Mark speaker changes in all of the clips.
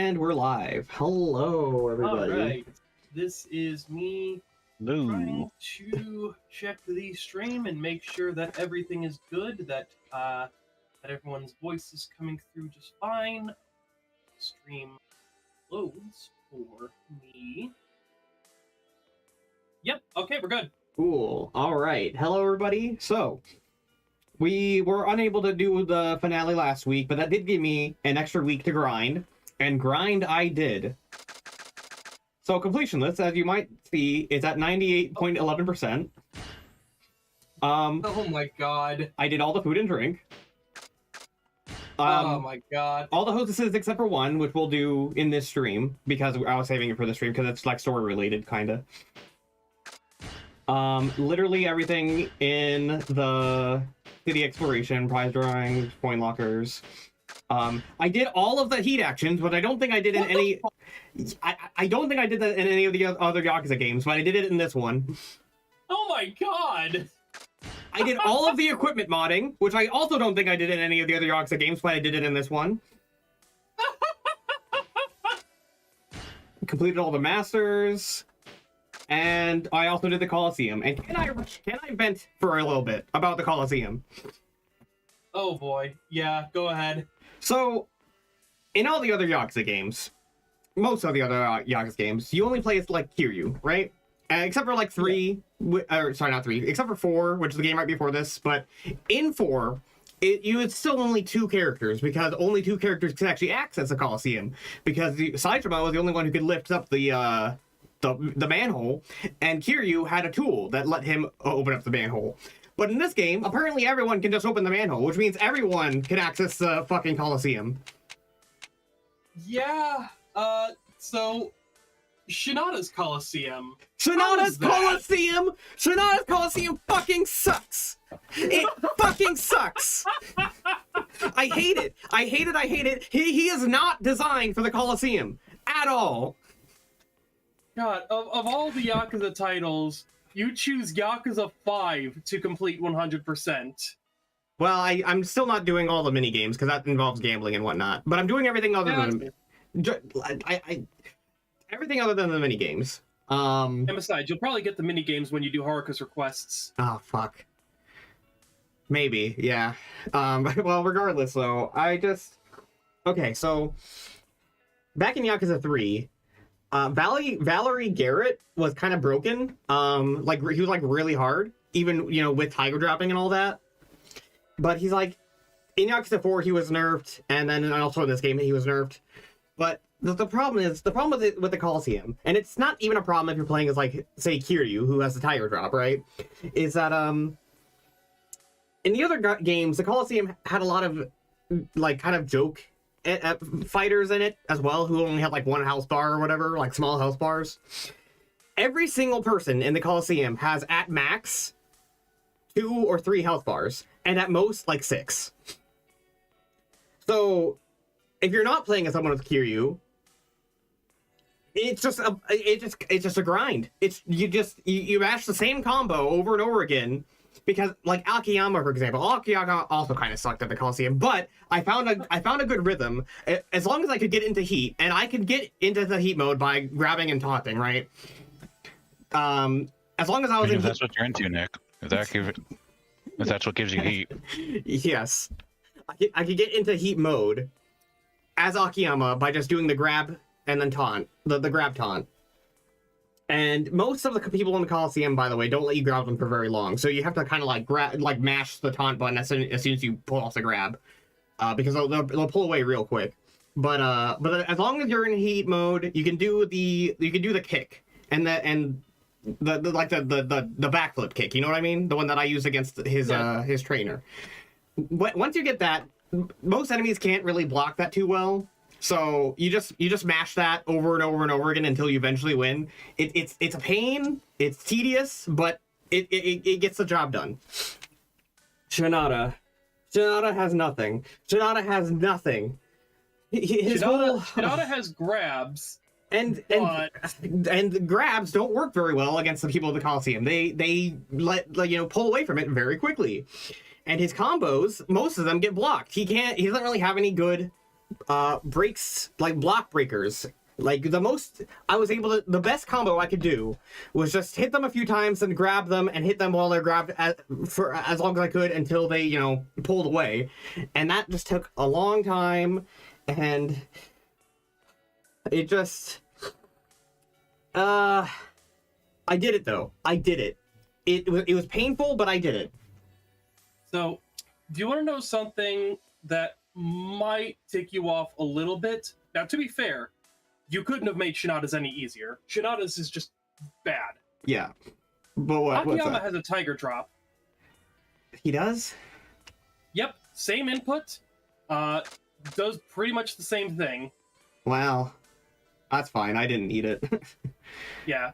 Speaker 1: And we're live. Hello, everybody.
Speaker 2: All right. This is me trying to check the stream and make sure that everything is good, that everyone's voice is coming through just fine. Stream loads for me. Yep, okay, we're good.
Speaker 1: Cool. All right. Hello, everybody. So, we were unable to do the finale last week, but that did give me an extra week to grind. And grind I did. So completion list, as you might see, is at 98.11%.
Speaker 2: Oh my god.
Speaker 1: I did all the food and drink.
Speaker 2: Oh my god.
Speaker 1: All the hostesses except for one, which we'll do in this stream, because I was saving it for the stream, because it's like story related, kinda. Literally everything in the city exploration, prize drawings, coin lockers. I did all of the heat actions, but I don't think I did in any... I don't think I did that in any of the other Yakuza games, but I did it in this one.
Speaker 2: Oh my god!
Speaker 1: I did all of the equipment modding, which I also don't think I did in any of the other Yakuza games, but I did it in this one. Completed all the masters, and I also did the Coliseum. And can I vent for a little bit about the Coliseum?
Speaker 2: Oh boy. Yeah, go ahead.
Speaker 1: So, in all the other Yakuza games, most of the other Yakuza games, you only play as, like, Kiryu, right? Except for, like, 3, or, sorry, not 3, except for 4, which is the game right before this, but in 4, it's still only 2 characters, because only 2 characters can actually access the Coliseum, because Saitama was the only one who could lift up the manhole, and Kiryu had a tool that let him open up the manhole. But in this game, apparently everyone can just open the manhole, which means everyone can access the fucking Coliseum.
Speaker 2: Yeah, so Shinada's Coliseum.
Speaker 1: Shinada's Coliseum fucking sucks. It fucking sucks. I hate it. I hate it. He is not designed for the Coliseum at all.
Speaker 2: God, of all the Yakuza titles, you choose Yakuza 5 to complete 100%.
Speaker 1: Well, I'm still not doing all the mini games because that involves gambling and whatnot. But I'm doing everything other than everything other than the mini games.
Speaker 2: And besides, you'll probably get the mini games when you do Haruka's requests.
Speaker 1: Oh fuck. Maybe, yeah. Well, regardless, though, okay. So back in Yakuza 3. Valerie Garrett was kind of broken. Like he was like really hard, even with tiger dropping and all that. But he's like in Yakuza 4 he was nerfed, and then also in this game he was nerfed. But the problem with the Coliseum, and it's not even a problem if you're playing as like say Kiryu, who has the tiger drop, right? Is that in the other games the Coliseum had a lot of like kind of joke fighters in it as well, who only had like one health bar or whatever, like small health bars. Every single person in the Coliseum has at max 2 or 3 health bars, and at most like 6. So if you're not playing as someone with Kiryu, it's just a grind. You mash the same combo over and over again. Because, like, Akiyama, for example, Akiyama also kind of sucked at the Coliseum, but I found a good rhythm. As long as I could get into heat, and I could get into the heat mode by grabbing and taunting, right? As long as I was in
Speaker 3: that's what you're into, Nick. If that's what gives you heat.
Speaker 1: Yes. I could get into heat mode as Akiyama by just doing the grab and then taunt. The grab taunt. And most of the people in the Coliseum, by the way, don't let you grab them for very long. So you have to kind of like mash the taunt button as soon as you pull off the grab, because they'll pull away real quick. But as long as you're in heat mode, you can do the kick and the backflip kick. You know what I mean? The one that I used against his trainer. Once you get that, most enemies can't really block that too well. So you just mash that over and over and over again until you eventually win. It's a pain, it's tedious, but it gets the job done. Shinada has nothing. Shinada
Speaker 2: has grabs.
Speaker 1: And grabs don't work very well against the people of the Coliseum. They pull away from it very quickly. And his combos, most of them get blocked. He doesn't really have any good breaks, like block breakers. Like the best combo I could do was just hit them a few times and grab them and hit them while they're grabbed for as long as I could until they, pulled away. And that just took a long time, and it just, I did it though. I did it. It was painful, but I did it.
Speaker 2: So, do you want to know something that might tick you off a little bit? Now, to be fair, you couldn't have made Shinada's any easier. Shinada's is just bad.
Speaker 1: Yeah. But what's
Speaker 2: Akiyama
Speaker 1: that?
Speaker 2: has a tiger drop.
Speaker 1: He does?
Speaker 2: Yep, same input. Does pretty much the same thing.
Speaker 1: Wow. That's fine. I didn't need it.
Speaker 2: Yeah.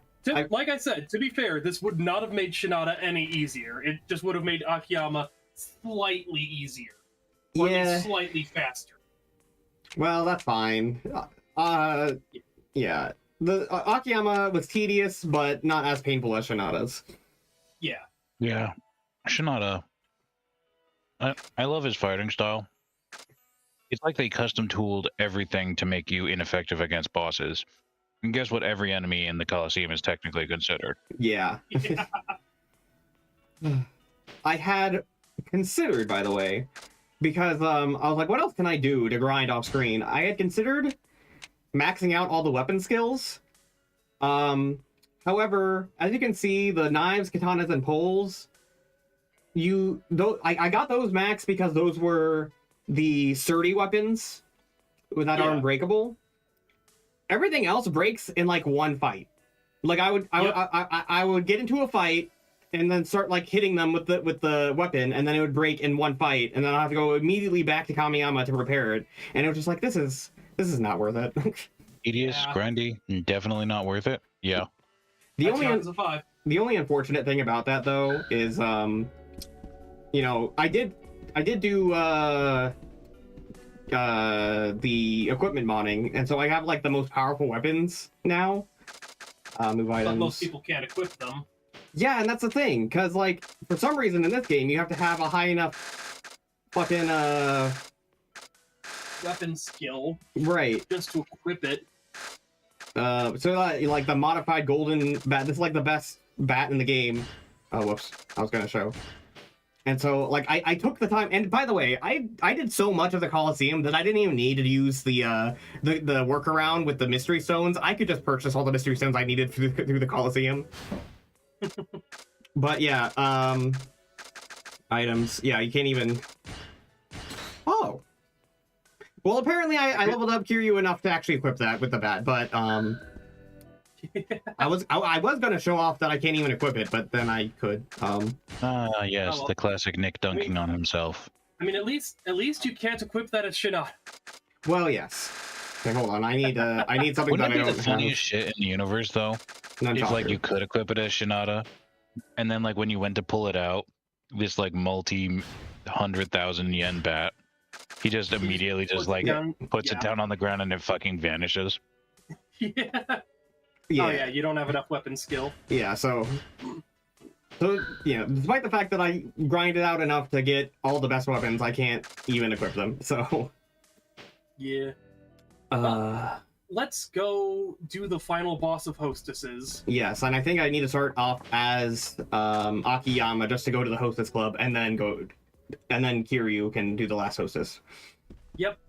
Speaker 2: Like I said, to be fair, this would not have made Shinada any easier. It just would have made Akiyama slightly easier. Or at least slightly faster.
Speaker 1: Well, that's fine. Yeah. The Akiyama was tedious, but not as painful as Shinada's.
Speaker 2: Yeah.
Speaker 3: Yeah. Shinada. I love his fighting style. It's like they custom tooled everything to make you ineffective against bosses. And guess what every enemy in the Colosseum is technically considered?
Speaker 1: Yeah. I had considered, by the way, because I was like, what else can I do to grind off screen? I had considered maxing out all the weapon skills. However, as you can see, the knives, katanas, and poles, I got those maxed because those were the sturdy weapons that are unbreakable. Everything else breaks in like one fight. Like I would get into a fight and then start like hitting them with the weapon, and then it would break in one fight, and then I have to go immediately back to Kamiyama to repair it. And it was just like, this is not worth it.
Speaker 3: Tedious, grindy, and definitely not worth it. Yeah.
Speaker 1: The only unfortunate thing about that though is I did do the equipment modding, and so I have like the most powerful weapons now. Move items.
Speaker 2: But most people can't equip them.
Speaker 1: Yeah, and that's the thing, because like for some reason in this game you have to have a high enough fucking
Speaker 2: weapon skill,
Speaker 1: right,
Speaker 2: just to equip it.
Speaker 1: So like the modified golden bat, this is like the best bat in the game. Oh, whoops, I was gonna show. And so like I took the time, and by the way, I did so much of the Colosseum that I didn't even need to use the workaround with the mystery stones. I could just purchase all the mystery stones I needed through the Colosseum. But yeah, items. Yeah, you can't even. Oh. Well, apparently I leveled up Kiryu enough to actually equip that with the bat, but I was gonna show off that I can't even equip it, but then I could.
Speaker 3: Yes, the classic Nick dunking on himself.
Speaker 2: I mean, at least you can't equip that as Shinada.
Speaker 1: Well, yes. Okay, hold on. I need something
Speaker 3: Wouldn't
Speaker 1: that I
Speaker 3: it
Speaker 1: don't
Speaker 3: be the
Speaker 1: have.
Speaker 3: funniest shit in the universe, though? If like you could equip it as Shinada, and then like when you went to pull it out, this like multi-100,000 yen bat, he just immediately just like puts it down on the ground and it fucking vanishes.
Speaker 2: Yeah.
Speaker 1: Yeah.
Speaker 2: Oh yeah, you don't have enough weapon skill.
Speaker 1: Yeah, so despite the fact that I grinded out enough to get all the best weapons, I can't even equip them. So
Speaker 2: yeah. Let's go do the final boss of hostesses.
Speaker 1: yes, and I think I need to start off as Akiyama just to go to the hostess club, and then Kiryu can do the last hostess.
Speaker 2: Yep.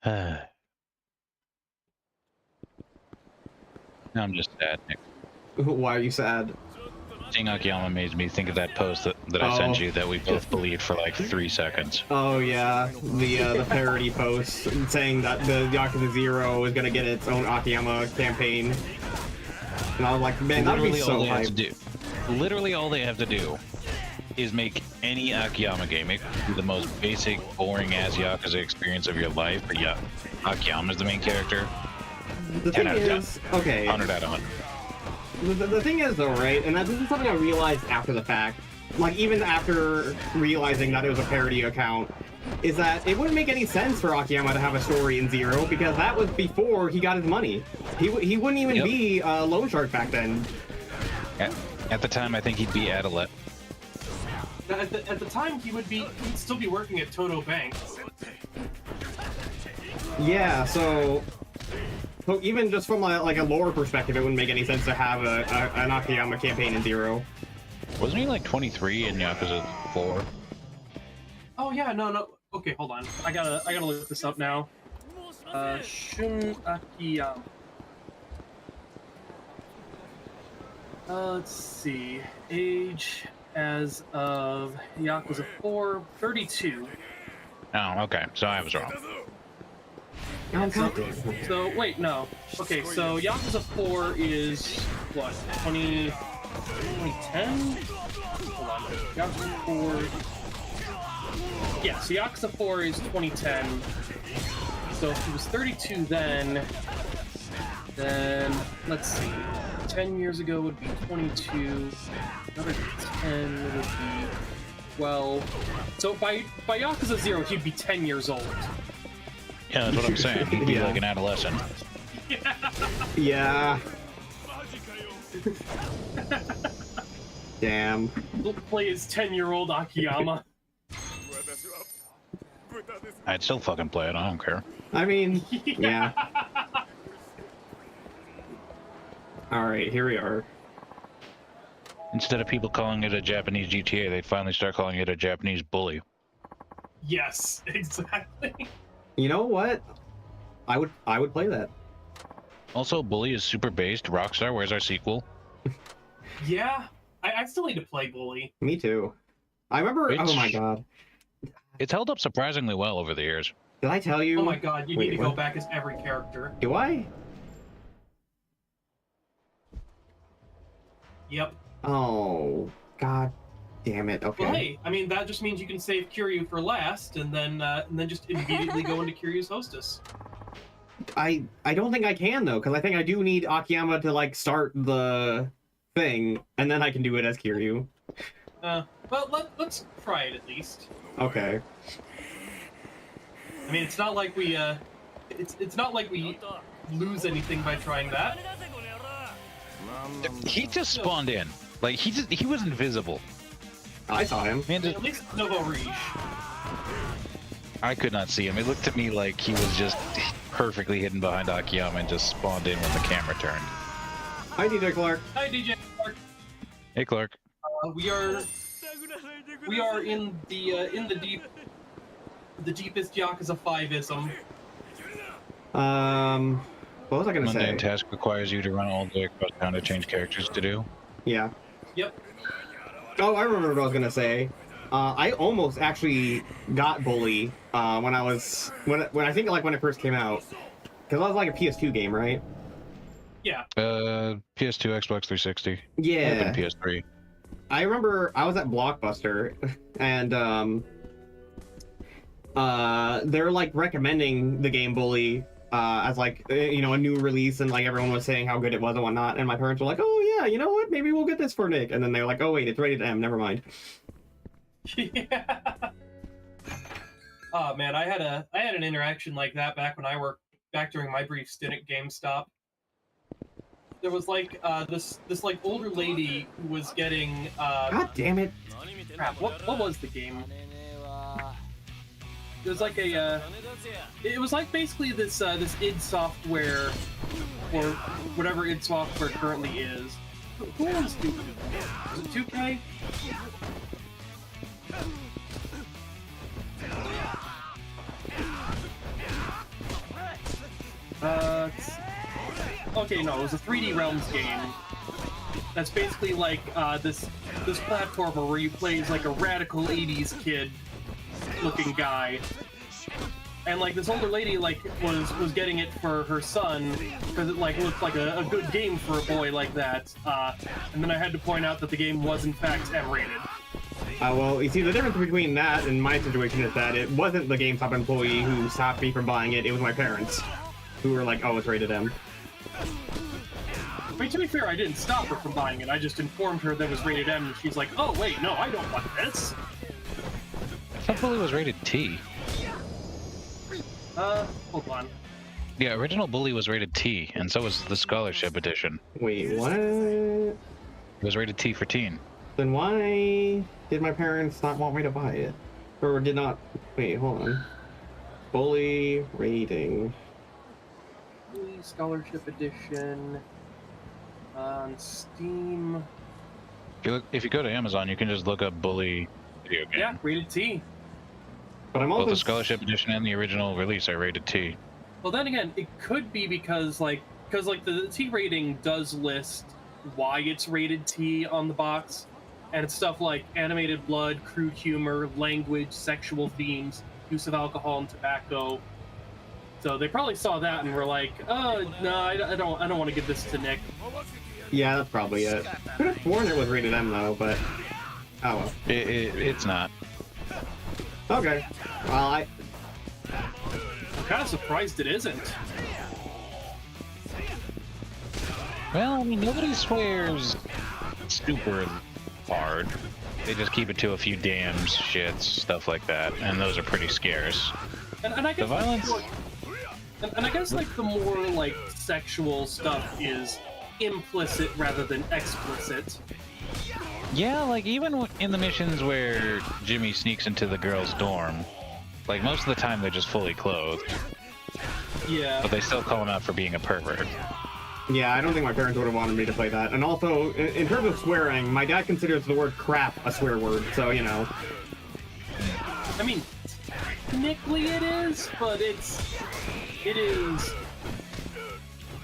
Speaker 3: I'm just sad, Nick.
Speaker 1: Why are you sad?
Speaker 3: Seeing Akiyama made me think of that post that I sent you that we both believed for like 3 seconds.
Speaker 1: Oh yeah, the parody post saying that the Yakuza 0 is gonna get its own Akiyama campaign. And I was like, man, that'd be so hype.
Speaker 3: Literally all they have to do is make any Akiyama game the most basic, boring-ass Yakuza experience of your life, but yeah, Akiyama's the main character.
Speaker 1: The thing is, okay.
Speaker 3: 100 out of 100.
Speaker 1: The thing is though, right, and this is something I realized after the fact, like even after realizing that it was a parody account, is that it wouldn't make any sense for Akiyama to have a story in Zero, because that was before he got his money. He wouldn't even be a loan shark back then.
Speaker 3: At the time, I think he'd be Adelet.
Speaker 2: At the time, he'd still be working at Toto Bank.
Speaker 1: Yeah, so even just from like a lore perspective, it wouldn't make any sense to have an Akiyama campaign in Zero.
Speaker 3: Wasn't he like 23 in Yakuza 4?
Speaker 2: Oh yeah, no. Okay, hold on. I gotta look this up now. Shun Akiyama. Let's see. Age as of Yakuza 4, 32.
Speaker 3: Oh, okay. So I was wrong.
Speaker 2: So wait, no. Okay, so Yakuza 4 is what? 2010? Hold on. Yakuza 4. Yeah, so Yakuza 4 is 2010. So if he was 32 then let's see. 10 years ago would be 22. Another 10 would be 12. So by Yakuza 0, he'd be 10 years old.
Speaker 3: Yeah, that's what I'm saying. He'd be like an adolescent.
Speaker 1: Yeah. Damn.
Speaker 2: He'll play his 10-year-old Akiyama.
Speaker 3: I'd still fucking play it. I don't care.
Speaker 1: I mean, yeah. Alright, here we are.
Speaker 3: Instead of people calling it a Japanese GTA, they'd finally start calling it a Japanese bully.
Speaker 2: Yes, exactly.
Speaker 1: You know what? I would play that.
Speaker 3: Also, Bully is super based. Rockstar, where's our sequel?
Speaker 2: Yeah, I still need to play Bully.
Speaker 1: Me too. I remember. Oh my god.
Speaker 3: It's held up surprisingly well over the years.
Speaker 1: Did I tell you?
Speaker 2: Oh my god, you need to go back as every character.
Speaker 1: Do I?
Speaker 2: Yep.
Speaker 1: Oh, god damn it. Okay.
Speaker 2: Well, hey, I mean, that just means you can save Kiryu for last, and then just immediately go into Kiryu's Hostess.
Speaker 1: I don't think I can, though, because I think I do need Akiyama to, like, start the thing, and then I can do it as Kiryu.
Speaker 2: Well, let's try it at least.
Speaker 1: Okay.
Speaker 2: I mean, it's not like we, it's not like we lose anything by trying that.
Speaker 3: He just spawned in. Like, he was invisible.
Speaker 1: I saw him.
Speaker 2: Man, at least Novo Riche.
Speaker 3: I could not see him. It looked to me like he was just perfectly hidden behind Akiyama and just spawned in when the camera turned.
Speaker 1: Hi, DJ Clark.
Speaker 2: Hi, DJ Clark.
Speaker 3: Hey, Clark.
Speaker 2: We are in the deepest Yakuza 5-ism.
Speaker 1: What was I gonna say?
Speaker 3: Mundane task requires you to run all the way across town to change characters to do.
Speaker 1: Yeah.
Speaker 2: Yep.
Speaker 1: Oh, I remember what I was gonna say. I almost actually got Bully when I think like when it first came out, because it was like a PS2 game, right?
Speaker 2: Yeah.
Speaker 3: PS2, Xbox 360.
Speaker 1: Yeah.
Speaker 3: PS3.
Speaker 1: I remember I was at Blockbuster, and they're like recommending the game Bully as like a new release, and like everyone was saying how good it was and whatnot, and my parents were like, oh yeah, you know what, maybe we'll get this for Nick, and then they were like, oh wait, it's rated M, never mind.
Speaker 2: Yeah. Oh man, I had an interaction like that back when I worked back during my brief stint at GameStop. There was like this like older lady who was getting
Speaker 1: God damn it.
Speaker 2: Crap, what was the game? It was like it was like basically this id Software, or whatever id Software currently is. Who owns 2K? Is it 2K? Okay, no, it was a 3D Realms game. That's basically like this platformer where you play as like a radical 80s kid looking guy. And like this older lady like was getting it for her son because it like looked like a good game for a boy like that. And then I had to point out that the game was in fact M-rated.
Speaker 1: Well, you see, the difference between that and my situation is that it wasn't the GameStop employee who stopped me from buying it, it was my parents, who were like, oh, it's rated M.
Speaker 2: I mean, to be fair, I didn't stop her from buying it, I just informed her that it was rated M, and she's like, oh, wait, no, I don't want this.
Speaker 3: I thought Bully was rated T.
Speaker 2: Hold on.
Speaker 3: Yeah, original Bully was rated T, and so was the Scholarship Edition.
Speaker 1: Wait, what?
Speaker 3: It was rated T for teen.
Speaker 1: Then why did my parents not want me to buy it? Or did not... Wait, hold on. Bully rating.
Speaker 2: Bully Scholarship Edition. On Steam.
Speaker 3: If you go to Amazon, you can just look up Bully video game.
Speaker 2: Yeah, rated T.
Speaker 1: But I'm also...
Speaker 3: Both the Scholarship Edition and the original release are rated T.
Speaker 2: Well, then again, it could be because the T rating does list why it's rated T on the box, and it's stuff like animated blood, crude humor, language, sexual themes, use of alcohol and tobacco. So they probably saw that and were like, "Oh no, I don't want to give this to Nick."
Speaker 1: Yeah, that's probably it. Could have sworn it was rated M though, but oh well.
Speaker 3: It's not.
Speaker 1: Okay. Well,
Speaker 2: I'm kind of surprised it isn't.
Speaker 3: Well, I mean, nobody swears super hard. They just keep it to a few dams, shits, stuff like that, and those are pretty scarce.
Speaker 2: And I guess
Speaker 3: the violence.
Speaker 2: And I guess like the more like sexual stuff is implicit rather than explicit.
Speaker 3: Yeah, like even in the missions where Jimmy sneaks into the girl's dorm, like most of the time they're just fully clothed.
Speaker 2: Yeah.
Speaker 3: But they still call him out for being a pervert.
Speaker 1: yeah, I don't think my parents would have wanted me to play that. And also, in terms of swearing, my dad considers the word crap a swear word, so you know.
Speaker 2: I mean, technically it is, but it is.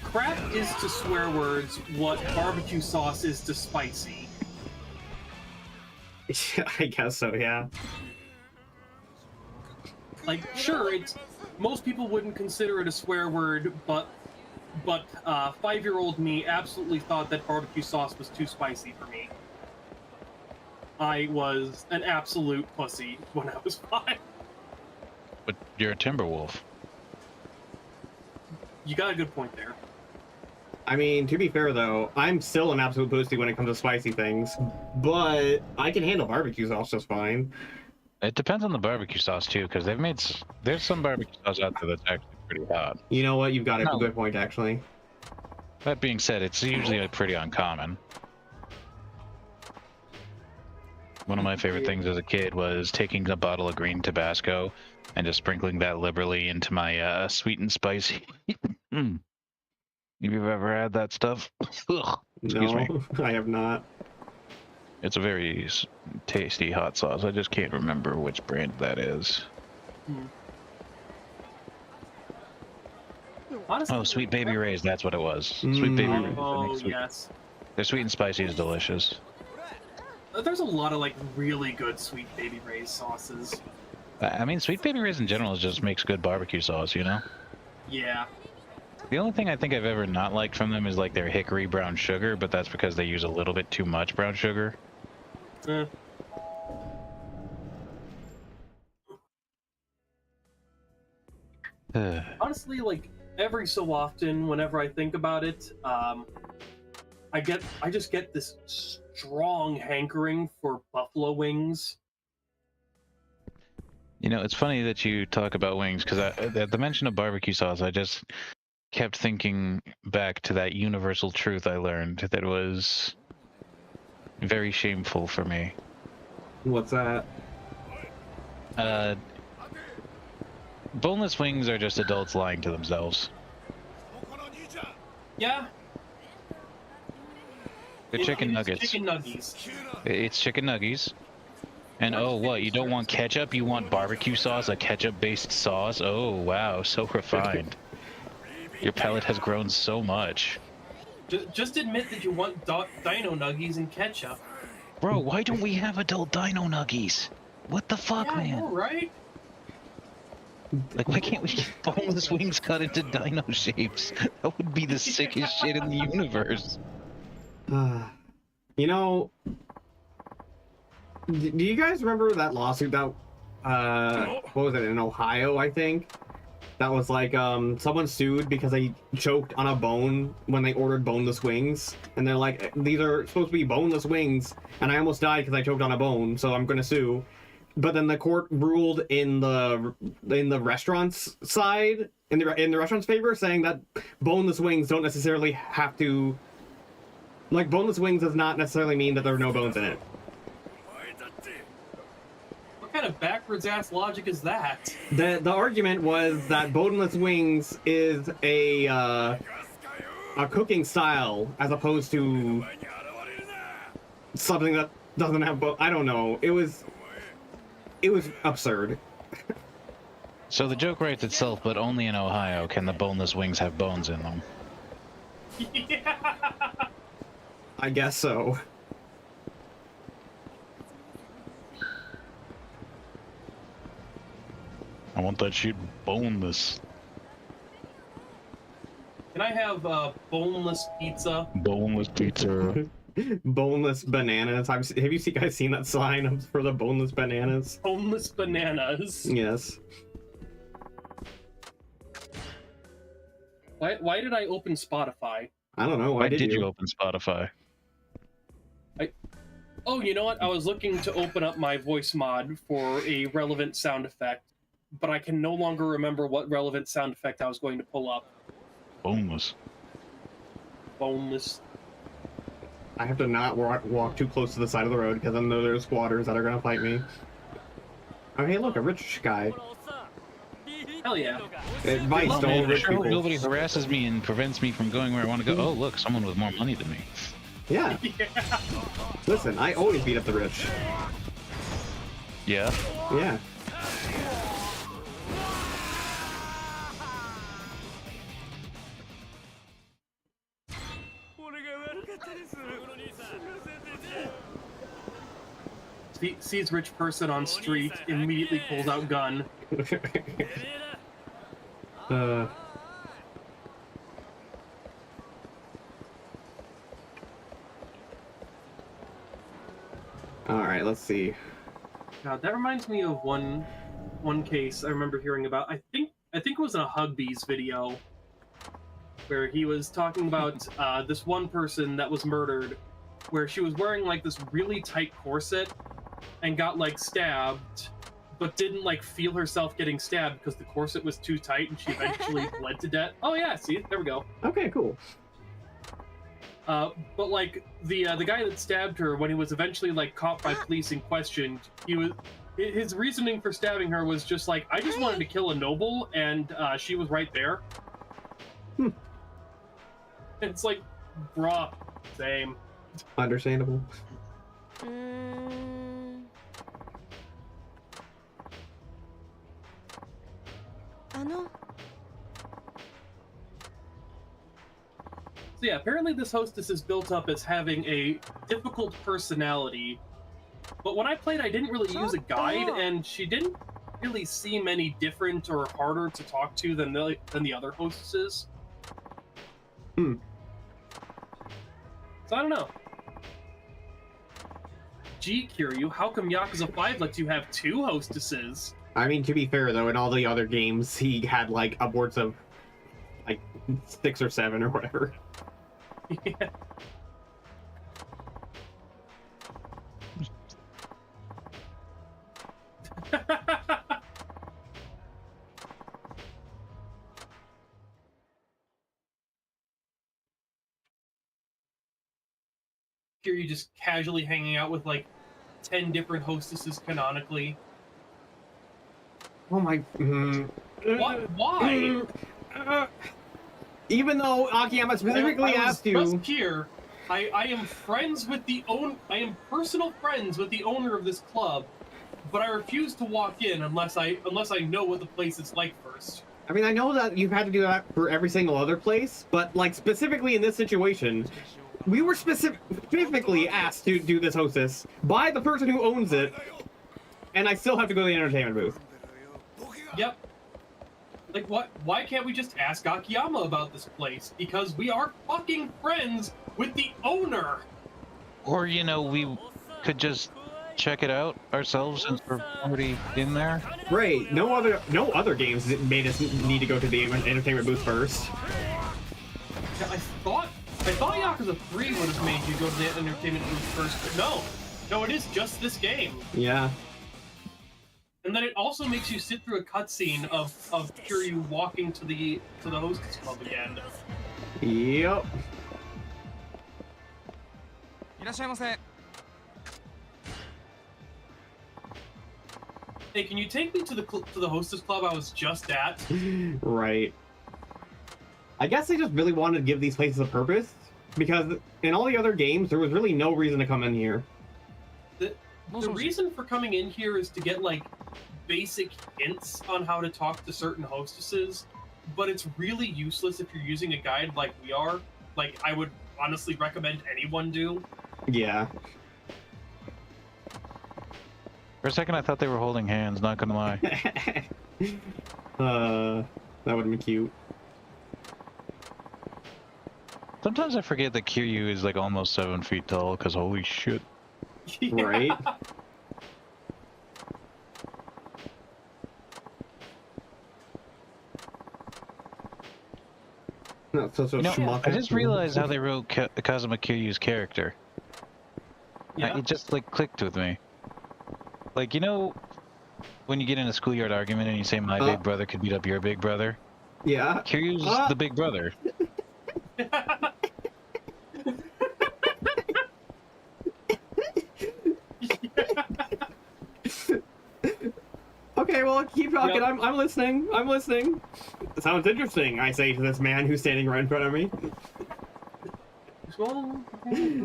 Speaker 2: Crap is to swear words what barbecue sauce is to spicy.
Speaker 1: I guess so, yeah.
Speaker 2: Like, sure, most people wouldn't consider it a swear word, but 5-year-old me absolutely thought that barbecue sauce was too spicy for me. I was an absolute pussy when I was 5.
Speaker 3: But you're a Timberwolf.
Speaker 2: You got a good point there.
Speaker 1: I mean, to be fair though, I'm still an absolute pussy when it comes to spicy things, but I can handle barbecue sauce just fine.
Speaker 3: It depends on the barbecue sauce too, because there's some barbecue sauce out there that's actually pretty hot.
Speaker 1: You know what? You've got a good point, actually.
Speaker 3: That being said, it's usually pretty uncommon. One of my favorite things as a kid was taking a bottle of green Tabasco and just sprinkling that liberally into my sweet and spicy. If you've ever had that stuff, excuse me.
Speaker 1: I have not.
Speaker 3: It's a very tasty hot sauce. I just can't remember which brand that is.
Speaker 2: Honestly,
Speaker 3: Oh, Sweet Baby Ray's, that's what it was. Sweet Baby Ray's.
Speaker 2: oh yes.
Speaker 3: Their sweet and spicy is delicious.
Speaker 2: There's a lot of like really good Sweet Baby Ray's sauces.
Speaker 3: I mean, Sweet Baby Ray's in general just makes good barbecue sauce, you know?
Speaker 2: Yeah.
Speaker 3: The only thing I think I've ever not liked from them is like their hickory brown sugar, but that's because they use a little bit too much brown sugar.
Speaker 2: Honestly, like every so often, whenever I think about it, I just get this strong hankering for buffalo wings.
Speaker 3: You know, it's funny that you talk about wings, because at the mention of barbecue sauce, I just kept thinking back to that universal truth I learned that was very shameful for me.
Speaker 1: What's that?
Speaker 3: Boneless wings are just adults lying to themselves.
Speaker 2: Yeah.
Speaker 3: They're chicken nuggets.
Speaker 2: Chicken nuggies.
Speaker 3: It's chicken nuggies. And oh, what? You don't want ketchup? You want barbecue sauce? A ketchup-based sauce? Oh, wow. So refined. Your palate has grown so much.
Speaker 2: Just admit that you want dino nuggies and ketchup.
Speaker 3: Bro, why don't we have adult dino nuggies? What the fuck,
Speaker 2: yeah,
Speaker 3: man?
Speaker 2: I know, right?
Speaker 3: Like, why can't we get boneless wings cut into dino shapes? That would be the sickest shit in the universe.
Speaker 1: You know, do you guys remember that lawsuit that, what was it, in Ohio, I think? That was like, someone sued because they choked on a bone when they ordered boneless wings. And they're like, these are supposed to be boneless wings, and I almost died because I choked on a bone, so I'm gonna sue. But then the court ruled in the restaurant's side, in the restaurant's favor, saying that boneless wings don't necessarily have to... Like, boneless wings does not necessarily mean that there are no bones in it.
Speaker 2: kind of backwards ass logic is that?
Speaker 1: The argument was that boneless wings is a cooking style as opposed to something that doesn't have I don't know. It was absurd.
Speaker 3: So the joke writes itself, but only in Ohio can the boneless wings have bones in them.
Speaker 2: Yeah.
Speaker 1: I guess so.
Speaker 3: I want that shit boneless.
Speaker 2: Can I have boneless pizza?
Speaker 3: Boneless pizza.
Speaker 1: Boneless bananas. Have you guys seen that sign for the boneless bananas?
Speaker 2: Boneless bananas.
Speaker 1: Yes.
Speaker 2: Why did I open Spotify?
Speaker 1: I don't know.
Speaker 3: Why did you open Spotify?
Speaker 2: Oh, you know what? I was looking to open up my voice mod for a relevant sound effect, but I can no longer remember what relevant sound effect I was going to pull up.
Speaker 3: Boneless.
Speaker 2: Boneless.
Speaker 1: I have to not walk too close to the side of the road because I know there's squatters that are gonna fight me. Oh, hey, look, a rich guy.
Speaker 2: Hell yeah.
Speaker 1: Advice to all rich people.
Speaker 3: Nobody harasses me and prevents me from going where I want to go. Oh, look, someone with more money than me.
Speaker 1: Yeah.
Speaker 2: Yeah.
Speaker 1: Listen, I always beat up the rich.
Speaker 3: Yeah?
Speaker 1: Yeah.
Speaker 2: Sees rich person on street, immediately pulls out gun. Alright, let's see. God, that reminds me of one case I remember hearing about. I think it was in a Hugbees video where he was talking about this one person that was murdered, where she was wearing like this really tight corset and got like stabbed, but didn't like feel herself getting stabbed because the corset was too tight, and she eventually bled to death. Oh yeah, see, there we go.
Speaker 1: Okay, cool.
Speaker 2: But like the guy that stabbed her, when he was eventually like caught by police and questioned, his reasoning for stabbing her was just like, I just wanted to kill a noble, and she was right there. It's like, bruh, same.
Speaker 1: Understandable. So yeah, apparently this hostess is built up as having a difficult personality, but when I played, I didn't really use a guide, and she didn't really seem any different or harder to talk to than the other hostesses. So I don't know. Gee, Kiryu, how come Yakuza 5 lets you have 2 hostesses? I mean, to be fair though, in all the other games, he had like upwards of like 6 or 7 or whatever.
Speaker 2: Yeah. Kiryu just casually hanging out with like 10 different hostesses canonically.
Speaker 1: Oh my.
Speaker 2: What? Why?
Speaker 1: Even though Akiyama specifically asked you.
Speaker 2: Just here, I am friends with I am personal friends with the owner of this club, but I refuse to walk in unless I know what the place is like first.
Speaker 1: I mean, I know that you've had to do that for every single other place, but like specifically in this situation, we were specifically asked to do this hostess by the person who owns it, and I still have to go to the entertainment booth.
Speaker 2: Yep. Like, what? Why can't we just ask Akiyama about this place? Because we are fucking friends with the owner!
Speaker 3: Or, you know, we could just check it out ourselves since we're already in there.
Speaker 1: Right. No other games made us need to go to the entertainment booth first.
Speaker 2: Yeah, I thought Yakuza 3 would have made you go to the entertainment booth first, but no. No, it is just this game.
Speaker 1: Yeah.
Speaker 2: And then it also makes you sit through a cutscene of Kiryu walking to the hostess club again.
Speaker 1: Yep.
Speaker 2: Hey, can you take me to the hostess club I was just at?
Speaker 1: Right. I guess they just really wanted to give these places a purpose, because in all the other games, there was really no reason to come in here.
Speaker 2: The reason for coming in here is to get, like, basic hints on how to talk to certain hostesses, but it's really useless if you're using a guide like we are. Like, I would honestly recommend anyone do.
Speaker 1: Yeah.
Speaker 3: For a second, I thought they were holding hands, not gonna lie.
Speaker 1: That would have been cute.
Speaker 3: Sometimes I forget that Kiryu is like almost 7 feet tall, because holy shit.
Speaker 2: Yeah.
Speaker 1: Right? Not such a schmuck.
Speaker 3: I just realized how they wrote Kazuma Kiryu's character.
Speaker 2: Yeah.
Speaker 3: It just like clicked with me. Like, you know, when you get in a schoolyard argument and you say my big brother could beat up your big brother?
Speaker 1: Yeah.
Speaker 3: Kiryu's the big brother.
Speaker 1: Okay, well, keep talking.
Speaker 2: Yep.
Speaker 1: I'm listening. I'm listening. Sounds interesting, I say to this man who's standing right in front of me.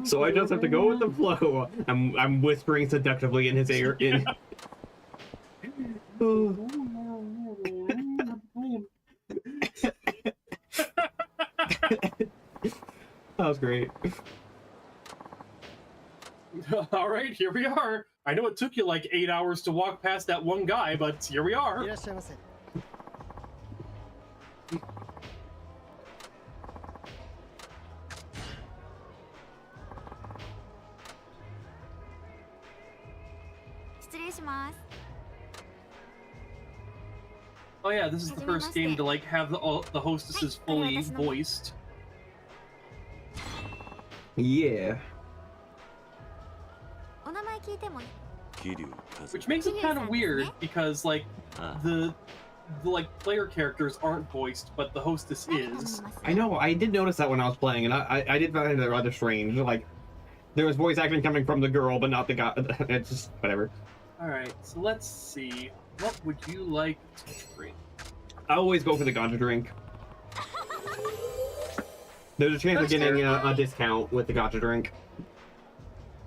Speaker 1: So I just have to go with the flow. I'm whispering seductively in his ear. That was great.
Speaker 2: All right, here we are. I know it took you like 8 hours to walk past that one guy, but here we are. Oh yeah, this is the first game to like have the hostesses fully voiced.
Speaker 1: Yeah.
Speaker 2: Which makes it kind of weird because like the like player characters aren't voiced, but the hostess is.
Speaker 1: I know. I did notice that when I was playing, and I did find it rather strange. Like there was voice acting coming from the girl, but not the guy. It's just whatever.
Speaker 2: All right, so let's see. What would you like to drink?
Speaker 1: I always go for the gacha drink. There's a chance of getting a discount with the gacha drink.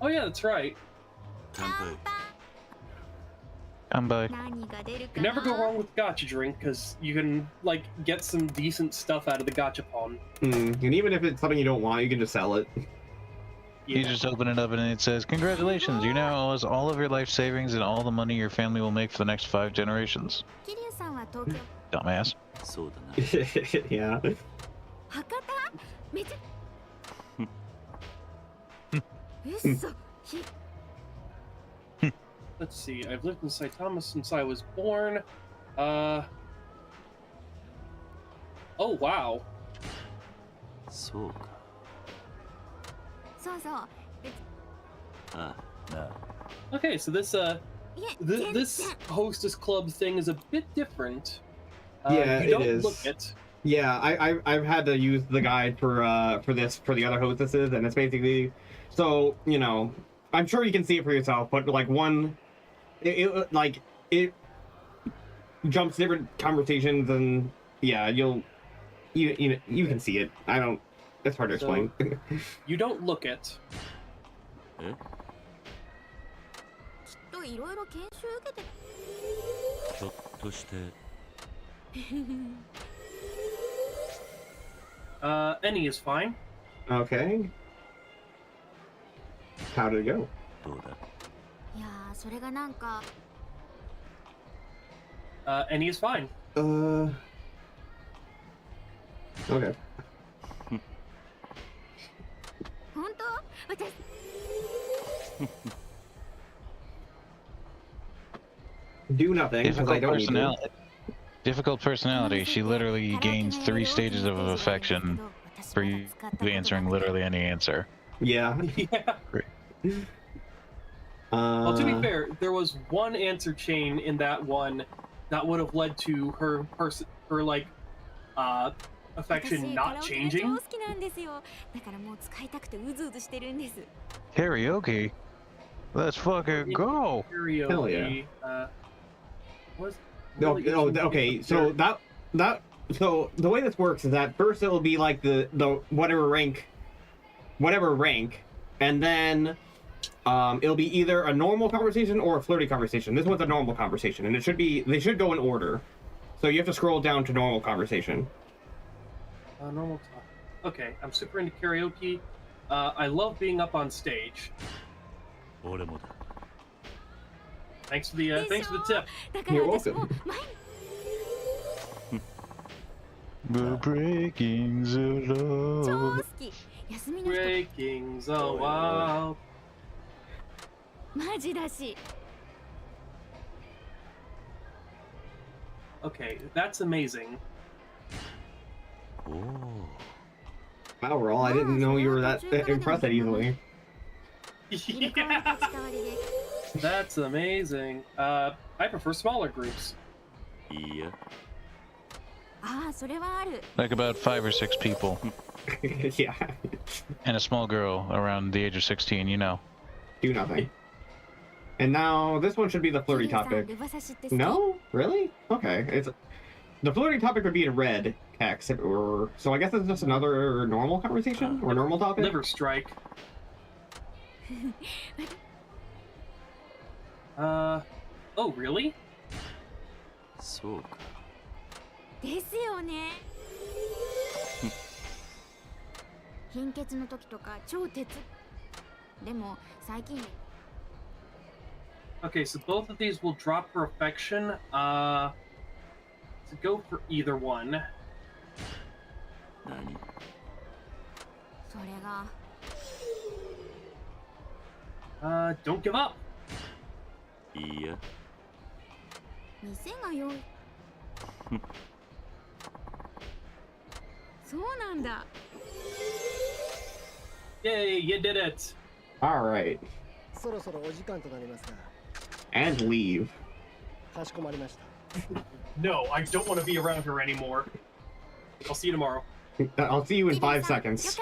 Speaker 2: Oh yeah, that's right.
Speaker 3: Kanpai.
Speaker 2: You never go wrong with gacha drink because you can like get some decent stuff out of the gachapon.
Speaker 1: And even if it's something you don't want, you can just sell it.
Speaker 3: Yeah. You just open it up and it says, "Congratulations, you now owe us all of your life savings and all the money your family will make for the next 5 generations." Dumbass.
Speaker 1: Yeah.
Speaker 2: Let's see. I've lived in Saitama since I was born. Oh wow. Okay, so this this hostess club thing is a bit different.
Speaker 1: Yeah,
Speaker 2: you don't
Speaker 1: it is.
Speaker 2: Look it.
Speaker 1: Yeah, I've had to use the guide for the other hostesses, and it's basically, so you know, I'm sure you can see it for yourself, but like it jumps different conversations, and yeah, you can see it. It's hard to explain.
Speaker 2: You don't look it. Any is fine.
Speaker 1: Okay. How did it go?
Speaker 2: Any is fine.
Speaker 1: Okay. Do nothing, because I don't need to.
Speaker 3: Difficult personality. She literally gains 3 stages of affection for you answering literally any answer.
Speaker 1: Yeah.
Speaker 2: Yeah. Well, to be fair, there was one answer chain in that one that would have led to her affection not changing.
Speaker 3: Karaoke? Let's fucking go!
Speaker 2: Karaoke.
Speaker 1: Hell yeah.
Speaker 2: Was
Speaker 1: No,
Speaker 2: really
Speaker 1: no,
Speaker 2: itching to
Speaker 1: okay.
Speaker 2: get
Speaker 1: So
Speaker 2: there.
Speaker 1: so the way this works is that first it will be like the whatever rank, and then it'll be either a normal conversation or a flirty conversation. This one's a normal conversation, and they should go in order. So you have to scroll down to normal conversation.
Speaker 2: Normal talk. Okay, I'm super into karaoke. I love being up on stage. Thanks for the tip.
Speaker 1: You're welcome.
Speaker 3: We're breaking the law.
Speaker 2: Breaking the wild. Okay, that's amazing.
Speaker 1: Wow, Rall, I didn't know you were that impressed that easily.
Speaker 2: Yeah. That's amazing. I prefer smaller groups.
Speaker 3: Like about 5 or 6 people.
Speaker 1: Yeah.
Speaker 3: And a small girl around the age of 16, you know.
Speaker 1: Do nothing. And now this one should be the flirty topic. No? Really? Okay. The flirty topic would be in red text, or so I guess it's just another normal conversation or normal topic.
Speaker 2: Liver strike. Oh, really?
Speaker 4: そうか。
Speaker 5: ですよね。貧血の時とか超鉄。でも最近。
Speaker 2: Okay, so both of these will drop her affection. So go for either one.
Speaker 4: 何？
Speaker 5: それが。
Speaker 2: Don't give up.
Speaker 4: いいや。
Speaker 5: 店が良い。そうなんだ。
Speaker 2: Yay, you did it.
Speaker 1: All right.
Speaker 6: そろそろお時間となりますが。
Speaker 1: And leave.
Speaker 6: かしこまりました。
Speaker 2: No, I don't want to be around her anymore. I'll see you tomorrow.
Speaker 1: I'll see you in 5 seconds.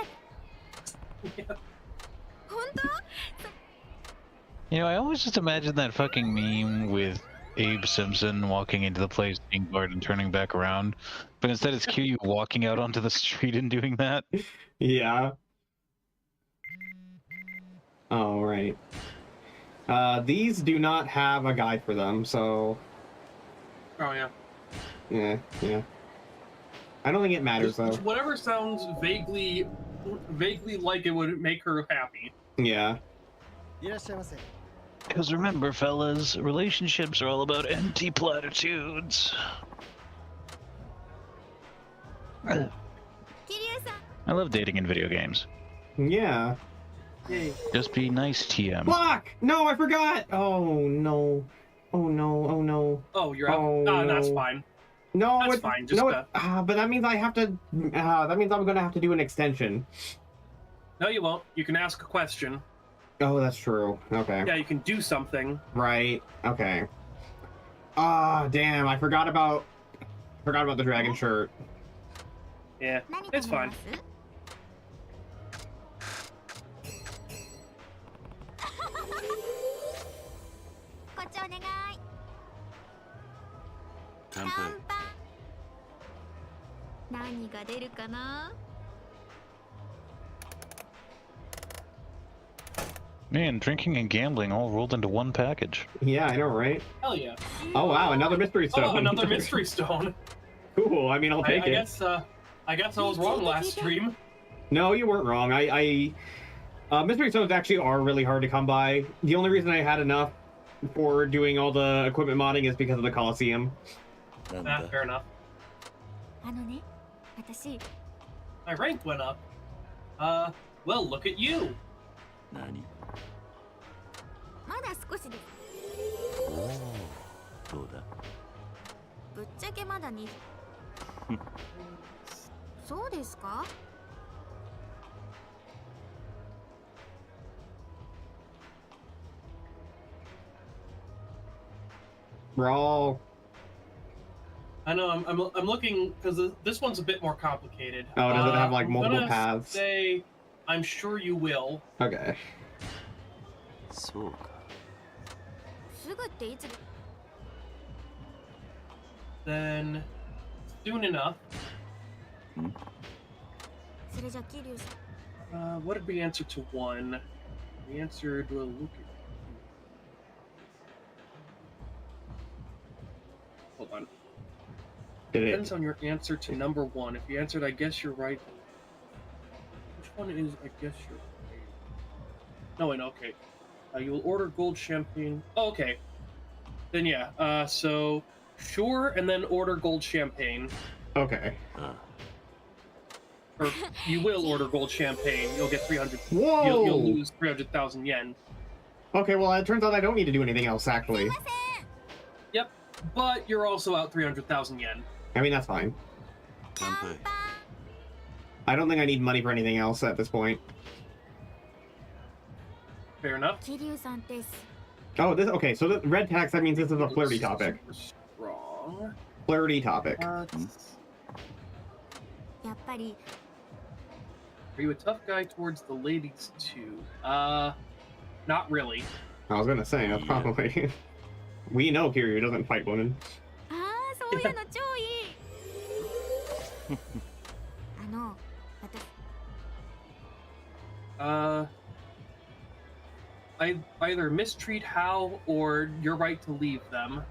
Speaker 3: You know, I always just imagine that fucking meme with Abe Simpson walking into the place, being bored, and turning back around. But instead, it's Kiryu walking out onto the street and doing that.
Speaker 1: Yeah. All right. These do not have a guide for them, so.
Speaker 2: Oh yeah.
Speaker 1: Yeah. I don't think it matters though.
Speaker 2: Whatever sounds vaguely like it would make her happy.
Speaker 1: Yeah.
Speaker 6: いらっしゃいませ。
Speaker 3: Because remember, fellas, relationships are all about empty platitudes. I love dating in video games.
Speaker 1: Yeah.
Speaker 2: Yay.
Speaker 3: Just be nice, TM.
Speaker 1: Block! No, I forgot! Oh no. Oh no, oh no.
Speaker 2: Oh, you're out.
Speaker 1: Oh,
Speaker 2: That's
Speaker 1: no.
Speaker 2: fine.
Speaker 1: No,
Speaker 2: That's fine. Just
Speaker 1: but that means I have to. That means I'm gonna have to do an extension.
Speaker 2: No, you won't. You can ask a question.
Speaker 1: Oh, that's true. Okay.
Speaker 2: Yeah, you can do something.
Speaker 1: Right. Okay. Ah, damn! I forgot about the dragon shirt.
Speaker 2: Yeah, it's fine.
Speaker 5: こっちお願い。
Speaker 4: 乾杯。
Speaker 5: 何が出るかな。
Speaker 3: Man, drinking and gambling all rolled into one package.
Speaker 1: Yeah, I know, right?
Speaker 2: Hell yeah.
Speaker 1: Oh wow, another mystery stone.
Speaker 2: Oh, another mystery stone.
Speaker 1: Cool. I mean, I'll take it.
Speaker 2: I guess I was wrong last stream.
Speaker 1: No, you weren't wrong. Mystery stones actually are really hard to come by. The only reason I had enough for doing all the equipment modding is because of the Coliseum.
Speaker 4: なんだ。
Speaker 2: Fair enough.
Speaker 5: あのね、私。
Speaker 2: My rank went up. Well, look at you.
Speaker 4: 何？
Speaker 5: まだ少しです。
Speaker 4: おお。どうだ。
Speaker 5: ぶっちゃけまだに。そうですか？
Speaker 1: Rall.
Speaker 2: I know. I'm looking because this one's a bit more complicated.
Speaker 1: Oh, does it have like
Speaker 2: I'm
Speaker 1: multiple
Speaker 2: gonna
Speaker 1: paths?
Speaker 2: Say, I'm sure you will.
Speaker 1: Okay.
Speaker 4: そうか。
Speaker 5: すぐっていつ？
Speaker 2: then soon enough.
Speaker 5: それじゃ桐生さん
Speaker 2: What did we answer to 1? We answered look at. Hold on.
Speaker 1: Did it?
Speaker 2: Depends on your answer to number 1. If you answered, I guess you're right. Which one is I guess you're right? No, wait, okay. You will order gold champagne. Oh, okay. Then yeah. So sure, and then order gold champagne.
Speaker 1: Okay.
Speaker 2: Or you will order gold champagne. You'll get 300.
Speaker 1: Whoa!
Speaker 2: You'll lose 300,000 yen.
Speaker 1: Okay, well, it turns out I don't need to do anything else, actually.
Speaker 2: Yep, but you're also out 300,000 yen.
Speaker 1: I mean, that's fine. I don't think I need money for anything else at this point.
Speaker 2: Fair enough.
Speaker 5: 桐生さんです
Speaker 1: Oh, this okay. So the red text, that means this is a flirty topic.
Speaker 2: Strong.
Speaker 1: Flirty topic.
Speaker 5: やっぱり
Speaker 2: Are you a tough guy towards the ladies too? Not really.
Speaker 1: I was gonna say, that's probably. We know Kiryu doesn't fight women.
Speaker 5: ああそういうの超いい私
Speaker 2: I either mistreat Hal or you're right to leave them.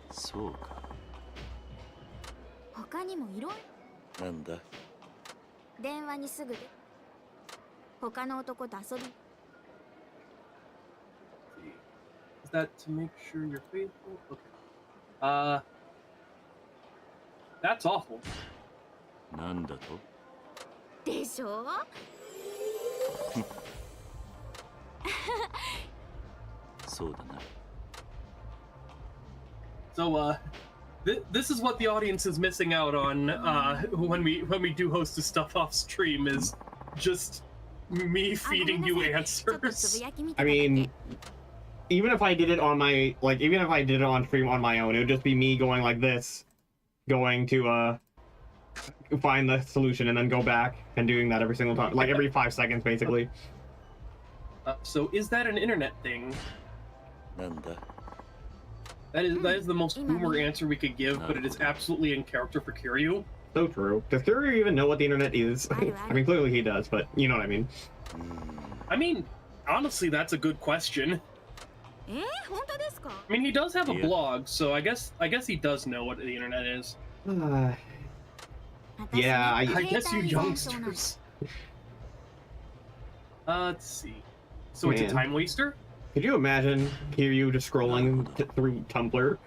Speaker 4: そうか。
Speaker 5: 他にもいろん
Speaker 4: なんだ。
Speaker 5: 電話にすぐで他の男と遊び
Speaker 2: Is that to make sure you're faithful? Okay. That's awful.
Speaker 4: なんだと。
Speaker 5: でしょ
Speaker 4: そうだな。
Speaker 2: So, this is what the audience is missing out on when we do host this stuff off stream is just me feeding you
Speaker 5: ちょっと
Speaker 2: answers.
Speaker 5: つぶやき見て
Speaker 1: I
Speaker 5: ただけ
Speaker 1: mean, even if I did it on my even if I did it on stream on my own, it would just be me going like this, going to find the solution and then go back and doing that every single time, like every 5 seconds, basically.
Speaker 2: So, is that an internet thing?
Speaker 4: なんだ。
Speaker 2: That is the most boomer answer we could give, but it is absolutely in character for Kiryu.
Speaker 1: So true. Does Kiryu even know what the internet is? I mean, clearly he does, but you know what I mean.
Speaker 2: I mean, honestly, that's a good question.
Speaker 5: 本当ですか
Speaker 2: I mean, he does have a
Speaker 4: Yeah.
Speaker 2: blog, so I guess he does know what the internet is.
Speaker 1: Yeah,
Speaker 2: I
Speaker 5: 携
Speaker 2: guess you
Speaker 5: 帯依存症なの
Speaker 2: youngsters. Let's see. So it's a
Speaker 1: Man.
Speaker 2: time waster?
Speaker 1: Could you imagine Kiryu just scrolling through Tumblr?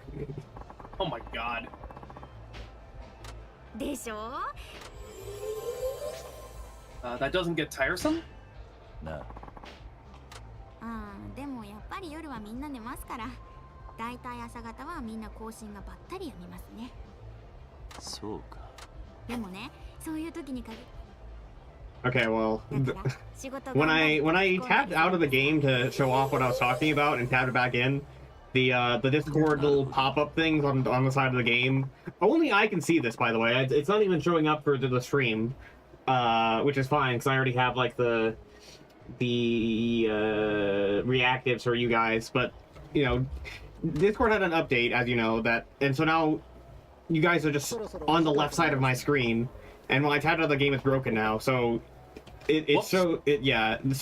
Speaker 2: Oh my god.
Speaker 5: でしょ
Speaker 2: That doesn't get tiresome?
Speaker 4: なあ。
Speaker 5: でもやっぱり夜はみんな寝ますからだいたい朝方はみんな更新がばったりやみますね
Speaker 4: そうか。
Speaker 5: でもねそういう時に限
Speaker 1: Okay, well,
Speaker 5: だから仕事
Speaker 1: when
Speaker 5: 頑張
Speaker 1: I
Speaker 5: り
Speaker 1: tapped out of the game to show off what I was talking about and tapped it back in, the Discord little pop-up things on the side of the game. Only I can see this, by the way. It's not even showing up for the stream, which is fine because I already have like the reactives for you guys. But you know, Discord had an update, as you know, and so now you guys are just on the left side of my screen. And when I tapped out of the game, it's broken now. So so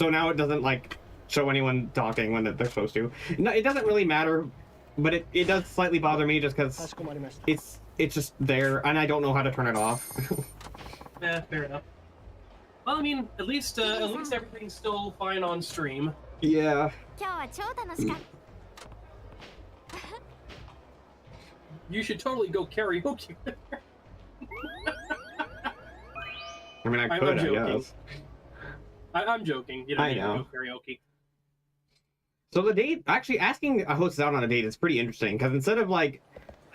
Speaker 1: now it doesn't like show anyone talking when they're supposed to. No, it doesn't really matter, but it does slightly bother me just because
Speaker 6: かしこまりました
Speaker 1: it's just there and I don't know how to turn it off.
Speaker 2: Eh, fair enough. Well, I mean, at least everything's still fine on stream.
Speaker 1: Yeah.
Speaker 5: 今日は超楽しかった
Speaker 2: You should totally go karaoke.
Speaker 1: I mean, I
Speaker 2: I'm
Speaker 1: could, I
Speaker 2: joking.
Speaker 1: guess.
Speaker 2: I'm joking. You don't
Speaker 1: I
Speaker 2: need to
Speaker 1: know.
Speaker 2: go karaoke.
Speaker 1: So the date, actually asking a host out on a date is pretty interesting because instead of like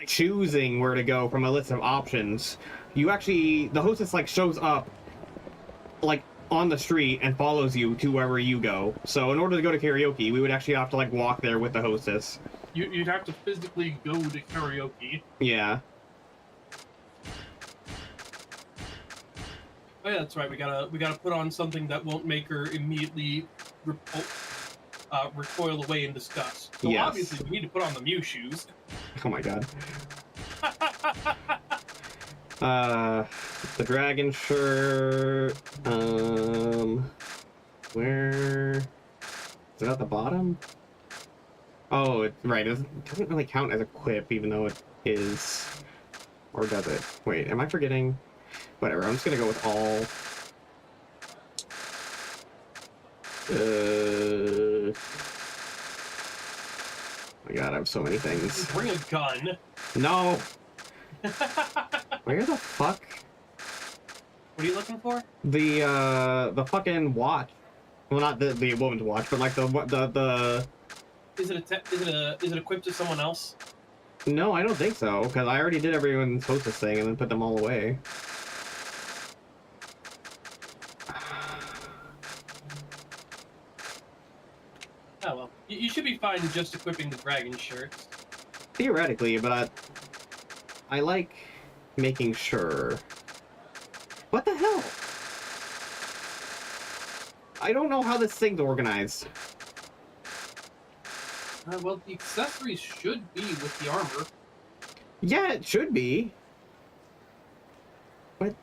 Speaker 1: choosing where to go from a list of options, the hostess like shows up like on the street and follows you to wherever you go. So in order to go to karaoke, we would actually have to like walk there with the hostess.
Speaker 2: You'd have to physically go to karaoke.
Speaker 1: Yeah.
Speaker 2: Oh yeah, that's right. We gotta put on something that won't make her immediately recoil away in disgust. So
Speaker 1: Yes.
Speaker 2: obviously we need to put on the Mew shoes.
Speaker 1: Oh my god. The dragon shirt. Where is it at the bottom? Oh, it's right. It doesn't really count as a quip, even though it is. Or does it? Wait, am I forgetting? Whatever. I'm just gonna go with all. Oh my god, I have so many things.
Speaker 2: Bring a gun.
Speaker 1: No. Where the fuck?
Speaker 2: What are you looking for?
Speaker 1: The fucking watch. Well, not the woman's watch, but like the.
Speaker 2: Is it equipped to someone else?
Speaker 1: No, I don't think so, because I already did everyone's hostess thing and then put them all away.
Speaker 2: Oh well, you should be fine just equipping the dragon shirt.
Speaker 1: Theoretically, but I like making sure. What the hell? I don't know how this thing's organized.
Speaker 2: Well, the accessories should be with the armor.
Speaker 1: Yeah, it should be. What?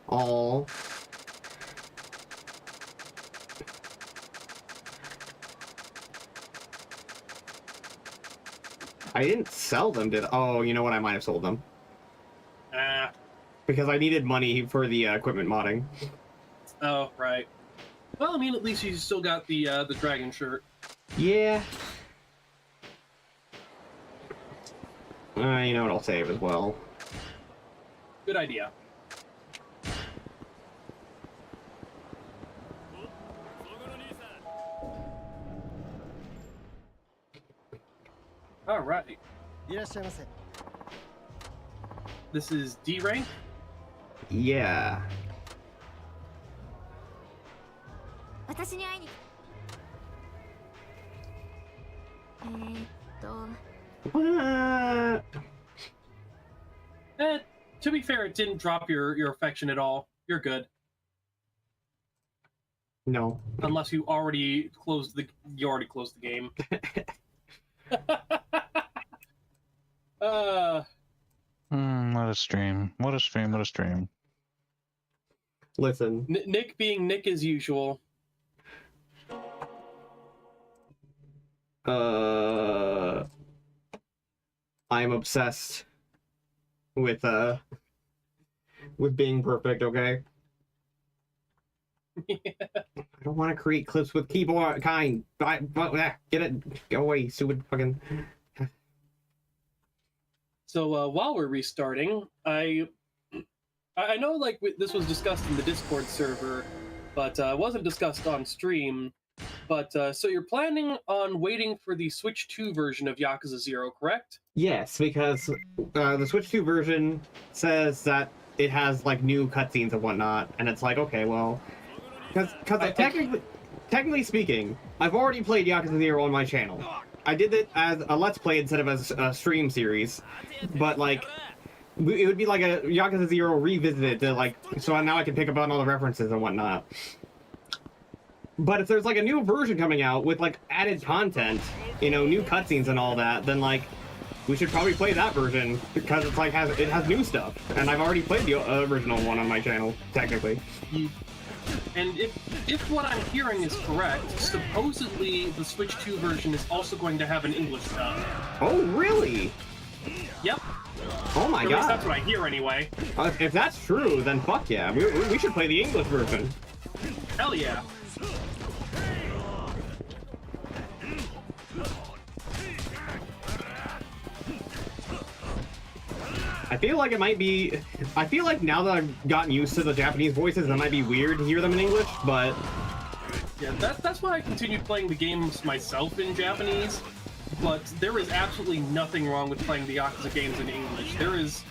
Speaker 1: All. I didn't sell them, did I? Oh, you know what? I might have sold them. Because I needed money for the equipment modding.
Speaker 2: Oh, right. Well, I mean, at least you still got the dragon shirt.
Speaker 1: Yeah. You know what? I'll save as well.
Speaker 2: Good idea. All right. This is D rank.
Speaker 1: Yeah.
Speaker 5: 私に会いに
Speaker 1: What?
Speaker 2: To be fair, it didn't drop your affection at all. You're good.
Speaker 1: No.
Speaker 2: Unless you already closed the game.
Speaker 3: What a stream. What a stream. What a stream.
Speaker 1: Listen.
Speaker 2: Nick being Nick as usual.
Speaker 1: I'm obsessed with being perfect, okay?
Speaker 2: Yeah.
Speaker 1: I don't want to create clips with keyboard kind. Get it. Go away, stupid fucking.
Speaker 2: So while we're restarting, I know like this was discussed in the Discord server, but wasn't discussed on stream. But so you're planning on waiting for the Switch 2 version of Yakuza 0, correct?
Speaker 1: Yes, because the Switch 2 version says that it has like new cutscenes and whatnot, and it's like, okay, well, because technically speaking, I've already played Yakuza 0 on my channel. I did it as a Let's Play instead of as a stream series, but like it would be like a Yakuza 0 revisited to like, so now I can pick up on all the references and whatnot. But if there's like a new version coming out with like added content, you know, new cutscenes and all that, then like we should probably play that version because it's like it has new stuff, and I've already played the original one on my channel technically.
Speaker 2: And if what I'm hearing is correct, supposedly the Switch 2 version is also going to have an English dub.
Speaker 1: Oh, really?
Speaker 2: Yep.
Speaker 1: Oh my god.
Speaker 2: At least that's what I hear anyway.
Speaker 1: If that's true, then fuck yeah. We should play the English version.
Speaker 2: Hell yeah.
Speaker 1: I feel like it might be... I feel like now that I've gotten used to the Japanese voices, it might be weird to hear them in English, but...
Speaker 2: Yeah, that's why I continued playing the games myself in Japanese, but there is absolutely nothing wrong with playing the Yakuza games in English. There's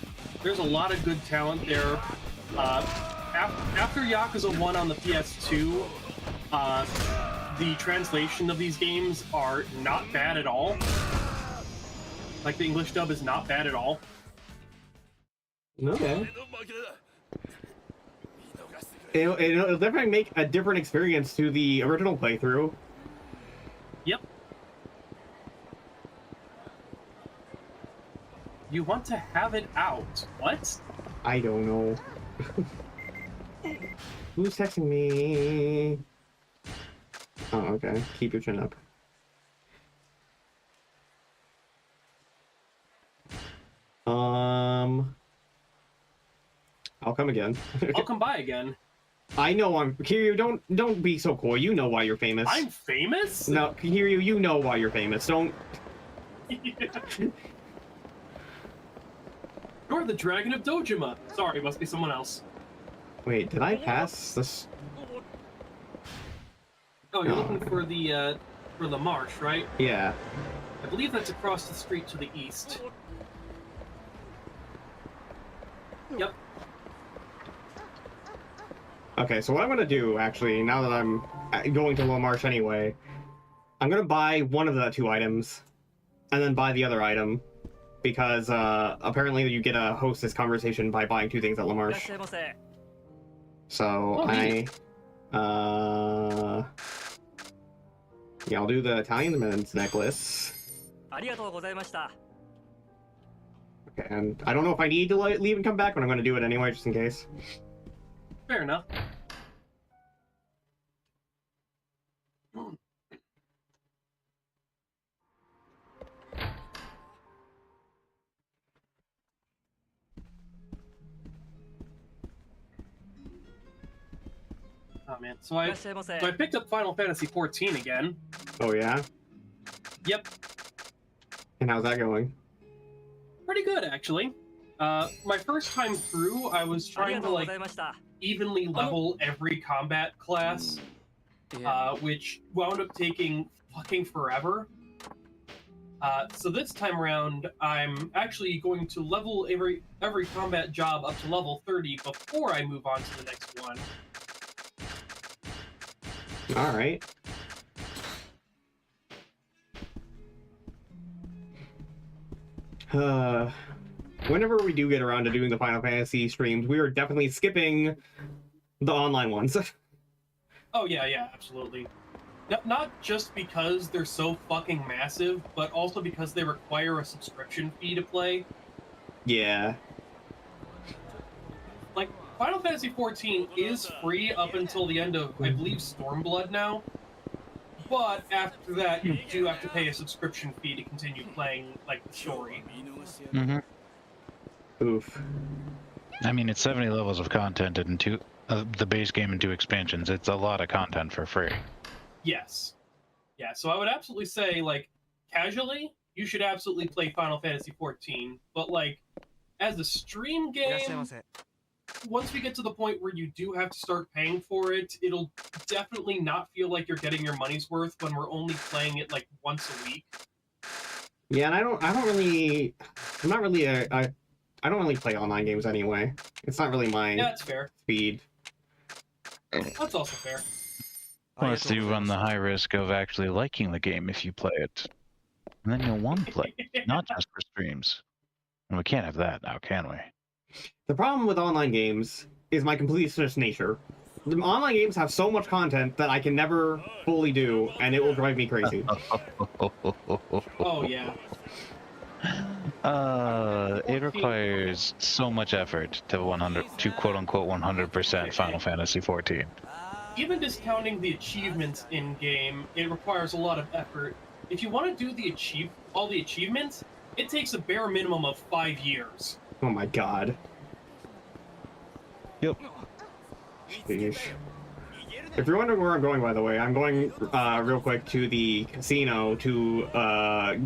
Speaker 2: a lot of good talent there. After Yakuza 1 on the PS2, the translation of these games are not bad at all. Like, the English dub is not bad at all.
Speaker 1: Okay. It'll definitely make a different experience to the original playthrough.
Speaker 2: Yep. You want to have it out. What?
Speaker 1: I don't know. Who's texting me? Oh, okay. Keep your chin up. I'll come again.
Speaker 2: I'll come by again.
Speaker 1: I know I'm Kiryu. Don't be so coy. You know why you're famous.
Speaker 2: I'm famous?
Speaker 1: No, Kiryu. You know why you're famous. Don't.
Speaker 2: You're the Dragon of Dojima. Sorry, must be someone else.
Speaker 1: Wait, did I pass this?
Speaker 2: Oh, you're looking for the marsh, right?
Speaker 1: Yeah.
Speaker 2: I believe that's across the street to the east. Yep.
Speaker 1: Okay, so what I'm gonna do, actually, now that I'm going to Low Marsh anyway, I'm gonna buy one of the 2 items, and then buy the other item, because apparently you get a hostess conversation by buying 2 things at La Marche. So yeah, I'll do the Italian men's necklace. Okay, and I don't know if I need to leave and come back, but I'm gonna do it anyway, just in case.
Speaker 2: Fair enough. Oh man, so I picked up Final Fantasy XIV again.
Speaker 1: Oh yeah?
Speaker 2: Yep.
Speaker 1: And how's that going?
Speaker 2: Pretty good, actually. My first time through, I was trying to like evenly level every combat class, which wound up taking fucking forever. So this time around, I'm actually going to level every combat job up to level 30 before I move on to the next one.
Speaker 1: All right. Whenever we do get around to doing the Final Fantasy streams, we are definitely skipping the online ones.
Speaker 2: Oh yeah, absolutely. Not just because they're so fucking massive, but also because they require a subscription fee to play.
Speaker 1: Yeah.
Speaker 2: Like, Final Fantasy XIV is free up until the end of, I believe, Stormblood now. But after that, you do have to pay a subscription fee to continue playing, like, the story.
Speaker 3: Mm-hmm.
Speaker 1: Oof.
Speaker 3: I mean, it's 70 levels of content and the base game and 2 expansions. It's a lot of content for free.
Speaker 2: Yes. Yeah, so I would absolutely say, like, casually, you should absolutely play Final Fantasy XIV. But, like, as a stream game, once we get to the point where you do have to start paying for it, it'll definitely not feel like you're getting your money's worth when we're only playing it, like, once a week.
Speaker 1: Yeah, and I don't really play online games anyway. It's not really my
Speaker 2: Yeah, that's fair.
Speaker 1: speed.
Speaker 2: That's also fair.
Speaker 3: Plus, you run the high risk of actually liking the game if you play it. And then you'll want to play it, not just for streams. And we can't have that now, can we?
Speaker 1: The problem with online games is my completionist nature. The online games have so much content that I can never fully do, and it will drive me crazy.
Speaker 2: Oh, yeah.
Speaker 3: It requires so much effort to quote-unquote 100% Final Fantasy XIV.
Speaker 2: Even discounting the achievements in-game, it requires a lot of effort. If you want to do all the achievements, it takes a bare minimum of 5 years.
Speaker 1: Oh my god.
Speaker 3: Yep.
Speaker 1: Sheesh. If you're wondering where I'm going, by the way, I'm going real quick to the casino to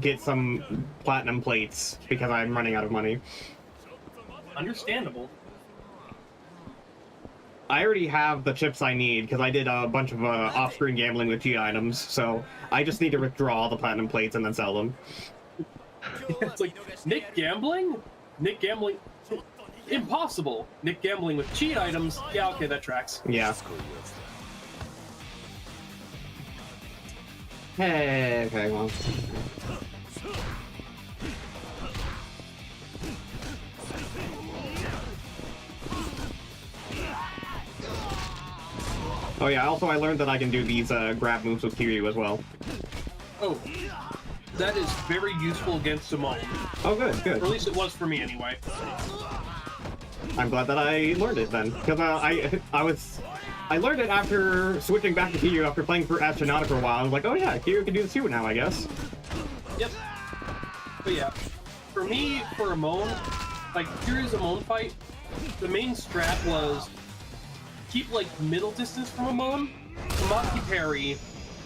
Speaker 1: get some platinum plates because I'm running out of money.
Speaker 2: Understandable.
Speaker 1: I already have the chips I need because I did a bunch of off-screen gambling with cheat items, so I just need to withdraw the platinum plates and then sell them.
Speaker 2: It's like, Nick gambling? Nick gambling? Impossible. Nick gambling with cheat items? Yeah, okay, that tracks.
Speaker 1: Yeah. Hey, okay, well. Oh yeah, also I learned that I can do these grab moves with Kiryu as well.
Speaker 2: Oh. that is very useful against Simone.
Speaker 1: Oh, good,
Speaker 2: Or
Speaker 1: good.
Speaker 2: at least it was for me anyway.
Speaker 1: I'm glad that I learned it then, because I learned it after switching back to Kiryu after playing for Astronaut for a while. I was like, oh yeah, Kiryu can do this too now, I guess.
Speaker 2: Yep. But yeah, for me, for Amon, like Kiryu's Amon fight, the main strat was keep like middle distance from Amon, Tamaki parry,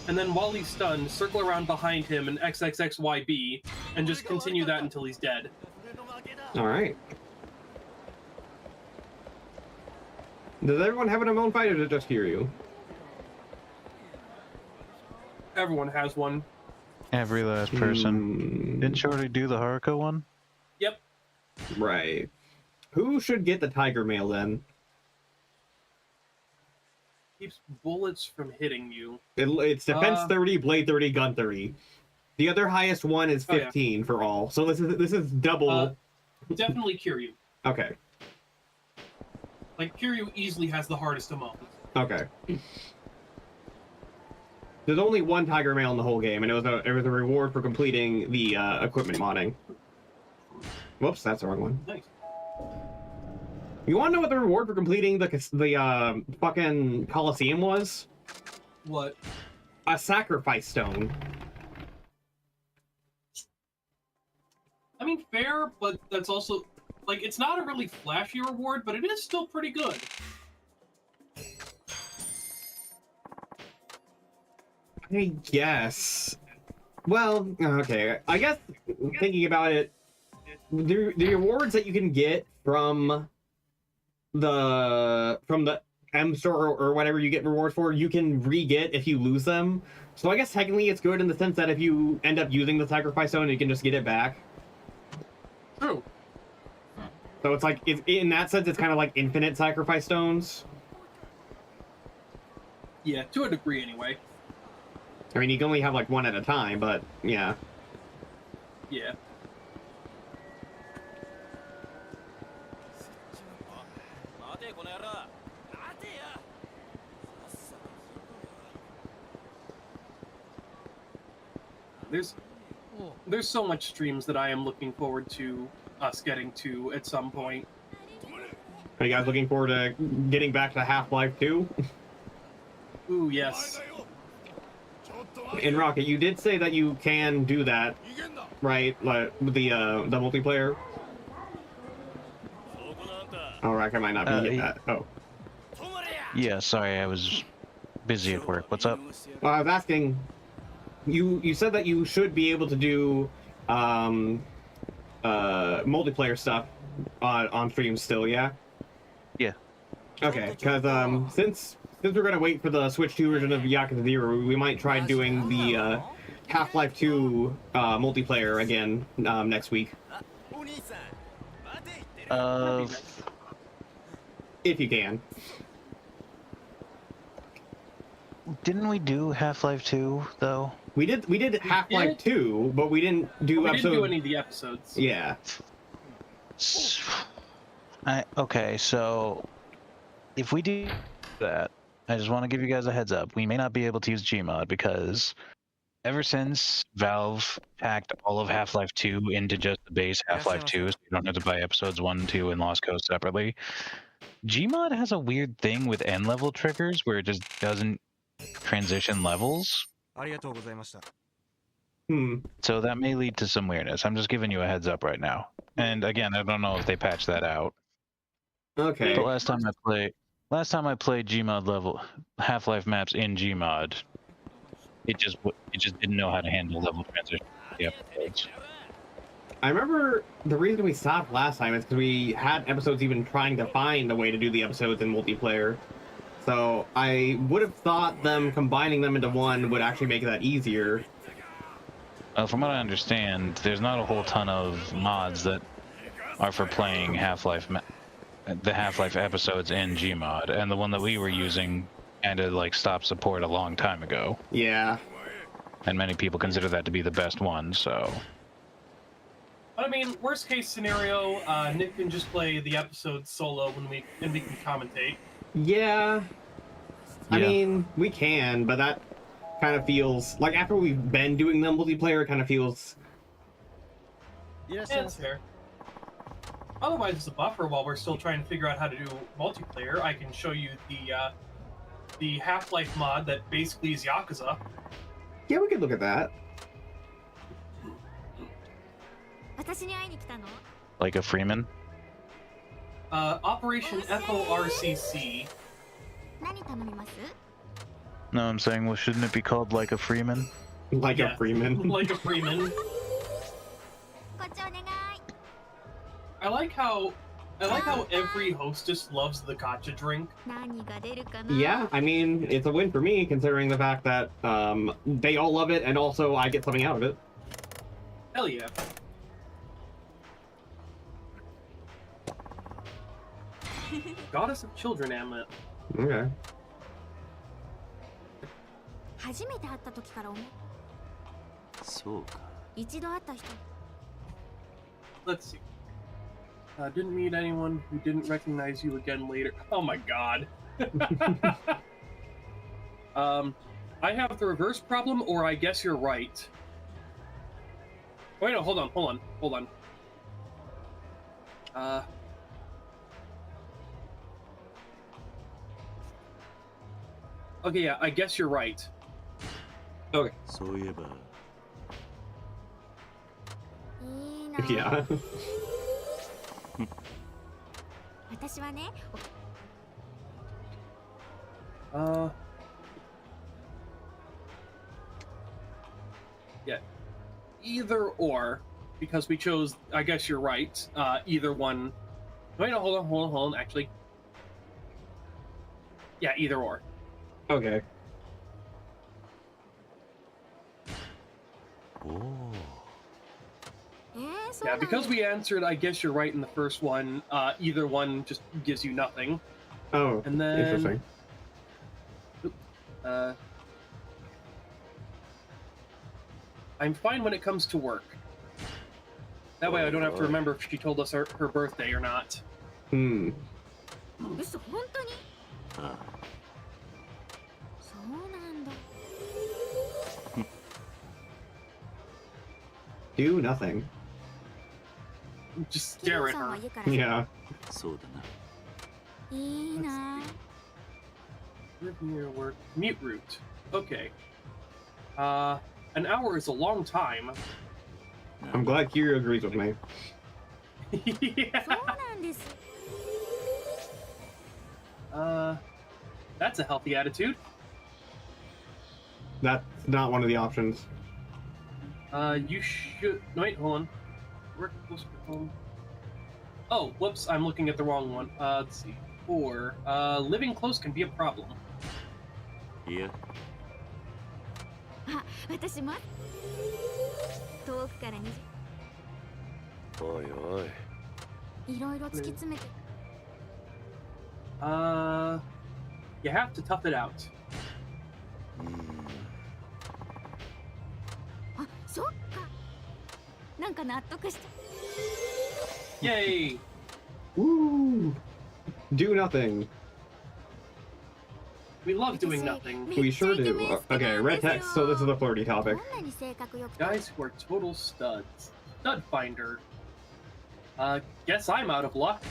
Speaker 2: and then while he's stunned, circle around behind him and XXXYB, and just continue that until he's dead.
Speaker 1: Alright. Does everyone have an Amon fight, or is it just Kiryu?
Speaker 2: Everyone has one.
Speaker 3: Every last person. Didn't you already do the Haruka one?
Speaker 2: Yep.
Speaker 1: Right. Who should get the Tiger Mail then?
Speaker 2: Keeps bullets from hitting you.
Speaker 1: It's defense 30, blade 30, gun 30. The other highest one is 15 for all. So this is double.
Speaker 2: Definitely Kiryu.
Speaker 1: Okay.
Speaker 2: Like Kiryu easily has the hardest Amon.
Speaker 1: Okay. There's only one Tiger Mail in the whole game, and it was a reward for completing the equipment modding. Whoops, that's the wrong one.
Speaker 2: Nice.
Speaker 1: You want to know what the reward for completing the fucking Coliseum was?
Speaker 2: What?
Speaker 1: A sacrifice stone.
Speaker 2: I mean, fair, but that's also like it's not a really flashy reward, but it is still pretty good.
Speaker 1: I guess. Well, okay. I guess thinking about it, the rewards that you can get from the M store or whatever you get rewards for, you can re-get if you lose them. So I guess technically it's good in the sense that if you end up using the sacrifice stone, you can just get it back.
Speaker 2: True.
Speaker 1: So it's like, in that sense, it's kind of like infinite sacrifice stones.
Speaker 2: Yeah, to a degree anyway.
Speaker 1: I mean, you can only have like one at a time, but yeah.
Speaker 2: Yeah. There's so much streams that I am looking forward to us getting to at some point.
Speaker 1: Are you guys looking forward to getting back to Half-Life 2?
Speaker 2: Ooh, yes.
Speaker 1: In Rokkit, you did say that you can do that, right? Like with the multiplayer. Oh, Rokkit might not be getting that. Oh.
Speaker 3: Yeah, sorry, I was busy at work. What's up?
Speaker 1: Well, I was asking. You said that you should be able to do multiplayer stuff on stream still, yeah?
Speaker 3: Yeah.
Speaker 1: Okay, because since we're gonna wait for the Switch 2 version of Yakuza 0, we might try doing the Half-Life 2 multiplayer again next week. If you can.
Speaker 3: Didn't we do Half-Life 2 though?
Speaker 1: We did Half-Life 2, but we didn't do
Speaker 2: We didn't do any of the episodes.
Speaker 1: Yeah.
Speaker 3: Okay, so if we do that, I just want to give you guys a heads up. We may not be able to use Gmod because ever since Valve packed all of Half-Life 2 into just the base Half-Life 2, so you don't have to buy episodes 1 and 2 and Lost Coast separately, Gmod has a weird thing with end-level triggers where it just doesn't transition levels. So that may lead to some weirdness. I'm just giving you a heads up right now. And again, I don't know if they patched that out.
Speaker 1: Okay.
Speaker 3: But last time I played Gmod level Half-Life maps in Gmod, it just didn't know how to handle level transition. Yeah.
Speaker 1: I remember the reason we stopped last time is because we had episodes even trying to find a way to do the episodes in multiplayer. So I would have thought them combining them into one would actually make that easier.
Speaker 3: From what I understand, there's not a whole ton of mods that are for playing the Half-Life episodes in Gmod, and the one that we were using kind of like stopped support a long time ago.
Speaker 1: Yeah.
Speaker 3: And many people consider that to be the best one, so...
Speaker 2: But I mean, worst case scenario, Nick can just play the episodes solo and we can commentate.
Speaker 1: Yeah. I mean, we can, but kind of feels like after we've been doing the multiplayer, it kind of feels.
Speaker 6: いらっしゃいま
Speaker 2: That's
Speaker 6: せ
Speaker 2: fair. Otherwise, as a buffer, while we're still trying to figure out how to do multiplayer, I can show you the Half-Life mod that basically is Yakuza.
Speaker 1: Yeah, we could look at that.
Speaker 5: 私に会いに来たの？
Speaker 3: Like a Freeman?
Speaker 2: Operation FORCC.
Speaker 5: 何頼みます？
Speaker 3: No, I'm saying, well, shouldn't it be called like a Freeman?
Speaker 1: Like
Speaker 2: Yeah.
Speaker 1: a Freeman.
Speaker 2: Like a Freeman.
Speaker 5: こっちお願い。
Speaker 2: I like how every hostess loves the gotcha drink.
Speaker 5: 何が出るかな？
Speaker 1: Yeah, I mean, it's a win for me considering the fact that they all love it and also I get something out of it.
Speaker 2: Hell yeah. Goddess of Children amulet.
Speaker 1: Okay.
Speaker 5: 初めて会った時から思う。
Speaker 4: そうか。
Speaker 5: 一度会った人。
Speaker 2: Let's see. Didn't meet anyone who didn't recognize you again later. Oh my god. I have the reverse problem, or I guess you're right. Wait, no, hold on. Okay, yeah, I guess you're right.
Speaker 1: Okay.
Speaker 4: そういえば、
Speaker 5: いいな。
Speaker 1: Yeah.
Speaker 5: 私はね、
Speaker 2: Yeah. Either or, because we chose, I guess you're right, either one. Wait, no, hold on, actually. Yeah, either or.
Speaker 1: Okay.
Speaker 4: おお。
Speaker 5: そうな
Speaker 2: Yeah,
Speaker 5: ん
Speaker 2: because we answered, I guess you're right in the first one, either one just gives you nothing.
Speaker 1: Oh,
Speaker 2: And then-
Speaker 1: interesting.
Speaker 2: I'm fine when it comes to work. That way I don't have to remember if she told us her birthday or not.
Speaker 1: Hmm.
Speaker 5: 嘘、本当に？
Speaker 4: ああ、
Speaker 5: そうなんだ。
Speaker 1: Do nothing.
Speaker 2: Just
Speaker 5: キ
Speaker 2: stare
Speaker 5: ロ
Speaker 2: at
Speaker 5: さんは
Speaker 2: her.
Speaker 5: 家から。
Speaker 1: Yeah.
Speaker 4: そうだな。
Speaker 5: いいな。
Speaker 2: Live near work. Commute route. Okay. An hour is a long time.
Speaker 1: I'm glad Kiryu agrees with me.
Speaker 2: Yeah.
Speaker 5: そうなんです。
Speaker 2: That's a healthy attitude.
Speaker 1: That's not one of the options.
Speaker 2: You should. No, wait, hold on. Work closer to home. Oh, whoops, I'm looking at the wrong one. Let's see. Or, living close can be a problem.
Speaker 4: いや、
Speaker 5: あ、私も。遠くから
Speaker 4: おいおい。
Speaker 5: いろいろ突き詰めて。
Speaker 2: You have to tough it out.
Speaker 5: あ、そっか。なんか納得した。
Speaker 2: Yay!
Speaker 1: Woo! Do nothing.
Speaker 2: We love doing nothing.
Speaker 1: We sure do. Okay, red text, so this is a flirty
Speaker 5: ど
Speaker 1: topic.
Speaker 5: んなに性格良くて。
Speaker 2: Guys who are total studs. Stud finder. Guess I'm out of luck.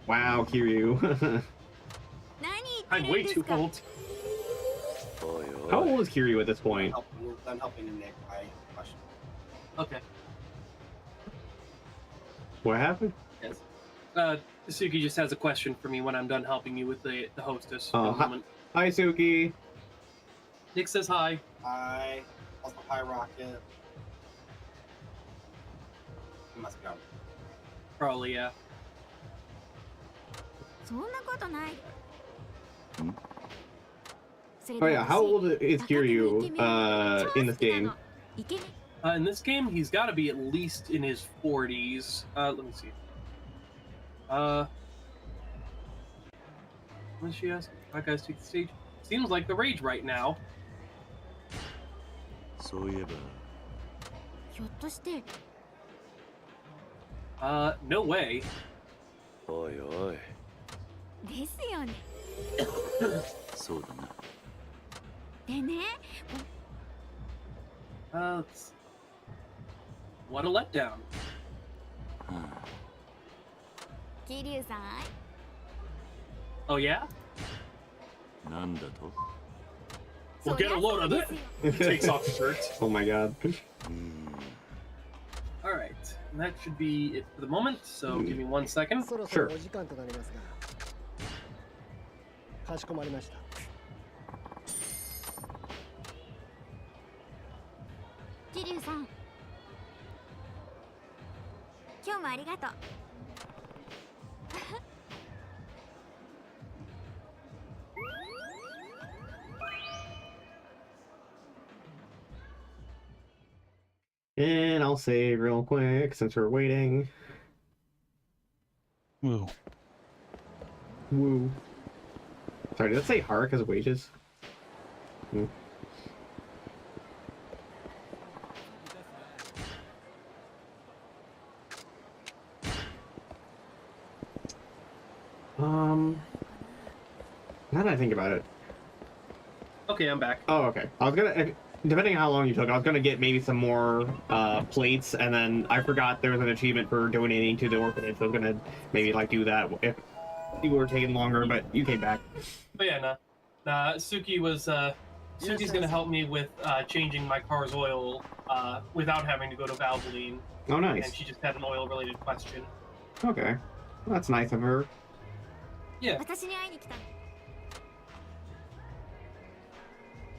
Speaker 1: Wow, Kiryu.
Speaker 5: 何言って
Speaker 2: I'm
Speaker 5: るん
Speaker 2: way
Speaker 5: です
Speaker 2: too
Speaker 5: か。
Speaker 2: old.
Speaker 4: おい
Speaker 1: How
Speaker 4: おい。
Speaker 1: old is Kiryu at this point?
Speaker 7: I'm helping Nick. I question.
Speaker 2: Okay.
Speaker 1: What happened?
Speaker 2: Yes. Suki just has a question for me when I'm done helping you with the hostess.
Speaker 1: Oh,
Speaker 2: for a
Speaker 1: hi-
Speaker 2: moment.
Speaker 1: Hi, Suki.
Speaker 2: Nick says hi.
Speaker 7: I also hi Rokkit. He must go.
Speaker 2: Probably, yeah.
Speaker 5: そんなことない。
Speaker 4: ん
Speaker 5: それ
Speaker 1: Oh
Speaker 5: で
Speaker 1: yeah, how
Speaker 5: 私
Speaker 1: old is
Speaker 5: 若手のイ
Speaker 1: Kiryu
Speaker 5: ケメンが超
Speaker 1: in
Speaker 5: 好
Speaker 1: this
Speaker 5: きな
Speaker 1: game?
Speaker 5: の。イケメン。
Speaker 2: In this game, he's got to be at least in his 40s. Let me see. What did she ask? That guys take the stage. Seems like the rage right now.
Speaker 4: そういえば、
Speaker 5: ひょっとして
Speaker 2: No way.
Speaker 4: おいおい。
Speaker 5: ですよね。
Speaker 4: そうだな。
Speaker 5: でね、
Speaker 2: let's see. What a letdown.
Speaker 5: 桐生さん、
Speaker 2: Oh yeah?
Speaker 4: なんだと
Speaker 2: Well, get a load of it. He takes off his shirt.
Speaker 1: Oh my god.
Speaker 2: All right, and that should be it for the moment. So give me 1 second.
Speaker 6: そろそろお時間となりますが。かしこまりました。
Speaker 5: 桐生さん、今日もありがとう。
Speaker 1: And I'll save real quick since we're waiting.
Speaker 3: Woo.
Speaker 1: Woo. Sorry, did it say heart because of wages? Hmm. Now that I think about it.
Speaker 2: Okay, I'm back.
Speaker 1: Oh, okay. I was gonna, depending on how long you took, I was gonna get maybe some more plates, and then I forgot there was an achievement for donating to the orphanage, so I was gonna maybe like do that if you were taking longer, but you came back.
Speaker 2: But yeah, nah. Suki was Suki's gonna help me with changing my car's oil without having to go to Valvoline.
Speaker 1: Oh,
Speaker 2: And
Speaker 1: nice.
Speaker 2: she just had an oil-related question.
Speaker 1: Okay. Well, that's nice of her.
Speaker 2: Yeah.
Speaker 5: 私に会いに来たの。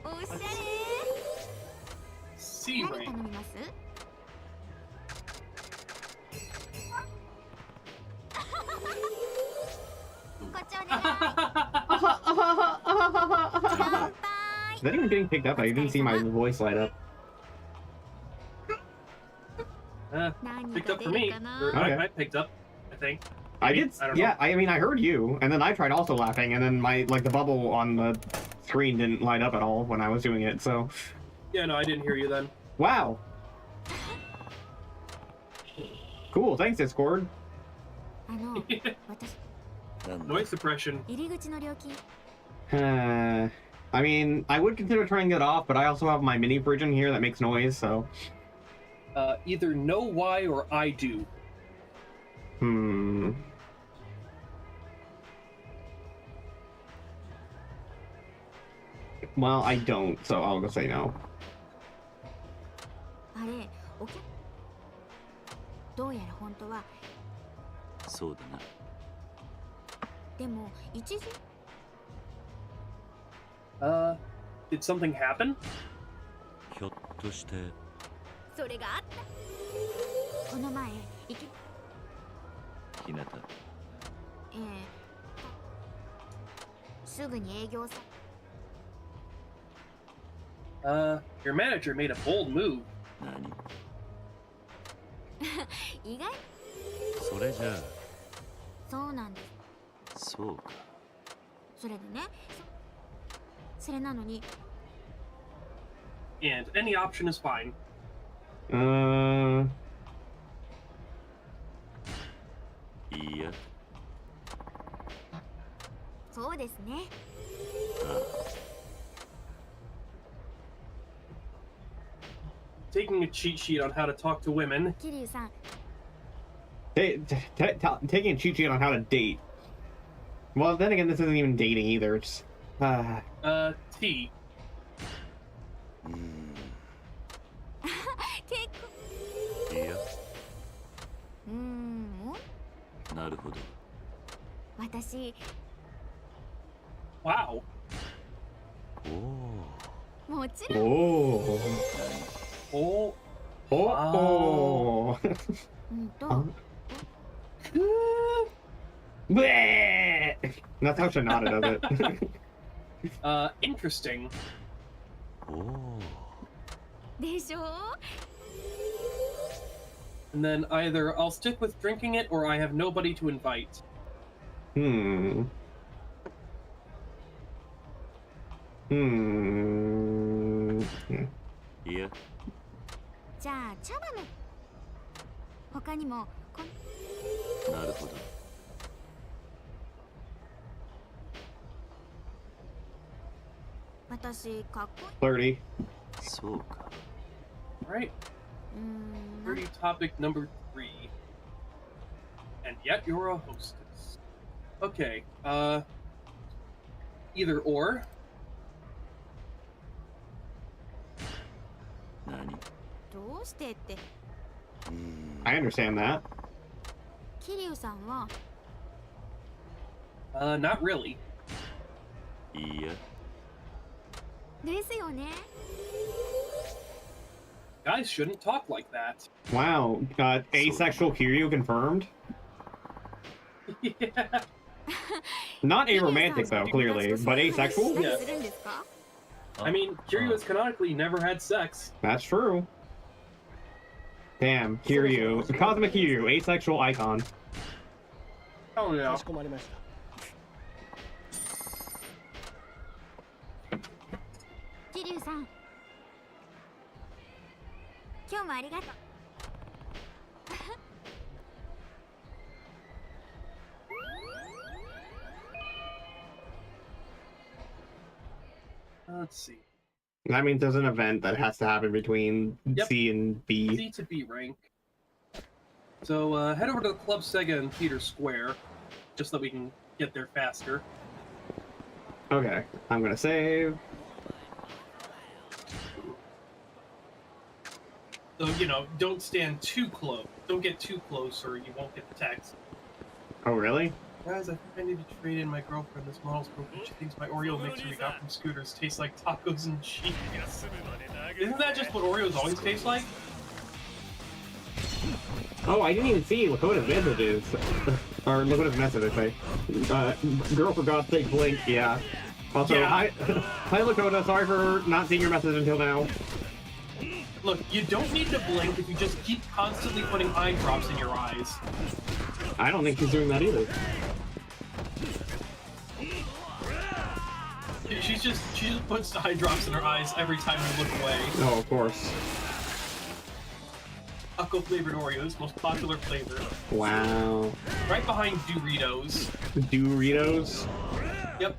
Speaker 5: おしゃれ。
Speaker 2: C
Speaker 5: 何
Speaker 2: rank.
Speaker 5: 頼みます？ こっちお願い。乾杯。
Speaker 1: Is that even getting picked up? I didn't see my voice light up.
Speaker 2: Picked up for me. Or
Speaker 1: Okay.
Speaker 2: I picked up, I think.
Speaker 1: I
Speaker 2: Maybe?
Speaker 1: did.
Speaker 2: I don't know.
Speaker 1: Yeah, I mean, I heard you, and then I tried also laughing, and then my the bubble on the screen didn't light up at all when I was doing it. So,
Speaker 2: Yeah, no, I didn't hear you then.
Speaker 1: wow. Cool. Thanks, Discord.
Speaker 5: あの、私
Speaker 2: Noise suppression.
Speaker 5: 入り口の料金。
Speaker 1: I mean, I would consider turning it off, but I also have my mini fridge in here that makes noise. So,
Speaker 2: Either know why or I do.
Speaker 1: Well, I don't, so I'll go say no.
Speaker 5: あれ、お客どうやら本当は、
Speaker 4: そうだな。
Speaker 5: でも一時
Speaker 2: Did something happen?
Speaker 4: ひょっとして
Speaker 5: それがあった。この前、
Speaker 4: ひなた
Speaker 5: すぐに営業さ。
Speaker 2: Your manager made a bold move.
Speaker 4: 何
Speaker 5: 意外
Speaker 4: それじゃあ
Speaker 5: そうなんです。
Speaker 4: そうか
Speaker 5: それでね、それなのに
Speaker 2: And any option is fine.
Speaker 4: いいや
Speaker 5: そうですね。
Speaker 2: Taking a cheat sheet on how to talk to women.
Speaker 5: 桐生さん、
Speaker 1: Taking a cheat sheet on how to date. Well, then again, this isn't even dating either. It's
Speaker 2: T.
Speaker 5: 結構
Speaker 4: いや
Speaker 5: も
Speaker 4: なるほど
Speaker 5: 私
Speaker 2: Wow.
Speaker 4: お
Speaker 5: もちろん
Speaker 1: oh.
Speaker 2: Oh.
Speaker 1: Oh.
Speaker 5: と
Speaker 1: Bleh! That's how Shinada does it.
Speaker 2: Interesting.
Speaker 4: お
Speaker 5: でしょ
Speaker 2: And then either I'll stick with drinking it or I have nobody to invite.
Speaker 1: Hmm.
Speaker 4: いや
Speaker 5: じゃあ茶葉の他にも
Speaker 4: なるほど
Speaker 5: 私かっこ
Speaker 1: flirty.
Speaker 4: そうか。
Speaker 2: Right.
Speaker 5: うーん
Speaker 2: Pretty topic number 3. And yet you're a hostess. Okay, either or.
Speaker 4: 何？
Speaker 5: どうしてって
Speaker 1: I understand that.
Speaker 5: 桐生さんは
Speaker 2: Not really.
Speaker 4: いいや。
Speaker 5: ですよね
Speaker 2: Guys shouldn't talk like that.
Speaker 1: Wow. Asexual Kiryu confirmed.
Speaker 2: Yeah.
Speaker 1: Not aromantic though, clearly, but asexual.
Speaker 5: 何するんですか
Speaker 2: I mean, Kiryu has canonically never had sex.
Speaker 1: That's true. Damn, Kiryu, Cosmic Kiryu, asexual icon.
Speaker 2: Oh
Speaker 6: か
Speaker 2: yeah.
Speaker 6: しこまりました
Speaker 5: 桐生さん今日もありがとう
Speaker 2: Let's see.
Speaker 1: That means there's an event that has to happen between
Speaker 2: Yep.
Speaker 1: C and B.
Speaker 2: C to B rank. So head over to the Club Sega in Peter Square, just so we can get there faster.
Speaker 1: Okay, I'm gonna save.
Speaker 2: So, you know, don't stand too close. Don't get too close or you won't get the text.
Speaker 1: Oh, really?
Speaker 2: Guys, I think I need to trade in my girlfriend. This model's broken. She thinks my Oreo mixer we got from Scooters tastes like tacos and cheese. Isn't that just what Oreos always taste like?
Speaker 1: Oh, I didn't even see Lakota's messages. Or Lakota's message, I say. Girl forgot to blink, yeah. Also,
Speaker 2: Yeah.
Speaker 1: hi Lakota, sorry for not seeing your message until now.
Speaker 2: Look, you don't need to blink if you just keep constantly putting eye drops in your eyes.
Speaker 1: I don't think she's doing that either.
Speaker 2: She just puts eye drops in her eyes every time you look away.
Speaker 1: Oh, of course.
Speaker 2: Taco flavored Oreos, most popular flavor.
Speaker 1: Wow.
Speaker 2: Right behind Doritos.
Speaker 1: Doritos?
Speaker 2: Yep,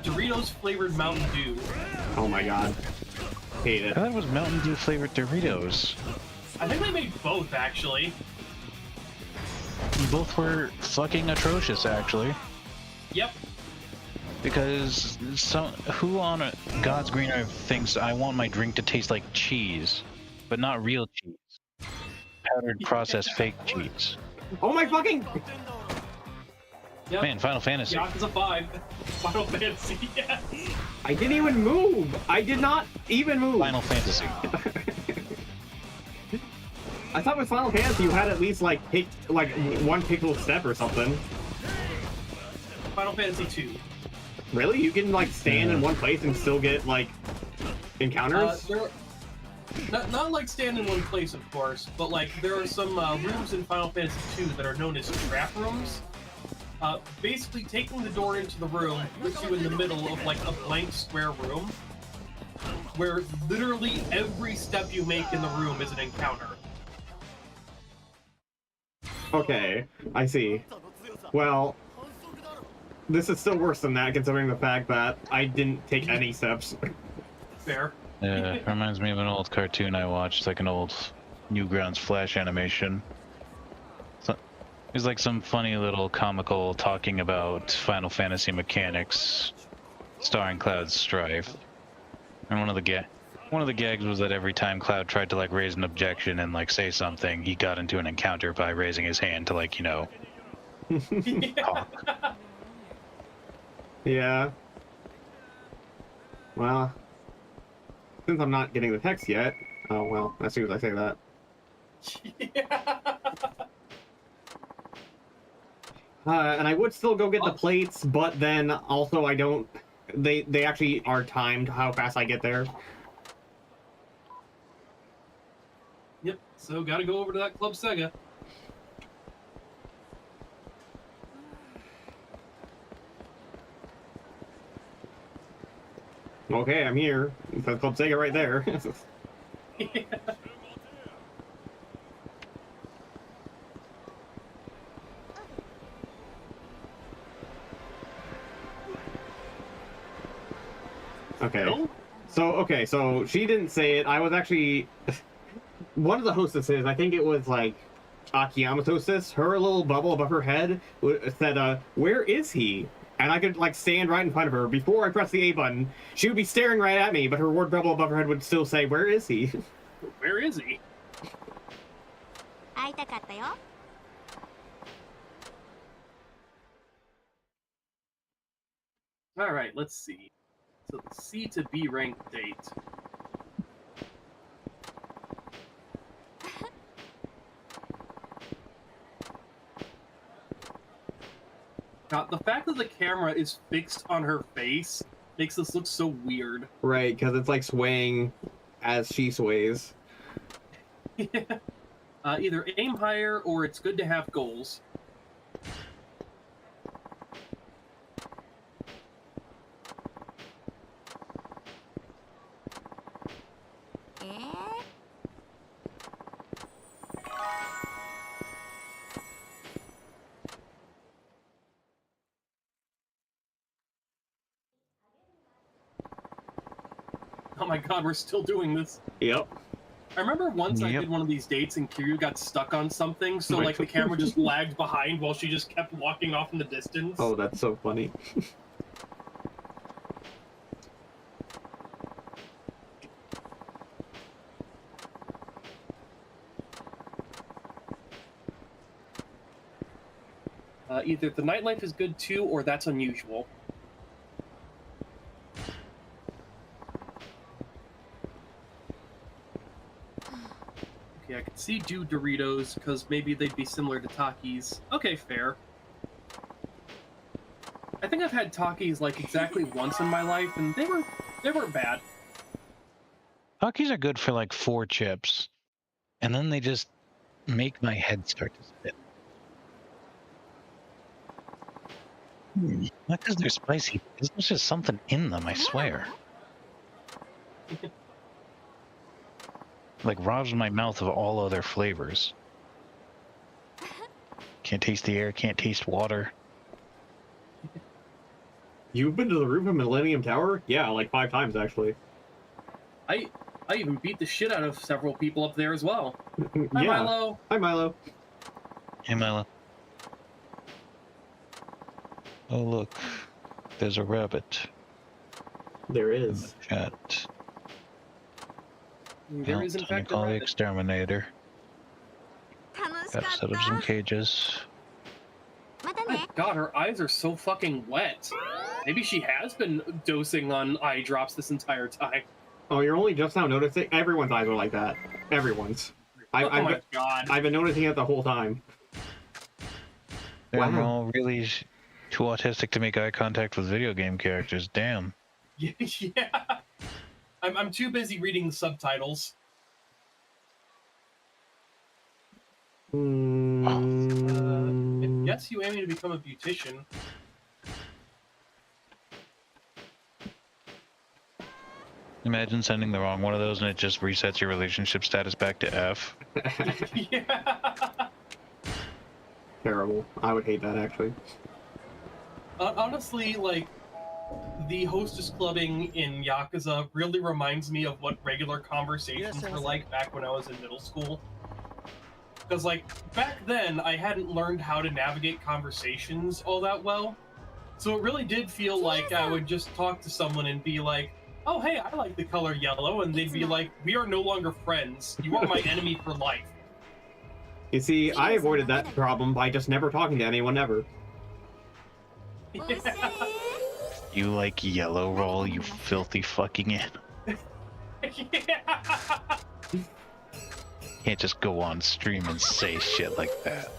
Speaker 2: Doritos flavored Mountain Dew.
Speaker 1: Oh my god. Hate
Speaker 3: I
Speaker 1: it.
Speaker 3: thought it was Mountain Dew flavored Doritos.
Speaker 2: I think they made both, actually.
Speaker 3: Both were fucking atrocious, actually.
Speaker 2: Yep.
Speaker 3: Because who on God's green earth thinks I want my drink to taste like cheese, but not real cheese? Powdered processed fake cheese.
Speaker 1: Oh my fucking...
Speaker 2: Yep.
Speaker 3: Man, Final Fantasy.
Speaker 2: Yakuza 5. Final Fantasy, yes.
Speaker 1: I didn't even move! I did not even move!
Speaker 3: Final Fantasy.
Speaker 1: I thought with Final Fantasy you had at least like one pixel step or something.
Speaker 2: Final Fantasy 2.
Speaker 1: Really? You can like stand in one place and still get like encounters?
Speaker 2: Not like stand in one place, of course, but like there are some rooms in Final Fantasy 2 that are known as trap rooms. Basically, taking the door into the room puts you in the middle of like a blank square room, where literally every step you make in the room is an encounter.
Speaker 1: Okay, I see. Well, this is still worse than that considering the fact that I didn't take any steps.
Speaker 2: Fair.
Speaker 3: Yeah, reminds me of an old cartoon I watched, like an old Newgrounds Flash animation. So, there's like some funny little comical talking about Final Fantasy mechanics, starring Cloud's Strife. And one of the gags was that every time Cloud tried to like raise an objection and like say something, he got into an encounter by raising his hand to like, you know, talk.
Speaker 1: Yeah. Well, since I'm not getting the text yet, oh well, as soon as I say that.
Speaker 2: Yeah.
Speaker 1: And I would still go get the plates, but then also I don't. They actually are timed how fast I get there.
Speaker 2: Yep. So gotta go over to that Club Sega.
Speaker 1: Okay, I'm here. That's Club Sega right there.
Speaker 2: Yeah.
Speaker 1: Okay.
Speaker 2: No?
Speaker 1: So she didn't say it. I was actually one of the hostesses. I think it was like Akiyama's hostess. Her little bubble above her head said, "Where is he?" And I could like stand right in front of her. Before I press the A button, she would be staring right at me, but her word bubble above her head would still say, "Where is he?"
Speaker 2: Where is he?
Speaker 5: 会いたかったよ。
Speaker 2: All right, let's see. So the C to B rank date. Now, the fact that the camera is fixed on her face makes this look so weird.
Speaker 1: Right, because it's like swaying as she sways.
Speaker 2: Yeah. Either aim higher or it's good to have goals. Oh my god, we're still doing this.
Speaker 1: Yep.
Speaker 2: I remember once I did one of these dates and Kiryu got stuck on something, so like the camera just lagged behind while she just kept walking off in the distance.
Speaker 1: Oh, that's so funny.
Speaker 2: Either the nightlife is good too, or that's unusual. Okay, I can see do Doritos, because maybe they'd be similar to Takis. Okay, fair. I think I've had Takis like exactly once in my life, and they weren't bad.
Speaker 3: Takis are good for like 4 chips, and then they just make my head start to spin. Not because they're spicy, because there's just something in them, I swear. Like robs my mouth of all other flavors. Can't taste the air, can't taste water.
Speaker 1: You've been to the roof of Millennium Tower? Yeah, like 5 times actually.
Speaker 2: I even beat the shit out of several people up there as well. Hi,
Speaker 1: Yeah.
Speaker 2: Milo.
Speaker 1: Hi, Milo.
Speaker 3: Hey, Milo. Oh, look. There's a rabbit.
Speaker 1: There
Speaker 3: In
Speaker 1: is.
Speaker 3: the chat.
Speaker 2: There is in
Speaker 3: Time to
Speaker 2: fact a
Speaker 3: call the
Speaker 2: rabbit.
Speaker 3: exterminator.
Speaker 5: 楽し
Speaker 3: Gotta
Speaker 5: か
Speaker 3: set
Speaker 5: っ
Speaker 3: up some
Speaker 5: た。
Speaker 3: cages.
Speaker 5: また
Speaker 2: My
Speaker 5: ね。
Speaker 2: god, her eyes are so fucking wet. Maybe she has been dosing on eye drops this entire time.
Speaker 1: Oh, you're only just now noticing? Everyone's eyes are like that. Everyone's.
Speaker 2: Oh my god.
Speaker 1: I've been noticing it the whole time.
Speaker 3: They're
Speaker 1: Wow.
Speaker 3: all really too autistic to make eye contact with video game characters. Damn.
Speaker 2: Yeah. I'm too busy reading the subtitles. Yes, you aim to become a beautician.
Speaker 3: Imagine sending the wrong one of those and it just resets your relationship status back to F.
Speaker 2: Yeah.
Speaker 1: Terrible. I would hate that actually.
Speaker 2: Honestly, like, the hostess clubbing in Yakuza really reminds me of what regular conversations were like back when I was in middle school. Because, like, back then, I hadn't learned how to navigate conversations all that well. So it really did feel like I would just talk to someone and be like, oh, hey, I like the color yellow. And they'd be like, we are no longer friends. You are my enemy for life.
Speaker 1: You see, I avoided that problem by just never talking to anyone ever.
Speaker 2: Yeah.
Speaker 3: You like yellow roll, you filthy fucking in.
Speaker 2: Yeah.
Speaker 3: Can't just go on stream and say shit like that.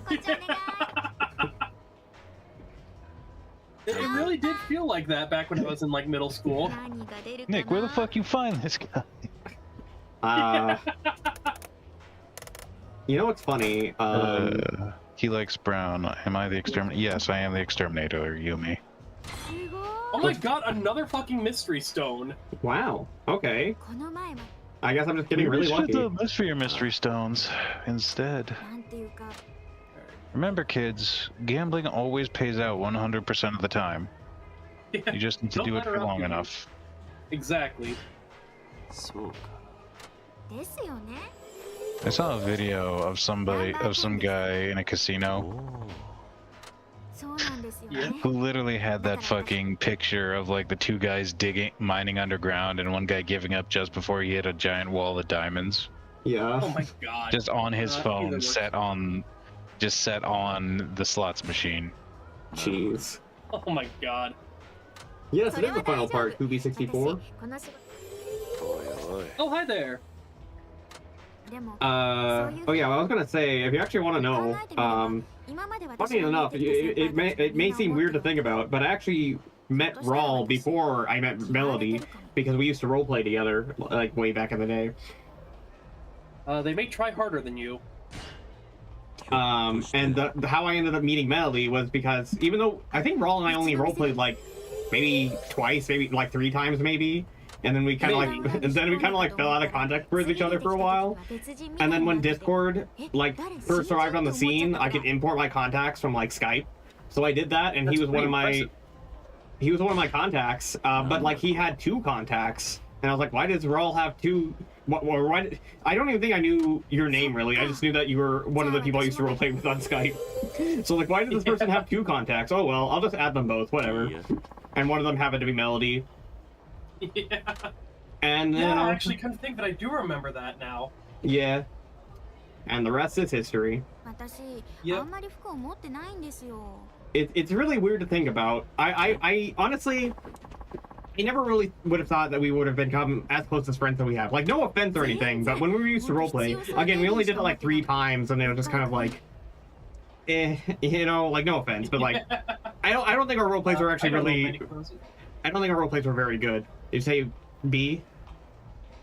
Speaker 5: こっちお願い。
Speaker 2: It really did feel like that back when I was in, like, middle school.
Speaker 5: 何が出るかな。
Speaker 3: Nick, where the fuck you find this guy?
Speaker 1: You know what's funny?
Speaker 3: He likes brown. Am I the exterminator? Yes, I am the exterminator, Yumi.
Speaker 5: すごい。
Speaker 2: Oh my god, another fucking mystery stone.
Speaker 1: Wow. Okay.
Speaker 5: この前は
Speaker 1: I guess I'm just getting
Speaker 3: Maybe
Speaker 1: really
Speaker 3: we should
Speaker 1: lucky.
Speaker 3: look for your mystery stones instead.
Speaker 5: なんていうか。
Speaker 3: Remember, kids, gambling always pays out 100% of the time. You just need to
Speaker 2: Don't
Speaker 3: do it
Speaker 2: let her
Speaker 3: for
Speaker 2: up,
Speaker 3: long
Speaker 2: Yumi.
Speaker 3: enough.
Speaker 2: Exactly.
Speaker 4: そうか。
Speaker 5: ですよね。
Speaker 3: I saw a video of some guy in a casino
Speaker 4: おお。
Speaker 5: そうなんですよ
Speaker 2: Yeah.
Speaker 5: ね。
Speaker 3: who literally had that fucking picture of like the two guys mining underground and one guy giving up just before he hit a giant wall of diamonds.
Speaker 1: Yeah.
Speaker 2: Oh my god.
Speaker 3: Just on his
Speaker 2: Either
Speaker 3: phone,
Speaker 2: works.
Speaker 3: set on the slots machine.
Speaker 1: Jeez.
Speaker 2: Oh my god.
Speaker 1: Yes, it is the final part, Kubi64.
Speaker 5: 私この仕事
Speaker 4: おいおい。
Speaker 2: Oh, hi there.
Speaker 5: でも
Speaker 1: Oh yeah, well, I was gonna say, if you actually want to know,
Speaker 5: 今まで私
Speaker 1: funny
Speaker 5: が
Speaker 1: enough,
Speaker 5: 見てきた
Speaker 1: it may seem weird to think about, but I actually met Rall before I met Melody because we used to roleplay together, like way back in the day.
Speaker 2: They may try harder than you.
Speaker 1: And how I ended up meeting Melody was because even though I think Rall and I only roleplayed like maybe twice, maybe like 3 times, maybe. And then we kind of like, and then we kind of like fell out of contact with each other for a while. And then when Discord like first arrived on the scene, I could import my contacts from like Skype. So I did that, and he was one of my contacts. But like he had 2 contacts, and I was like, why does Rall have 2? Why? I don't even think I knew your name really. I just knew that you were one of the people I used to roleplay with on Skype. So like, why does this person have 2 contacts? Oh well, I'll just add them both, whatever. And one of them happened to be Melody.
Speaker 2: Yeah.
Speaker 1: And
Speaker 2: Yeah, I actually kind of think that I do remember that now.
Speaker 1: yeah. And the rest is history.
Speaker 5: 私
Speaker 2: Yep.
Speaker 5: あんまり服を持ってないんですよ。
Speaker 1: It's really weird to think about. I honestly, I never really would have thought that we would have become as close as friends that we have. Like, no offense or anything, but when we used to roleplay, again, we only did it like 3 times, and they were just kind of like, you know, like no offense, but like, I don't think our roleplays were actually really. I don't think our roleplays were very good. Did you say B?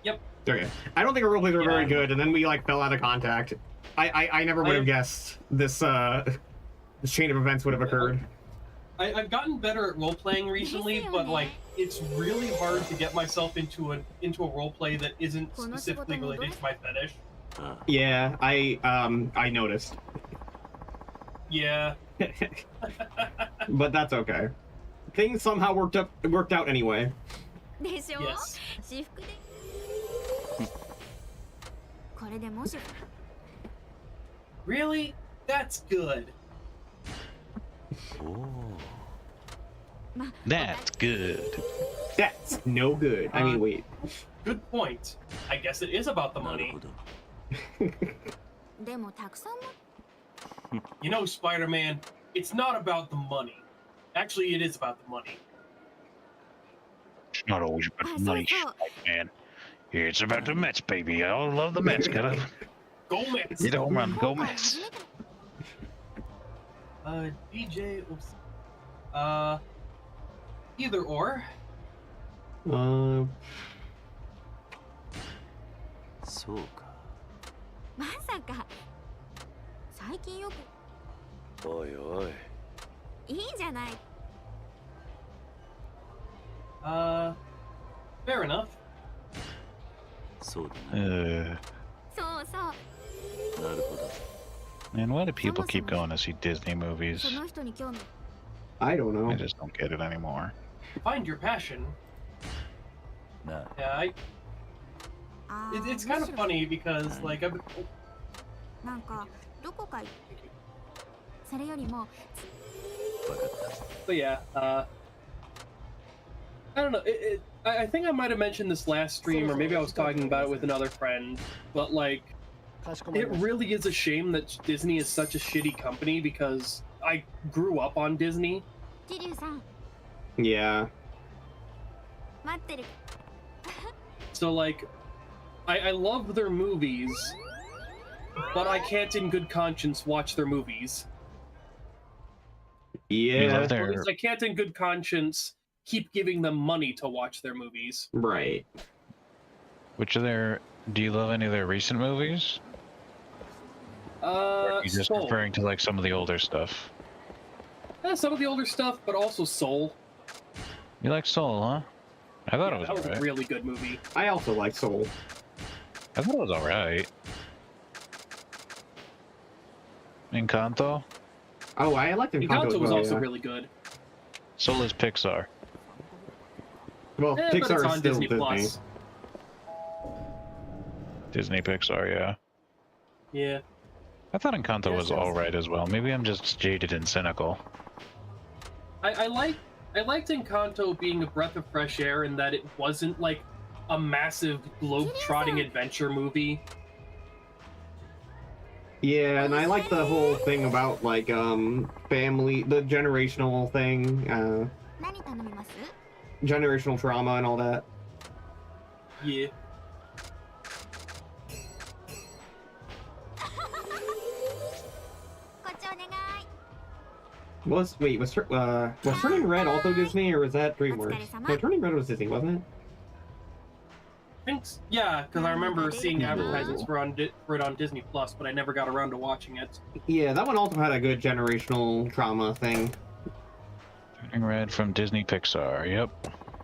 Speaker 2: Yep.
Speaker 1: Okay. I don't think our roleplays were very good, and then we like fell out of contact. I never would have guessed this this chain of events would have occurred.
Speaker 2: I've gotten better at role playing recently, but like it's really hard to get myself into a role play that isn't specifically related to my fetish.
Speaker 1: Yeah, I noticed.
Speaker 2: Yeah.
Speaker 1: But that's okay. Things somehow worked out anyway.
Speaker 5: でしょ
Speaker 2: Yes.
Speaker 5: 私服でこれでもし
Speaker 2: Really? That's good.
Speaker 4: おお。
Speaker 3: That's good.
Speaker 1: That's no good. I mean, wait.
Speaker 2: Good point. I guess it is about the
Speaker 4: なる
Speaker 2: money.
Speaker 4: ほど。
Speaker 5: でもたくさんも
Speaker 2: You know, Spider-Man, it's not about the money. Actually, it is about the money.
Speaker 3: It's not always about the money,
Speaker 5: so-
Speaker 3: man. It's about the Mets, baby. I love the Mets. Gotta
Speaker 2: Go Mets!
Speaker 3: get home run, go Mets.
Speaker 2: DJ, oops. Either or.
Speaker 4: そうか。
Speaker 5: まさか最近よく
Speaker 4: おいおい。
Speaker 5: いいじゃない
Speaker 2: Fair enough.
Speaker 4: そうだね。
Speaker 5: そうそう
Speaker 4: なるほど。
Speaker 3: Man, why do people keep going to see Disney
Speaker 5: そ
Speaker 3: movies?
Speaker 5: の人に興味
Speaker 1: I don't know.
Speaker 3: I just don't get it anymore.
Speaker 2: Find your passion.
Speaker 4: なあ。
Speaker 2: Yeah,
Speaker 5: あ
Speaker 2: it's kind of funny because, like, I've been...
Speaker 5: なんかどこかそれよりも
Speaker 4: わかった。
Speaker 2: But yeah, I don't know. I think I might have mentioned this last stream, or maybe I was talking about it with another friend. But like,
Speaker 6: かしこまり
Speaker 2: it
Speaker 6: ました
Speaker 2: really is a shame that Disney is such a shitty company because I grew up on Disney.
Speaker 5: 桐生さん
Speaker 1: Yeah.
Speaker 5: 待ってる
Speaker 2: So like, I love their movies, but I can't in good conscience watch their movies.
Speaker 3: You
Speaker 1: Yeah.
Speaker 3: love
Speaker 2: Or at
Speaker 3: their
Speaker 2: least I can't in good conscience keep giving them money to watch their movies.
Speaker 1: Right.
Speaker 3: which of their do you love any of their recent movies? Or are you just
Speaker 2: Soul.
Speaker 3: referring to like some of the older stuff?
Speaker 2: Some of the older stuff, but also Soul.
Speaker 3: You like Soul, huh? I thought
Speaker 2: Yeah,
Speaker 3: it was
Speaker 2: that was
Speaker 3: alright.
Speaker 2: a really good movie.
Speaker 1: I also like Soul.
Speaker 3: I thought it was alright. Encanto?
Speaker 1: Oh, I liked Encanto as
Speaker 2: Encanto was
Speaker 1: well,
Speaker 2: also
Speaker 1: yeah.
Speaker 2: really good.
Speaker 3: Soul is Pixar.
Speaker 1: Well,
Speaker 2: but
Speaker 1: Pixar
Speaker 2: it's
Speaker 1: is
Speaker 2: on
Speaker 1: still
Speaker 2: Disney
Speaker 1: Disney.
Speaker 2: Plus.
Speaker 3: Disney Pixar, yeah.
Speaker 2: Yeah.
Speaker 3: I thought Encanto
Speaker 2: Yeah,
Speaker 3: was
Speaker 2: sounds-
Speaker 3: alright as well. Maybe I'm just jaded and cynical.
Speaker 2: I liked Encanto being a breath of fresh air in that it wasn't like a massive globe-trotting adventure movie.
Speaker 1: Yeah, and I like the whole thing about like family, the generational thing,
Speaker 5: 何頼みます？
Speaker 1: generational trauma and all that.
Speaker 2: Yeah.
Speaker 5: こっちお願い。
Speaker 1: Was Turning Red also Disney or was that DreamWorks? No, Turning Red was Disney, wasn't it?
Speaker 2: Yeah, because I remember seeing advertisements for it on Disney Plus, but I never got around to watching it.
Speaker 1: Yeah, that one also had a good generational trauma thing.
Speaker 3: Turning Red from Disney Pixar, yep.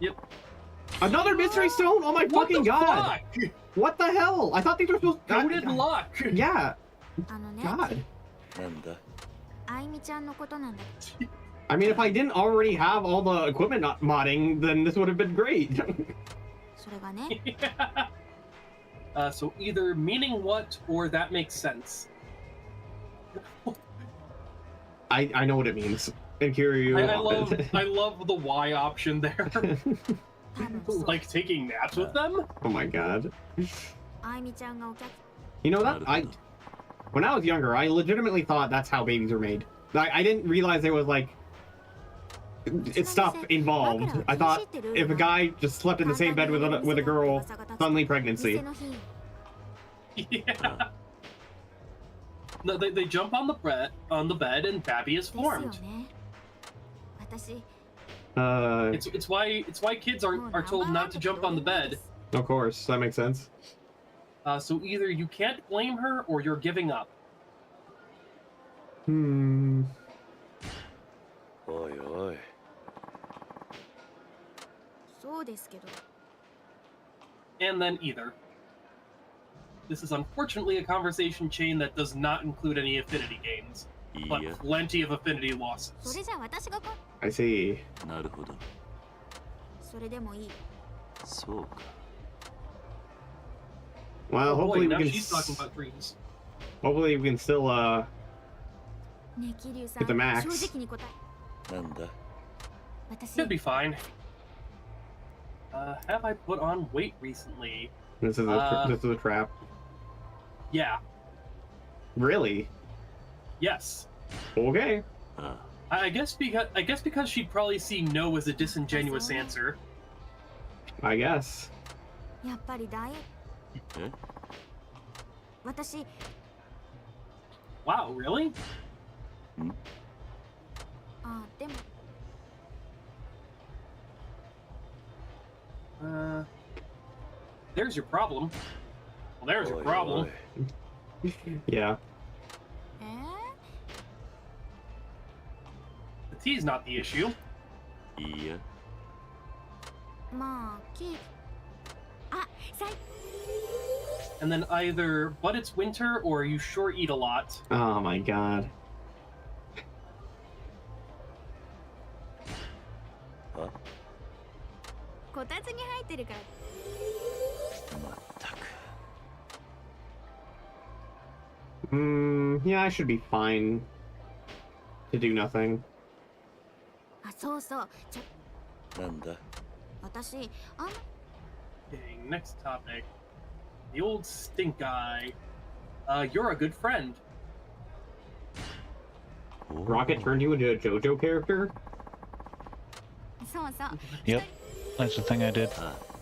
Speaker 2: Yep.
Speaker 1: Another mystery stone! Oh my fucking god!
Speaker 2: Fuck?
Speaker 1: What the hell? I thought these were supposed
Speaker 2: Coded luck.
Speaker 1: Yeah.
Speaker 5: あのね、
Speaker 1: God.
Speaker 4: なんだ
Speaker 5: あいみちゃんのことなんだけど。
Speaker 1: I mean, if I didn't already have all the equipment modding, then this would have been great.
Speaker 5: それがね、
Speaker 2: So either meaning what or that makes sense.
Speaker 1: I know what it means. And Kiryu.
Speaker 2: I love the Y option there.
Speaker 5: 多分そう。
Speaker 2: Like taking naps with them?
Speaker 1: Oh my god.
Speaker 5: あいみちゃんがお客
Speaker 1: You know that? When I was younger, I legitimately thought that's how babies were made. I didn't realize there was like it's stuff involved. I thought if a guy just slept in the same bed with a girl, suddenly pregnancy.
Speaker 5: 店の日
Speaker 2: Yeah. No, they jump on the bed and Babby is
Speaker 5: ですよ
Speaker 2: formed.
Speaker 5: ね。私、
Speaker 2: It's why kids
Speaker 5: もう
Speaker 2: are told not to jump on the bed.
Speaker 1: Of course, that makes sense.
Speaker 2: So either you can't blame her or you're giving up.
Speaker 1: Hmm.
Speaker 4: おいおい
Speaker 5: そうですけど。
Speaker 2: And then either. This is unfortunately a conversation chain that does not include any affinity games,
Speaker 4: いい
Speaker 2: but
Speaker 4: や
Speaker 2: plenty of affinity
Speaker 5: そ
Speaker 2: losses.
Speaker 5: れじゃあ私がこ
Speaker 1: I see.
Speaker 4: なるほど
Speaker 5: それでもいい。
Speaker 4: そうか
Speaker 1: Well,
Speaker 2: Oh boy,
Speaker 1: hopefully
Speaker 2: now
Speaker 1: we can.
Speaker 2: she's talking about dreams.
Speaker 1: Hopefully we can still
Speaker 5: ねえ、桐生さん、
Speaker 1: Hit the max.
Speaker 5: 正直に答え。
Speaker 4: なんだ
Speaker 5: 私、
Speaker 2: Should be fine. Have I put on weight recently?
Speaker 1: this is a trap.
Speaker 2: Yeah.
Speaker 1: Really?
Speaker 2: Yes.
Speaker 1: Okay.
Speaker 4: あ
Speaker 2: I guess because she'd probably see no as a disingenuous answer.
Speaker 1: I guess.
Speaker 5: やっぱりダイエット。
Speaker 4: え
Speaker 5: 私、
Speaker 2: Wow, really?
Speaker 5: あ、でも、
Speaker 2: There's your problem. Well, there's
Speaker 4: お
Speaker 2: your
Speaker 4: い
Speaker 2: problem.
Speaker 4: おい
Speaker 1: Yeah.
Speaker 5: え
Speaker 2: The tea's not the issue.
Speaker 4: いいや
Speaker 5: ー、まあ、ケーキ。あ、
Speaker 2: And then either, but it's winter, or you sure eat a lot.
Speaker 1: Oh my god.
Speaker 4: あ
Speaker 5: こたつに入ってるから。
Speaker 4: まったく
Speaker 1: Yeah, I should be fine to do nothing.
Speaker 5: あ、そうそう。
Speaker 4: なんだ
Speaker 5: 私、あん
Speaker 2: Okay, next topic. The old stink guy. You're a good friend.
Speaker 4: お
Speaker 1: Rocket turned you into a JoJo character?
Speaker 5: そうそう。
Speaker 3: Yep, that's the thing I did.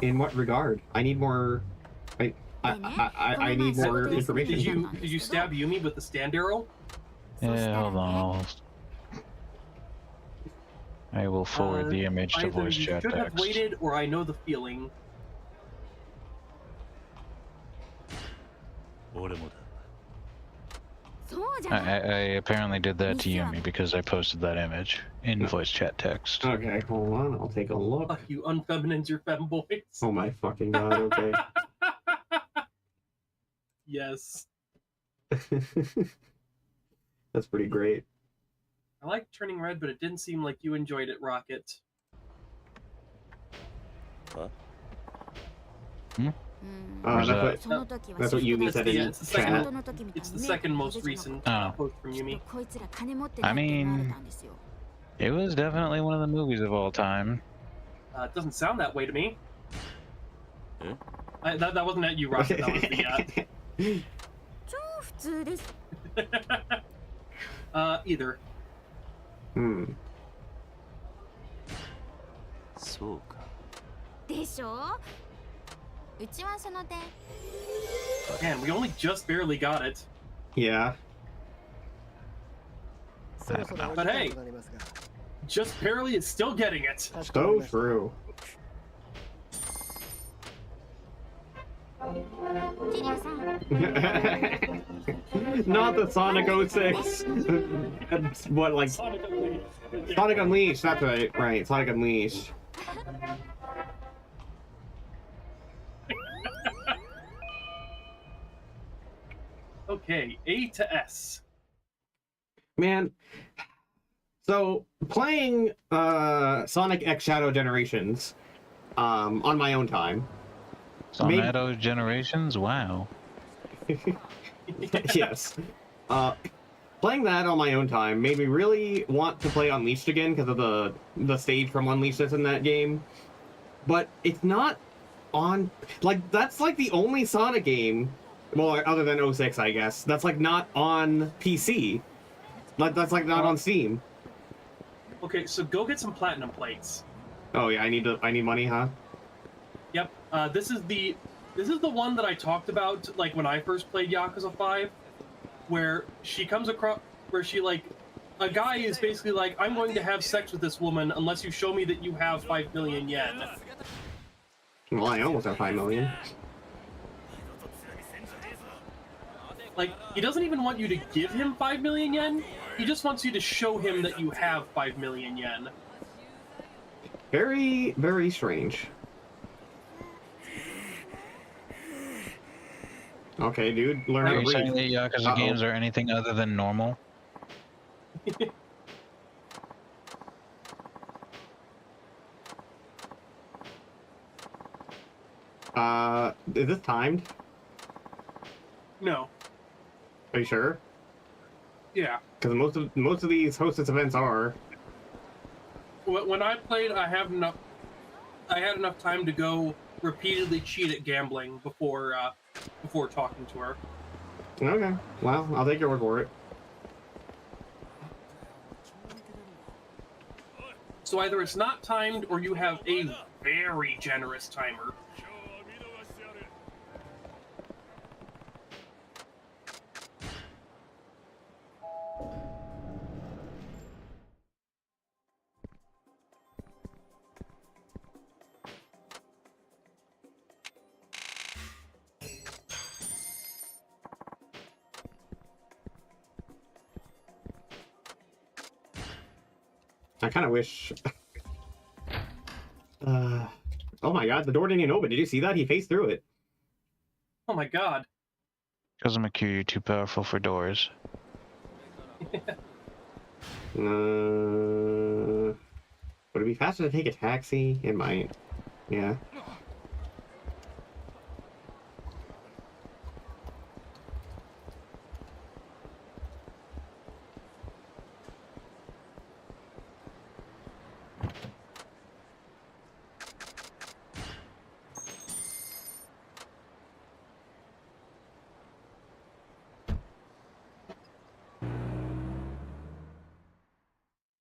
Speaker 1: In what regard? I need more. I need more
Speaker 2: Did
Speaker 1: information.
Speaker 2: you stab Yumi with the stand arrow?
Speaker 5: そした
Speaker 3: Yeah,
Speaker 5: ら
Speaker 3: hold
Speaker 5: ね
Speaker 3: on. I will forward the image to
Speaker 2: Either
Speaker 3: voice
Speaker 2: you
Speaker 3: chat
Speaker 2: should have
Speaker 3: text.
Speaker 2: waited, or I know the feeling.
Speaker 4: 俺もだ
Speaker 5: そうじゃない。
Speaker 3: I apparently did that to Yumi because I posted that image in voice chat text.
Speaker 1: Okay, hold on. I'll take a look.
Speaker 2: Fuck you, unfeminines, your femboys.
Speaker 1: Oh my fucking god. Okay.
Speaker 2: Yes.
Speaker 1: That's pretty great.
Speaker 2: I liked Turning Red, but it didn't seem like you enjoyed it, Rocket.
Speaker 3: Where's that?
Speaker 1: That's what Yumi said in
Speaker 2: It's the
Speaker 1: chat.
Speaker 2: second. It's the second most recent post from Yumi.
Speaker 3: I mean, it was definitely one of the movies of all time.
Speaker 2: It doesn't sound that way to me.
Speaker 4: Eh?
Speaker 2: That wasn't at you, Rokkit. That was the. Either.
Speaker 4: そうか。
Speaker 5: でしょうちはその点
Speaker 2: Man, we only just barely got it.
Speaker 1: Yeah.
Speaker 6: そろそろお時
Speaker 2: But
Speaker 6: 間
Speaker 2: hey,
Speaker 6: となりますが
Speaker 2: just barely is still getting it.
Speaker 6: かしこまり
Speaker 1: So
Speaker 6: ました
Speaker 1: true.
Speaker 5: ジリアさん
Speaker 1: Not the Sonic 06. That's what, like, Sonic Unleashed, that's right. Right, Sonic Unleashed.
Speaker 2: Okay, A to S.
Speaker 1: Man. So, playing Sonic X Shadow Generations on my own time.
Speaker 3: Sonado Generations? Wow.
Speaker 1: Yes. Playing that on my own time made me really want to play Unleashed again because of the stage from Unleashed that's in that game. But it's not on... Like, that's like the only Sonic game, well, other than 06, I guess, that's like not on PC. Like, that's like not on Steam.
Speaker 2: Okay, so go get some platinum plates.
Speaker 1: Oh yeah, I need money, huh?
Speaker 2: Yep. This is the one that I talked about, like when I first played Yakuza 5, where she comes across, where she like, a guy is basically like, I'm going to have sex with this woman unless you show me that you have 5 million yen.
Speaker 1: Well, I almost have 5 million.
Speaker 2: Like, he doesn't even want you to give him 5 million yen. He just wants you to show him that you have 5 million yen.
Speaker 1: Very, very strange. Okay, dude, learn how
Speaker 3: Are
Speaker 1: to
Speaker 3: you saying
Speaker 1: breathe.
Speaker 3: that Yakuza games are anything other than normal?
Speaker 1: Is this timed?
Speaker 2: No.
Speaker 1: Are you sure?
Speaker 2: Yeah.
Speaker 1: Because most of these hostess events are.
Speaker 2: When I played, I had enough time to go repeatedly cheat at gambling before talking to her.
Speaker 1: Okay, well, I'll take your word for it.
Speaker 2: So either it's not timed or you have a very generous timer.
Speaker 1: I kind of wish. Oh my god, the door didn't even open. Did you see that? He faced through it.
Speaker 2: Oh my god.
Speaker 3: Because I'm a you're too powerful for doors.
Speaker 1: Would it be faster to take a taxi? It might. Yeah.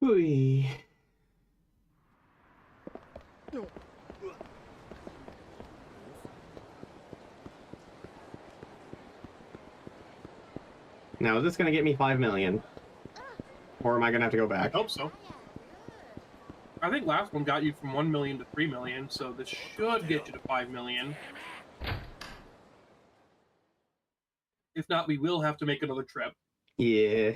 Speaker 1: Whee. Now, is this gonna get me 5 million? Or am I gonna have to go
Speaker 2: I
Speaker 1: back?
Speaker 2: hope so. I think last one got you from 1 million to 3 million, so this should get you to 5 million. If not, we will have to make another trip.
Speaker 1: Yeah.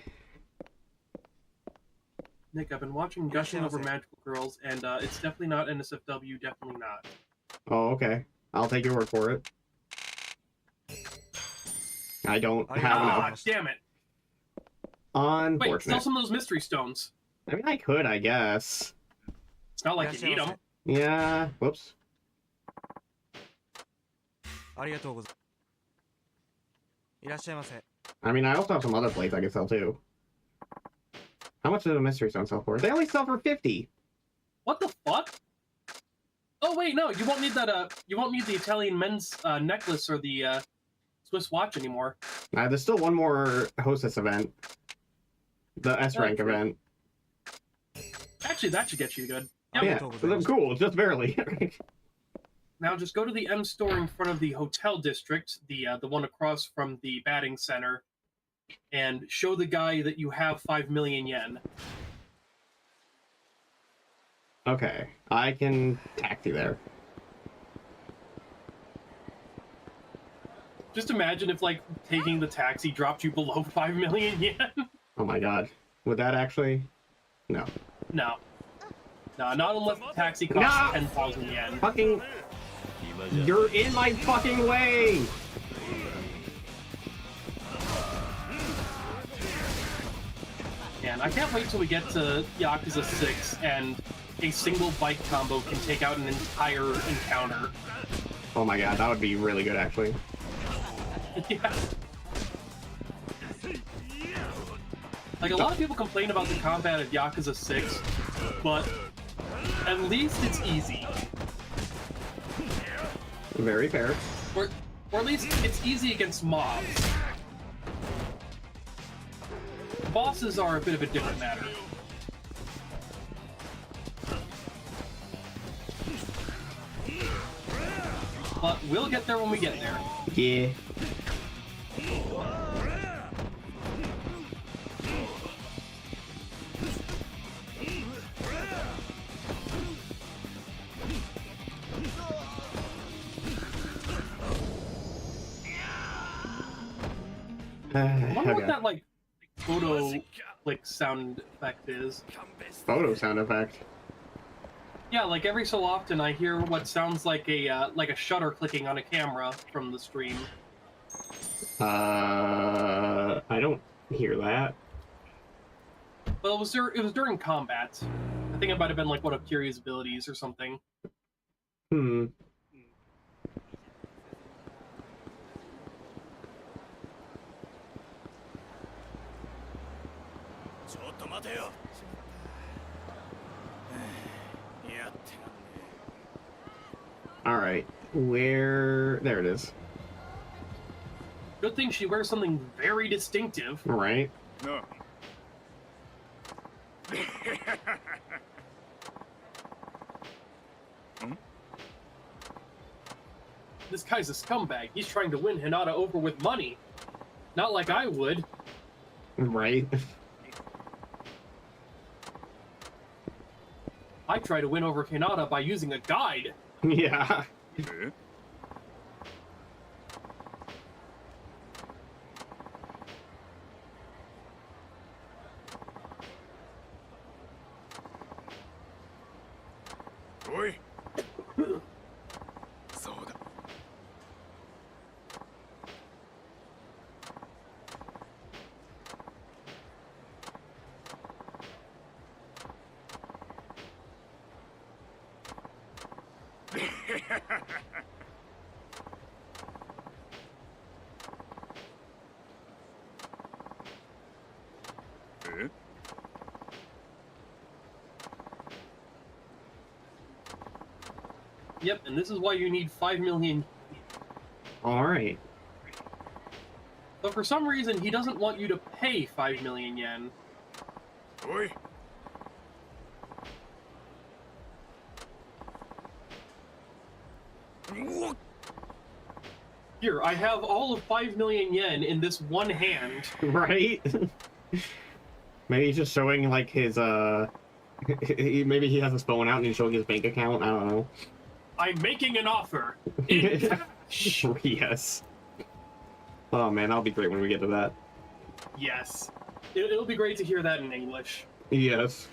Speaker 2: Nick, I've been watching Gushing Over Magical Girls, and it's definitely not NSFW, definitely not.
Speaker 1: Oh, okay. I'll take your word for it. I don't have
Speaker 2: Ah,
Speaker 1: enough.
Speaker 2: damn it! Wait,
Speaker 1: Unfortunate.
Speaker 2: steal some of those mystery stones.
Speaker 1: I mean, I could, I guess.
Speaker 2: It's not like you need them.
Speaker 1: Yeah. Whoops. I mean, I also have some other plates I can sell too. How much do the mystery stone sell for? They only sell for 50.
Speaker 2: What the fuck? Oh wait, no, you won't need that. You won't need the Italian men's necklace or the Swiss watch anymore.
Speaker 1: There's still one more hostess event. The S rank event.
Speaker 2: Actually, that should get you good.
Speaker 1: Yep. Yeah, cool, just barely.
Speaker 2: Now just go to the M store in front of the hotel district, the one across from the batting center, and show the guy that you have 5 million yen.
Speaker 1: Okay, I can taxi there.
Speaker 2: Just imagine if, like, taking the taxi dropped you below 5 million yen.
Speaker 1: Oh my god. Would that actually? No.
Speaker 2: No. No, not unless the taxi costs 10,000 yen.
Speaker 1: Fucking... You're in my fucking way!
Speaker 2: Man, I can't wait till we get to Yakuza 6 and a single bike combo can take out an entire encounter.
Speaker 1: Oh my god, that would be really good, actually.
Speaker 2: Yeah. Like, a lot of people complain about the combat of Yakuza 6, but at least it's easy.
Speaker 1: Very fair.
Speaker 2: Or at least it's easy against mobs. Bosses are a bit of a different matter. But we'll get there when we get there.
Speaker 1: Yeah.
Speaker 2: I wonder what that, like, photo, like, sound effect is.
Speaker 1: Photo sound effect?
Speaker 2: Yeah, like, every so often I hear what sounds like a shutter clicking on a camera from the stream.
Speaker 1: I don't hear that.
Speaker 2: Well, it was during combat. I think it might have been, like, one of Kiryu's abilities or something.
Speaker 1: Hmm. Alright, where... There it is.
Speaker 2: Good thing she wears something very distinctive.
Speaker 1: Right.
Speaker 8: No.
Speaker 2: This guy's a scumbag. He's trying to win Hinata over with money. Not like I would.
Speaker 1: Right.
Speaker 2: I try to win over Hinata by using a guide.
Speaker 1: Yeah.
Speaker 8: Oi.
Speaker 2: Yep, and this is why you need 5 million.
Speaker 1: Alright.
Speaker 2: But for some reason, he doesn't want you to pay 5 million yen.
Speaker 8: Oi.
Speaker 2: Here, I have all of 5 million yen in this one hand.
Speaker 1: Right? Maybe he's just showing, like, his, maybe he has his phone out and he's showing his bank account, I don't know.
Speaker 2: I'm making an offer. In cash.
Speaker 1: Yes. Oh man, that'll be great when we get to that.
Speaker 2: Yes. It'll be great to hear that in English.
Speaker 1: Yes.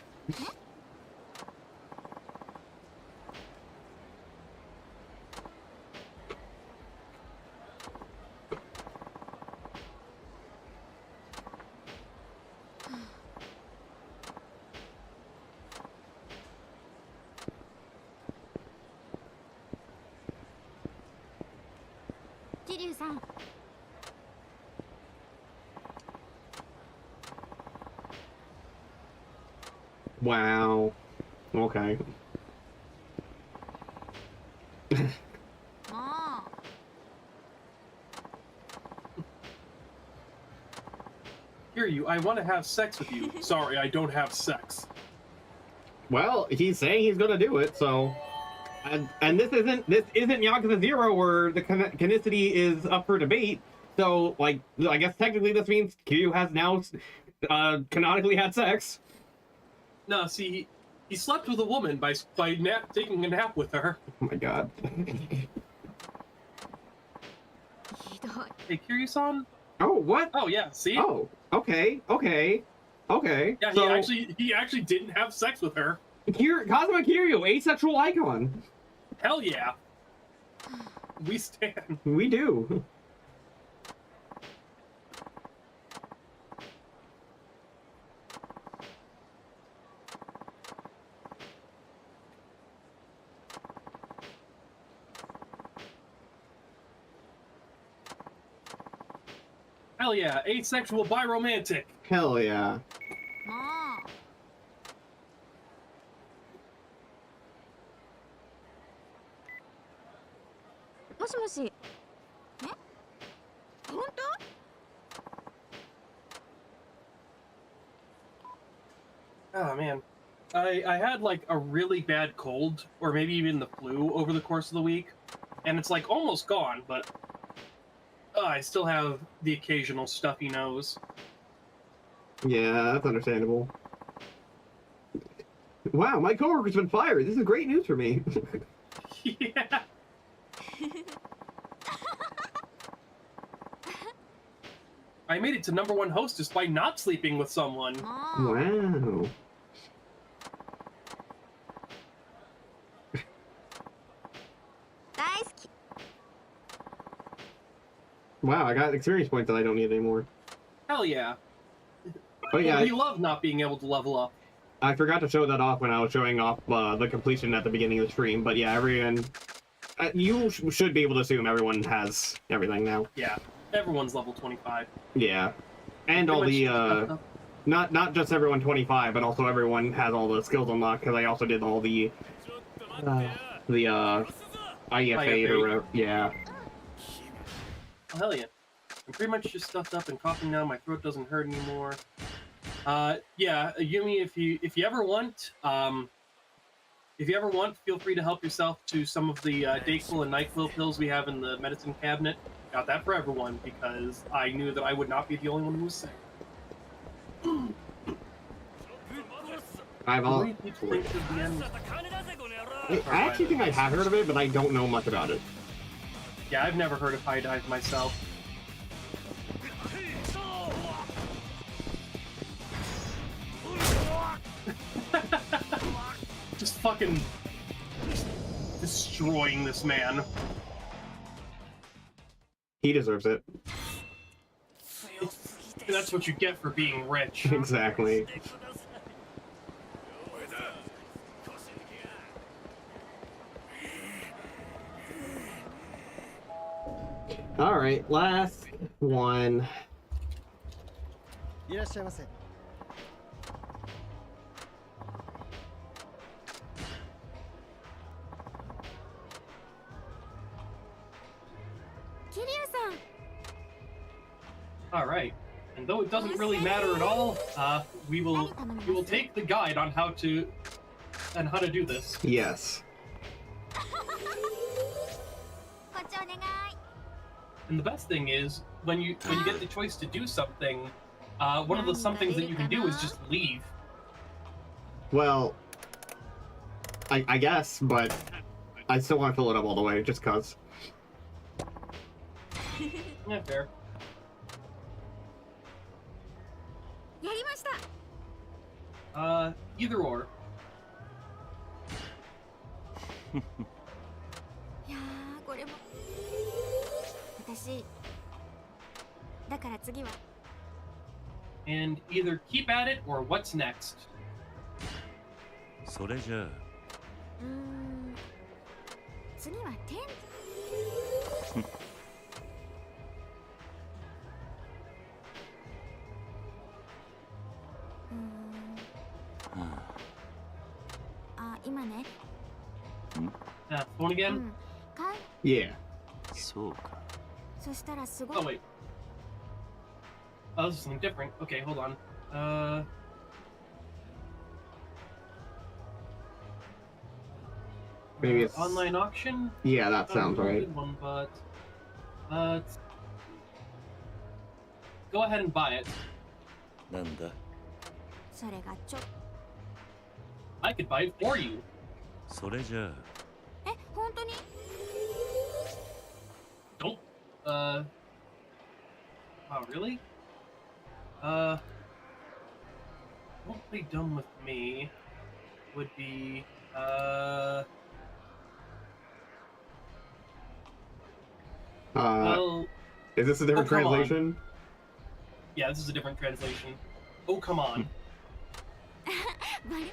Speaker 5: Kiryu-san.
Speaker 1: Wow. Okay.
Speaker 5: Mom.
Speaker 2: Kiryu, I want to have sex with you. Sorry, I don't have sex.
Speaker 1: Well, he's saying he's gonna do it, so. And this isn't Yakuza 0 where the canonicity is up for debate. So, like, I guess technically this means Kiryu has now canonically had sex.
Speaker 2: No, see, he slept with a woman by taking a nap with her.
Speaker 1: Oh my god.
Speaker 2: Hey, Kiryu-san?
Speaker 1: Oh, what?
Speaker 2: Oh, yeah, see?
Speaker 1: Oh, okay.
Speaker 2: Yeah,
Speaker 1: so,
Speaker 2: he actually didn't have sex with her.
Speaker 1: Kazuma Kiryu, asexual icon.
Speaker 2: Hell yeah. We stand.
Speaker 1: We do.
Speaker 2: Hell yeah, asexual biromantic.
Speaker 1: Hell yeah.
Speaker 5: Mom. もしもし。え？本当？
Speaker 2: Oh man. I had like a really bad cold, or maybe even the flu over the course of the week, and it's like almost gone, but I still have the occasional stuffy nose.
Speaker 1: Yeah, that's understandable. Wow, my coworker's been fired. This is great news for me.
Speaker 2: Yeah. I made it to #1 hostess by not sleeping with someone.
Speaker 1: Wow. Wow, I got experience points that I don't need anymore.
Speaker 2: Hell yeah.
Speaker 1: Oh yeah,
Speaker 2: We love not being able to level up.
Speaker 1: I forgot to show that off when I was showing off the completion at the beginning of the stream. But yeah, everyone, you should be able to assume everyone has everything now.
Speaker 2: Yeah, everyone's level 25.
Speaker 1: Yeah, and all the not just everyone 25, but also everyone has all the skills unlocked because I also did all the IFA or whatever. Yeah.
Speaker 2: Oh, hell yeah. I'm pretty much just stuffed up and coughing now. My throat doesn't hurt anymore. Yeah, Yumi, if you ever want, feel free to help yourself to some of the Dayquil and NyQuil pills we have in the medicine cabinet. Got that for everyone because I knew that I would not be the only one who was sick.
Speaker 1: I actually think I have heard of it, but I don't know much about it.
Speaker 2: Yeah, I've never heard of high dive myself. Just fucking destroying this man.
Speaker 1: He deserves it.
Speaker 2: That's what you get for being rich.
Speaker 1: Exactly. All right, last one.
Speaker 6: いらっしゃいませ。
Speaker 5: Kiryu-san.
Speaker 2: All right, and though it doesn't really matter at all, we will take the guide on how to do this.
Speaker 1: Yes.
Speaker 2: And the best thing is when you get the choice to do something, one of the some things that you can do is just leave.
Speaker 1: Well, I guess, but I still want to fill it up all the way, just cause.
Speaker 2: Yeah, fair.
Speaker 5: やりました。
Speaker 2: Either or.
Speaker 5: いやー、これも。私。だから次は。
Speaker 2: And either keep at it or what's next.
Speaker 4: それじゃあ
Speaker 5: 次はテン今ね
Speaker 2: phone
Speaker 5: う
Speaker 2: again?
Speaker 5: んか
Speaker 1: Yeah.
Speaker 4: そうか。
Speaker 5: そしたらすごい
Speaker 2: Oh, wait. Oh, this is something different. Okay, hold on.
Speaker 1: Maybe it's
Speaker 2: Online auction?
Speaker 1: Yeah, that sounds
Speaker 2: Not a
Speaker 1: right.
Speaker 2: good one, but go ahead and buy it.
Speaker 4: なんだ。
Speaker 5: それがちょ
Speaker 2: I could buy it for you.
Speaker 4: それじゃあ。
Speaker 5: え本当に
Speaker 2: Don't. Wow, really? Won't play dumb with me. Would be well,
Speaker 1: Is this a different
Speaker 2: come on.
Speaker 1: translation?
Speaker 2: yeah, this is a different translation. Oh, come on.
Speaker 5: バレ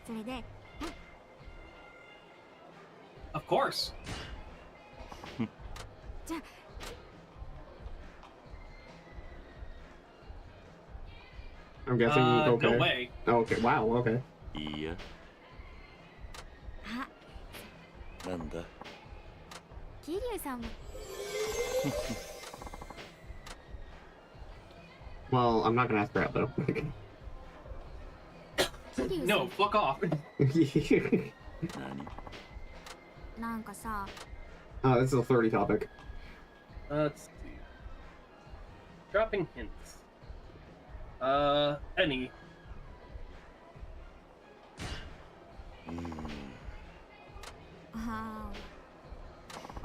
Speaker 5: それで
Speaker 2: Of course.
Speaker 5: じゃあ
Speaker 1: I'm guessing. Okay.
Speaker 2: No way.
Speaker 1: Okay. Wow. Okay.
Speaker 4: いいや。
Speaker 5: あ
Speaker 4: なんだ。
Speaker 5: 桐生さんも
Speaker 1: Well, I'm not gonna ask for that though.
Speaker 5: 桐生さ
Speaker 2: No,
Speaker 5: ん
Speaker 2: fuck off.
Speaker 4: 何。
Speaker 5: なんかさ
Speaker 1: This is a flirty topic.
Speaker 2: Let's see. Dropping hints. Any.
Speaker 5: あ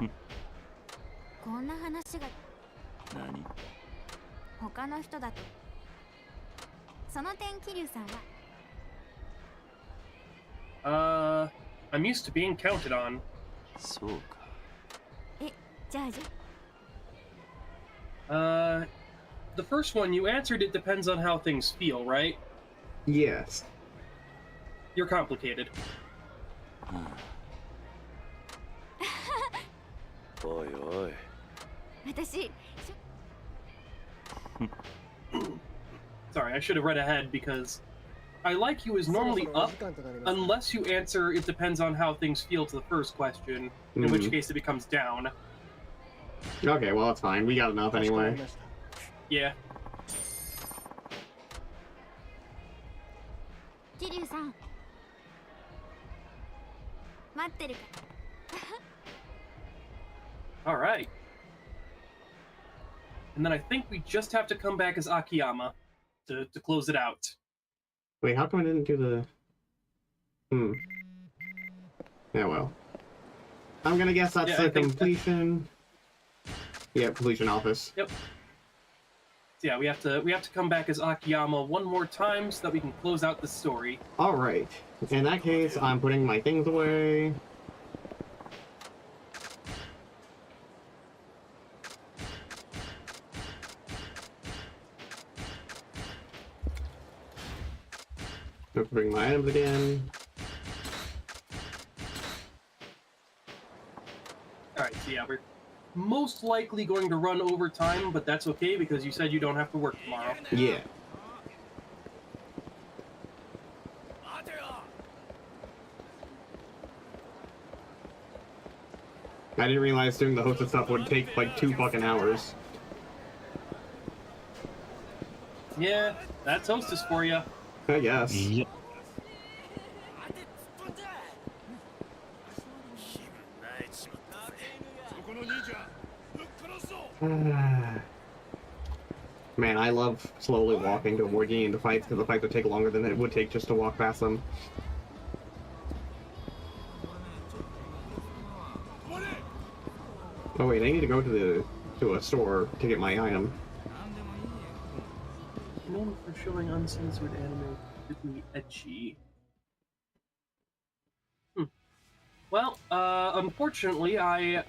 Speaker 5: ーこんな話が
Speaker 4: 何。
Speaker 5: 他の人だとその点桐生さんは
Speaker 2: I'm used to being counted on.
Speaker 4: そうか。
Speaker 5: じゃあ
Speaker 2: The first one you answered, it depends on how things feel, right?
Speaker 1: Yes.
Speaker 2: You're complicated.
Speaker 4: おいおい。
Speaker 5: 私
Speaker 2: Sorry, I should have read ahead because I like you is normally
Speaker 6: そろそろお
Speaker 2: up
Speaker 6: 時間となります
Speaker 2: unless you answer it depends on how things feel to the first question, in which case it becomes down.
Speaker 1: Okay. Well, that's fine. We got enough
Speaker 6: かしこまり
Speaker 1: anyway.
Speaker 6: ました
Speaker 2: Yeah.
Speaker 5: 桐生さん待ってるか
Speaker 2: All right. And then I think we just have to come back as Akiyama to close it out.
Speaker 1: Wait, how come I didn't do the? Yeah. Well. I'm gonna guess that's
Speaker 2: Yeah,
Speaker 1: the
Speaker 2: I think
Speaker 1: completion. Yeah, completion office.
Speaker 2: Yep. So yeah, we have to come back as Akiyama one more time so that we can close out the story.
Speaker 1: All right. In that case, I'm putting my things away. Bring my items again.
Speaker 2: Alright, so yeah, we're most likely going to run over time, but that's okay because you said you don't have to work tomorrow.
Speaker 1: Yeah. I didn't realize doing the hosted stuff would take like 2 fucking hours.
Speaker 2: Yeah, that's Hostess for you.
Speaker 1: I guess.
Speaker 3: Yep. Man, I love slowly walking to avoid getting into fights because the fights would take longer than it would take just to walk past them. Oh wait, I need to go to a store to get my item.
Speaker 2: Known for showing uncensored anime, particularly ecchi. Well, unfortunately, I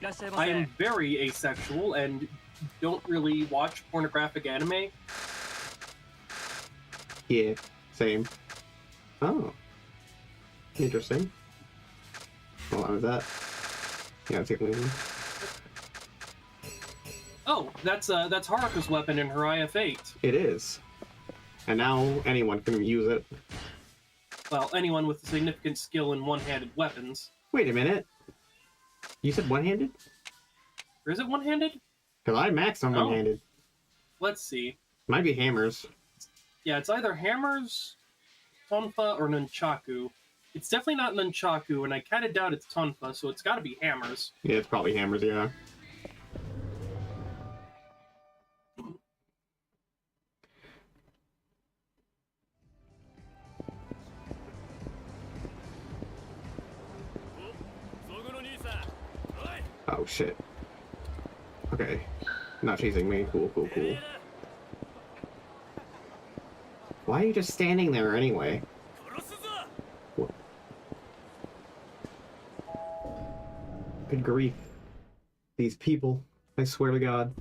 Speaker 2: am very asexual and don't really watch pornographic anime.
Speaker 1: Yeah, same. Oh. Interesting. Well, how was that? Yeah, take me.
Speaker 2: Oh, that's Haruka's weapon in her IF-8.
Speaker 1: It is. And now anyone can use it.
Speaker 2: well, anyone with significant skill in one-handed weapons.
Speaker 1: Wait a minute. You said one-handed?
Speaker 2: Or is it one-handed?
Speaker 1: Because I maxed on one-handed.
Speaker 2: Let's see.
Speaker 1: Might be hammers.
Speaker 2: Yeah, it's either hammers, tonfa, or nunchaku. It's definitely not nunchaku, and I kind of doubt it's tonfa, so it's got to be hammers.
Speaker 1: Yeah, it's probably hammers, yeah. Oh, shit. Okay. Not chasing me. Cool, cool, cool. Why are you just standing there anyway? What? Good grief. These people. I swear to God.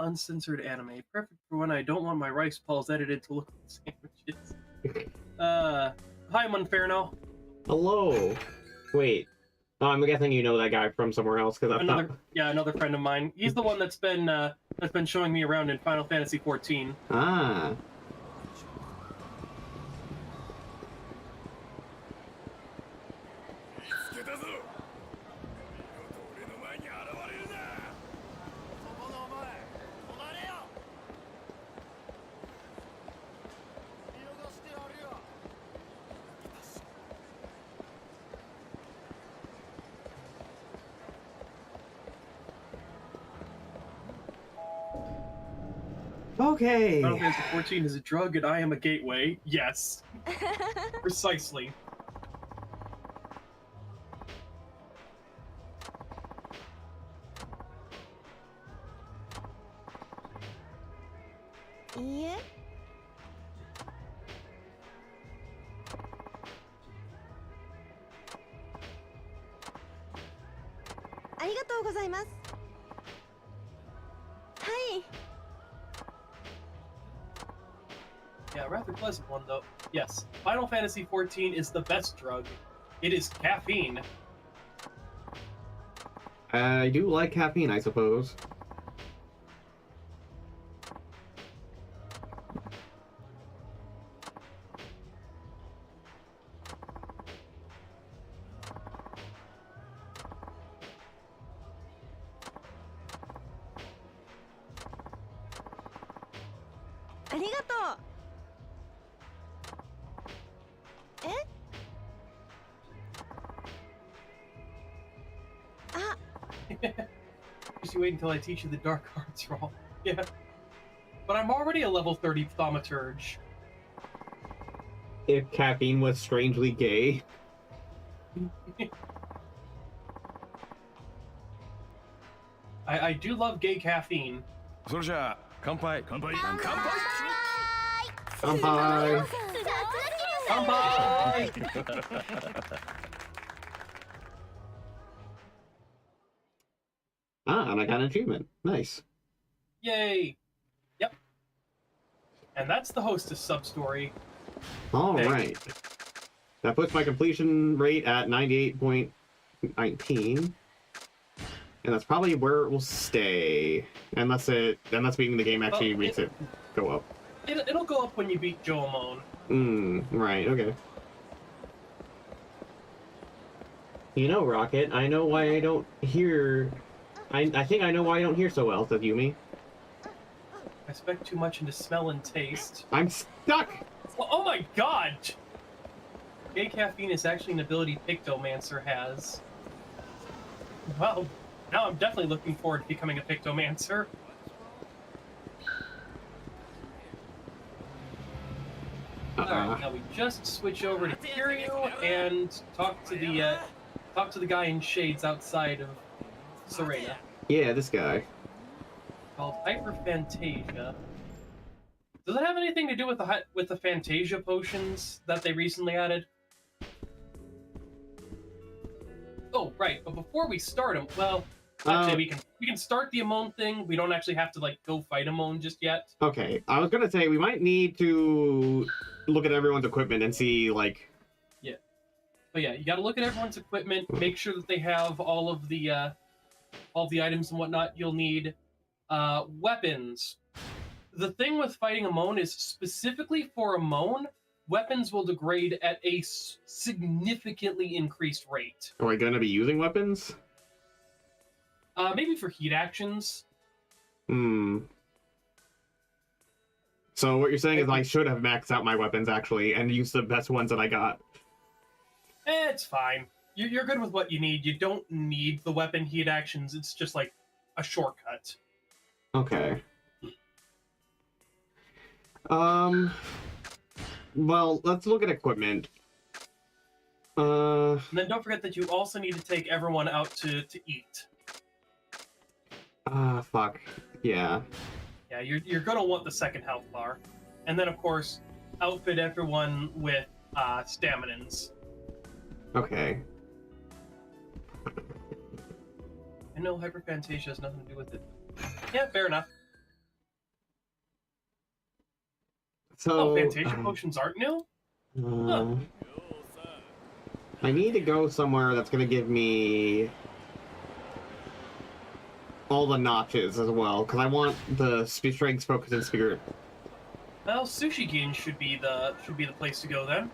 Speaker 2: Uncensored anime. Perfect for when I don't want my rice balls edited to look like sandwiches. Hi, Munferno.
Speaker 1: Hello. Wait. Oh, I'm guessing you know that guy from somewhere else because
Speaker 2: another friend of mine. He's the one that's been showing me around in Final Fantasy XIV.
Speaker 1: Ah. Okay.
Speaker 2: Final Fantasy XIV is a drug and I am a gateway. Yes. Precisely.
Speaker 5: Yeah. ありがとうございます。はい。
Speaker 2: Yeah, rather pleasant one though. Yes, Final Fantasy XIV is the best drug. It is caffeine.
Speaker 1: I do like caffeine, I suppose.
Speaker 2: Just you wait until I teach you the dark arts, Rall. Yeah. But I'm already a level 30 thaumaturge.
Speaker 1: If caffeine was strangely gay.
Speaker 2: I do love gay caffeine.
Speaker 8: それじゃあ乾杯乾杯乾杯
Speaker 1: Kanpai!
Speaker 2: Kanpai!
Speaker 1: Ah, and I got an achievement. Nice.
Speaker 2: Yay! Yep. And that's the hostess sub-story.
Speaker 1: Alright. That puts my completion rate at 98.19. And that's probably where it will stay. Unless beating the game actually makes it go up.
Speaker 2: It'll go up when you beat Joamon.
Speaker 1: Right, okay. You know, Rokkit, I know why I don't hear... I think I know why I don't hear so well, says Yumi.
Speaker 2: I spec too much into smell and taste.
Speaker 1: I'm stuck!
Speaker 2: Well, oh my god! Gay caffeine is actually an ability Pictomancer has. Well, now I'm definitely looking forward to becoming a Pictomancer. Alright, now we just switch over to Kiryu and talk to the guy in shades outside of Serena.
Speaker 1: Yeah, this guy.
Speaker 2: Called Hyperphantasia. Does it have anything to do with the Fantasia potions that they recently added? Oh, right, but before we start them, well, Actually, we can start the Amon thing. We don't actually have to like go fight Amon just yet.
Speaker 1: Okay, I was gonna say we might need to look at everyone's equipment and see like.
Speaker 2: Yeah, but yeah, you got to look at everyone's equipment. Make sure that they have all of the items and whatnot you'll need. Weapons. The thing with fighting Amon is specifically for Amon, weapons will degrade at a significantly increased rate.
Speaker 1: Are we gonna be using weapons?
Speaker 2: Maybe for heat actions.
Speaker 1: Hmm. So what you're saying is I should have maxed out my weapons actually and used the best ones that I got.
Speaker 2: It's fine. You're good with what you need. You don't need the weapon heat actions. It's just like a shortcut.
Speaker 1: Okay. Well, let's look at equipment.
Speaker 2: And then don't forget that you also need to take everyone out to eat.
Speaker 1: Fuck. Yeah.
Speaker 2: Yeah, you're gonna want the second health bar. And then, of course, outfit everyone with staminans.
Speaker 1: Okay.
Speaker 2: I know hyperphantasia has nothing to do with it. Yeah, fair enough.
Speaker 1: So,
Speaker 2: Fantasia potions aren't new? Huh.
Speaker 1: I need to go somewhere that's going to give me all the notches as well, because I want the strength, focus, and spirit.
Speaker 2: Well, Sushigin should be the place to go then.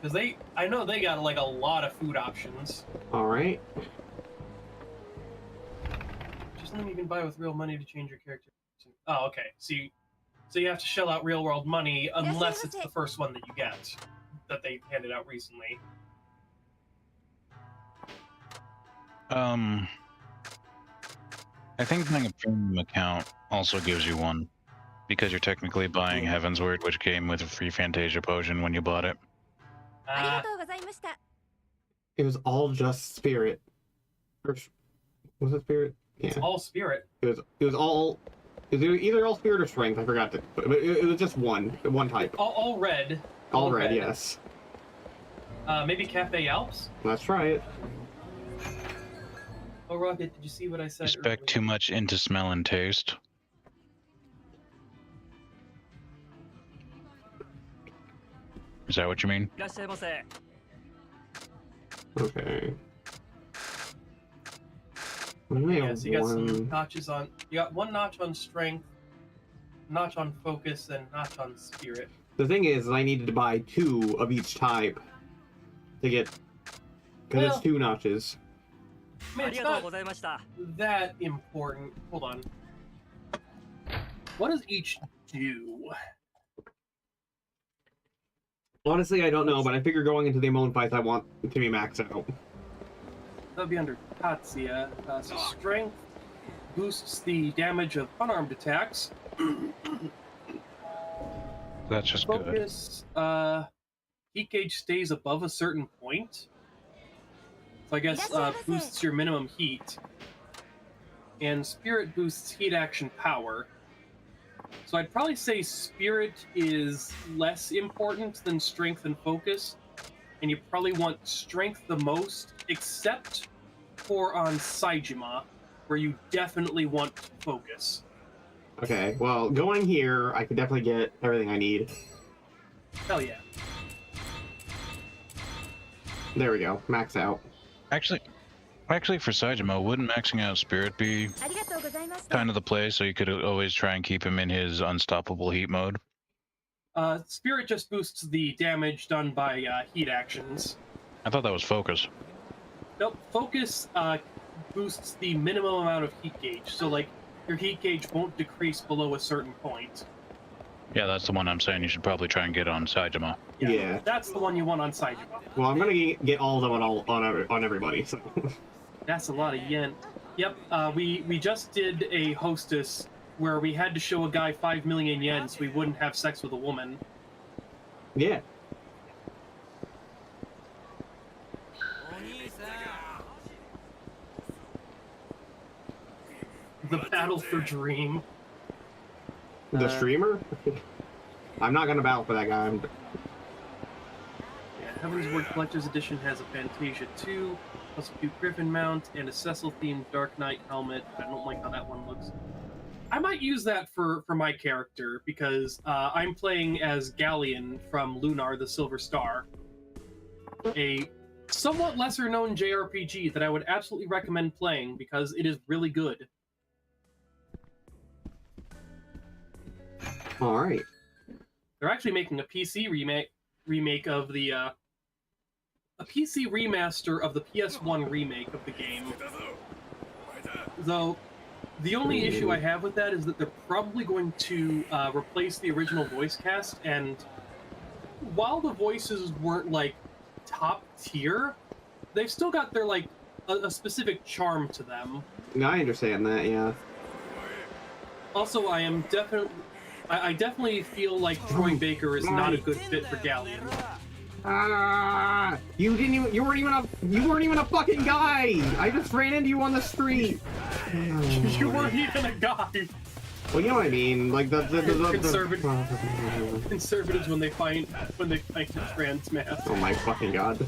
Speaker 2: Because I know they got like a lot of food options.
Speaker 1: All right.
Speaker 2: Just something you can buy with real money to change your character. Oh, okay. So you have to shell out real world money unless it's the first one that you get that they handed out recently.
Speaker 3: I think buying a premium account also gives you one, because you're technically buying Heaven's Word, which came with a free Fantasia potion when you bought it.
Speaker 1: It was all just spirit. Or, was it spirit? Yeah.
Speaker 2: It's all spirit.
Speaker 1: It was all. It was either all spirit or strength. I forgot to. But it was just one type.
Speaker 2: All red.
Speaker 1: All red, yes.
Speaker 2: Maybe Cafe Alps.
Speaker 1: Let's try it.
Speaker 2: Oh, Rokkit, did you see what I said?
Speaker 3: Respect too much into smell and taste. Is that what you mean?
Speaker 1: Okay.
Speaker 2: Yeah, so you got some notches on. You got one notch on strength, notch on focus, and notch on spirit.
Speaker 1: The thing is, I needed to buy 2 of each type to get, because it's 2 notches.
Speaker 2: I mean, it's not that important. Hold on. What does each do?
Speaker 1: Honestly, I don't know, but I figure going into the Amon fights, I want to be maxed out.
Speaker 2: That'll be under Tatsuya. So strength boosts the damage of unarmed attacks.
Speaker 3: That's just
Speaker 2: focus, good. Heat gauge stays above a certain point. So I guess boosts your minimum heat. And spirit boosts heat action power. So I'd probably say spirit is less important than strength and focus. And you probably want strength the most, except for on Saejima, where you definitely want focus.
Speaker 1: Okay, well, going here, I could definitely get everything I need.
Speaker 2: Hell yeah.
Speaker 1: There we go, max out.
Speaker 3: Actually for Saejima, wouldn't maxing out Spirit be kind of the play, so you could always try and keep him in his unstoppable heat mode?
Speaker 2: Spirit just boosts the damage done by heat actions.
Speaker 3: I thought that was focus.
Speaker 2: Nope, focus boosts the minimum amount of heat gauge, so like your heat gauge won't decrease below a certain point.
Speaker 3: Yeah, that's the one I'm saying you should probably try and get on Saejima.
Speaker 1: Yeah.
Speaker 2: That's the one you want on Saejima.
Speaker 1: Well, I'm gonna get all of them on everybody, so...
Speaker 2: That's a lot of yen. Yep, we just did a hostess where we had to show a guy 5 million yen so we wouldn't have sex with a woman.
Speaker 1: Yeah.
Speaker 2: The battle for Dream.
Speaker 1: The streamer? I'm not gonna battle for that guy.
Speaker 2: Heaven's Word Collector's Edition has a Fantasia 2, plus a cute Griffin mount, and a Cecil-themed Dark Knight helmet. I don't like how that one looks. I might use that for my character, because I'm playing as Galleon from Lunar the Silver Star, a somewhat lesser-known JRPG that I would absolutely recommend playing, because it is really good.
Speaker 1: Alright.
Speaker 2: They're actually making a PC remake of the a PC remaster of the PS1 remake of the game. Though the only issue I have with that is that they're probably going to replace the original voice cast, and while the voices weren't like top tier, they've still got their like a specific charm to them.
Speaker 1: No, I understand that, yeah.
Speaker 2: Also, I definitely feel like Troy Baker is not a good fit for Galleon.
Speaker 1: You weren't even a fucking guy. I just ran into you on the street.
Speaker 2: You weren't even a guy.
Speaker 1: Well, you know what I mean, like the
Speaker 2: conservatives when they find a trans man.
Speaker 1: Oh my fucking god.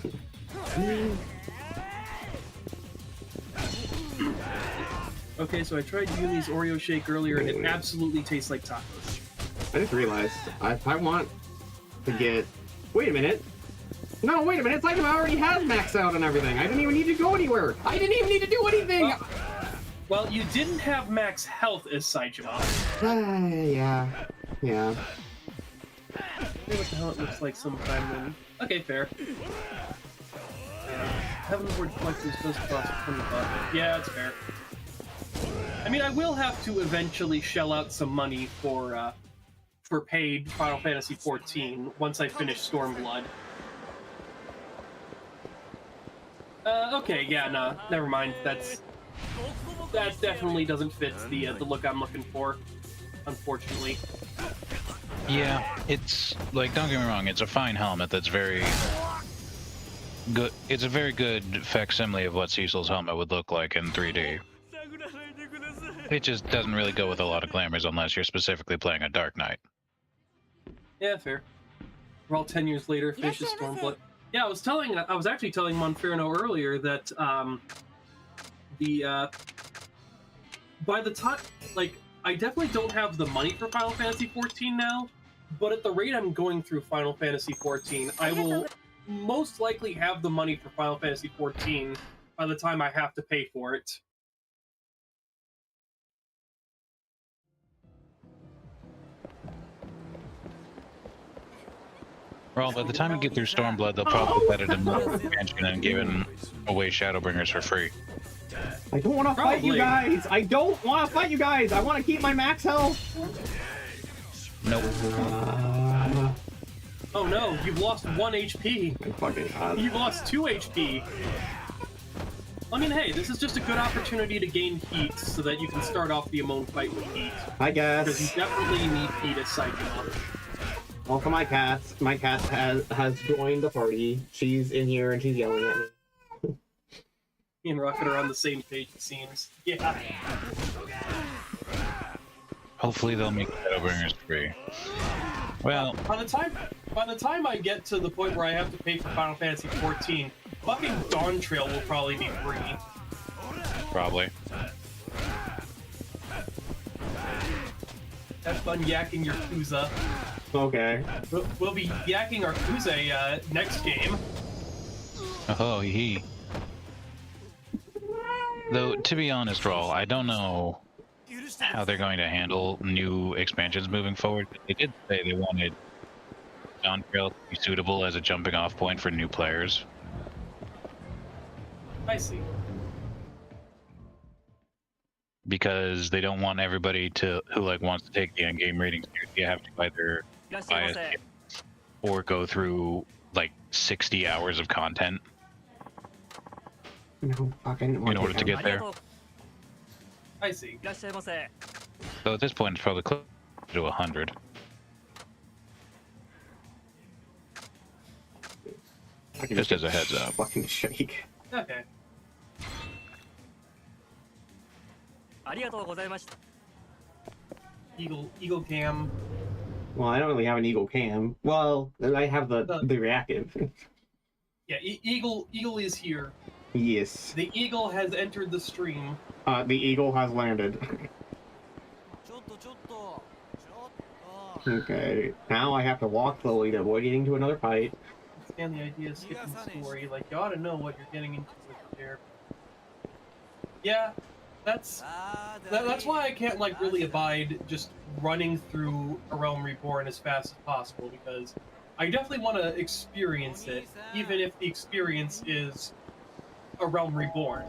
Speaker 2: Okay, so I tried Yumi's Oreo shake earlier, and it absolutely tastes like tacos.
Speaker 1: I just realized if I want to get. Wait a minute. No, wait a minute. Saitama already has maxed out and everything. I didn't even need to go anywhere. I didn't even need to do anything.
Speaker 2: Well, you didn't have max health as Saitama.
Speaker 1: Yeah.
Speaker 2: See what the hell it looks like sometime then. Okay, fair. Heaven's Word Collectors does cost $20. Yeah, it's fair. I mean, I will have to eventually shell out some money for paid Final Fantasy XIV once I finish Stormblood. Okay, yeah, no, never mind. That definitely doesn't fit the look I'm looking for, unfortunately.
Speaker 3: Yeah, it's like, don't get me wrong, it's a fine helmet that's very good. It's a very good facsimile of what Cecil's helmet would look like in 3D. It just doesn't really go with a lot of glamours unless you're specifically playing a Dark Knight.
Speaker 2: Yeah, fair. We're all 10 years later, finishes Stormblood. Yeah, I was actually telling Monferno earlier that by the time, like, I definitely don't have the money for Final Fantasy XIV now, but at the rate I'm going through Final Fantasy XIV, I will most likely have the money for Final Fantasy XIV by the time I have to pay for it.
Speaker 3: Well, by the time you get through Stormblood, they'll probably let it in the expansion and giving away Shadowbringers for free.
Speaker 1: I don't want to fight you guys! I don't want to fight you guys! I want to keep my max health!
Speaker 3: Nope.
Speaker 2: Oh no, you've lost 1 HP!
Speaker 1: My fucking god.
Speaker 2: You've lost 2 HP! I mean, hey, this is just a good opportunity to gain heat so that you can start off the Amon fight with heat.
Speaker 1: I guess.
Speaker 2: Because you definitely need heat as Saitama.
Speaker 1: Welcome, my cat. My cat has joined the party. She's in here and she's yelling at me.
Speaker 2: Me and Rokkit are on the same page, it seems. Yeah.
Speaker 3: Hopefully they'll make Shadowbringers free. Well,
Speaker 2: by the time I get to the point where I have to pay for Final Fantasy XIV, fucking Dawn Trail will probably be free.
Speaker 3: probably.
Speaker 2: Have fun yakking your Yakuza.
Speaker 1: Okay.
Speaker 2: We'll be yakking our Yakuza next game.
Speaker 3: Oh, hee. Though, to be honest, Rall, I don't know how they're going to handle new expansions moving forward. They did say they wanted Dawn Trail to be suitable as a jumping off point for new players.
Speaker 2: I see.
Speaker 3: Because they don't want everybody who like wants to take the end game ratings to have to either buy a ticket or go through like 60 hours of content
Speaker 1: No, fucking
Speaker 3: in order to get there.
Speaker 2: I see.
Speaker 3: So at this point, it's probably close to 100. Just as a heads up.
Speaker 1: Fucking shake.
Speaker 2: Okay. Eagle cam.
Speaker 1: Well, I don't really have an Eagle cam. Well, I have the reactive.
Speaker 2: Yeah, Eagle is here.
Speaker 1: Yes.
Speaker 2: The Eagle has entered the stream.
Speaker 1: The Eagle has landed. Okay, now I have to walk slowly to avoid getting to another fight.
Speaker 2: I understand the idea of skipping the story. Like, you ought to know what you're getting into with your character. Yeah, that's why I can't, like, really abide just running through A Realm Reborn as fast as possible, because I definitely want to experience it, even if the experience is A Realm Reborn.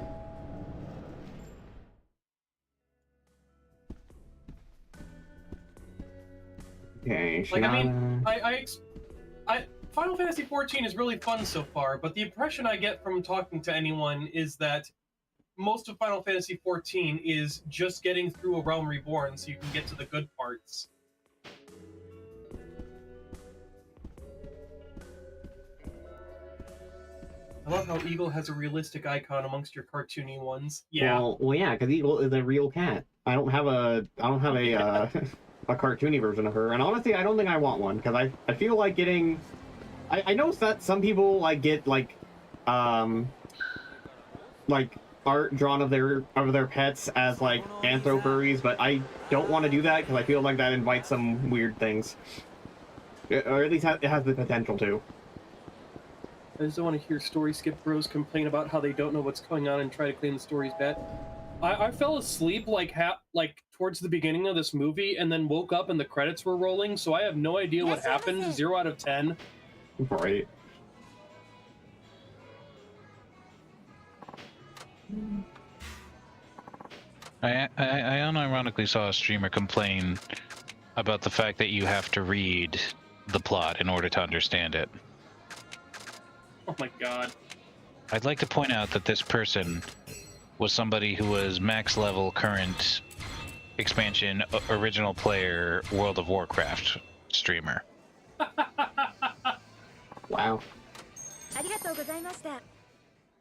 Speaker 1: Okay,
Speaker 2: Like, I mean, Final Fantasy XIV is really fun so far, but the impression I get from talking to anyone is that most of Final Fantasy XIV is just getting through A Realm Reborn so you can get to the good parts. I love how Eagle has a realistic icon amongst your cartoony ones. Yeah.
Speaker 1: Well, yeah, because Eagle is a real cat. I don't have a a cartoony version of her, and honestly, I don't think I want one because I feel like getting. I know that some people like get like art drawn of their pets as like anthro furries, but I don't want to do that because I feel like that invites some weird things, or at least it has the potential to.
Speaker 2: I just don't want to hear story skip bros complain about how they don't know what's going on and try to claim the story's bad. I fell asleep like towards the beginning of this movie and then woke up and the credits were rolling, so I have no idea what happened. 0 out of 10.
Speaker 1: Right.
Speaker 3: I unironically saw a streamer complain about the fact that you have to read the plot in order to understand it.
Speaker 2: Oh my god.
Speaker 3: I'd like to point out that this person was somebody who was max level current expansion original player World of Warcraft streamer.
Speaker 1: Wow.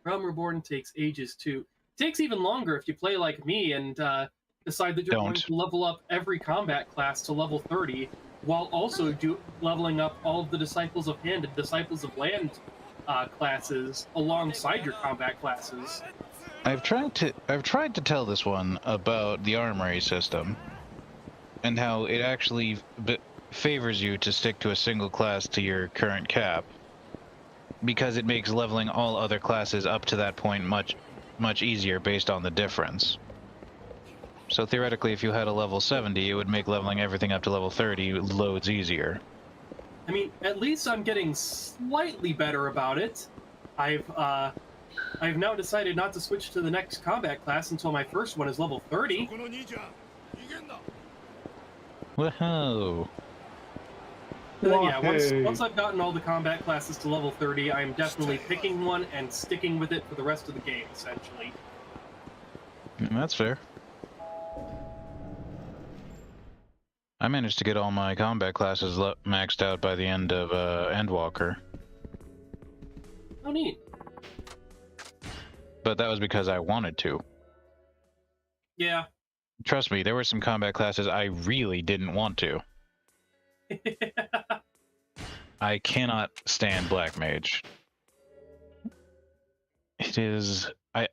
Speaker 2: Realm Reborn takes ages too. It takes even longer if you play like me and decide that you're going to level up every combat class to level 30, while also leveling up all of the Disciples of Hand and Disciples of Land classes alongside your combat classes.
Speaker 3: I've tried to tell this one about the armory system and how it actually favors you to stick to a single class to your current cap, because it makes leveling all other classes up to that point much easier based on the difference. So theoretically, if you had a level 70, it would make leveling everything up to level 30 loads easier.
Speaker 2: I mean, at least I'm getting slightly better about it. I've now decided not to switch to the next combat class until my first one is level 30.
Speaker 3: Woohoo!
Speaker 2: Then, yeah, once I've gotten all the combat classes to level 30, I'm definitely picking one and sticking with it for the rest of the game, essentially.
Speaker 3: That's fair. I managed to get all my combat classes maxed out by the end of Endwalker.
Speaker 2: Oh, neat.
Speaker 3: But that was because I wanted to.
Speaker 2: Yeah.
Speaker 3: Trust me, there were some combat classes I really didn't want to. I cannot stand Black Mage. It is... I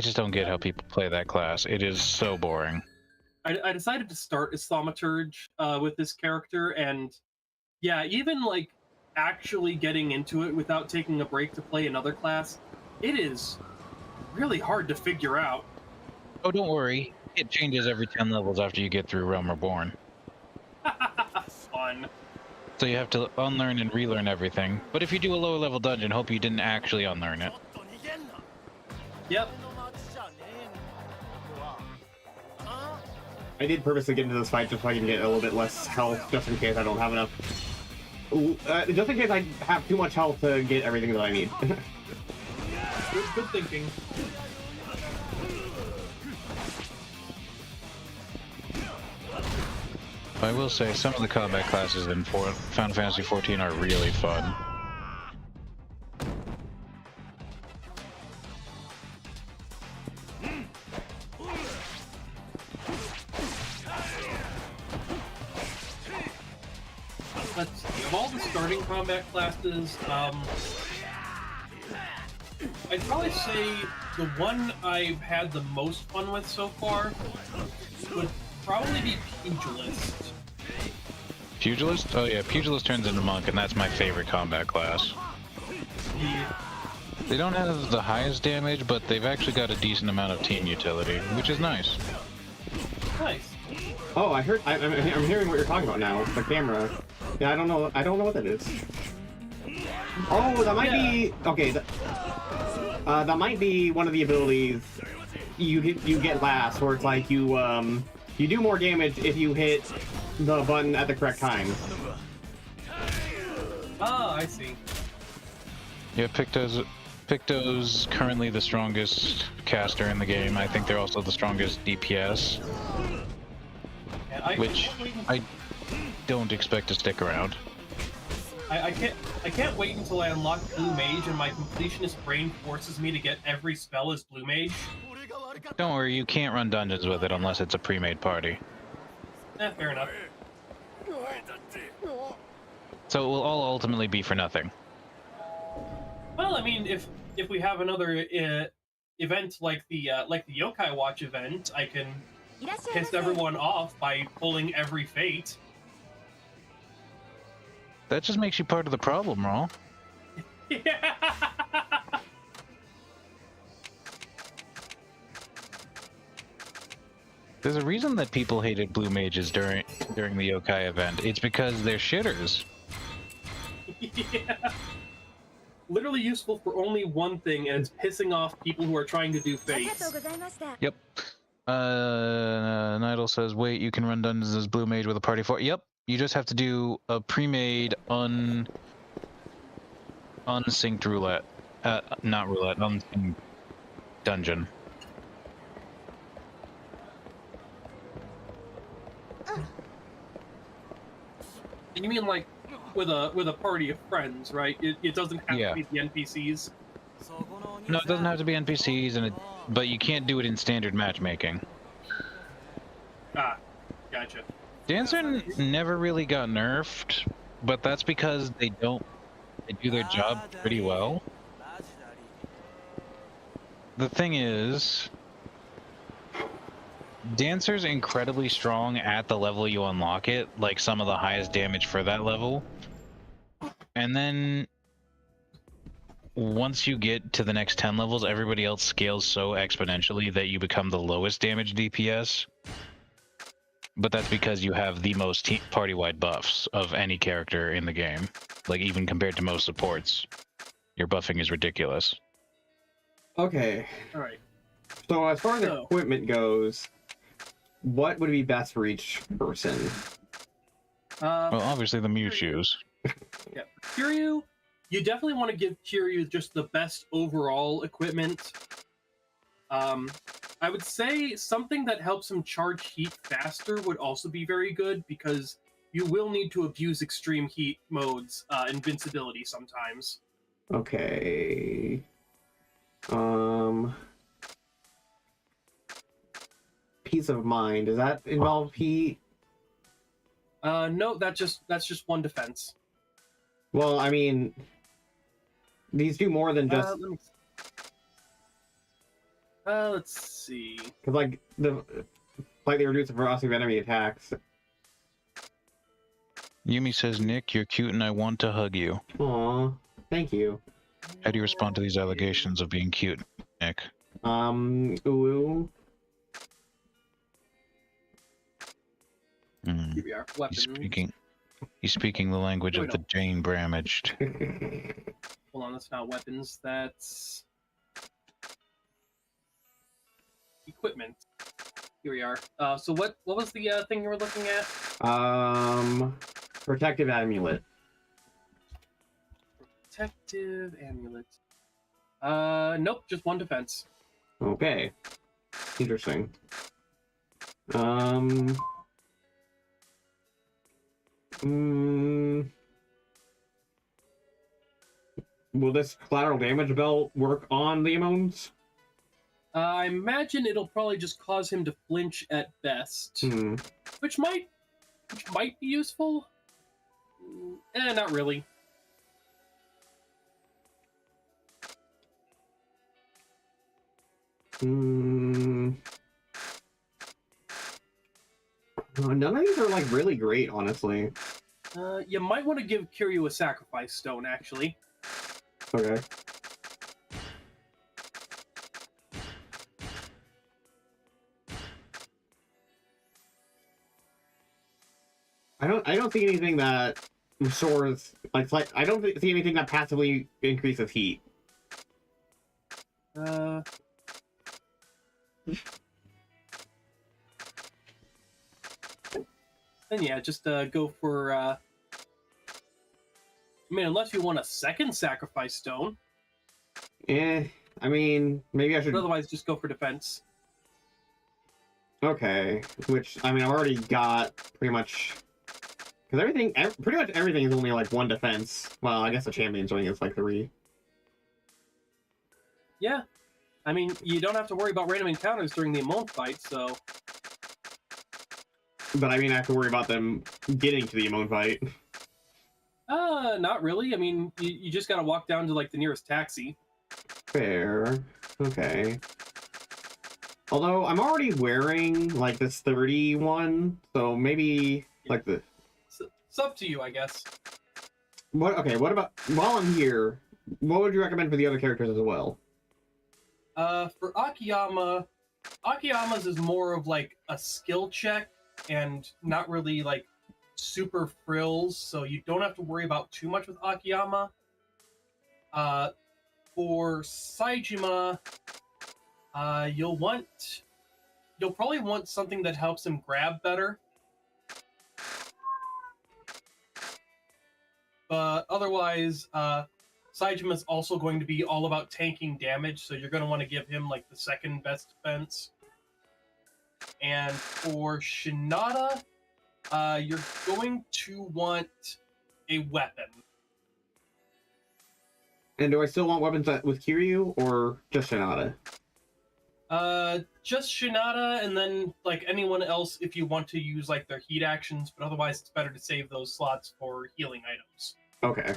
Speaker 3: just don't get how people play that class. It is so boring.
Speaker 2: I decided to start as Thaumaturge with this character, and yeah, even like actually getting into it without taking a break to play another class, it is really hard to figure out.
Speaker 3: Oh, don't worry. It changes every 10 levels after you get through Realm Reborn.
Speaker 2: Fun.
Speaker 3: So you have to unlearn and relearn everything. But if you do a lower level dungeon, hope you didn't actually unlearn it.
Speaker 2: Yep.
Speaker 1: I did purposely get into this fight just so I can get a little bit less health, just in case I don't have enough. Just in case I have too much health to get everything that I need.
Speaker 2: Good thinking.
Speaker 3: I will say, some of the combat classes in Final Fantasy XIV are really fun.
Speaker 2: Let's see, of all the starting combat classes. I'd probably say the one I've had the most fun with so far would probably be Pugilist.
Speaker 3: Pugilist? Oh yeah, Pugilist turns into Monk, and that's my favorite combat class.
Speaker 2: Yeah.
Speaker 3: They don't have the highest damage, but they've actually got a decent amount of team utility, which is nice.
Speaker 2: Nice.
Speaker 1: Oh, I heard. I'm hearing what you're talking about now. The camera. Yeah, I don't know. I don't know what that is. Oh, that might be okay. That might be one of the abilities you get last, where it's like you do more damage if you hit the button at the correct time.
Speaker 2: Ah, I see.
Speaker 3: Yeah, Picto's currently the strongest caster in the game. I think they're also the strongest DPS, which I don't expect to stick around.
Speaker 2: I can't wait until I unlock Blue Mage and my completionist brain forces me to get every spell as Blue Mage.
Speaker 3: Don't worry, you can't run dungeons with it unless it's a pre-made party.
Speaker 2: Fair enough.
Speaker 3: So it will all ultimately be for nothing.
Speaker 2: Well, I mean, if we have another event like the Yokai Watch event, I can piss everyone off by pulling every fate.
Speaker 3: That just makes you part of the problem, Rall.
Speaker 2: Yeah.
Speaker 3: There's a reason that people hated blue mages during the Yokai event. It's because they're shitters.
Speaker 2: Yeah. Literally useful for only one thing, and it's pissing off people who are trying to do fates.
Speaker 3: Yep. Nidal says, wait, you can run dungeons as blue mage with a party for. Yep. You just have to do a pre-made unsynced roulette. Not roulette, unsynced dungeon.
Speaker 2: You mean like with a party of friends, right? It doesn't have to be the NPCs.
Speaker 3: No, it doesn't have to be NPCs, but you can't do it in standard matchmaking.
Speaker 2: Ah, gotcha.
Speaker 3: Dancer never really got nerfed, but that's because they do their job pretty well. The thing is, Dancer's incredibly strong at the level you unlock it, like some of the highest damage for that level. And then once you get to the next 10 levels, everybody else scales so exponentially that you become the lowest damage DPS. But that's because you have the most party-wide buffs of any character in the game. Like, even compared to most supports. Your buffing is ridiculous.
Speaker 1: Okay.
Speaker 2: Alright.
Speaker 1: So as far as equipment goes, what would be best for each person?
Speaker 3: Well, obviously the Mew shoes.
Speaker 2: Yeah. Kiryu, you definitely want to give Kiryu just the best overall equipment. I would say something that helps him charge heat faster would also be very good, because you will need to abuse extreme heat modes, invincibility sometimes.
Speaker 1: Okay. Peace of mind. Does that involve heat?
Speaker 2: No, that's just one defense.
Speaker 1: Well, I mean, these do more than just.
Speaker 2: Let's see.
Speaker 1: Because like they reduce the velocity of enemy attacks.
Speaker 3: Yumi says, Nick, you're cute and I want to hug you.
Speaker 1: Aw, thank you.
Speaker 3: How do you respond to these allegations of being cute, Nick?
Speaker 2: Here we are. Weapons.
Speaker 3: He's speaking the language of the Jane Bramaged.
Speaker 2: Hold on, that's not weapons. That's equipment. Here we are. So what was the thing you were looking at?
Speaker 1: Protective amulet.
Speaker 2: Protective amulet. Nope, just one defense.
Speaker 1: Okay. Interesting. Will this collateral damage belt work on the Aemons?
Speaker 2: I imagine it'll probably just cause him to flinch at best, which might be useful. Not really.
Speaker 1: None of these are like really great, honestly.
Speaker 2: You might want to give Kiryu a sacrifice stone, actually.
Speaker 1: Okay. I don't see anything that restores like I don't see anything that passively increases heat.
Speaker 2: Then yeah, just go for I mean, unless you want a second sacrifice stone.
Speaker 1: I mean, maybe I should.
Speaker 2: But otherwise, just go for defense.
Speaker 1: Okay, which I mean, I've already got pretty much because pretty much everything is only like 1 defense. Well, I guess the champion's ring is like 3.
Speaker 2: Yeah, I mean, you don't have to worry about random encounters during the Amon fight, so.
Speaker 1: But I mean, I have to worry about them getting to the Amon fight.
Speaker 2: Not really. I mean, you just gotta walk down to like the nearest taxi.
Speaker 1: Fair. Okay. Although I'm already wearing like this 31, so maybe like the.
Speaker 2: It's up to you, I guess.
Speaker 1: What? Okay. What about while I'm here? What would you recommend for the other characters as well?
Speaker 2: For Akiyama, Akiyama's is more of like a skill check and not really like super frills, so you don't have to worry about too much with Akiyama. For Saejima, you'll probably want something that helps him grab better. But otherwise, Saejima is also going to be all about tanking damage, so you're going to want to give him like the second best defense. And for Shinada, you're going to want a weapon.
Speaker 1: And do I still want weapons with Kiryu or just Shinada?
Speaker 2: Just Shinada, and then like anyone else if you want to use like their heat actions, but otherwise it's better to save those slots for healing items.
Speaker 1: Okay.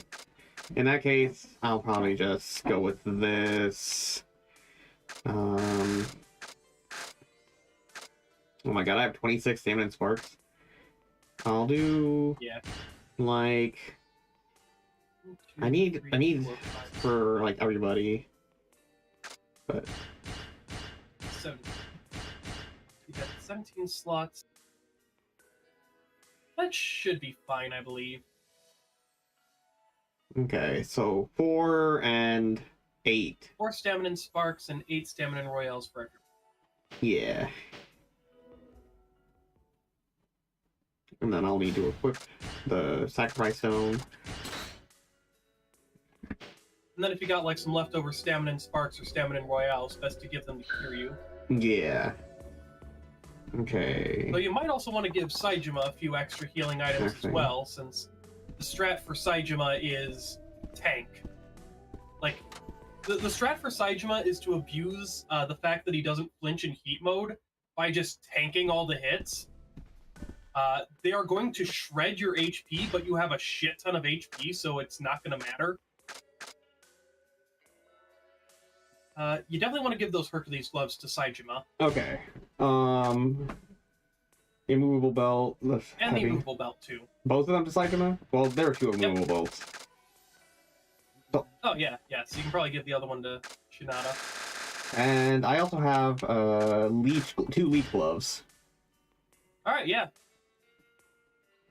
Speaker 1: In that case, I'll probably just go with this. Oh my god, I have 26 stamina and sparks. I'll do like I need for like everybody. But
Speaker 2: 17. You got 17 slots. That should be fine, I believe.
Speaker 1: Okay, so 4 and 8.
Speaker 2: 4 stamina and sparks and 8 stamina and royales for everyone.
Speaker 1: Yeah. And then I'll need to equip the sacrifice stone.
Speaker 2: And then if you got like some leftover stamina and sparks or stamina and royales, best to give them to Kiryu.
Speaker 1: Yeah. Okay.
Speaker 2: But you might also want to give Saejima a few extra healing items as well, since the strat for Saejima is tank. Like, the strat for Saejima is to abuse the fact that he doesn't flinch in heat mode by just tanking all the hits. They are going to shred your HP, but you have a shit ton of HP, so it's not going to matter. You definitely want to give those Hercules gloves to Saejima.
Speaker 1: Okay. Immovable belt.
Speaker 2: And
Speaker 1: heavy.
Speaker 2: the immovable belt, too.
Speaker 1: Both of them to Saejima? Well, there are 2 immovable belts.
Speaker 2: Oh, yeah, so you can probably give the other one to Shinada.
Speaker 1: And I also have 2 leech gloves.
Speaker 2: Alright, yeah.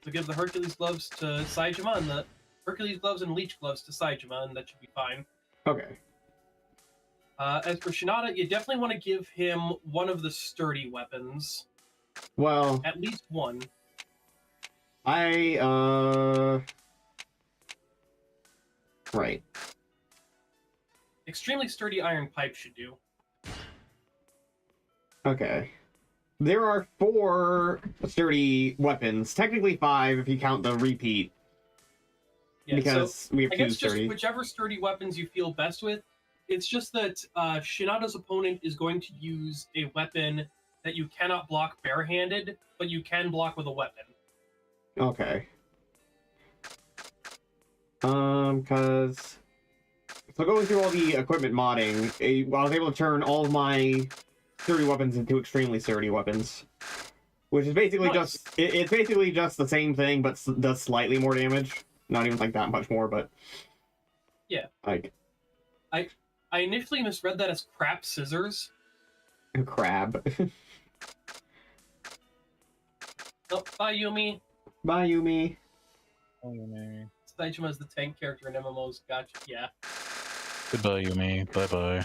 Speaker 2: So give the Hercules gloves to Saejima and the Hercules gloves and leech gloves to Saejima, and that should be fine.
Speaker 1: Okay.
Speaker 2: As for Shinada, you definitely want to give him one of the sturdy weapons.
Speaker 1: Well,
Speaker 2: at least one.
Speaker 1: Right.
Speaker 2: Extremely sturdy iron pipe should do.
Speaker 1: Okay. There are 4 sturdy weapons. Technically 5 if you count the repeat.
Speaker 2: Yeah,
Speaker 1: because
Speaker 2: so
Speaker 1: we have
Speaker 2: I
Speaker 1: 2
Speaker 2: guess
Speaker 1: sturdy.
Speaker 2: just whichever sturdy weapons you feel best with. It's just that Shinada's opponent is going to use a weapon that you cannot block barehanded, but you can block with a weapon.
Speaker 1: Okay. Because So going through all the equipment modding, I was able to turn all of my sturdy weapons into extremely sturdy weapons. Which is basically it's basically just the same thing, but does slightly more damage. Not even like that much more, but...
Speaker 2: Yeah.
Speaker 1: Like...
Speaker 2: I initially misread that as crap scissors.
Speaker 1: Crab.
Speaker 2: Oh, bye, Yumi.
Speaker 1: Bye, Yumi.
Speaker 3: Oh, Yumi.
Speaker 2: Saijima's the tank character in MMOs. Gotcha. Yeah.
Speaker 3: Goodbye, Yumi. Bye-bye.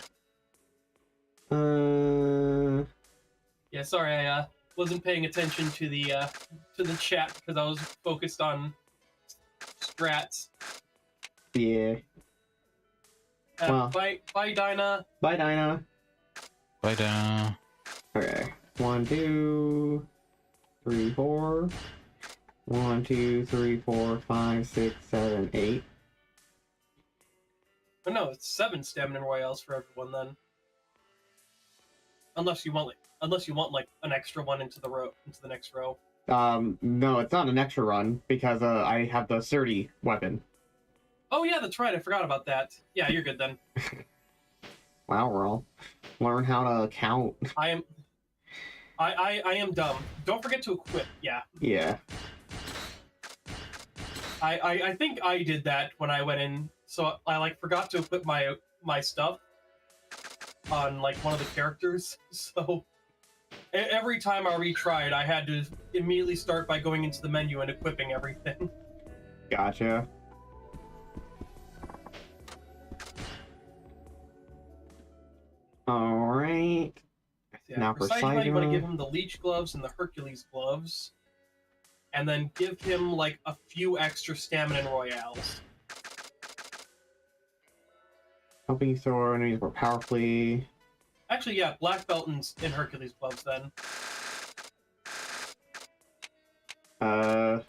Speaker 2: Yeah, sorry, I wasn't paying attention to the chat because I was focused on strats.
Speaker 1: Yeah. Well.
Speaker 2: Bye, Dinah.
Speaker 1: Bye, Dinah.
Speaker 3: Bye, Dinah.
Speaker 1: Okay. 1, 2, 3, 4. 1, 2, 3, 4, 5, 6, 7, 8.
Speaker 2: Oh no, it's 7 stamina royales for everyone then. Unless you want like an extra one into the next row.
Speaker 1: No, it's not an extra run because I have the sturdy weapon.
Speaker 2: Oh yeah, that's right. I forgot about that. Yeah, you're good then.
Speaker 1: Wow, Rall. Learn how to count.
Speaker 2: I am dumb. Don't forget to equip. Yeah.
Speaker 1: Yeah.
Speaker 2: I think I did that when I went in. So I like forgot to equip my stuff on like one of the characters. So every time I retried, I had to immediately start by going into the menu and equipping everything.
Speaker 1: Gotcha. Alright.
Speaker 2: Yeah,
Speaker 1: Now
Speaker 2: for
Speaker 1: for
Speaker 2: Saitama, you want to
Speaker 1: Saitama.
Speaker 2: give him the Leech Gloves and the Hercules Gloves. And then give him like a few extra stamina royales.
Speaker 1: Helping you throw enemies more powerfully.
Speaker 2: Actually, yeah, Black Belt in Hercules Gloves then. What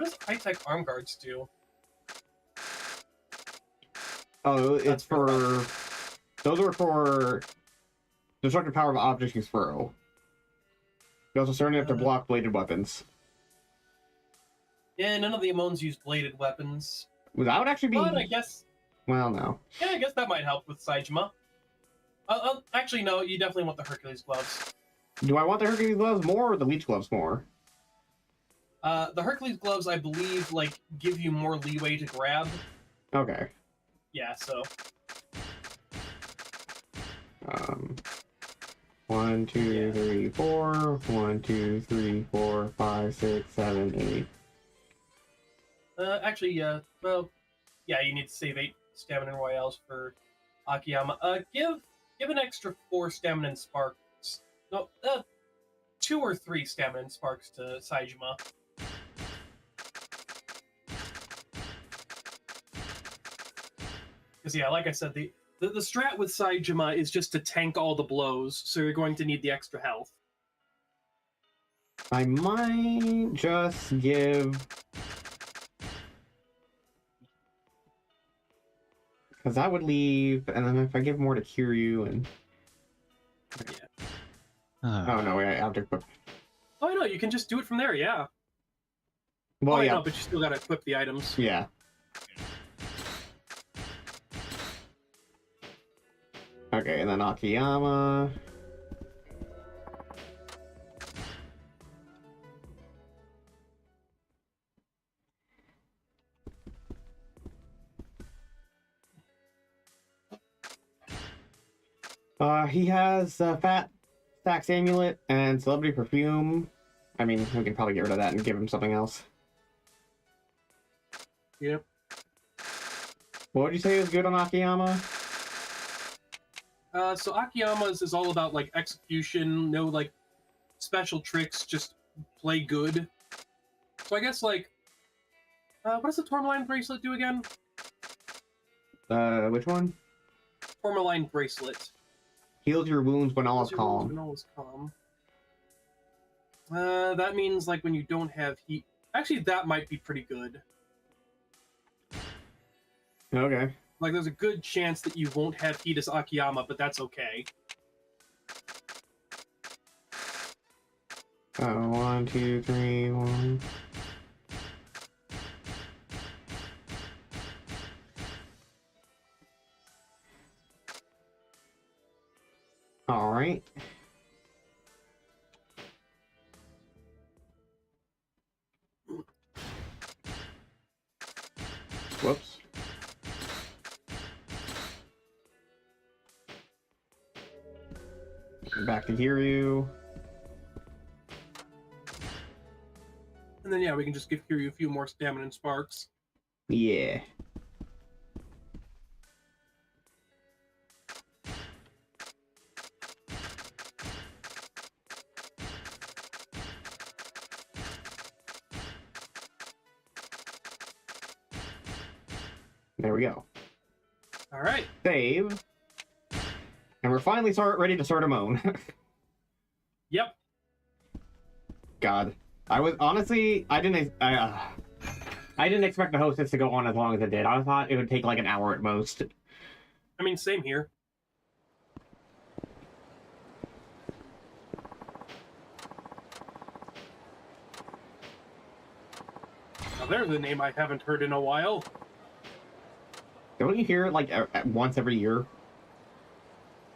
Speaker 2: does high-tech arm guards do?
Speaker 1: Oh, it's for... Those are for destructive power of objects you throw. You also certainly have to block bladed weapons.
Speaker 2: Yeah, none of the Amones use bladed weapons.
Speaker 1: Well, that would actually be...
Speaker 2: But I guess...
Speaker 1: Well, no.
Speaker 2: Yeah, I guess that might help with Saitama. Actually, no, you definitely want the Hercules Gloves.
Speaker 1: Do I want the Hercules gloves more or the Leech gloves more?
Speaker 2: The Hercules Gloves, I believe, like, give you more leeway to grab.
Speaker 1: Okay.
Speaker 2: Yeah, so...
Speaker 1: 1, 2, 3, 4. 1, 2, 3, 4, 5, 6, 7, 8.
Speaker 2: Actually, yeah. Well, yeah, you need to save 8 stamina royales for Akiyama. Give an extra 4 stamina and sparks. No, 2 or 3 stamina and sparks to Saitama. Because yeah, like I said, the strat with Saitama is just to tank all the blows, so you're going to need the extra health.
Speaker 1: I might just give... Because that would leave, and then if I give more to Kiryu and...
Speaker 2: Yeah.
Speaker 1: Oh no, I have to equip...
Speaker 2: Oh no, you can just do it from there, yeah.
Speaker 1: Well, yeah.
Speaker 2: No, but you still gotta equip the items.
Speaker 1: Yeah. Okay, and then Akiyama... He has Fat Stacks Amulet and Celebrity Perfume. I mean, we can probably get rid of that and give him something else.
Speaker 2: Yep.
Speaker 1: What would you say is good on Akiyama?
Speaker 2: So Akiyama's is all about, like, execution, no, like, special tricks, just play good. So I guess, like, what does the Tourmaline Bracelet do again?
Speaker 1: Which one?
Speaker 2: Tourmaline Bracelet.
Speaker 1: Heals your wounds when all is calm.
Speaker 2: When all is calm. That means, like, when you don't have heat... Actually, that might be pretty good.
Speaker 1: Okay.
Speaker 2: Like, there's a good chance that you won't have heat as Akiyama, but that's okay.
Speaker 1: 1, 2, 3, 1. All right. Whoops. Back to Kiryu.
Speaker 2: And then, yeah, we can just give Kiryu a few more stamina and sparks.
Speaker 1: Yeah. There we go.
Speaker 2: All right.
Speaker 1: Save. And we're finally ready to start a moan.
Speaker 2: Yep.
Speaker 1: God. I was honestly, I didn't expect the hostess to go on as long as it did. I thought it would take like an hour at most.
Speaker 2: I mean, same here. Now there's a name I haven't heard in a while.
Speaker 1: Don't you hear it like once every year?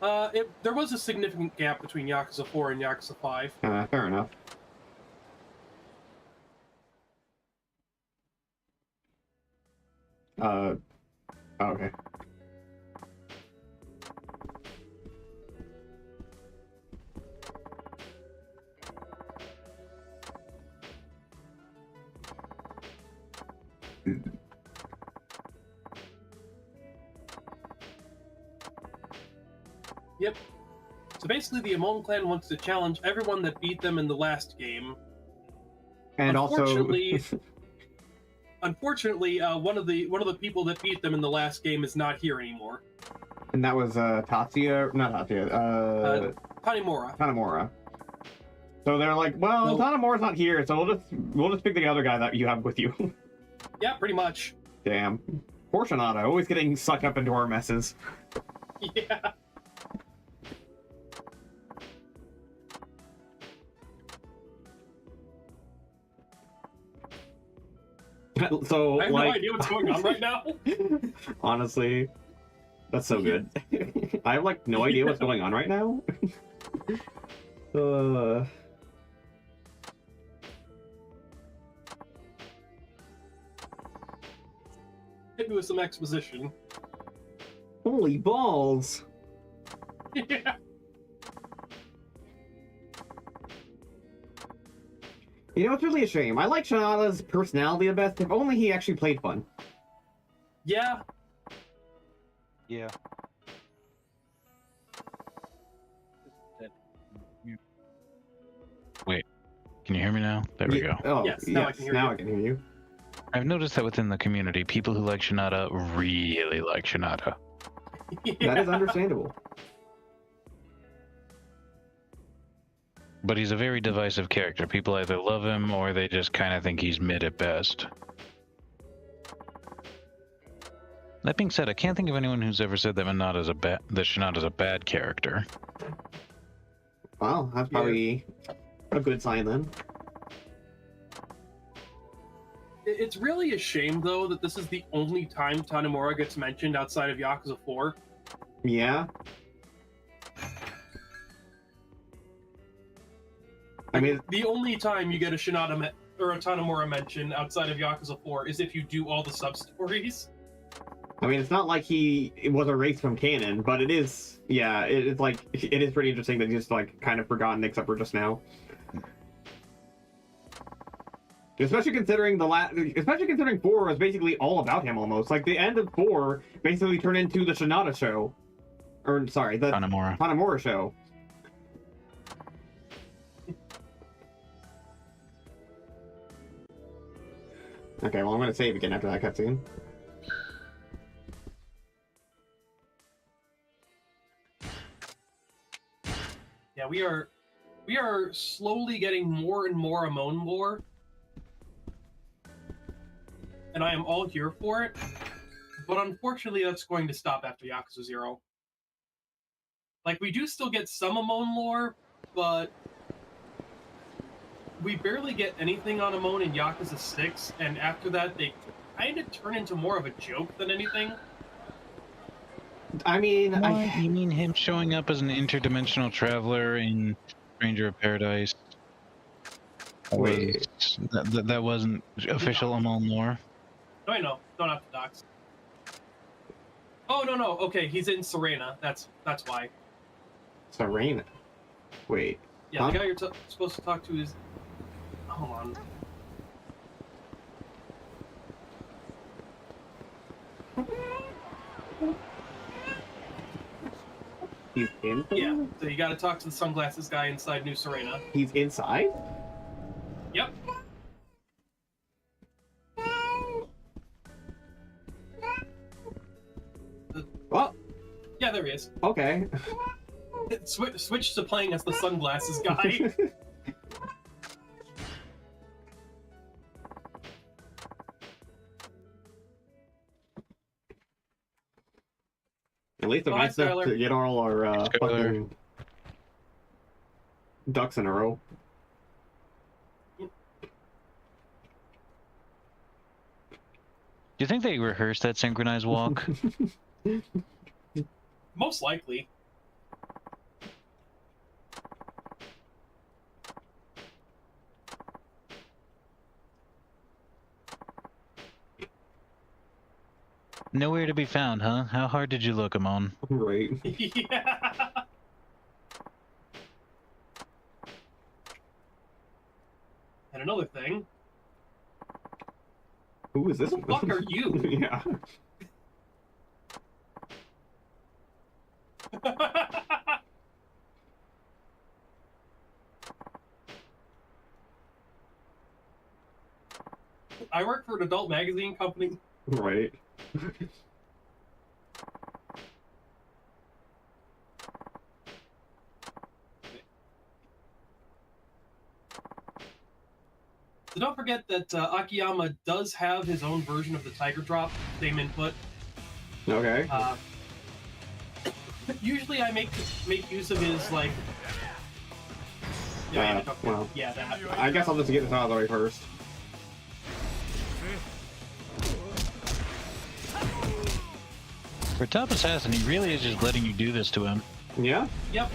Speaker 2: There was a significant gap between Yakuza 4 and Yakuza 5.
Speaker 1: Fair enough. Okay.
Speaker 2: Yep. So basically, the Amon clan wants to challenge everyone that beat them in the last game.
Speaker 1: And
Speaker 2: unfortunately, one of the people that beat them in the last game is not here anymore.
Speaker 1: And that was Tatsuya, not Tatsuya,
Speaker 2: Tanimura.
Speaker 1: Tanimura. So they're like, well, Tanimura's not here, so we'll just pick the other guy that you have with you.
Speaker 2: Yeah, pretty much.
Speaker 1: Damn. Poor Shinada, always getting sucked up into our messes.
Speaker 2: Yeah.
Speaker 1: So
Speaker 2: I have no idea what's going on right now.
Speaker 1: Honestly, that's so good. I have like no idea what's going on right now.
Speaker 2: Hit me with some exposition.
Speaker 1: Holy balls!
Speaker 2: Yeah.
Speaker 1: You know, it's really a shame. I like Shinada's personality the best. If only he actually played fun.
Speaker 2: Yeah.
Speaker 3: Yeah. Wait, can you hear me now? There we go.
Speaker 1: Oh,
Speaker 2: yes, now I can hear you.
Speaker 1: I can hear you.
Speaker 3: I've noticed that within the community, people who like Shinada really like Shinada.
Speaker 2: Yeah.
Speaker 1: That is understandable.
Speaker 3: But he's a very divisive character. People either love him or they just kind of think he's mid at best. That being said, I can't think of anyone who's ever said that Shinada's a bad character.
Speaker 1: Well, that's probably a good sign then.
Speaker 2: It's really a shame, though, that this is the only time Tanimura gets mentioned outside of Yakuza 4.
Speaker 1: Yeah. I mean,
Speaker 2: the only time you get a Shinada or a Tanimura mention outside of Yakuza 4 is if you do all the sub-stories.
Speaker 1: I mean, it's not like it was erased from canon, but it is, yeah, it is pretty interesting that he's just, like, kind of forgotten except for just now. Especially considering 4 was basically all about him almost. Like, the end of 4 basically turned into the Shinada show. Or, sorry, the Tanimura show. Okay, well, I'm gonna save again after that cutscene.
Speaker 2: Yeah, we are slowly getting more and more Amon lore. And I am all here for it. But unfortunately, that's going to stop after Yakuza 0. Like, we do still get some Amon lore, but we barely get anything on Amon in Yakuza 6, and after that, they kind of turn into more of a joke than anything.
Speaker 1: I mean,
Speaker 3: What? You mean him showing up as an interdimensional traveler in Stranger of Paradise?
Speaker 1: Wait.
Speaker 3: That wasn't official Amon lore?
Speaker 2: No, I know. Don't have to dox. Oh, no. Okay, he's in Serena. That's why.
Speaker 1: Serena. Wait.
Speaker 2: Yeah, the guy you're supposed to talk to is... Hold on.
Speaker 1: He's in?
Speaker 2: Yeah, so you gotta talk to the sunglasses guy inside New Serena.
Speaker 1: He's inside?
Speaker 2: Yep.
Speaker 1: Well.
Speaker 2: Yeah, there he is.
Speaker 1: Okay.
Speaker 2: Switch to playing as the sunglasses guy.
Speaker 1: At least it's nice to get all our fucking ducks in a row.
Speaker 3: Do you think they rehearsed that synchronized walk?
Speaker 2: Most likely.
Speaker 3: Nowhere to be found, huh? How hard did you look, Amon?
Speaker 1: Right.
Speaker 2: Yeah. And another thing.
Speaker 1: Who is this?
Speaker 2: Who the fuck are you?
Speaker 1: Yeah.
Speaker 2: I work for an adult magazine company.
Speaker 1: Right.
Speaker 2: So don't forget that Akiyama does have his own version of the Tiger Drop, same input.
Speaker 1: Okay.
Speaker 2: Usually I make use of his, like...
Speaker 1: Well,
Speaker 2: yeah, that.
Speaker 1: I guess I'll just get this out of the way first.
Speaker 3: For top assassin, he really is just letting you do this to him.
Speaker 1: Yeah?
Speaker 2: Yep.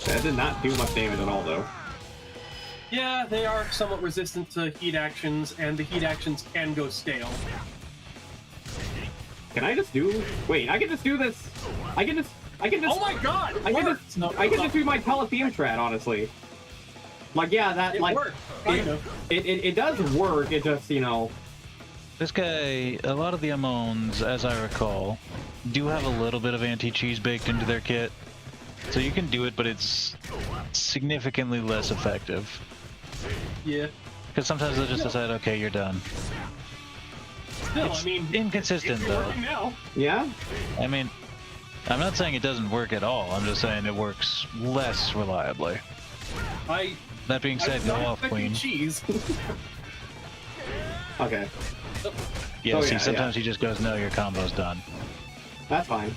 Speaker 1: That did not do much damage at all, though.
Speaker 2: Yeah, they are somewhat resistant to heat actions, and the heat actions can go stale.
Speaker 1: Can I just do... Wait, I can just do this... I can just...
Speaker 2: Oh my god!
Speaker 1: I can just do my teletheme strat, honestly. Like, yeah, that,
Speaker 2: it
Speaker 1: like...
Speaker 2: Worked, kind of.
Speaker 1: It does work, it just, you know...
Speaker 3: This guy, a lot of the Amons, as I recall, do have a little bit of anti-cheese baked into their kit. So you can do it, but it's significantly less effective.
Speaker 2: Yeah.
Speaker 3: Because sometimes they'll just decide, okay, you're done.
Speaker 2: Still,
Speaker 3: It's
Speaker 2: I mean...
Speaker 3: inconsistent,
Speaker 2: it's
Speaker 3: though.
Speaker 2: working now.
Speaker 1: Yeah?
Speaker 3: I mean, I'm not saying it doesn't work at all. I'm just saying it works less reliably. That being said, go off, Queen.
Speaker 2: Cheese.
Speaker 1: Okay.
Speaker 3: Yeah,
Speaker 1: Oh,
Speaker 3: see,
Speaker 1: yeah,
Speaker 3: sometimes
Speaker 1: yeah.
Speaker 3: he just goes, no, your combo's done.
Speaker 1: That's fine.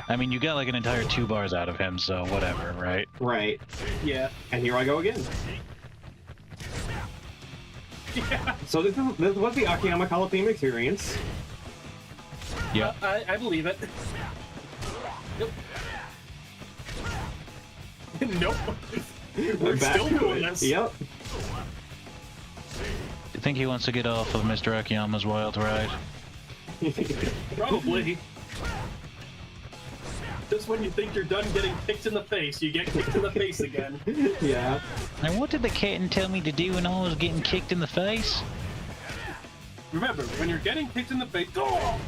Speaker 3: I mean, you got like an entire 2 bars out of him, so whatever, right?
Speaker 1: Right.
Speaker 2: Yeah.
Speaker 1: And here I go again.
Speaker 2: Yeah.
Speaker 1: So this was the Akiyama Coliseum experience.
Speaker 3: Yeah.
Speaker 2: I believe it. Nope. Nope. We're
Speaker 1: back
Speaker 2: still
Speaker 1: to
Speaker 2: doing
Speaker 1: it.
Speaker 2: this.
Speaker 1: Yep.
Speaker 3: You think he wants to get off of Mr. Akiyama's wild ride?
Speaker 2: Probably. Just when you think you're done getting kicked in the face, you get kicked in the face again.
Speaker 1: Yeah.
Speaker 3: And what did the kitten tell me to do when I was getting kicked in the face?
Speaker 2: Remember, when you're getting kicked in the face, oh!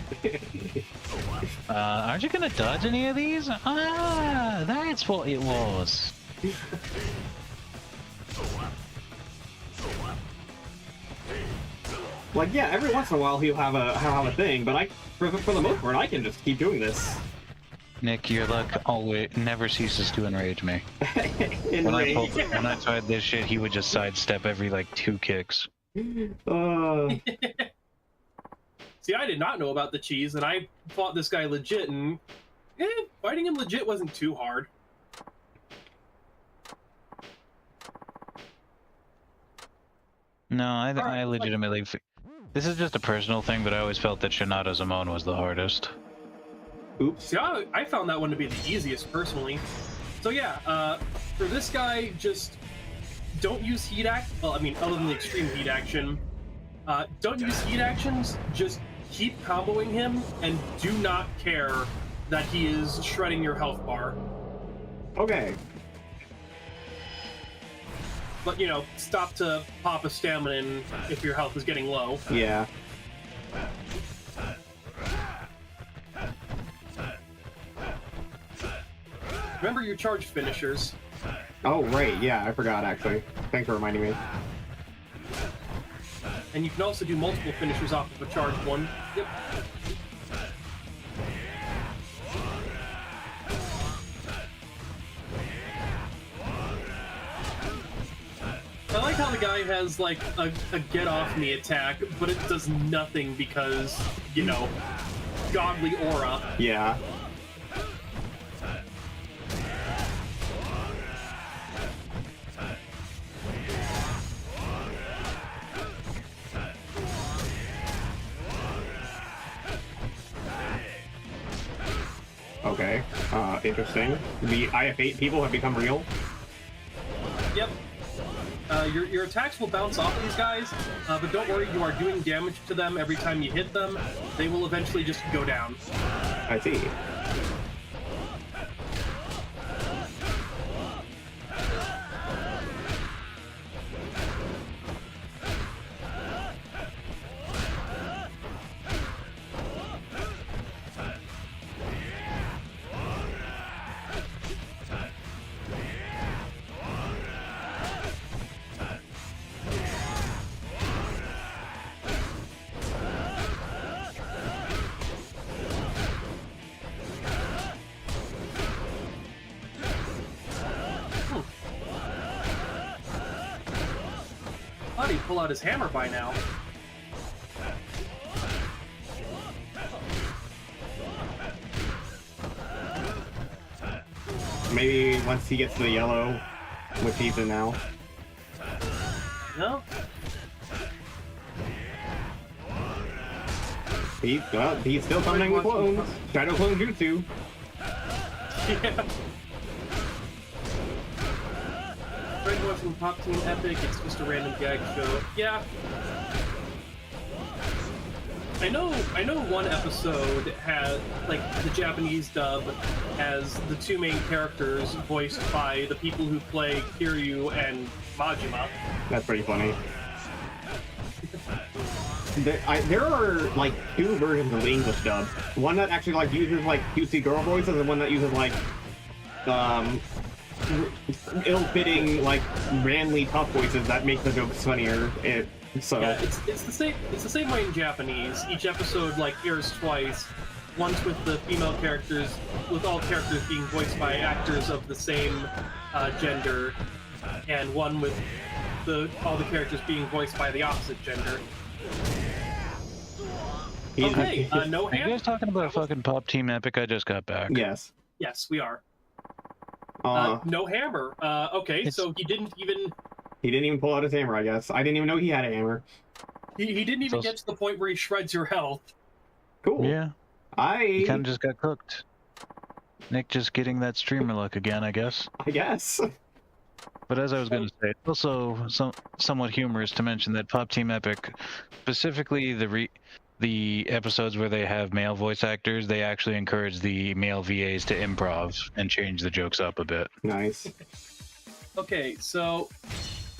Speaker 3: Aren't you gonna dodge any of these? Ah, that's what it was.
Speaker 1: Like, yeah, every once in a while he'll have a thing, but for the most part, I can just keep doing this.
Speaker 3: Nick, your luck always never ceases to enrage me. When I tried this shit, he would just sidestep every like 2 kicks.
Speaker 2: See, I did not know about the cheese, and I fought this guy legit, and fighting him legit wasn't too hard.
Speaker 3: No, I legitimately... This is just a personal thing, but I always felt that Shinada Zamon was the hardest.
Speaker 1: Oops.
Speaker 2: See, I found that one to be the easiest personally. So yeah, for this guy, just don't use heat act. Well, I mean, other than the extreme heat action, don't use heat actions. Just keep comboing him, and do not care that he is shredding your health bar.
Speaker 1: Okay.
Speaker 2: But, you know, stop to pop a stamina if your health is getting low.
Speaker 1: Yeah.
Speaker 2: Remember your charged finishers.
Speaker 1: Oh, right. Yeah, I forgot, actually. Thanks for reminding me.
Speaker 2: And you can also do multiple finishers off of a charged one. Yep. I like how the guy has, like, a get-off-me attack, but it does nothing because, you know, godly aura.
Speaker 1: Yeah. Okay. Interesting. The IF8 people have become real.
Speaker 2: Yep. Your attacks will bounce off these guys, but don't worry, you are doing damage to them every time you hit them. They will eventually just go down.
Speaker 1: I see.
Speaker 2: Thought he'd pull out his hammer by now.
Speaker 1: Maybe once he gets to the yellow, which he's in now.
Speaker 2: No?
Speaker 1: He's still coming with clones. Shadow clone jutsu.
Speaker 2: Yeah. Red one from Pop Team Epic, it's just a random gag show. Yeah. I know one episode has, like, the Japanese dub has the two main characters voiced by the people who play Kiryu and Majima.
Speaker 1: That's pretty funny. There are like two versions of the English dub. One that actually like uses like cutesy girl voices, and one that uses like ill-fitting like randomly tough voices that make the jokes funnier. So
Speaker 2: yeah, it's the same way in Japanese. Each episode like airs twice. Once with the female characters, with all characters being voiced by actors of the same gender, and one with all the characters being voiced by the opposite gender. Okay, no
Speaker 3: Are you
Speaker 2: hand?
Speaker 3: guys talking about a fucking Pop Team Epic? I just got back.
Speaker 1: yes.
Speaker 2: Yes, we are. No hammer. Okay, so he didn't even
Speaker 1: pull out his hammer, I guess. I didn't even know he had a hammer.
Speaker 2: he didn't even get to the point where he shreds your health.
Speaker 1: Cool.
Speaker 3: Yeah. He kind of just got cooked. Nick just getting that streamer luck again, I guess.
Speaker 1: I guess.
Speaker 3: But as I was going to say, it's also somewhat humorous to mention that Pop Team Epic, specifically the episodes where they have male voice actors, they actually encourage the male VAs to improv and change the jokes up a bit.
Speaker 1: Nice.
Speaker 2: Okay, so,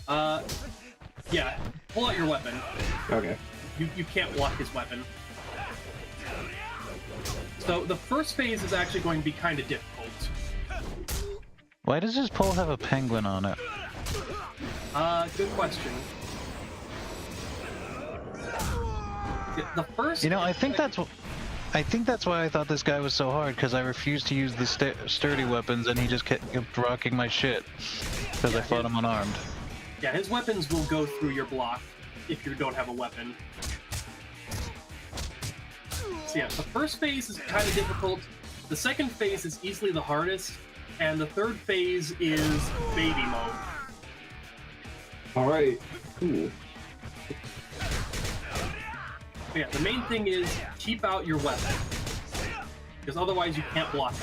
Speaker 2: yeah, pull out your weapon.
Speaker 1: Okay.
Speaker 2: You can't block his weapon. So the first phase is actually going to be kind of difficult.
Speaker 3: Why does this pole have a penguin on it?
Speaker 2: Good question. The first...
Speaker 3: You know, I think that's why I thought this guy was so hard, because I refused to use the sturdy weapons and he just kept rocking my shit because I fought him unarmed.
Speaker 2: Yeah, his weapons will go through your block if you don't have a weapon. So yeah, the first phase is kind of difficult, the second phase is easily the hardest, and the third phase is baby mode.
Speaker 1: Alright, cool.
Speaker 2: But yeah, the main thing is keep out your weapon, because otherwise you can't block it.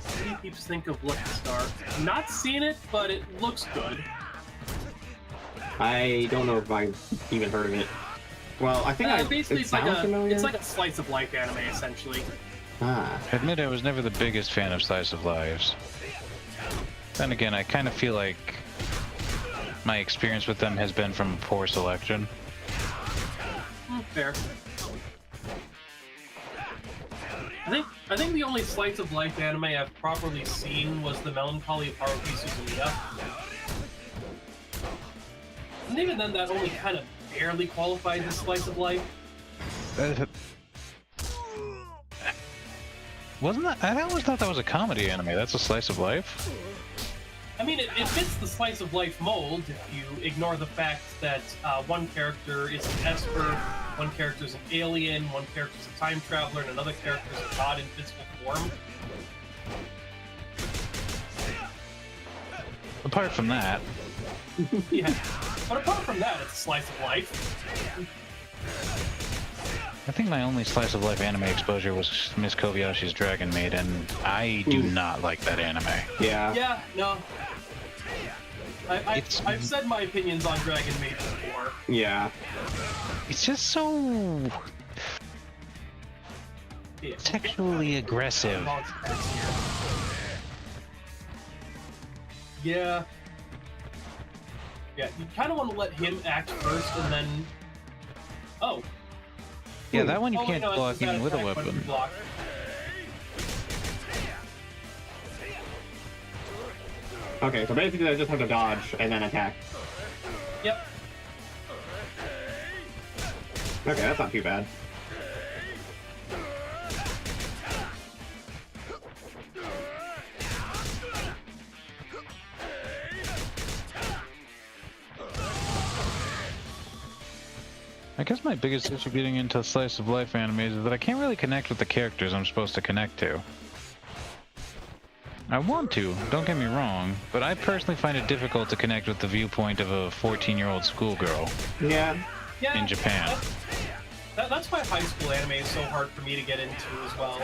Speaker 2: What do you peeps think of Lucky Star? Not seen it, but it looks good.
Speaker 1: I don't know if I've even heard of it. Well, I think
Speaker 2: basically
Speaker 1: it's like
Speaker 2: a slice of life anime essentially.
Speaker 1: Ah.
Speaker 3: I admit I was never the biggest fan of slice of lives. Then again, I kind of feel like my experience with them has been from a poor selection.
Speaker 2: Fair. I think the only slice of life anime I've properly seen was the Melancholy of Haruki Suzumiya. And even then, that only kind of barely qualifies as slice of life.
Speaker 3: Wasn't that? I always thought that was a comedy anime. That's a slice of life?
Speaker 2: I mean, it fits the slice of life mold if you ignore the fact that one character is an esper, one character is an alien, one character is a time traveler, and another character is a god in physical form.
Speaker 3: Apart from that.
Speaker 2: Yeah. But apart from that, it's a slice of life.
Speaker 3: I think my only slice of life anime exposure was Miss Kobayashi's Dragon Maid, and I do not like that anime.
Speaker 1: Yeah.
Speaker 2: Yeah, no. I've said my opinions on Dragon Maid before.
Speaker 1: Yeah.
Speaker 3: It's just so sexually aggressive.
Speaker 2: Yeah. Yeah, you kind of want to let him act first, and then... Oh.
Speaker 3: Yeah, that one you
Speaker 2: Oh,
Speaker 3: can't
Speaker 2: no,
Speaker 3: block even with a
Speaker 2: attack
Speaker 3: weapon.
Speaker 2: block.
Speaker 1: Okay, so basically I just have to dodge and then attack.
Speaker 2: Yep.
Speaker 1: Okay, that's not too bad.
Speaker 3: I guess my biggest issue getting into slice of life animes is that I can't really connect with the characters I'm supposed to connect to. I want to, don't get me wrong, but I personally find it difficult to connect with the viewpoint of a 14-year-old schoolgirl.
Speaker 1: Yeah.
Speaker 3: In Japan.
Speaker 2: That's why high school anime is so hard for me to get into as well.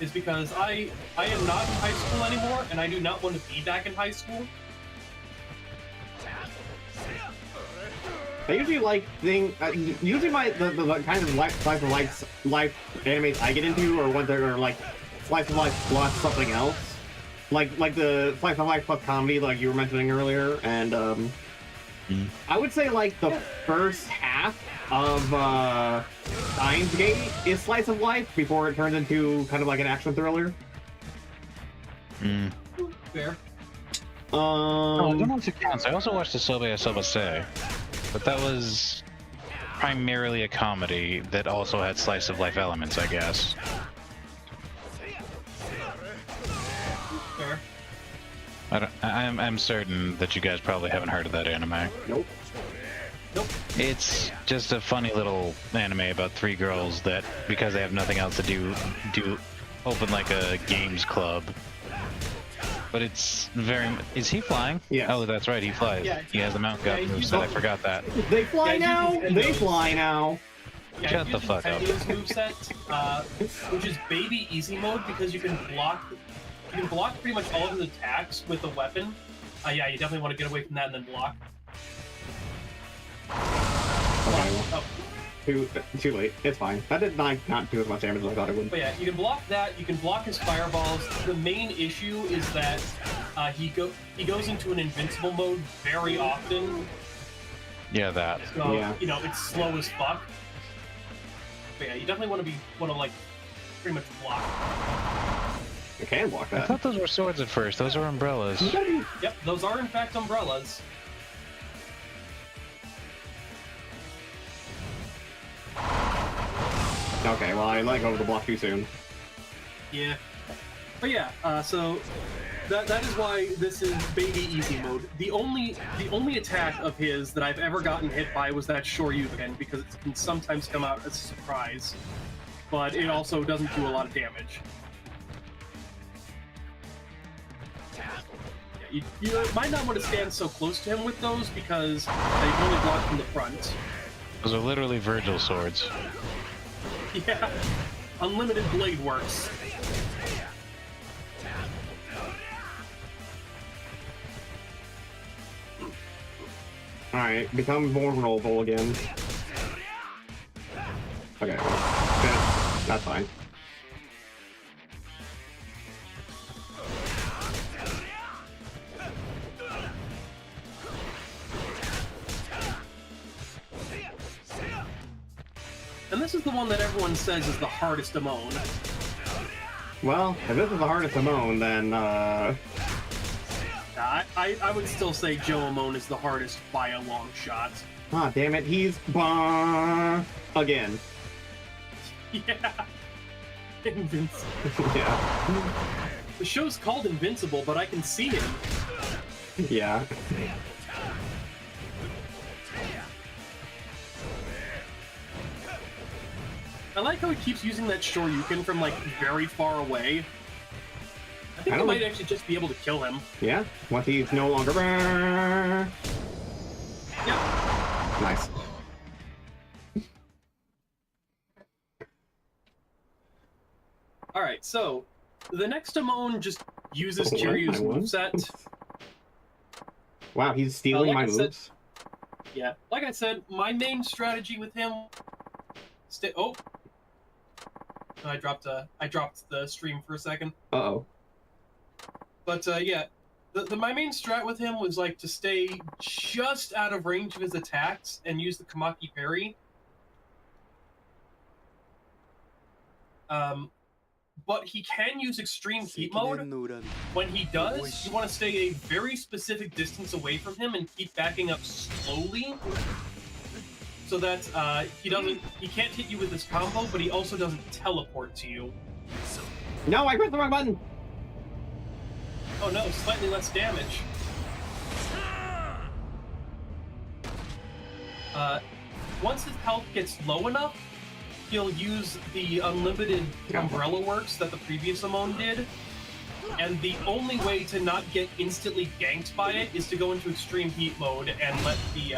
Speaker 2: Is because I am not in high school anymore, and I do not want to be back in high school.
Speaker 1: I usually like usually the kind of life animes I get into are ones that are like slice of life plus something else, like the slice of life plus comedy, like you were mentioning earlier, and I would say like the first half of Steins Gate is slice of life before it turns into kind of like an action thriller.
Speaker 2: Fair.
Speaker 3: Oh, I don't know if it counts. I also watched Asobe Asobase, but that was primarily a comedy that also had slice of life elements, I guess.
Speaker 2: Fair.
Speaker 3: I'm certain that you guys probably haven't heard of that anime.
Speaker 1: Nope.
Speaker 2: Nope.
Speaker 3: It's just a funny little anime about three girls that, because they have nothing else to do open like a games club. But it's very... Is he flying?
Speaker 1: Yeah.
Speaker 3: Oh, that's right, he flies.
Speaker 2: Yeah.
Speaker 3: He has the mountain god moveset, I forgot that.
Speaker 1: They fly
Speaker 2: Yeah,
Speaker 1: now! They fly now!
Speaker 2: Yeah,
Speaker 3: Shut the fuck up.
Speaker 2: Nintendo's moveset, which is baby easy mode, because you can block pretty much all of his attacks with a weapon. Yeah, you definitely want to get away from that and then block.
Speaker 1: Okay.
Speaker 2: Oh.
Speaker 1: Too late. It's fine. That did not do as much damage as I thought it would.
Speaker 2: But yeah, you can block that. You can block his fireballs. The main issue is that he goes into an invincible mode very often.
Speaker 3: Yeah, that.
Speaker 2: So,
Speaker 1: Yeah.
Speaker 2: you know, it's slow as fuck. But yeah, you definitely want to like pretty much block.
Speaker 1: You can block
Speaker 3: I
Speaker 1: that.
Speaker 3: thought those were swords at first, those are umbrellas.
Speaker 2: Yep, those are in fact umbrellas.
Speaker 1: Okay, well I let go of the block too soon.
Speaker 2: Yeah. But yeah, so that is why this is baby easy mode. The only attack of his that I've ever gotten hit by was that Shoryuken, because it can sometimes come out as a surprise. But it also doesn't do a lot of damage. you might not want to stand so close to him with those because you can only block from the front.
Speaker 3: Those are literally Virgil swords.
Speaker 2: Yeah, unlimited blade works.
Speaker 1: Alright, become vulnerable again. Okay, good. That's fine.
Speaker 2: And this is the one that everyone says is the hardest to moan.
Speaker 1: Well, if this is the hardest to moan, then,
Speaker 2: I would still say Joe Amon is the hardest by a long shot.
Speaker 1: Ah, damn it, he's... again.
Speaker 2: Yeah. Invincible.
Speaker 1: Yeah.
Speaker 2: The show's called Invincible, but I can see him.
Speaker 1: Yeah.
Speaker 2: I like how he keeps using that Shoryuken from, like, very far away. I think I might actually just be able to kill him.
Speaker 1: Yeah? Once he's no longer...
Speaker 2: Yeah.
Speaker 1: Nice.
Speaker 2: Alright, so, the next Amon just uses Kiryu's moveset.
Speaker 1: Wow, he's stealing my moves?
Speaker 2: Yeah, like I said, my main strategy with him... Oh! I dropped the stream for a second.
Speaker 1: Uh-oh.
Speaker 2: But, yeah, my main strat with him was, like, to stay just out of range of his attacks and use the Kamaki parry. But he can use extreme heat mode. When he does, you want to stay a very specific distance away from him and keep backing up slowly, so that he can't hit you with his combo, but he also doesn't teleport to you.
Speaker 1: No, I pressed the wrong button!
Speaker 2: Oh no, slightly less damage. Once his health gets low enough, he'll use the unlimited umbrella works that the previous Amon did, and the only way to not get instantly ganked by it is to go into extreme heat mode and let the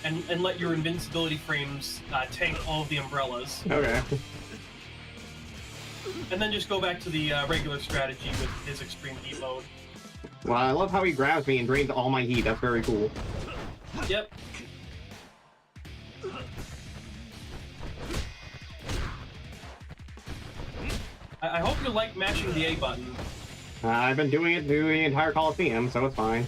Speaker 2: and let your invincibility frames tank all of the umbrellas.
Speaker 1: Okay.
Speaker 2: And then just go back to the regular strategy with his extreme heat mode.
Speaker 1: Well, I love how he grabs me and drains all my heat. That's very cool.
Speaker 2: Yep. I hope you like mashing the A button.
Speaker 1: I've been doing it through the entire Coliseum, so it's fine.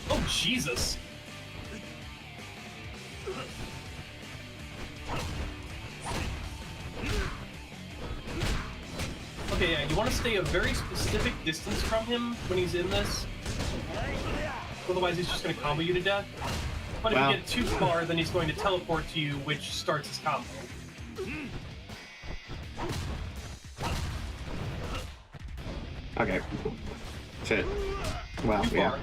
Speaker 2: Oh, Jesus! Okay, yeah, you want to stay a very specific distance from him when he's in this. Otherwise, he's just going to combo you to death. But if you get too far, then he's going to teleport to you, which starts his combo.
Speaker 1: Okay. Shit. Well, yeah.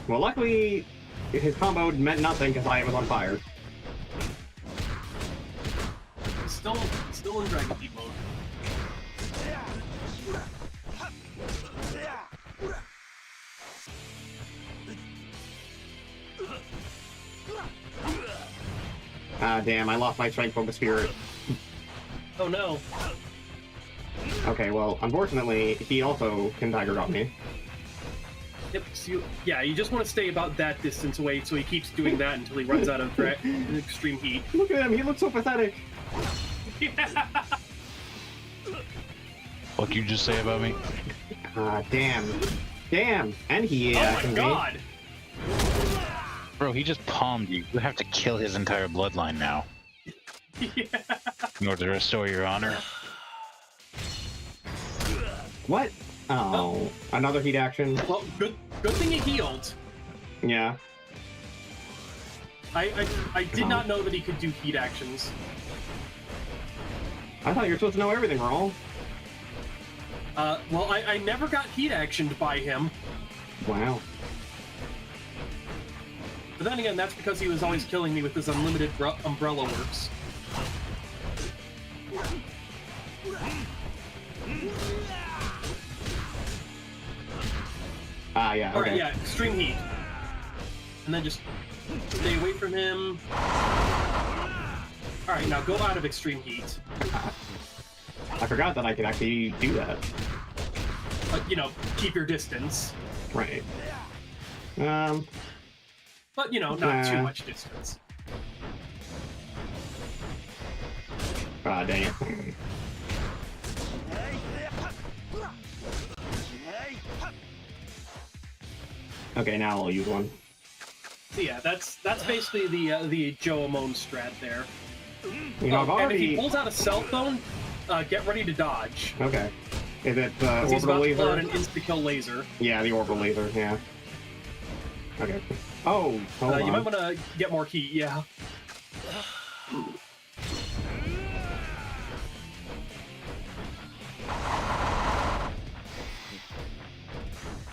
Speaker 1: Well, luckily, his combo meant nothing because I was on fire.
Speaker 2: Still in Dragon Heat mode.
Speaker 1: Ah, damn, I lost my strength focus spirit.
Speaker 2: Oh no.
Speaker 1: Okay, well, unfortunately, he also can Tiger Drop me.
Speaker 2: Yep, so you just want to stay about that distance away so he keeps doing that until he runs out of extreme heat.
Speaker 1: Look at him, he looks so pathetic.
Speaker 2: Yeah.
Speaker 3: What you just say about me?
Speaker 1: Ah, damn. Damn! And he,
Speaker 2: oh my god!
Speaker 3: Bro, he just palmed you. You have to kill his entire bloodline now.
Speaker 2: Yeah.
Speaker 3: In order to restore your honor.
Speaker 1: What? Oh, another heat action.
Speaker 2: Well, good thing he healed.
Speaker 1: Yeah.
Speaker 2: I did not know that he could do heat actions.
Speaker 1: I thought you were supposed to know everything, Rall.
Speaker 2: Well, I never got heat actioned by him.
Speaker 1: Wow.
Speaker 2: But then again, that's because he was always killing me with his unlimited umbrella works.
Speaker 1: Ah, yeah, okay.
Speaker 2: Alright, yeah, extreme heat. And then just stay away from him. Alright, now go out of extreme heat.
Speaker 1: I forgot that I could actually do that.
Speaker 2: But, you know, keep your distance.
Speaker 1: Right.
Speaker 2: But, you know, not too much distance.
Speaker 1: Ah, dang it. Okay, now I'll use one.
Speaker 2: So yeah, that's basically the Joe Amon strat there.
Speaker 1: You know, I've
Speaker 2: And if he
Speaker 1: already...
Speaker 2: pulls out a cell phone, get ready to dodge.
Speaker 1: Okay. Is it the
Speaker 2: He's
Speaker 1: orbital
Speaker 2: about to pull out
Speaker 1: laser?
Speaker 2: an insta-kill laser.
Speaker 1: Yeah, the orbital laser, yeah. Okay. Oh, hold on.
Speaker 2: You might want to get more heat, yeah.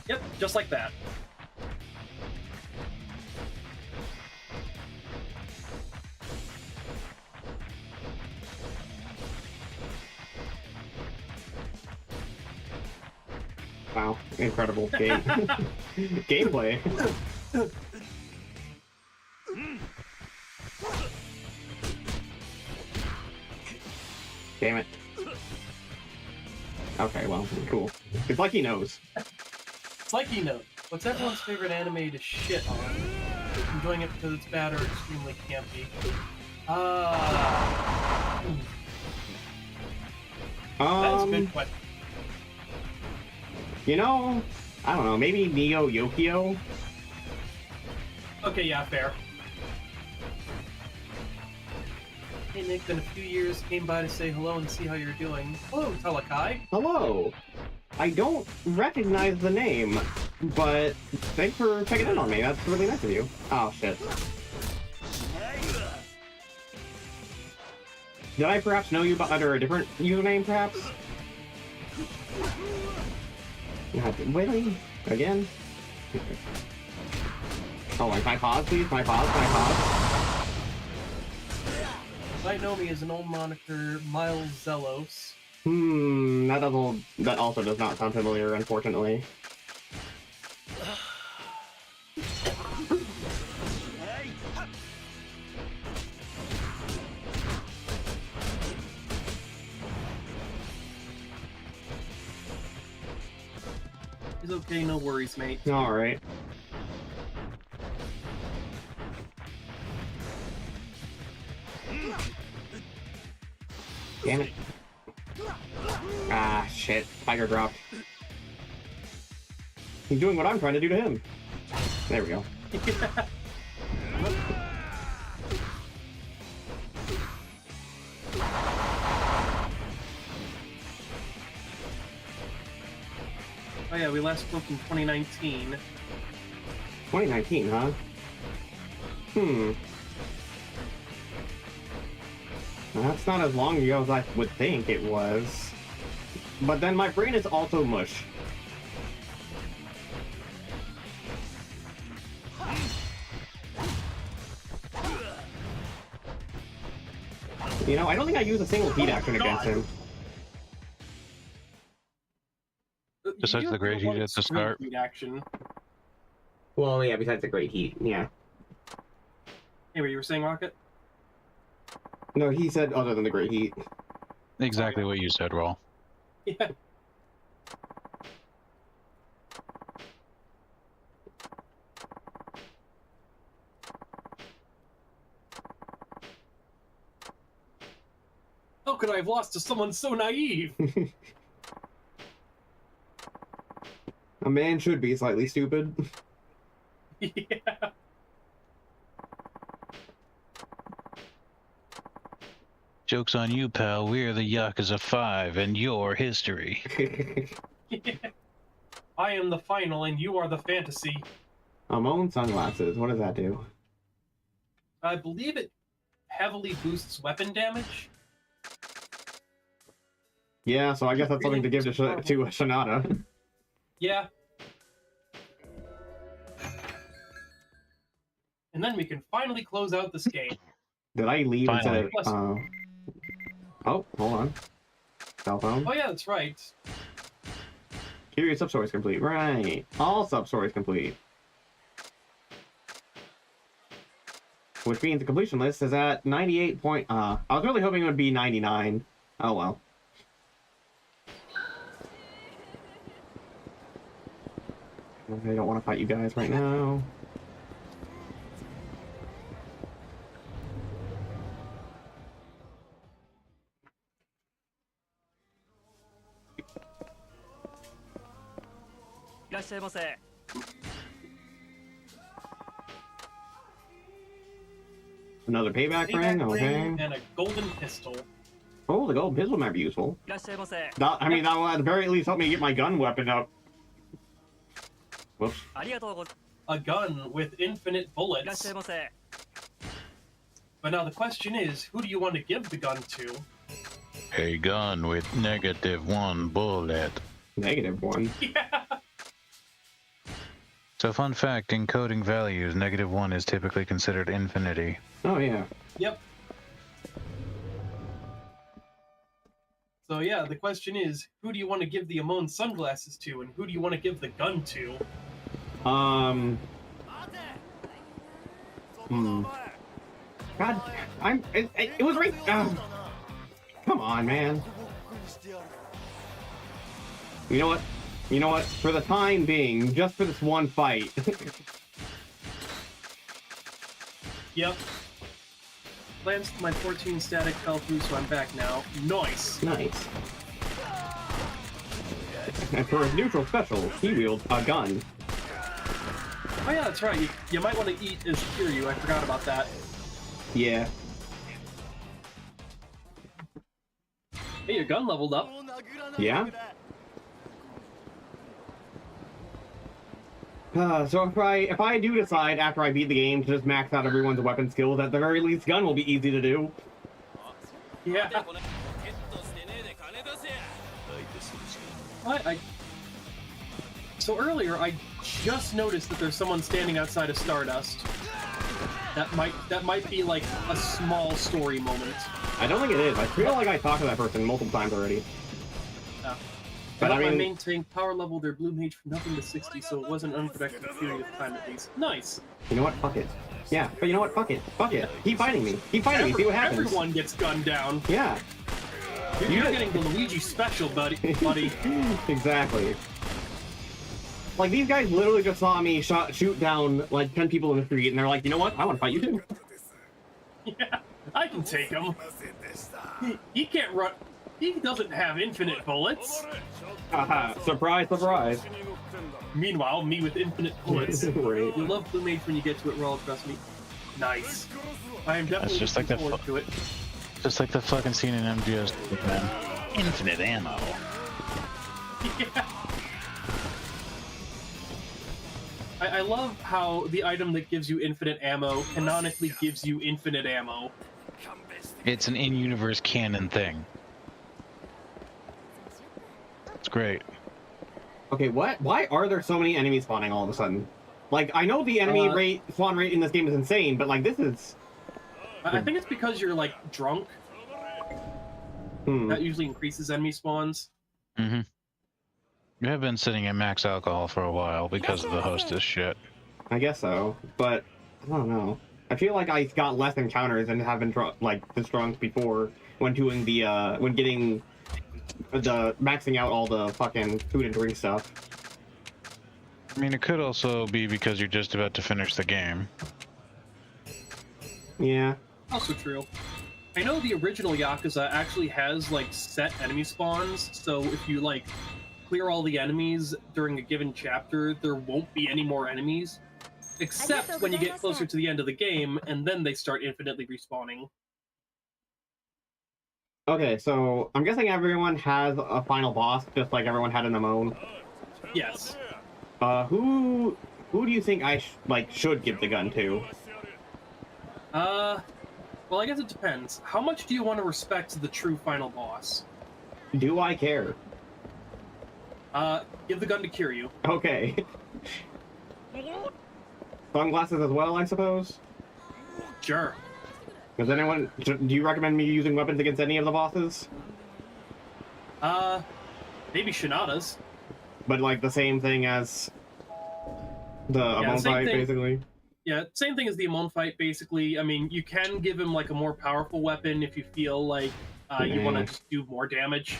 Speaker 2: Yep, just like that.
Speaker 1: Wow, incredible game. Gameplay. Damn it. Okay, well, cool. It's like he knows.
Speaker 2: It's like you know. What's everyone's favorite anime to shit on? Enjoying it because it's bad or extremely campy? That's a good question.
Speaker 1: You know, I don't know, maybe Neo Yokio?
Speaker 2: Okay, yeah, fair. Hey Nick, been a few years, came by to say hello and see how you're doing. Hello, Telekai.
Speaker 1: Hello! I don't recognize the name, but thanks for checking in on me. That's really nice of you. Oh, shit. Did I perhaps know you under a different username, perhaps? Really? Again? Oh, can I pause, please? Can I pause? Can I pause?
Speaker 2: Might know me as an old moniker, Miles Zelos.
Speaker 1: That also does not sound familiar, unfortunately.
Speaker 2: It's okay, no worries, mate.
Speaker 1: Alright. Damn it. Ah, shit. Tiger dropped. He's doing what I'm trying to do to him. There we go.
Speaker 2: Oh yeah, we last spoke in 2019.
Speaker 1: 2019, huh? That's not as long ago as I would think it was. But then my brain is also mush. You know, I don't think I used a single heat action against him.
Speaker 3: Besides the great heat at the start.
Speaker 2: Action.
Speaker 1: Well, yeah, besides the great heat, yeah.
Speaker 2: Anyway, you were saying, Rokkit?
Speaker 1: No, he said other than the great heat.
Speaker 3: Exactly what you said, Rall.
Speaker 2: Yeah. How could I have lost to someone so naive?
Speaker 1: A man should be slightly stupid.
Speaker 2: Yeah.
Speaker 3: Joke's on you, pal. We're the Yakuza 5 and you're history.
Speaker 2: I am the final and you are the fantasy.
Speaker 1: Amon sunglasses, what does that do?
Speaker 2: I believe it heavily boosts weapon damage.
Speaker 1: Yeah, so I guess that's something to give to Shinada.
Speaker 2: Yeah. and then we can finally close out this game.
Speaker 1: Did I leave
Speaker 3: Finally.
Speaker 1: instead of... oh, hold on. Cell phone.
Speaker 2: Oh yeah, that's right.
Speaker 1: Curious substories complete. Right. All substories complete. Which means the completion list is at 98 point... I was really hoping it would be 99. Oh well. I don't want to fight you guys right now. Another payback ring? Okay.
Speaker 2: And a golden pistol.
Speaker 1: Oh, the gold pistol might be useful. I mean, that will at the very least help me get my gun weapon up. Whoops.
Speaker 2: A gun with infinite bullets. But now the question is, who do you want to give the gun to?
Speaker 3: A gun with -1 bullet.
Speaker 1: -1?
Speaker 2: Yeah.
Speaker 3: So fun fact, in coding values, -1 is typically considered infinity.
Speaker 1: Oh yeah.
Speaker 2: Yep. So yeah, the question is, who do you want to give the Amon sunglasses to, and who do you want to give the gun to?
Speaker 1: God, it was right. Come on, man. You know what? You know what? For the time being, just for this one fight.
Speaker 2: Yep. Lance, my 14 static fell through, so I'm back now. Nice.
Speaker 1: Nice. And for his neutral special, he wields a gun.
Speaker 2: Oh yeah, that's right. You might want to eat as Kiryu. I forgot about that.
Speaker 1: Yeah.
Speaker 2: Hey, your gun leveled up.
Speaker 1: Yeah? So if I do decide after I beat the game to just max out everyone's weapon skills, at the very least, gun will be easy to do.
Speaker 2: Yeah. What? So earlier, I just noticed that there's someone standing outside of Stardust. That might be like a small story moment.
Speaker 1: I don't think it is. I feel like I talked to that person multiple times already.
Speaker 2: But I maintained power level their blue mage from nothing to 60, so it wasn't an unproductive period of time at least. Nice.
Speaker 1: You know what? Fuck it. Yeah, but you know what? Fuck it. Fuck it. Keep fighting me. Keep fighting me. See what happens.
Speaker 2: Everyone gets gunned down.
Speaker 1: Yeah.
Speaker 2: You're getting the Luigi special, buddy.
Speaker 1: Exactly. Like, these guys literally just saw me shoot down, like, 10 people in the street, and they're like, you know what? I want to fight you too.
Speaker 2: Yeah, I can take him. He can't run. He doesn't have infinite bullets.
Speaker 1: Surprise, surprise.
Speaker 2: Meanwhile, me with infinite bullets.
Speaker 1: Right.
Speaker 2: You love Blue Mage when you get to it, Rall, trust me. Nice. I am definitely
Speaker 3: just like
Speaker 2: looking forward to it.
Speaker 3: Just like the fucking scene in MGS, man. Infinite ammo.
Speaker 2: Yeah. I love how the item that gives you infinite ammo canonically gives you infinite ammo.
Speaker 3: It's an in-universe canon thing. It's great.
Speaker 1: Okay, what? Why are there so many enemies spawning all of a sudden? Like, I know the enemy spawn rate in this game is insane, but like, this is...
Speaker 2: I think it's because you're, like, drunk. That usually increases enemy spawns.
Speaker 3: Mm-hmm. You have been sitting in max alcohol for a while because of the hostess shit.
Speaker 1: I guess so, but I don't know. I feel like I got less encounters and have been this drunk before when doing the when getting the maxing out all the fucking food and drink stuff.
Speaker 3: I mean, it could also be because you're just about to finish the game.
Speaker 1: Yeah.
Speaker 2: Also true. I know the original Yakuza actually has, like, set enemy spawns, so if you, like, clear all the enemies during a given chapter, there won't be any more enemies. Except when you get closer to the end of the game, and then they start infinitely respawning.
Speaker 1: Okay, so I'm guessing everyone has a final boss, just like everyone had in Amon.
Speaker 2: Yes.
Speaker 1: Who do you think I should give the gun to?
Speaker 2: Well, I guess it depends. How much do you want to respect the true final boss?
Speaker 1: Do I care?
Speaker 2: Give the gun to Kiryu.
Speaker 1: Okay. sunglasses as well, I suppose?
Speaker 2: Sure.
Speaker 1: Does anyone... Do you recommend me using weapons against any of the bosses?
Speaker 2: Maybe Shinada's.
Speaker 1: But, like, the same thing as the Amon fight, basically?
Speaker 2: Yeah, same thing as the Amon fight, basically. I mean, you can give him, like, a more powerful weapon if you feel like you want to just do more damage.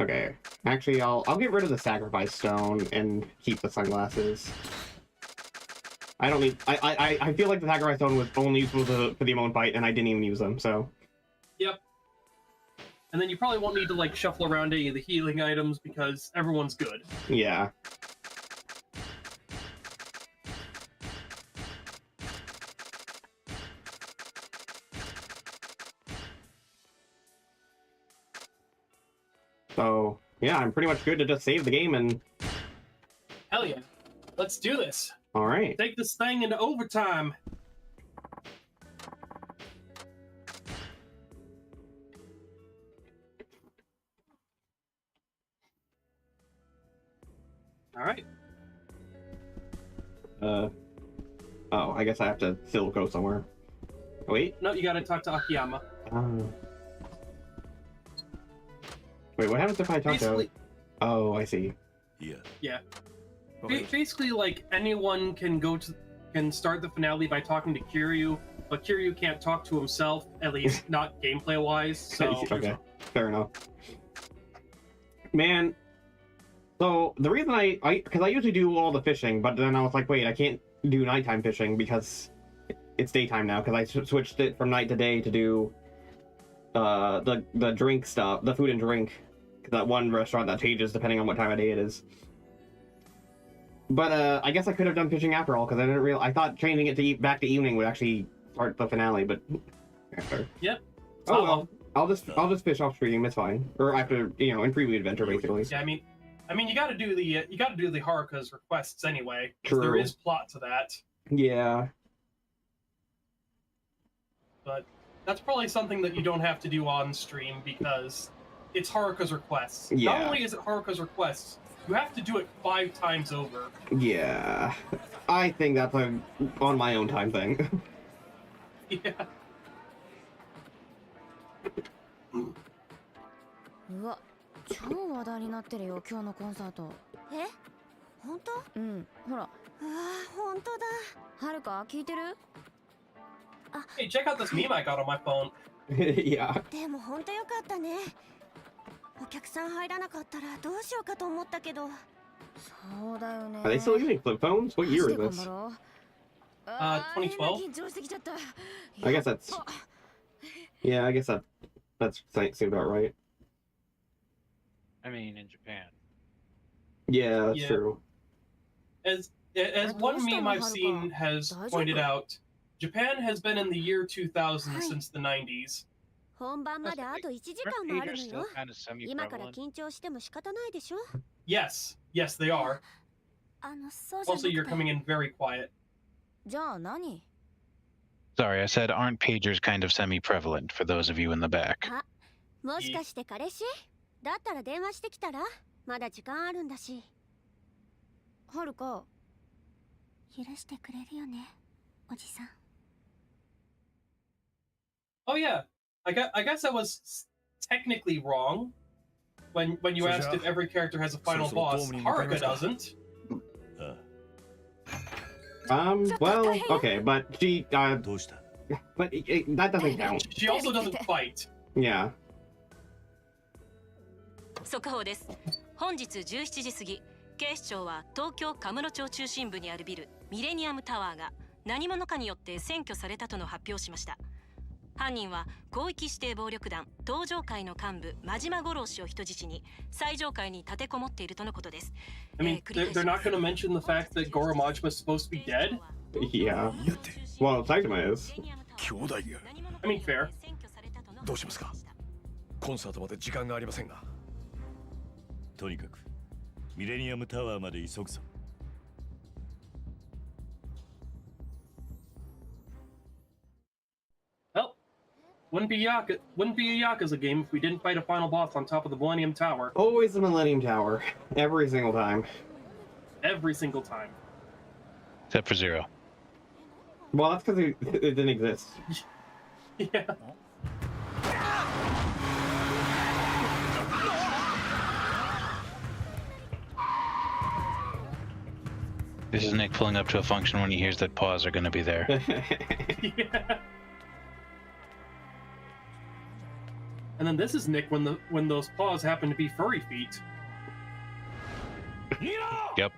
Speaker 1: Okay. Actually, I'll get rid of the Sacrifice Stone and keep the sunglasses. I don't need... I feel like the Sacrifice Stone was only useful for the Amon fight, and I didn't even use them, so...
Speaker 2: Yep. And then you probably won't need to, like, shuffle around any of the healing items because everyone's good.
Speaker 1: Yeah. So, yeah, I'm pretty much good to just save the game and...
Speaker 2: Hell yeah. Let's do this.
Speaker 1: Alright.
Speaker 2: Take this thing into overtime. Alright.
Speaker 1: Oh, I guess I have to still go somewhere. Oh, wait.
Speaker 2: No, you gotta talk to Akiyama.
Speaker 1: Wait, what happens if I talk to... Oh, I see.
Speaker 2: Yeah. Basically, like, anyone can start the finale by talking to Kiryu, but Kiryu can't talk to himself, at least not gameplay-wise, so...
Speaker 1: Okay, fair enough. Man, so the reason because I usually do all the fishing, but then I was like, wait, I can't do nighttime fishing because it's daytime now, because I switched it from night to day to do the drink stuff, the food and drink, that one restaurant that changes depending on what time of day it is. But I guess I could have done fishing after all, because I didn't realize. I thought changing it to back to evening would actually start the finale, but after.
Speaker 2: Yep.
Speaker 1: Oh well, I'll just fish off stream. It's fine. Or after, you know, in preview adventure basically.
Speaker 2: Yeah, I mean, you got to do the Haruka's requests anyway.
Speaker 1: True.
Speaker 2: There is plot to that.
Speaker 1: Yeah.
Speaker 2: But that's probably something that you don't have to do on stream because it's Haruka's requests.
Speaker 1: Yeah.
Speaker 2: Not only is it Haruka's requests, you have to do it 5 times over.
Speaker 1: Yeah. I think that's a on my own time thing.
Speaker 2: Yeah.
Speaker 5: うわ、超話題になってるよ今日のコンサート。え、本当？うん、ほら。うわ、本当だ。はるか聞いてる？
Speaker 2: Hey, check out this meme I got on my phone.
Speaker 1: Yeah.
Speaker 5: でも本当よかったね。お客さん入らなかったらどうしようかと思ったけど。そうだよね。
Speaker 1: Are they still using flip phones? What year is this?
Speaker 2: 2012.
Speaker 1: I guess that's... Yeah, I guess that seems about right.
Speaker 3: I mean, in Japan.
Speaker 1: Yeah, that's true.
Speaker 2: As one meme I've seen has pointed out, Japan has been in the year 2000 since the 90s.
Speaker 5: 本番まであと1時間もあるのよ。今から緊張しても仕方ないでしょ。
Speaker 2: Yes, they are.
Speaker 5: そうじゃなくて。
Speaker 2: Also, you're coming in very quiet.
Speaker 5: じゃあ何?
Speaker 3: Sorry, I said aren't pagers kind of semi-prevalent for those of you in the back?
Speaker 5: あ、もしかして彼氏? だったら電話してきたら? まだ時間あるんだし。はるか。許してくれるよね、おじさん。
Speaker 2: Oh yeah, I guess I was technically wrong when you asked if every character has a final boss. Haruka doesn't.
Speaker 1: Well, okay, but she, but that doesn't count.
Speaker 2: She also doesn't fight.
Speaker 1: Yeah.
Speaker 9: 速報です。本日17時過ぎ、警視庁は東京カムロ町中心部にあるビルミレニアムタワーが何者かによって占拠されたとの発表しました。犯人は広域指定暴力団東上会の幹部真島五郎氏を人質に最上階に立てこもっているとのことです。
Speaker 2: I mean, they're not going to mention the fact that Goro Majima is supposed to be dead?
Speaker 1: Yeah. Well, Saitama is.
Speaker 8: 兄弟が
Speaker 2: I mean, fair.
Speaker 8: どうしますか？コンサートまで時間がありませんが。
Speaker 4: とにかくミレニアムタワーまで急ぐぞ。
Speaker 2: Well, wouldn't be a Yakuza game if we didn't fight a final boss on top of the Millennium Tower.
Speaker 1: Always the Millennium Tower. Every single time.
Speaker 2: Every single time.
Speaker 3: Except for Zero.
Speaker 1: Well, that's because it didn't exist.
Speaker 2: Yeah.
Speaker 3: This is Nick pulling up to a function when he hears that paws are going to be there.
Speaker 2: Yeah. And then this is Nick when those paws happen to be furry feet.
Speaker 3: Yep.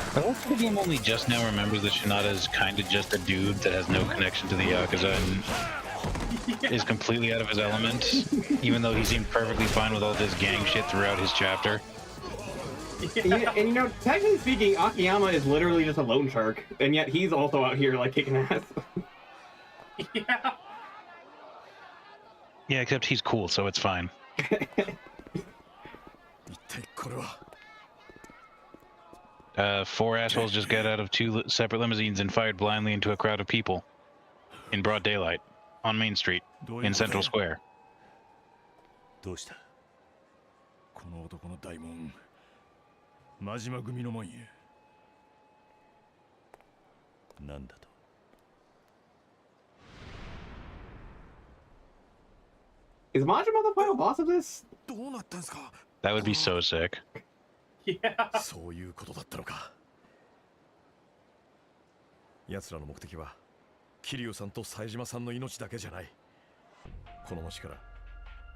Speaker 3: I love the game only just now remembers that Shinada is kind of just a dude that has no connection to the Yakuza and is completely out of his element, even though he seemed perfectly fine with all this gang shit throughout his chapter.
Speaker 1: Yeah. And you know, technically speaking, Akiyama is literally just a loan shark, and yet he's also out here like kicking ass.
Speaker 2: Yeah.
Speaker 3: Yeah, except he's cool, so it's fine. Four assholes just got out of two separate limousines and fired blindly into a crowd of people in broad daylight on Main Street in Central Square.
Speaker 4: どうした?この男の大門、真島組のもんや。なんだと?
Speaker 1: Is Majima the final boss of this?
Speaker 8: どうなったんすか?
Speaker 3: That would be so sick.
Speaker 2: Yeah.
Speaker 8: そういうことだったのか。奴らの目的は桐生さんと冴島さんの命だけじゃない。この町から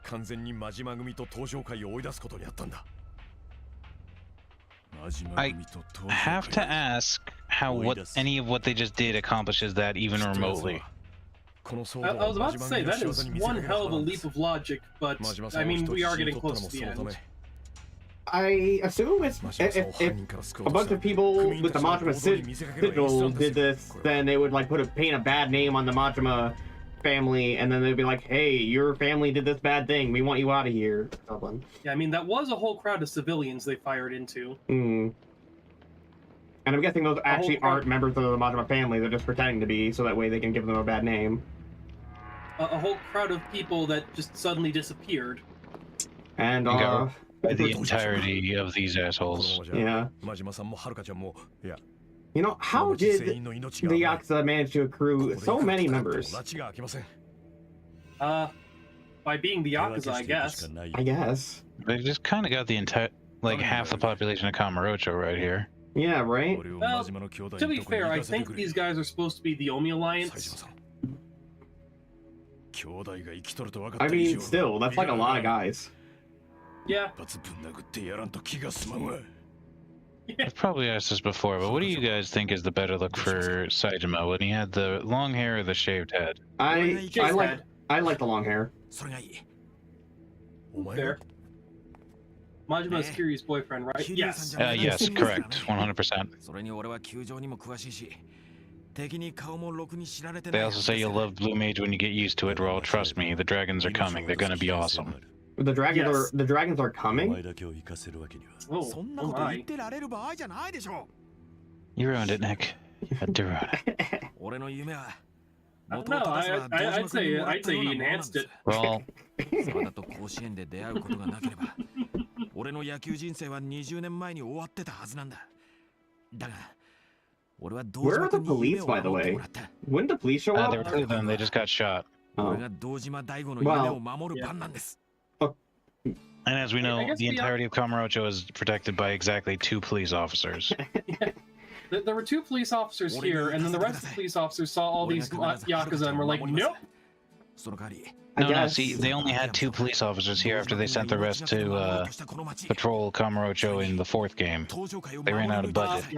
Speaker 8: 完全に真島組と東上会を追い出すことにあったんだ。
Speaker 3: I have to ask how any of what they just did accomplishes that even remotely.
Speaker 2: I was about to say, that is one hell of a leap of logic, but I mean, we are getting close to the end.
Speaker 1: I assume if a bunch of people with the Majima sigil did this, then they would like paint a bad name on the Majima family, and then they'd be like, "Hey, your family did this bad thing. We want you out of here."
Speaker 2: Yeah, I mean that was a whole crowd of civilians they fired into.
Speaker 1: And I'm guessing those actually aren't members of the Majima family. They're just pretending to be, so that way they can give them a bad name.
Speaker 2: A whole crowd of people that just suddenly disappeared.
Speaker 1: And
Speaker 3: the entirety of these assholes.
Speaker 1: Yeah. You know, how did the Yakuza manage to accrue so many members?
Speaker 2: By being the Yakuza, I guess.
Speaker 1: I guess.
Speaker 3: They just kind of got the entire, like half the population of Kamurocho right here.
Speaker 1: Yeah, right?
Speaker 2: Well, to be fair, I think these guys are supposed to be the Omi Alliance.
Speaker 1: I mean, still, that's like a lot of guys.
Speaker 2: Yeah.
Speaker 3: I've probably asked this before, but what do you guys think is the better look for Saejima, when he had the long hair or the shaved head?
Speaker 1: I like the long hair.
Speaker 2: Fair. Majima's Kiryu's boyfriend, right? Yes.
Speaker 3: Yes, correct. 100%. They also say you'll love Blue Mage when you get used to it, Rall. Trust me, the dragons are coming. They're gonna be awesome.
Speaker 1: The dragons are coming?
Speaker 2: Oh my.
Speaker 3: You ruined it, Nick. You had to ruin it.
Speaker 2: No, I'd say he enhanced it.
Speaker 3: Rall.
Speaker 1: Where are the police, by the way? Wouldn't the police show up?
Speaker 3: There were two of them, they just got shot.
Speaker 1: Oh. Well,
Speaker 3: and as we know, the entirety of Kamurocho is protected by exactly 2 police officers.
Speaker 2: There were 2 police officers here, and then the rest of the police officers saw all these Yakuza and were like, nope!
Speaker 3: No, see, they only had 2 police officers here after they sent the rest to patrol Kamurocho in the 4th game. They ran out of budget.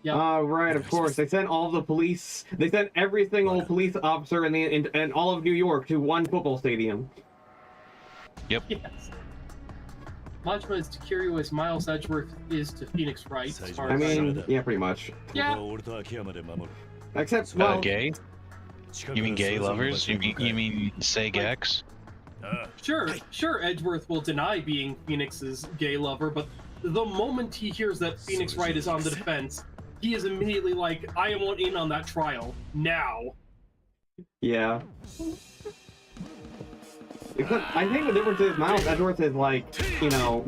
Speaker 1: Right, of course. They sent all the police. They sent every single police officer in all of New York to one football stadium.
Speaker 3: Yep.
Speaker 2: Yes. Majima is to Kiryu as Miles Edgeworth is to Phoenix Wright. As far
Speaker 1: I mean, yeah, pretty much.
Speaker 2: Yeah.
Speaker 1: Except, well,
Speaker 3: gay? You mean gay lovers? You mean Seg X?
Speaker 2: Sure, Edgeworth will deny being Phoenix's gay lover, but the moment he hears that Phoenix Wright is on the defense, he is immediately like, I want in on that trial, now.
Speaker 1: Yeah. Because I think the difference is Miles Edgeworth is like, you know,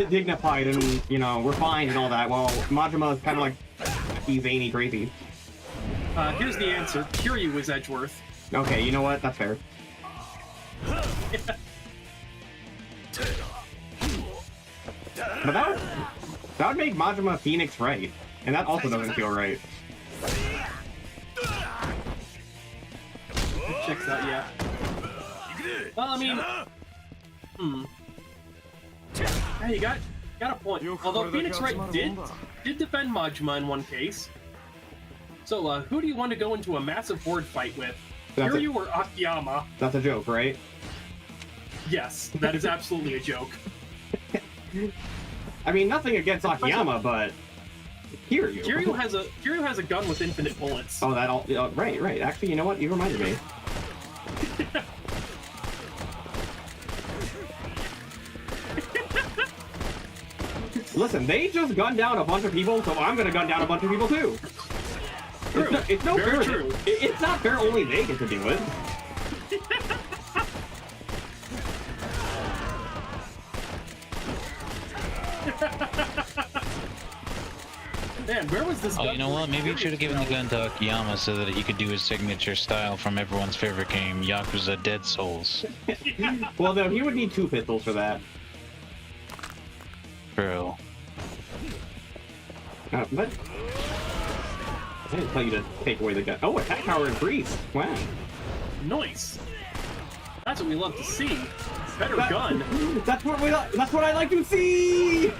Speaker 1: dignified and, you know, refined and all that, while Majima is kind of like zany, crazy.
Speaker 2: Here's the answer. Kiryu is Edgeworth.
Speaker 1: Okay, you know what? That's fair. But that would make Majima Phoenix Wright, and that also doesn't feel right.
Speaker 2: It checks out, yeah. Well, I mean, yeah, you got a point. Although Phoenix Wright did defend Majima in one case. So, who do you want to go into a massive horde fight with? Kiryu or Akiyama?
Speaker 1: That's a joke, right?
Speaker 2: Yes, that is absolutely a joke.
Speaker 1: I mean, nothing against Akiyama, but Kiryu.
Speaker 2: Kiryu has a gun with infinite bullets.
Speaker 1: Oh, that all right. Actually, you know what? You reminded me. Listen, they just gunned down a bunch of people, so I'm gonna gun down a bunch of people too.
Speaker 2: True.
Speaker 1: It's no
Speaker 2: Very
Speaker 1: fair.
Speaker 2: true.
Speaker 1: It's not fair. Only they get to do it.
Speaker 2: Man, where was this?
Speaker 3: Oh, you know what? Maybe you should have given the gun to Akiyama so that he could do his signature style from everyone's favorite game, Yakuza Dead Souls.
Speaker 1: Well, no, he would need 2 pistols for that.
Speaker 3: True.
Speaker 1: But I didn't tell you to take away the gun. Oh, attack power increased. Wow.
Speaker 2: Nice. That's what we love to see. Better gun.
Speaker 1: That's what I like to see.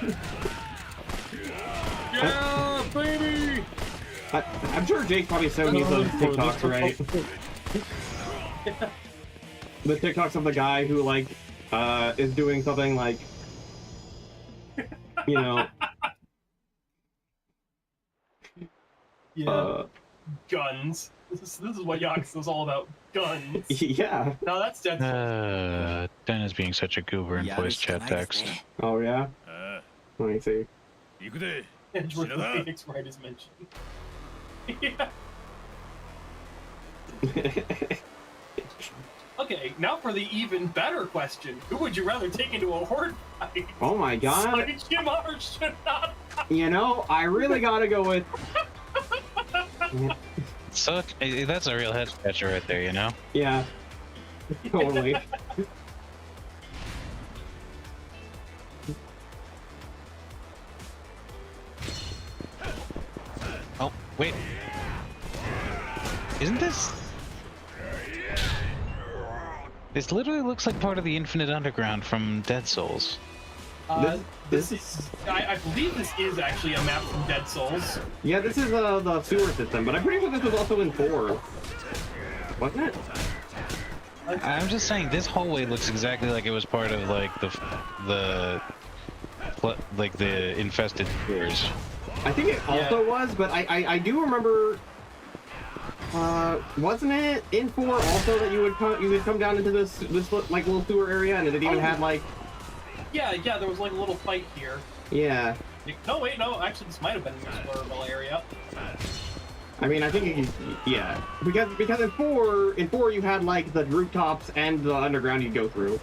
Speaker 2: Yeah, baby.
Speaker 1: I'm sure Jake's probably showing you those TikToks, right? The TikToks of the guy who like is doing something like, you know.
Speaker 2: Yeah. Guns. This is what Yakuza is all about. Guns.
Speaker 1: Yeah.
Speaker 2: No, that's dead.
Speaker 3: Den is being such a goober in voice chat text.
Speaker 1: Oh yeah. Let me see.
Speaker 2: Edgeworth and Phoenix Wright is mentioned. Yeah. Okay, now for the even better question. Who would you rather take into a horde fight?
Speaker 1: Oh my god.
Speaker 2: Saitama or Shinada?
Speaker 1: You know, I really gotta go with...
Speaker 3: So, that's a real head scratcher right there, you know?
Speaker 1: Yeah. Totally.
Speaker 3: Oh, wait. Isn't this... This literally looks like part of the Infinite Underground from Dead Souls.
Speaker 2: This is... I believe this is actually a map from Dead Souls.
Speaker 1: Yeah, this is the sewer system, but I'm pretty sure this was also in 4. Wasn't it?
Speaker 3: I'm just saying, this hallway looks exactly like it was part of, like, the infested sewers.
Speaker 1: I think it also was, but I do remember... wasn't it in 4 also that you would come down into this like little sewer area, and it even had like...
Speaker 2: Yeah, there was like a little fight here.
Speaker 1: Yeah.
Speaker 2: No, wait, no, actually this might have been an explorable area.
Speaker 1: I mean, I think yeah, because in 4 you had like the rooftops and the underground you'd go through,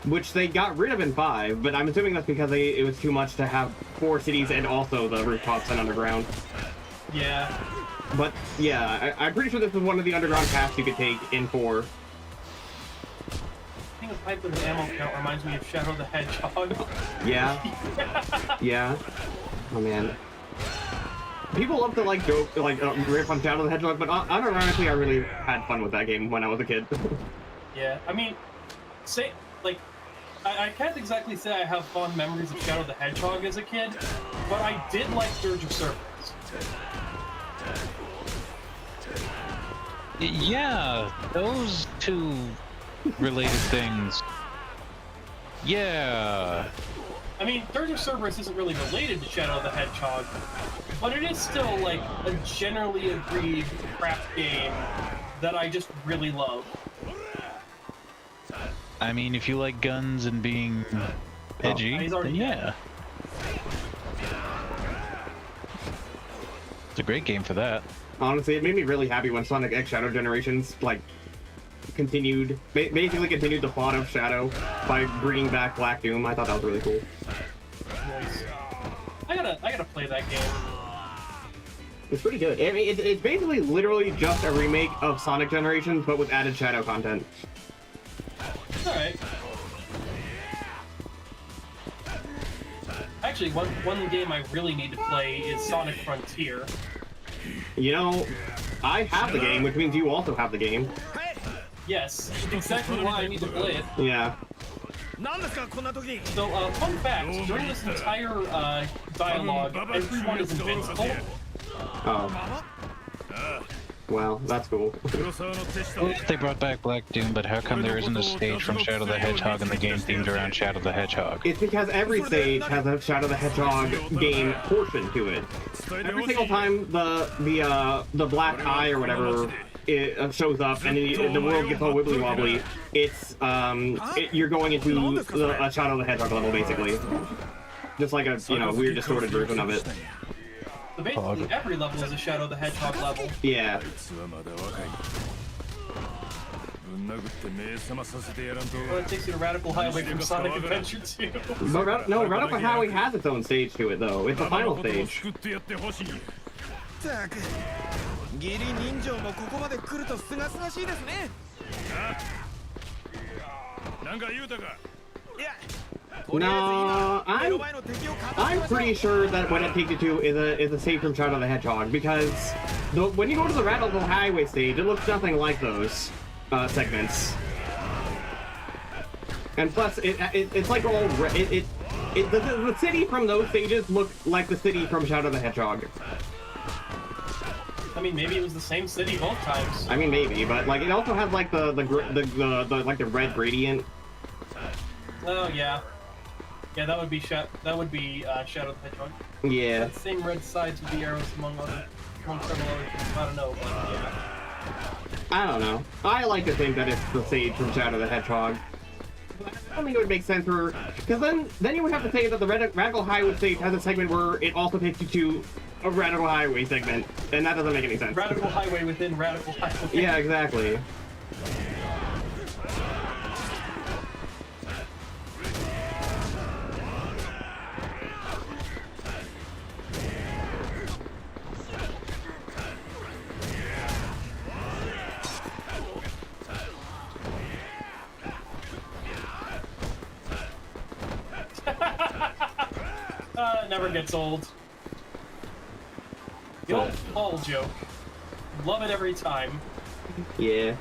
Speaker 1: which they got rid of in 5. But I'm assuming that's because it was too much to have 4 cities and also the rooftops and underground.
Speaker 2: Yeah.
Speaker 1: But yeah, I'm pretty sure this was one of the underground paths you could take in 4.
Speaker 2: I think the pipe with the ammo count reminds me of Shadow the Hedgehog.
Speaker 1: Yeah. Yeah. Oh man. People love to like joke, like riff on Shadow the Hedgehog, but unironically, I really had fun with that game when I was a kid.
Speaker 2: Yeah, I mean, I can't exactly say I have fond memories of Shadow the Hedgehog as a kid, but I did like Dirge of Cerberus.
Speaker 3: Yeah, those two related things. Yeah.
Speaker 2: I mean, Dirge of Cerberus isn't really related to Shadow the Hedgehog, but it is still like a generally agreed crap game that I just really love.
Speaker 3: I mean, if you like guns and being edgy, then yeah. It's a great game for that.
Speaker 1: Honestly, it made me really happy when Sonic X Shadow Generations basically continued the plot of Shadow by bringing back Black Doom. I thought that was really cool.
Speaker 2: Nice. I gotta play that game.
Speaker 1: It's pretty good. I mean, it's basically literally just a remake of Sonic Generations, but with added Shadow content.
Speaker 2: All right. Actually, one game I really need to play is Sonic Frontier.
Speaker 1: You know, I have the game, which means you also have the game.
Speaker 2: Yes, exactly why I need to play it.
Speaker 1: Yeah.
Speaker 2: So, fun fact, during this entire dialogue, everyone is invincible.
Speaker 1: Oh. Well, that's cool.
Speaker 3: Well, they brought back Black Doom, but how come there isn't a stage from Shadow the Hedgehog in the game themed around Shadow the Hedgehog?
Speaker 1: It's because every stage has a Shadow the Hedgehog game portion to it. Every single time the black eye or whatever it shows up and the world gets all wibbly wobbly, it's you're going into a Shadow the Hedgehog level basically, just like a weird distorted version of it.
Speaker 2: So basically, every level is a Shadow the Hedgehog level.
Speaker 1: Yeah.
Speaker 2: Well, it takes you to Radical Highway from Sonic Adventure 2.
Speaker 1: No, Radical Highway has its own stage to it though. It's the final stage. No, I'm pretty sure that what it takes you to is a stage from Shadow the Hedgehog, because when you go to the Radical Highway stage, it looks nothing like those segments. And plus, it's like all the city from those stages look like the city from Shadow the Hedgehog.
Speaker 2: I mean, maybe it was the same city both times.
Speaker 1: I mean, maybe, but like it also has like the red gradient.
Speaker 2: Oh yeah. Yeah, that would be Shadow the Hedgehog.
Speaker 1: Yeah.
Speaker 2: The same red sides with the arrows among several other things. I don't know, but yeah.
Speaker 1: I don't know. I like to think that it's the stage from Shadow the Hedgehog. I don't think it would make sense for, because then you would have to say that the Radical Highway stage has a segment where it also takes you to a Radical Highway segment, and that doesn't make any sense.
Speaker 2: Radical Highway within Radical Highway.
Speaker 1: Yeah, exactly.
Speaker 2: It never gets old. The old Paul joke. Love it every time.
Speaker 1: Yeah.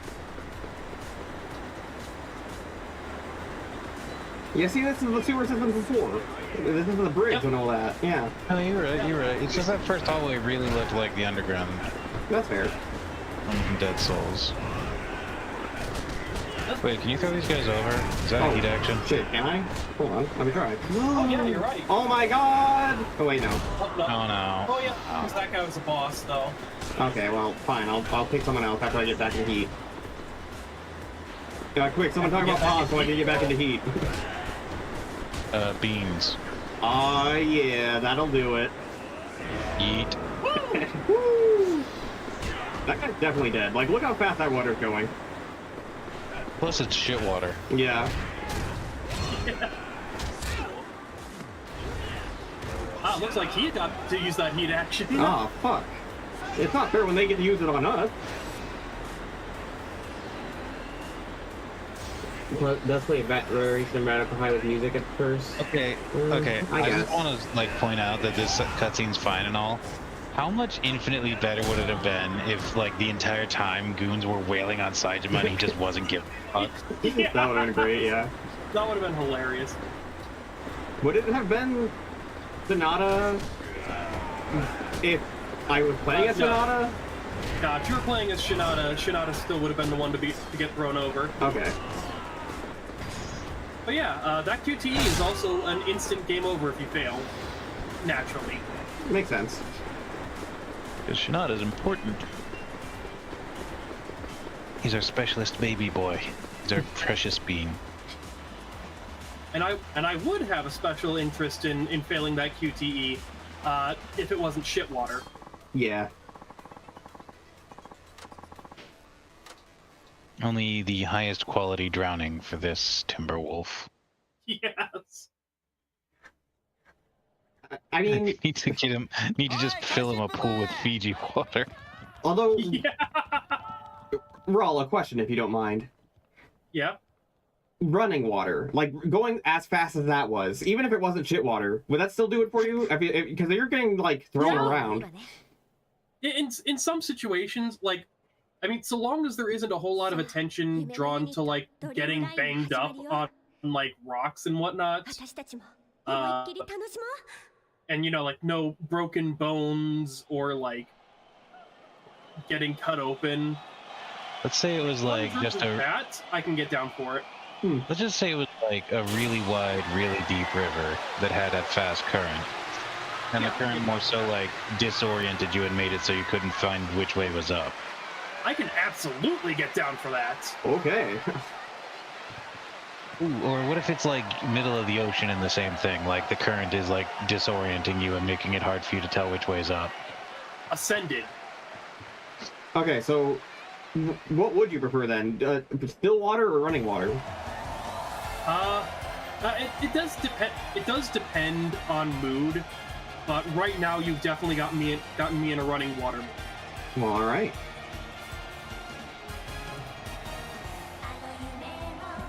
Speaker 1: Yeah, see, this is the sewer system before. This is the bridge and all that. Yeah.
Speaker 3: Oh, you're right. It's just that first hallway really looked like the underground.
Speaker 1: That's fair.
Speaker 3: From Dead Souls. Wait, can you throw these guys over? Is that a heat action?
Speaker 1: Shit, can I? Hold on, let me try.
Speaker 2: Oh yeah, you're right.
Speaker 1: Oh my god! Oh wait, no.
Speaker 2: Oh no. Oh yeah, because that guy was a boss, though.
Speaker 1: Okay, well, fine. I'll pick someone else after I get back in heat. Quick, someone talk about pause so I can get back into heat.
Speaker 3: Beans.
Speaker 1: Aw, yeah, that'll do it.
Speaker 3: Yeet.
Speaker 1: Woo! That guy's definitely dead. Like, look how fast that water's going.
Speaker 3: Plus it's shit water.
Speaker 1: Yeah.
Speaker 2: Ah, looks like he got to use that heat action.
Speaker 1: Oh, fuck. It's not fair when they get to use it on us. Let's play Variation Radical High with music at first.
Speaker 3: Okay. I just want to point out that this cutscene's fine and all. How much infinitely better would it have been if, like, the entire time goons were wailing on Saejima and he just wasn't giving a fuck?
Speaker 1: Yeah. That would have been great, yeah.
Speaker 2: That would have been hilarious.
Speaker 1: Would it have been Sonata if I was playing as Sonata?
Speaker 2: No, if you were playing as Sonata still would have been the one to get thrown over.
Speaker 1: Okay.
Speaker 2: But yeah, that QTE is also an instant game over if you fail. Naturally.
Speaker 1: Makes sense.
Speaker 3: Because Sonata's important. He's our specialist baby boy. He's our precious bean.
Speaker 2: And I would have a special interest in failing that QTE if it wasn't shit water.
Speaker 1: Yeah.
Speaker 3: Only the highest quality drowning for this Timberwolf.
Speaker 2: Yes.
Speaker 1: I mean,
Speaker 3: need to get him. Need to just fill him a pool with Fiji water.
Speaker 1: Although,
Speaker 2: Yeah.
Speaker 1: Rall, a question if you don't mind.
Speaker 2: Yeah.
Speaker 1: Running water, like going as fast as that was, even if it wasn't shit water, would that still do it for you? Because you're getting like thrown around.
Speaker 2: In some situations, like, I mean, so long as there isn't a whole lot of attention drawn to like getting banged up on like rocks and whatnot, and you know, like no broken bones or like getting cut open.
Speaker 3: Let's say it was like just a
Speaker 2: that I can get down for it.
Speaker 3: Let's just say it was like a really wide, really deep river that had a fast current. And the current more so like disoriented you and made it so you couldn't find which way was up.
Speaker 2: I can absolutely get down for that.
Speaker 1: Okay.
Speaker 3: Ooh, or what if it's like middle of the ocean and the same thing? Like the current is like disorienting you and making it hard for you to tell which way's up.
Speaker 2: Ascended.
Speaker 1: Okay, so what would you prefer then? Still water or running water?
Speaker 2: It does depend. It does depend on mood, but right now you've definitely gotten me in a running water mood.
Speaker 1: Well, all right.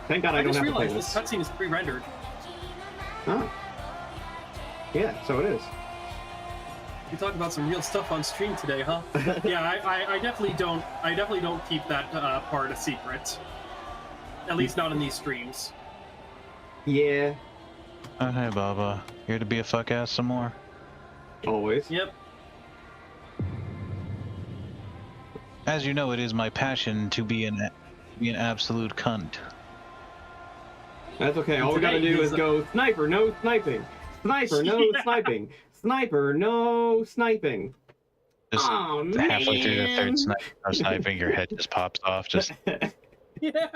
Speaker 1: Thank God I don't have to play
Speaker 2: this cutscene is pre-rendered.
Speaker 1: Oh. Yeah, so it is.
Speaker 2: You talk about some real stuff on stream today, huh? Yeah, I definitely don't. I definitely don't keep that part a secret. At least not in these streams.
Speaker 1: Yeah.
Speaker 3: Oh, hey, Baba. Here to be a fuck ass some more?
Speaker 1: Always.
Speaker 2: Yep.
Speaker 3: As you know, it is my passion to be an absolute cunt.
Speaker 1: That's okay. All we gotta do is go sniper, no sniping. Sniper, no sniping. Sniper, no sniping.
Speaker 3: Just halfway through the third sniping, your head just pops off. Just
Speaker 2: yeah.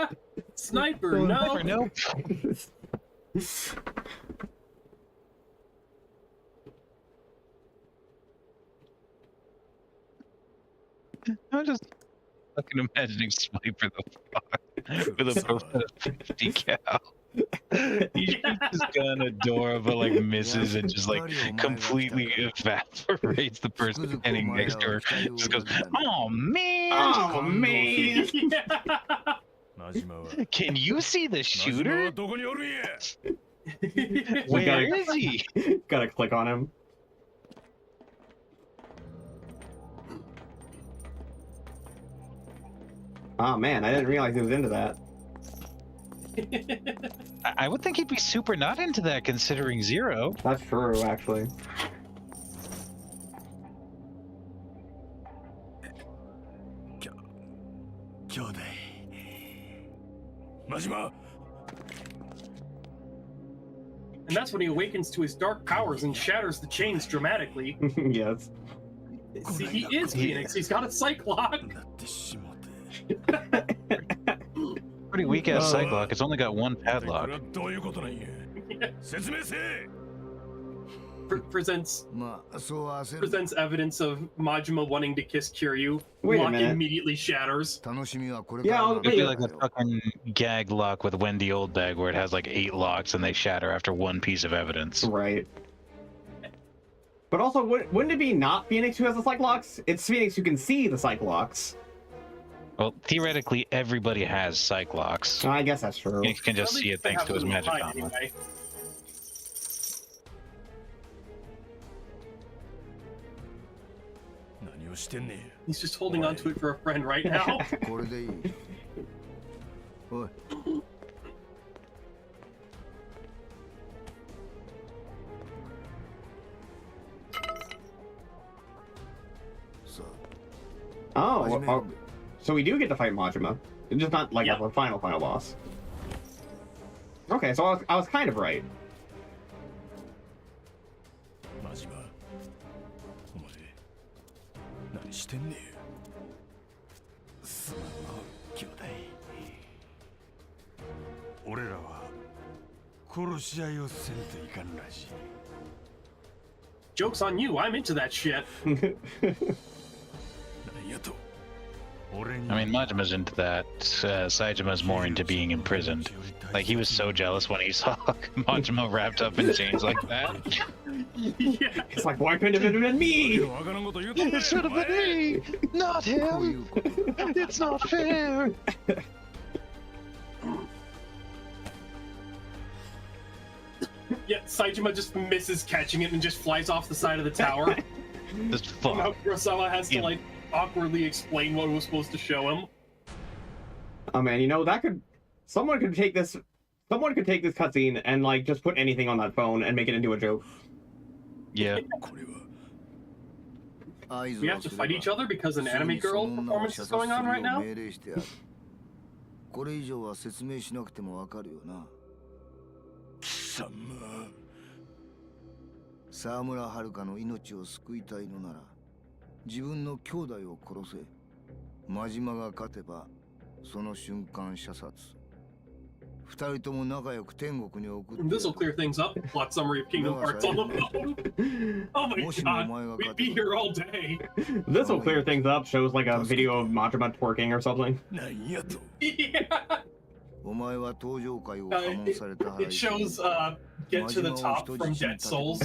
Speaker 2: Sniper, no.
Speaker 3: Sniper, no. I'm just fucking imagining Sniper the fuck with a profile of 50 cal. He just gun a door but like misses and just like completely evaporates the person standing next to her. Just goes, oh man!
Speaker 1: Oh man!
Speaker 3: Can you see the shooter? Where is he?
Speaker 1: Gotta click on him. Oh man, I didn't realize he was into that.
Speaker 3: I would think he'd be super not into that considering Zero.
Speaker 1: That's true, actually.
Speaker 2: And that's when he awakens to his dark powers and shatters the chains dramatically.
Speaker 1: Yes.
Speaker 2: See, he is Phoenix. He's got a Cyclock.
Speaker 3: Pretty weak ass Cyclock. It's only got one padlock.
Speaker 2: Presents evidence of Majima wanting to kiss Kiryu.
Speaker 1: Wait a
Speaker 2: Lock
Speaker 1: minute.
Speaker 2: immediately shatters.
Speaker 1: Yeah,
Speaker 3: It'd be like a fucking gag lock with Wendy Oldbag where it has like 8 locks and they shatter after one piece of evidence.
Speaker 1: Right. But also, wouldn't it be not Phoenix who has the Cyclocks? It's Phoenix who can see the Cyclocks.
Speaker 3: Well, theoretically, everybody has Cyclocks.
Speaker 1: I guess that's true.
Speaker 3: Phoenix can just see it thanks to his magic armor.
Speaker 2: Anyway. He's just holding on to it for a friend right now.
Speaker 1: Oh, so we do get to fight Majima. It's just not like a final boss. Okay, so I was kind of right.
Speaker 2: Joke's on you, I'm into that shit.
Speaker 3: I mean, Majima's into that. Saijima's more into being imprisoned. Like, he was so jealous when he saw Majima wrapped up in chains like that.
Speaker 2: Yeah.
Speaker 1: It's like, why couldn't it have been me?
Speaker 3: It should have been me, not him. It's not fair.
Speaker 2: Yeah, Saijima just misses catching it and just flies off the side of the tower.
Speaker 3: Just fuck.
Speaker 2: Now Kurosawa has to, like, awkwardly explain what it was supposed to show him.
Speaker 1: Oh man, you know, someone could take this cutscene and like just put anything on that phone and make it into a joke.
Speaker 3: Yeah.
Speaker 2: We have to fight each other because an anime girl performance is going on right now?
Speaker 6: これ以上は説明しなくてもわかるよな。貴様。沢村遥の命を救いたいのなら、自分の兄弟を殺せ。真島が勝てば、その瞬間射殺。二人とも仲良く天国に送って。
Speaker 2: This will clear things up. Plot summary of Kingdom Hearts on the phone. Oh my god, we'd be here all day.
Speaker 1: This will clear things up. Shows like a video of Majima twerking or something.
Speaker 2: Yeah. It shows get to the top from Dead Souls.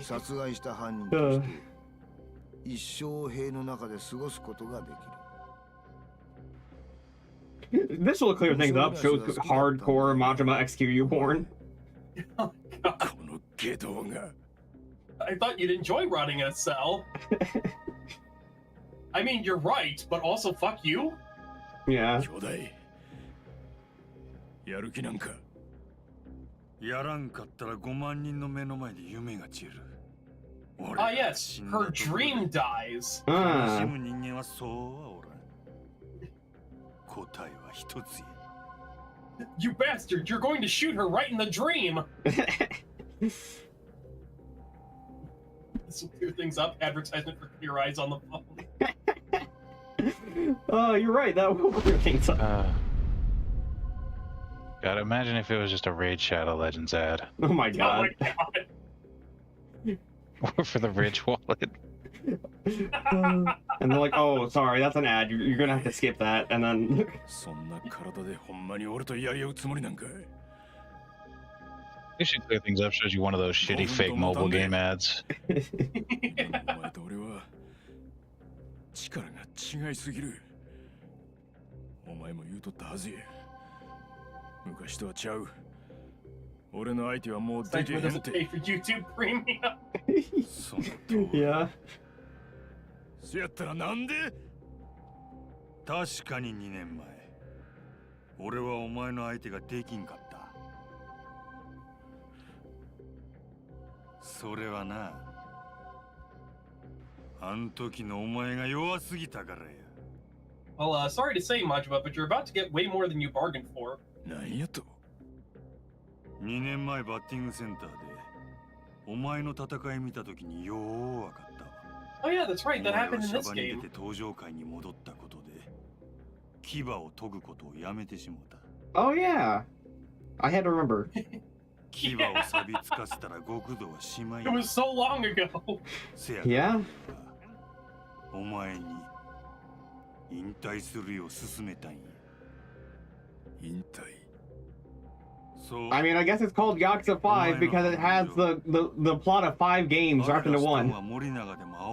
Speaker 6: 殺害した犯人として一生兵の中で過ごすことができる。
Speaker 1: This will clear things up. Shows hardcore Majima XQU porn.
Speaker 2: Oh, God. I thought you'd enjoy rotting in a cell. I mean, you're right, but also fuck you?
Speaker 1: Yeah.
Speaker 4: やる気なんかやらんかったら5万人の目の前で夢が散る。
Speaker 2: Ah, yes, her dream dies.
Speaker 4: 悲しむ人間はそうはおらん。答えは一つ。
Speaker 2: You bastard, you're going to shoot her right in the dream. This will clear things up. Advertisement for Clear Eyes on the phone.
Speaker 1: Oh, you're right. That will clear things up.
Speaker 3: God, imagine if it was just a Raid Shadow Legends ad.
Speaker 1: Oh my god.
Speaker 2: Oh my god.
Speaker 3: Or for the Rich Wallet.
Speaker 1: And they're like, oh, sorry, that's an ad. You're gonna have to skip that. And then.
Speaker 4: そんな体でほんまに俺とやり合うつもりなんかい。
Speaker 3: They should clear things up. Shows you one of those shitty fake mobile game ads.
Speaker 4: お前と俺は力が違いすぎる。お前も言うとったはずや。昔とはちゃう。俺の相手はもう出てへんって。
Speaker 2: Doesn't pay for YouTube Premium.
Speaker 4: その通り。
Speaker 1: Yeah.
Speaker 4: せやったらなんで？確かに2年前、俺はお前の相手ができんかった。それはな、あん時のお前が弱すぎたからや。
Speaker 2: Well, sorry to say, Majima, but you're about to get way more than you bargained for.
Speaker 4: なんやと？2年前バッティングセンターでお前の戦い見た時にようわかったわ。
Speaker 2: Oh yeah, that's right. That happened in this
Speaker 4: シャバに
Speaker 2: game.
Speaker 4: 出て登場界に戻ったことで牙を研ぐことをやめてしもた。
Speaker 1: Oh yeah. I had to remember.
Speaker 4: 牙を錆びつかせたら極道はしまい。
Speaker 2: It was so long ago.
Speaker 4: せや
Speaker 1: Yeah.
Speaker 4: お前に引退するよう勧めたんや。引退。
Speaker 1: I mean, I guess it's called Yakuza 5 because it has the plot of 5 games wrapped into one.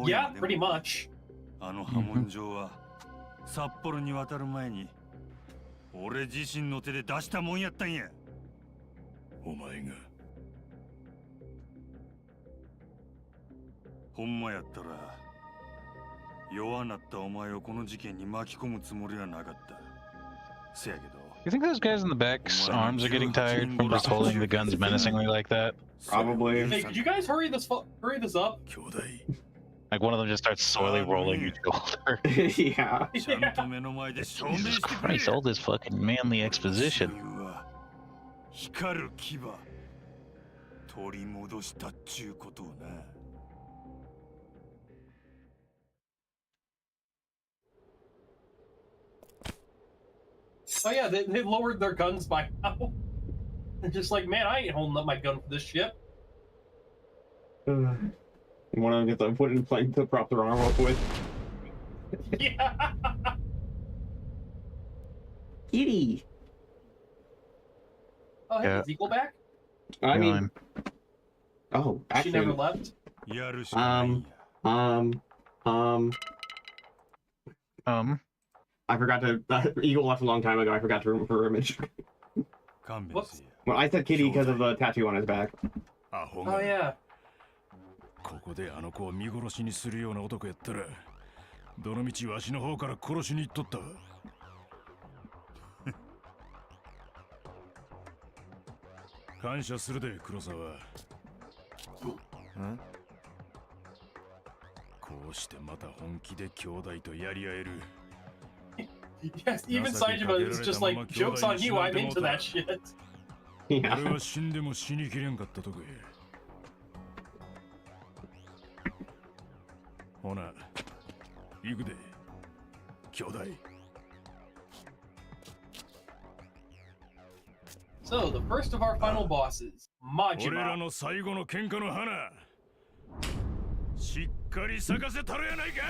Speaker 2: Yeah, pretty much.
Speaker 4: あの波紋状は札幌に渡る前に俺自身の手で出したもんやったんや。お前がほんまやったら弱なったお前をこの事件に巻き込むつもりはなかった。せやけど。
Speaker 3: You think those guys in the back's arms are getting tired from just holding the guns menacingly like that?
Speaker 1: Probably.
Speaker 2: Hey, could you guys hurry this up?
Speaker 3: Like one of them just starts slowly rolling each shoulder.
Speaker 1: Yeah.
Speaker 3: Jesus Christ, all this fucking manly exposition.
Speaker 4: 光る牙取り戻したっちゅうことをな。
Speaker 2: Oh yeah, they lowered their guns by now. Just like, man, I ain't holding up my gun for this ship.
Speaker 1: One of them gets put in plane to prop their arm up with.
Speaker 2: Yeah.
Speaker 1: Kitty.
Speaker 2: Oh, hey,
Speaker 3: Yeah.
Speaker 2: is Eagle back?
Speaker 1: I mean, oh, actually,
Speaker 2: She never left.
Speaker 1: I forgot to. Eagle left a long time ago. I forgot to remove her image.
Speaker 2: Whoops.
Speaker 1: Well, I said Kitty because of the tattoo on his back.
Speaker 2: Oh yeah.
Speaker 4: ここであの子を見殺しにするような男やったらどのみちわしの方から殺しに行っとったわ感謝するで黒沢こうしてまた本気で兄弟とやり合える
Speaker 2: Yes, even Saijima is just like, joke's on you, I'm into that shit.
Speaker 1: Yeah.
Speaker 4: 俺は死んでも死にきれんかったとこへほな行くで兄弟
Speaker 2: So, the first of our final bosses,
Speaker 4: 俺ら
Speaker 2: Majima.
Speaker 4: の最後の喧嘩の花しっかり咲かせたるやないかい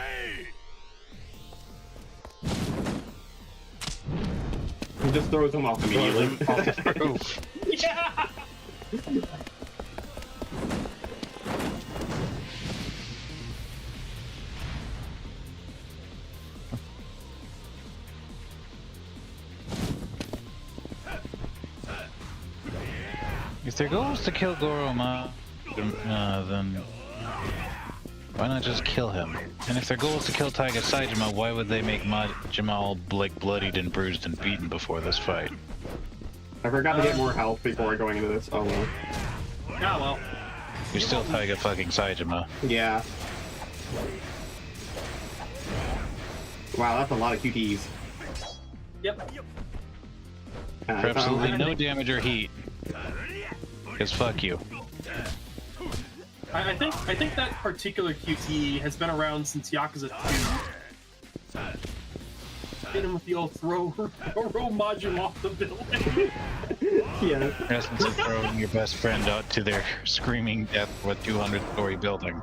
Speaker 1: He just throws him off immediately.
Speaker 2: Yeah!
Speaker 3: If their goal is to kill Goroma, then why not just kill him? And if their goal is to kill Taiga Saijima, why would they make Majima all like bloodied and bruised and beaten before this fight?
Speaker 1: I forgot to get more health before going into this. Oh well.
Speaker 2: Yeah, well.
Speaker 3: You're still Taiga fucking Saijima.
Speaker 1: Yeah. Wow, that's a lot of QTs.
Speaker 2: Yep.
Speaker 3: For absolutely no damage or heat. Because fuck you.
Speaker 2: I think that particular QT has been around since Yakuza 2. Hit him with the old throw Majima off the building.
Speaker 1: Yeah.
Speaker 3: Essence of throwing your best friend out to their screaming death with a 200-story building.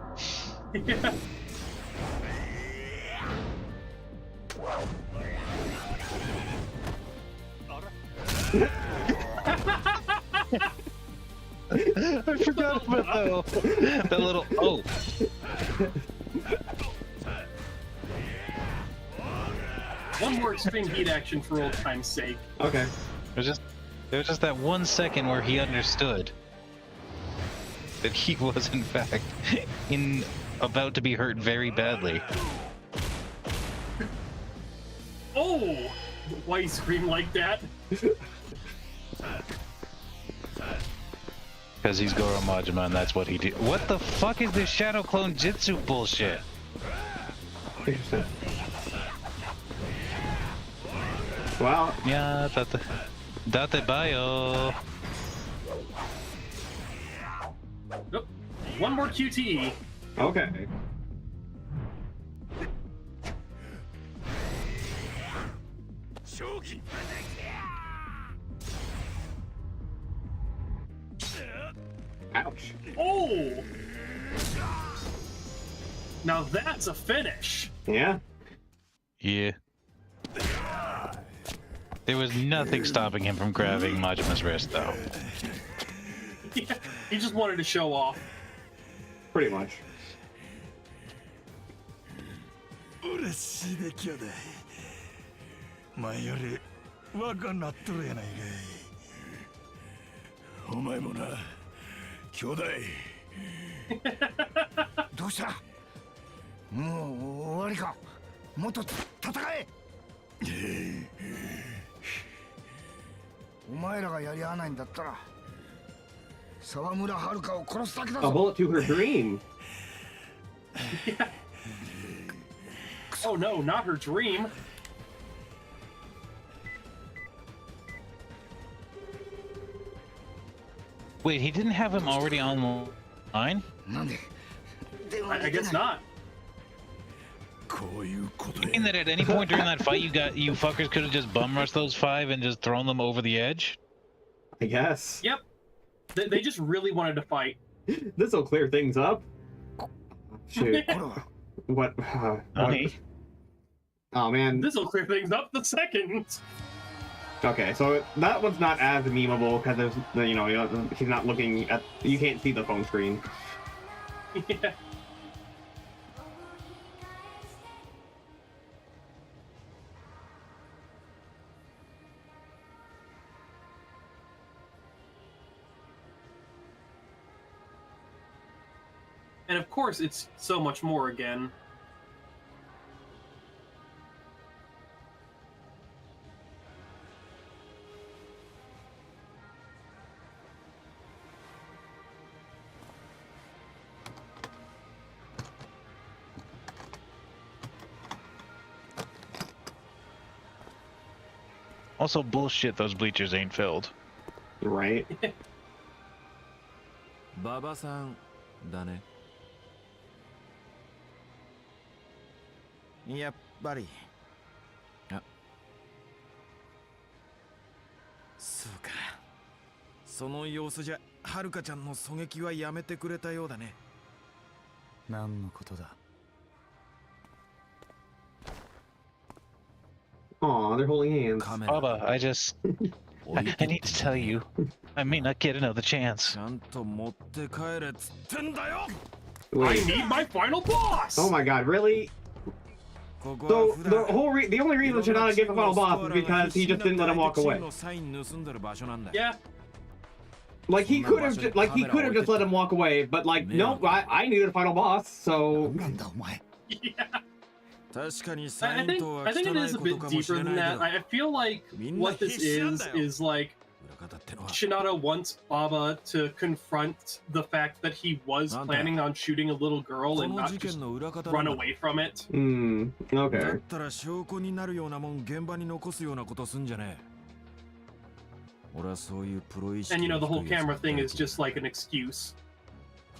Speaker 2: Yeah.
Speaker 3: I forgot about that little oh.
Speaker 2: One more extreme heat action for old time's sake.
Speaker 1: Okay.
Speaker 3: There was just that 1 second where he understood that he was in fact about to be hurt very badly.
Speaker 2: Oh! Why you scream like that?
Speaker 3: Because he's Goro Majima and that's what he did. What the fuck is this Shadow Clone Jitsu bullshit?
Speaker 1: Interesting. Wow.
Speaker 3: Yeah, date bio.
Speaker 2: Nope. One more QT.
Speaker 1: Okay. Ouch.
Speaker 2: Oh! Now that's a finish.
Speaker 1: Yeah.
Speaker 3: Yeah. There was nothing stopping him from grabbing Majima's wrist, though.
Speaker 2: Yeah, he just wanted to show off.
Speaker 1: Pretty much.
Speaker 4: 嬉しいで兄弟前より若なっとるやないかいお前もな兄弟
Speaker 6: どうしたもう終わりかもっと戦えお前らがやり合わないんだったら沢村遥を殺すだけだ
Speaker 1: A
Speaker 6: ぞ
Speaker 1: bullet to her dream.
Speaker 2: Yeah. Oh no, not her dream.
Speaker 3: Wait, he didn't have him already online?
Speaker 2: I guess not.
Speaker 3: You mean that at any point during that fight you fuckers could have just bum rushed those 5 and just thrown them over the edge?
Speaker 1: I guess.
Speaker 2: Yep. They just really wanted to fight.
Speaker 1: This'll clear things up. Shoot. What?
Speaker 3: Honey.
Speaker 1: Oh man.
Speaker 2: This'll clear things up the second.
Speaker 1: Okay, so that one's not as memeable because there's, you know, he's not looking at. You can't see the phone screen.
Speaker 2: Yeah. And of course, it's so much more again.
Speaker 3: Also, bullshit, those bleachers ain't filled.
Speaker 1: Right?
Speaker 4: 馬場さんだね。やっぱり。あ、そうか。その様子じゃ、はるかちゃんの狙撃はやめてくれたようだね。何のことだ。
Speaker 1: Aw, they're holding hands.
Speaker 3: Baba, I need to tell you, I may not get another chance.
Speaker 4: ちゃんと持って帰れっつってんだよ。
Speaker 1: Wait.
Speaker 2: I need my final boss.
Speaker 1: Oh my god, really? So the only reason Shinada gave the final boss is because he just didn't let him walk away.
Speaker 2: Yeah.
Speaker 1: Like he could have just let him walk away, but like nope, I needed a final boss, so.
Speaker 2: Yeah. I think it is a bit deeper than that. I feel like what this is like Shinada wants Baba to confront the fact that he was planning on shooting a little girl and not just run away from it.
Speaker 1: Okay.
Speaker 2: And you know, the whole camera thing is just like an excuse.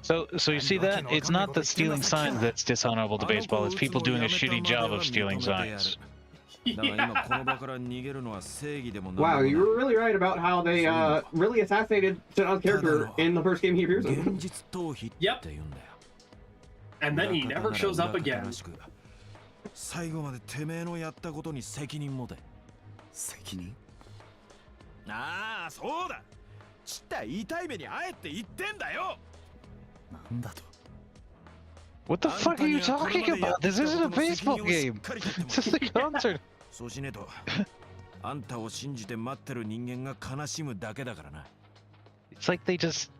Speaker 3: So you see that? It's not the stealing signs that's dishonorable to baseball, it's people doing a shitty job of stealing signs.
Speaker 2: Yeah.
Speaker 1: Wow, you were really right about how they really assassinated Shinada's character in the first game he appears in.
Speaker 2: Yep. And then he never shows up again.
Speaker 4: 最後までてめえのやったことに責任持て。責任？ああ、そうだ。ちった痛い目にあえって言ってんだよ。なんだと。
Speaker 3: What the fuck are you talking about? This isn't a baseball game. This is a concert.
Speaker 4: そうしねえと、あんたを信じて待ってる人間が悲しむだけだからな。
Speaker 3: It's like they just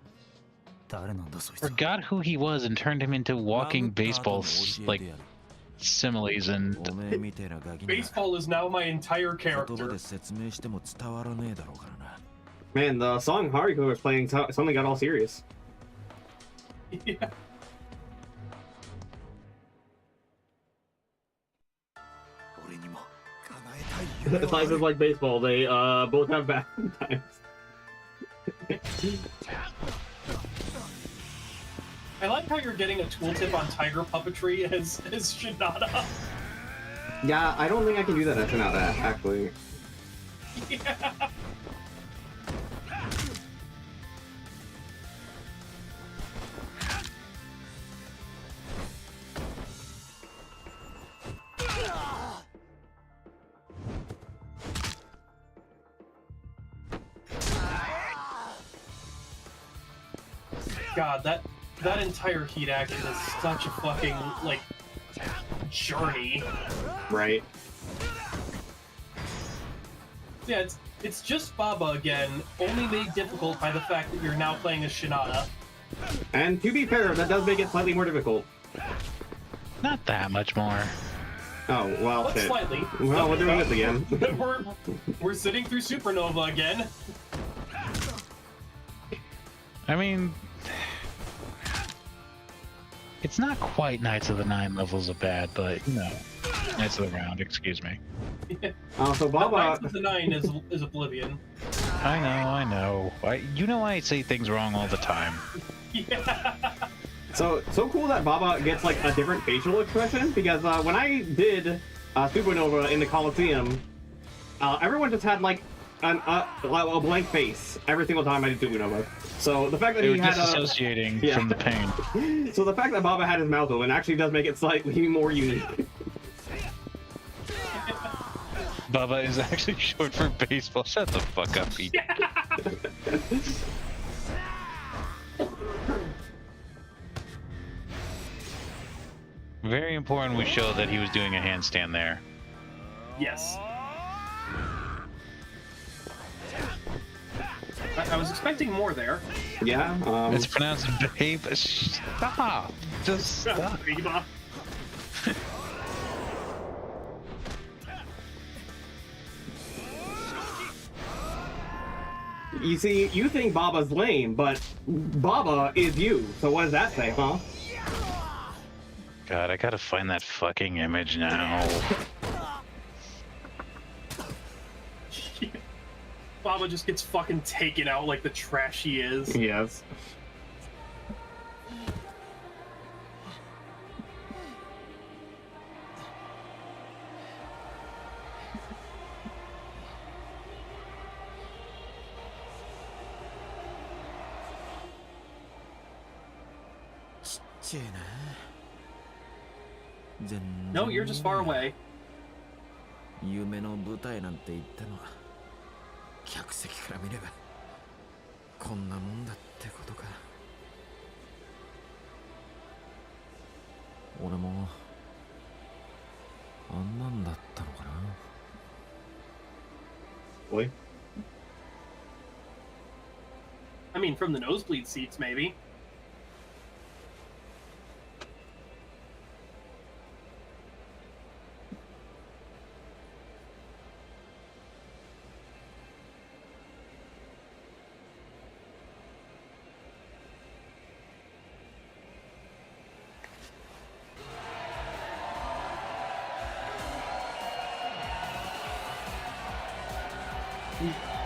Speaker 3: forgot who he was and turned him into walking baseball like similes and.
Speaker 2: Baseball is now my entire character.
Speaker 1: Man, the song Haruko was playing suddenly got all serious.
Speaker 2: Yeah.
Speaker 1: Life is like baseball. They both have bad times.
Speaker 2: I like how you're getting a tooltip on tiger puppetry as Shinada.
Speaker 1: Yeah, I don't think I can do that as Shinada, actually.
Speaker 2: Yeah. God, that entire heat action is such a fucking, like, journey.
Speaker 1: Right.
Speaker 2: Yeah, it's just Baba again, only made difficult by the fact that you're now playing as Shinada.
Speaker 1: And to be fair, that does make it slightly more difficult.
Speaker 3: Not that much more.
Speaker 1: Oh, well,
Speaker 2: But
Speaker 1: shit.
Speaker 2: slightly.
Speaker 1: Well, we're doing this again.
Speaker 2: we're sitting through Supernova again.
Speaker 3: I mean, it's not quite Knights of the Nine levels of bad, but you know, Knights of the Round, excuse me.
Speaker 1: So Baba...
Speaker 2: Knights of the Nine is Oblivion.
Speaker 3: I know. You know I say things wrong all the time.
Speaker 2: Yeah.
Speaker 1: So cool that Baba gets like a different facial expression, because when I did Supernova in the Coliseum, everyone just had like a blank face every single time I did Unova. So the fact that
Speaker 3: they
Speaker 1: he
Speaker 3: were
Speaker 1: had
Speaker 3: disassociating from the pain.
Speaker 1: So the fact that Baba had his mouth open actually does make it slightly more unique.
Speaker 3: Baba is actually short for baseball. Shut the fuck up, Pete. Very important we show that he was doing a handstand there.
Speaker 2: Yes. I was expecting more there.
Speaker 1: Yeah.
Speaker 3: It's pronounced babe. Stop. Just stop.
Speaker 1: You see, you think Baba's lame, but Baba is you. So what does that say, huh?
Speaker 3: God, I gotta find that fucking image now.
Speaker 2: Baba just gets fucking taken out like the trash he is.
Speaker 1: Yes.
Speaker 2: No, you're just far away.
Speaker 10: 夢の舞台なんて言ったのは客席から見ればこんなもんだってことか。俺もあんなんだったのかな。
Speaker 1: Boy.
Speaker 2: I mean, from the nosebleed seats, maybe.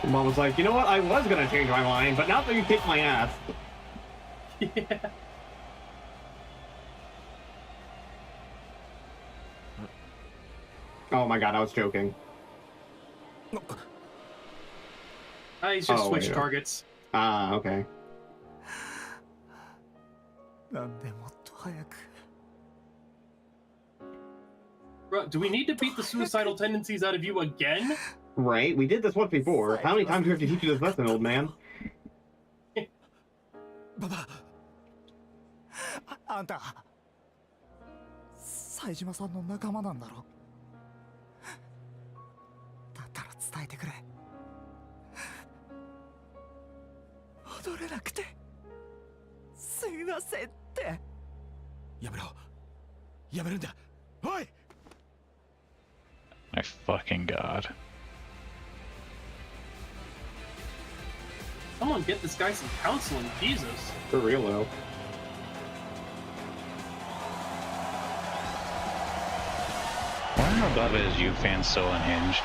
Speaker 1: Mom was like, you know what? I was gonna change my mind, but now that you kicked my ass.
Speaker 2: Yeah.
Speaker 1: Oh my god, I was joking.
Speaker 2: He's just switched targets.
Speaker 1: Ah, okay.
Speaker 2: Bro, do we need to beat the suicidal tendencies out of you again?
Speaker 1: Right? We did this once before. How many times do we have to teach you this lesson, old man?
Speaker 11: Baba, あんた冴島さんの仲間なんだろ。だったら伝えてくれ。踊れなくてすいませんって。
Speaker 8: やめろ。やめるんだ。おい。
Speaker 3: My fucking god.
Speaker 2: Someone get this guy some counseling, Jesus.
Speaker 1: For real though.
Speaker 3: Why are Baba is you fans so unhinged?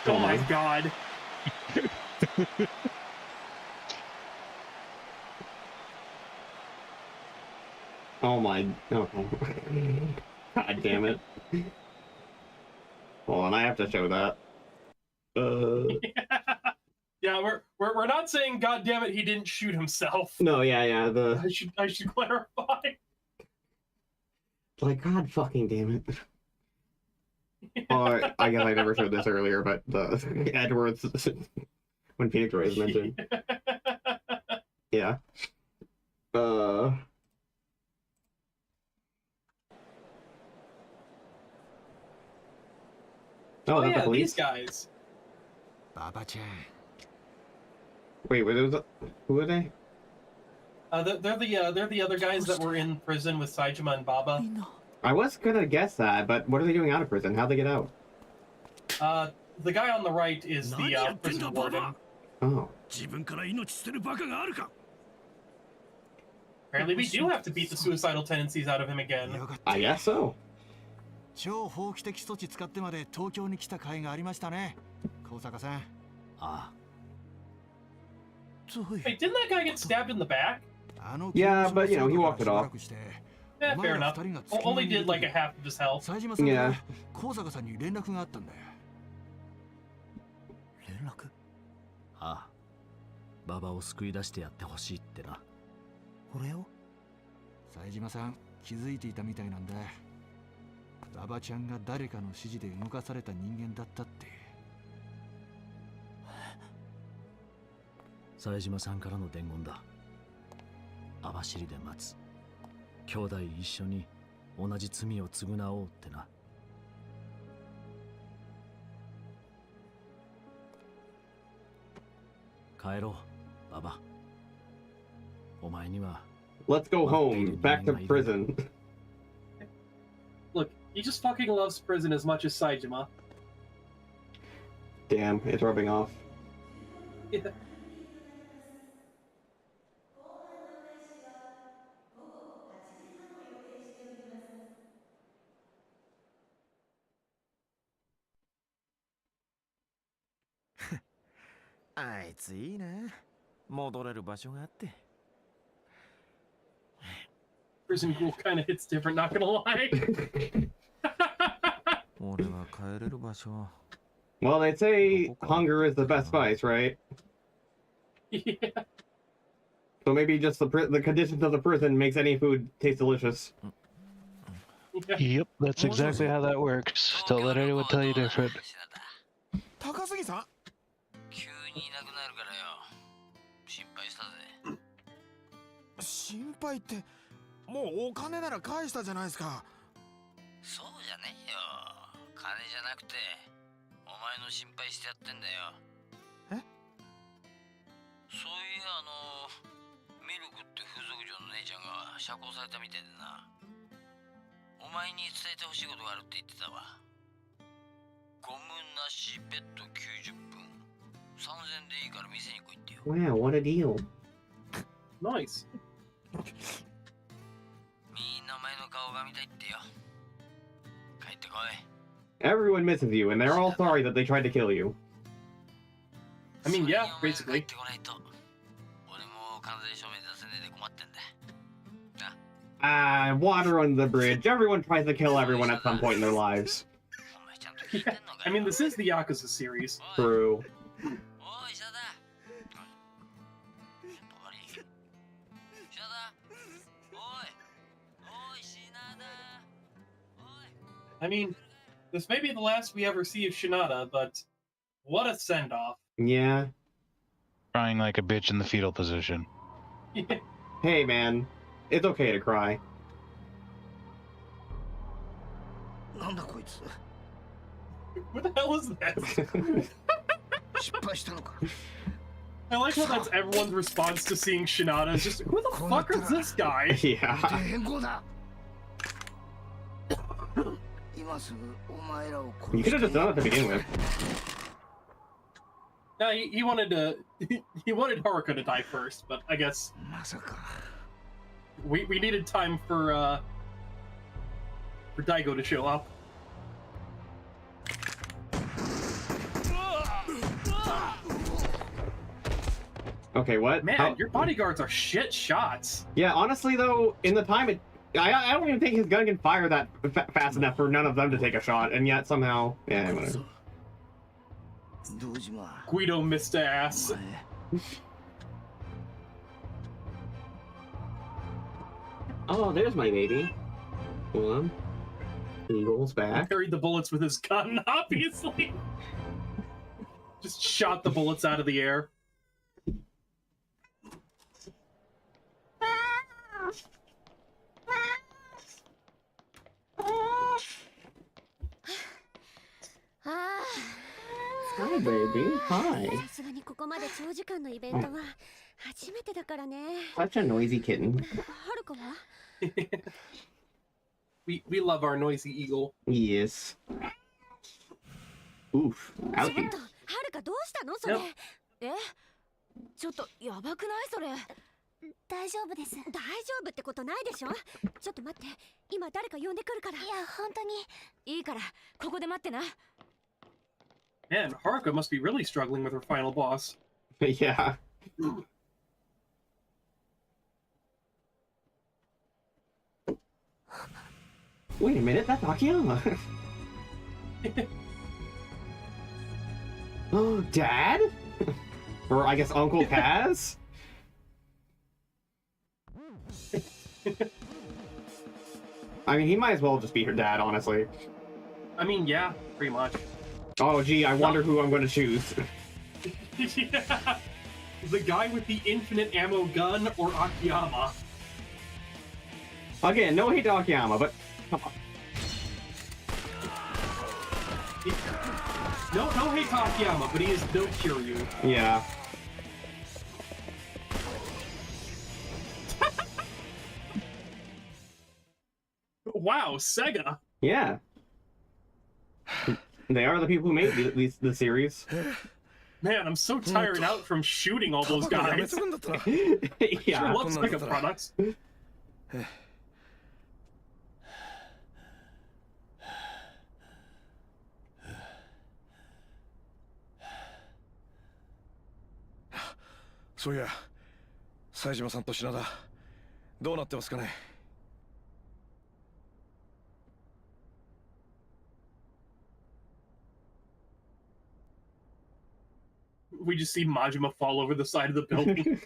Speaker 2: Oh my god.
Speaker 1: Oh my. Oh. God damn it. Hold on, I have to show that.
Speaker 2: Yeah, we're not saying God damn it he didn't shoot himself.
Speaker 1: No, yeah, the
Speaker 2: I should clarify.
Speaker 1: Like, God fucking damn it. Oh, I guess I never showed this earlier, but the Edwards when Phoenix Ray is mentioned. Yeah.
Speaker 2: Oh
Speaker 1: yeah,
Speaker 2: yeah,
Speaker 1: the police?
Speaker 2: these guys.
Speaker 10: Baba-chan.
Speaker 1: Wait, who are they?
Speaker 2: They're the other guys that were in prison with Saejima and Baba.
Speaker 1: I was gonna guess that, but what are they doing out of prison? How'd they get out?
Speaker 2: The guy on the right is the prison warden.
Speaker 1: Oh.
Speaker 2: Apparently we do have to beat the suicidal tendencies out of him again.
Speaker 1: I guess so.
Speaker 11: 超法規的措置使ってまで東京に来た甲斐がありましたね。高坂さん。ああ。
Speaker 2: Wait, didn't that guy get stabbed in the back?
Speaker 1: Yeah, but you know, he walked it off.
Speaker 2: fair enough. Only did like a half of his health.
Speaker 11: 冴島さんから高坂さんに連絡があったんだよ。
Speaker 12: 連絡？ああ、馬場を救い出してやってほしいってな。
Speaker 11: 俺を？冴島さん気づいていたみたいなんだ。馬場ちゃんが誰かの指示で動かされた人間だったって。
Speaker 12: 冴島さんからの伝言だ。網走で待つ。兄弟一緒に同じ罪を償おうってな。帰ろう、馬場。お前には。
Speaker 1: Let's go home, back to prison.
Speaker 2: Look, he just fucking loves prison as much as Saejima.
Speaker 1: Damn, it's rubbing off.
Speaker 2: Yeah.
Speaker 10: あいついいな。戻れる場所があって。
Speaker 2: Prison Ghoul kind of hits different, not gonna lie.
Speaker 10: 俺が帰れる場所。
Speaker 1: Well, they say hunger is the best vice, right?
Speaker 2: Yeah.
Speaker 1: So maybe just the conditions of the prison makes any food taste delicious.
Speaker 3: Yep, that's exactly how that works. Don't let anyone tell you different.
Speaker 11: 高杉さん？
Speaker 13: 急にいなくなるからよ。心配したぜ。
Speaker 11: 心配って、もうお金なら返したじゃないですか。
Speaker 13: そうじゃねえよ。金じゃなくて、お前の心配してやってんだよ。
Speaker 11: え？
Speaker 13: そういやミルクって風俗嬢の姉ちゃんが釈放されたみたいでな。お前に伝えてほしいことがあるって言ってたわ。ゴムなしベッド90分。3000でいいから店に来いってよ。
Speaker 1: Wow, what a deal.
Speaker 2: Nice.
Speaker 13: みんなお前の顔が見たいってよ。帰ってこい。
Speaker 1: Everyone misses you, and they're all sorry that they tried to kill you.
Speaker 2: I mean, yeah, basically.
Speaker 1: Water under the bridge. Everyone tries to kill everyone at some point in their lives.
Speaker 2: Yeah. I mean, this is the Yakuza series.
Speaker 1: True.
Speaker 2: I mean, this may be the last we ever see of Shinada, but what a send-off.
Speaker 1: Yeah.
Speaker 3: Crying like a bitch in the fetal position.
Speaker 2: Yeah.
Speaker 1: Hey, man. It's okay to cry.
Speaker 2: What the hell is that? I like how that's everyone's response to seeing Shinada. It's just, who the fuck is this guy?
Speaker 1: Yeah. You could have just done it to begin with.
Speaker 2: No, he wanted to. He wanted Haruka to die first, but I guess we needed time for Daigo to show up.
Speaker 1: Okay, what?
Speaker 2: Man, your bodyguards are shit shots.
Speaker 1: Yeah, honestly though, in the time I don't even think his gun can fire that fast enough for none of them to take a shot, and yet somehow, yeah, whatever.
Speaker 2: Guido missed ass.
Speaker 1: Oh, there's my baby. Hold on. He rolls back.
Speaker 2: He carried the bullets with his gun, obviously. Just shot the bullets out of the air.
Speaker 1: Hi, baby. Hi. Such a noisy kitten.
Speaker 2: We love our noisy eagle.
Speaker 1: Yes. Oof. Ouchie.
Speaker 5: はるかどうしたのそれ？え？ちょっとやばくないそれ？大丈夫です。大丈夫ってことないでしょ？ちょっと待って。今誰か呼んでくるから。いや本当に。いいからここで待ってな。
Speaker 2: Man, Haruka must be really struggling with her final boss.
Speaker 1: Yeah. Wait a minute, that's Akiyama. Oh, Dad? Or I guess Uncle Kaz? I mean, he might as well just be her dad, honestly.
Speaker 2: I mean, yeah, pretty much.
Speaker 1: Oh, gee, I wonder who I'm going to choose.
Speaker 2: Yeah. The guy with the infinite ammo gun or Akiyama?
Speaker 1: Again, no hate to Akiyama, but come on.
Speaker 2: No hate to Akiyama, but he is no Kiryu.
Speaker 1: Yeah.
Speaker 2: Wow, Sega.
Speaker 1: Yeah. They are the people who made the series.
Speaker 2: Man, I'm so tired out from shooting all those guys.
Speaker 1: Yeah.
Speaker 2: Sure looks like a product.
Speaker 8: So yeah, 冴島さんと品田、どうなってますかね?
Speaker 2: We just see Majima fall over the side of the building.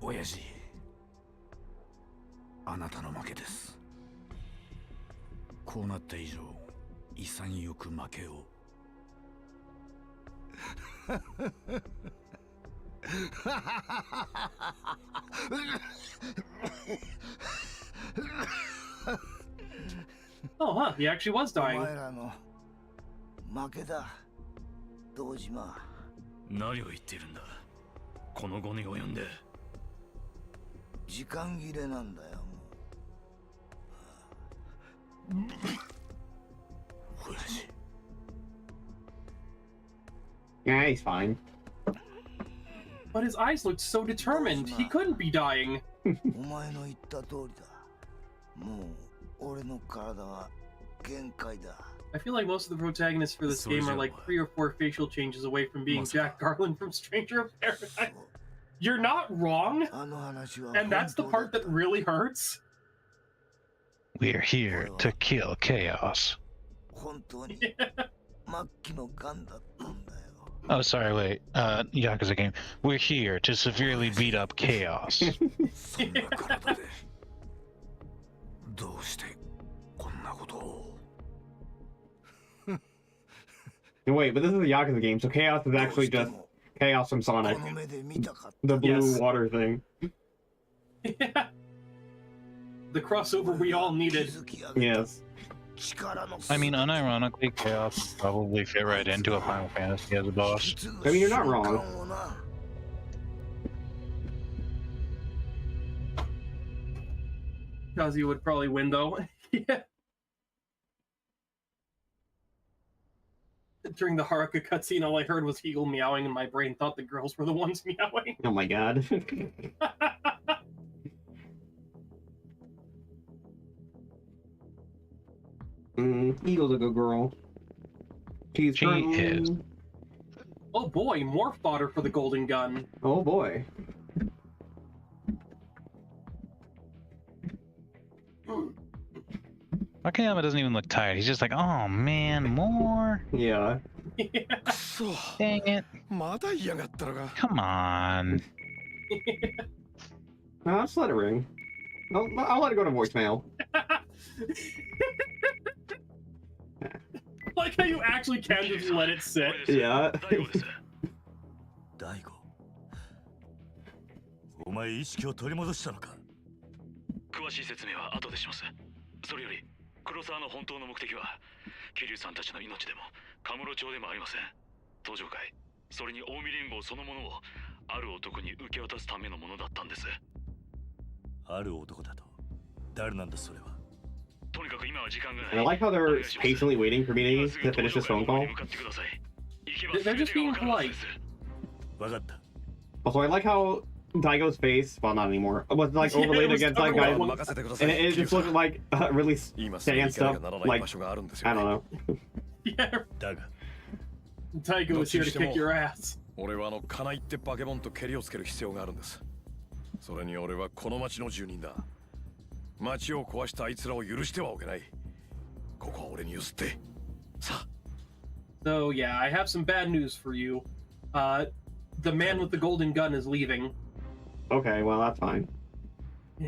Speaker 11: Oyaji, あなたの負けです。こうなった以上、潔く負けを。
Speaker 2: Oh, huh, he actually was dying.
Speaker 6: お前らの負けだ、堂島。
Speaker 4: 何を言っているんだ。この後に及んで。
Speaker 6: 時間切れなんだよ。
Speaker 1: Yeah, he's fine.
Speaker 2: But his eyes looked so determined. He couldn't be dying.
Speaker 6: お前の言った通りだ。もう俺の体は限界だ。
Speaker 2: I feel like most of the protagonists for this game are like 3 or 4 facial changes away from being Jack Garland from Stranger of Paradise. You're not wrong. And that's the part that really hurts.
Speaker 3: We're here to kill chaos. Oh, sorry, wait. Yakuza game. We're here to severely beat up chaos.
Speaker 1: Wait, but this is a Yakuza game, so chaos is actually just chaos from Sonic. The blue water thing.
Speaker 2: Yeah. The crossover we all needed.
Speaker 1: Yes.
Speaker 3: I mean, unironically, chaos probably fit right into a Final Fantasy as a boss.
Speaker 1: I mean, you're not wrong.
Speaker 2: Kazuya would probably win, though. Yeah. During the Haruka cutscene, all I heard was Eagle meowing, and my brain thought the girls were the ones meowing.
Speaker 1: Oh my god. Eagle's a good girl.
Speaker 3: She is.
Speaker 2: Oh boy, more fodder for the golden gun.
Speaker 1: Oh boy.
Speaker 3: Akiyama doesn't even look tired. He's just like, oh man, more?
Speaker 1: Yeah.
Speaker 3: Dang it. Come on.
Speaker 1: No, just let it ring. I'll let it go to voicemail.
Speaker 2: Like how you actually can just let it sit.
Speaker 1: Yeah.
Speaker 8: 大悟、お前意識を取り戻したのか。
Speaker 4: 詳しい説明は後でします。それより黒沢の本当の目的は桐生さんたちの命でもカムロ町でもありません。登場会、それに近江連合そのものをある男に受け渡すためのものだったんです。
Speaker 8: ある男だと。誰なんだそれは。
Speaker 1: And I like how they're patiently waiting for me to finish this phone call.
Speaker 2: They're just being polite.
Speaker 1: Also, I like how Daigo's face, well, not anymore, was like overlaid against that guy, and it just looked like really stand stuff. Like, I don't know.
Speaker 2: Yeah. Daigo was here to kick your ass.
Speaker 8: 俺はカナイってバケモンとケリをつける必要があるんです。それに俺はこの町の住人だ。町を壊したあいつらを許してはおけない。ここは俺に譲って。さあ。
Speaker 2: So yeah, I have some bad news for you. The man with the golden gun is leaving.
Speaker 1: Okay, well that's fine.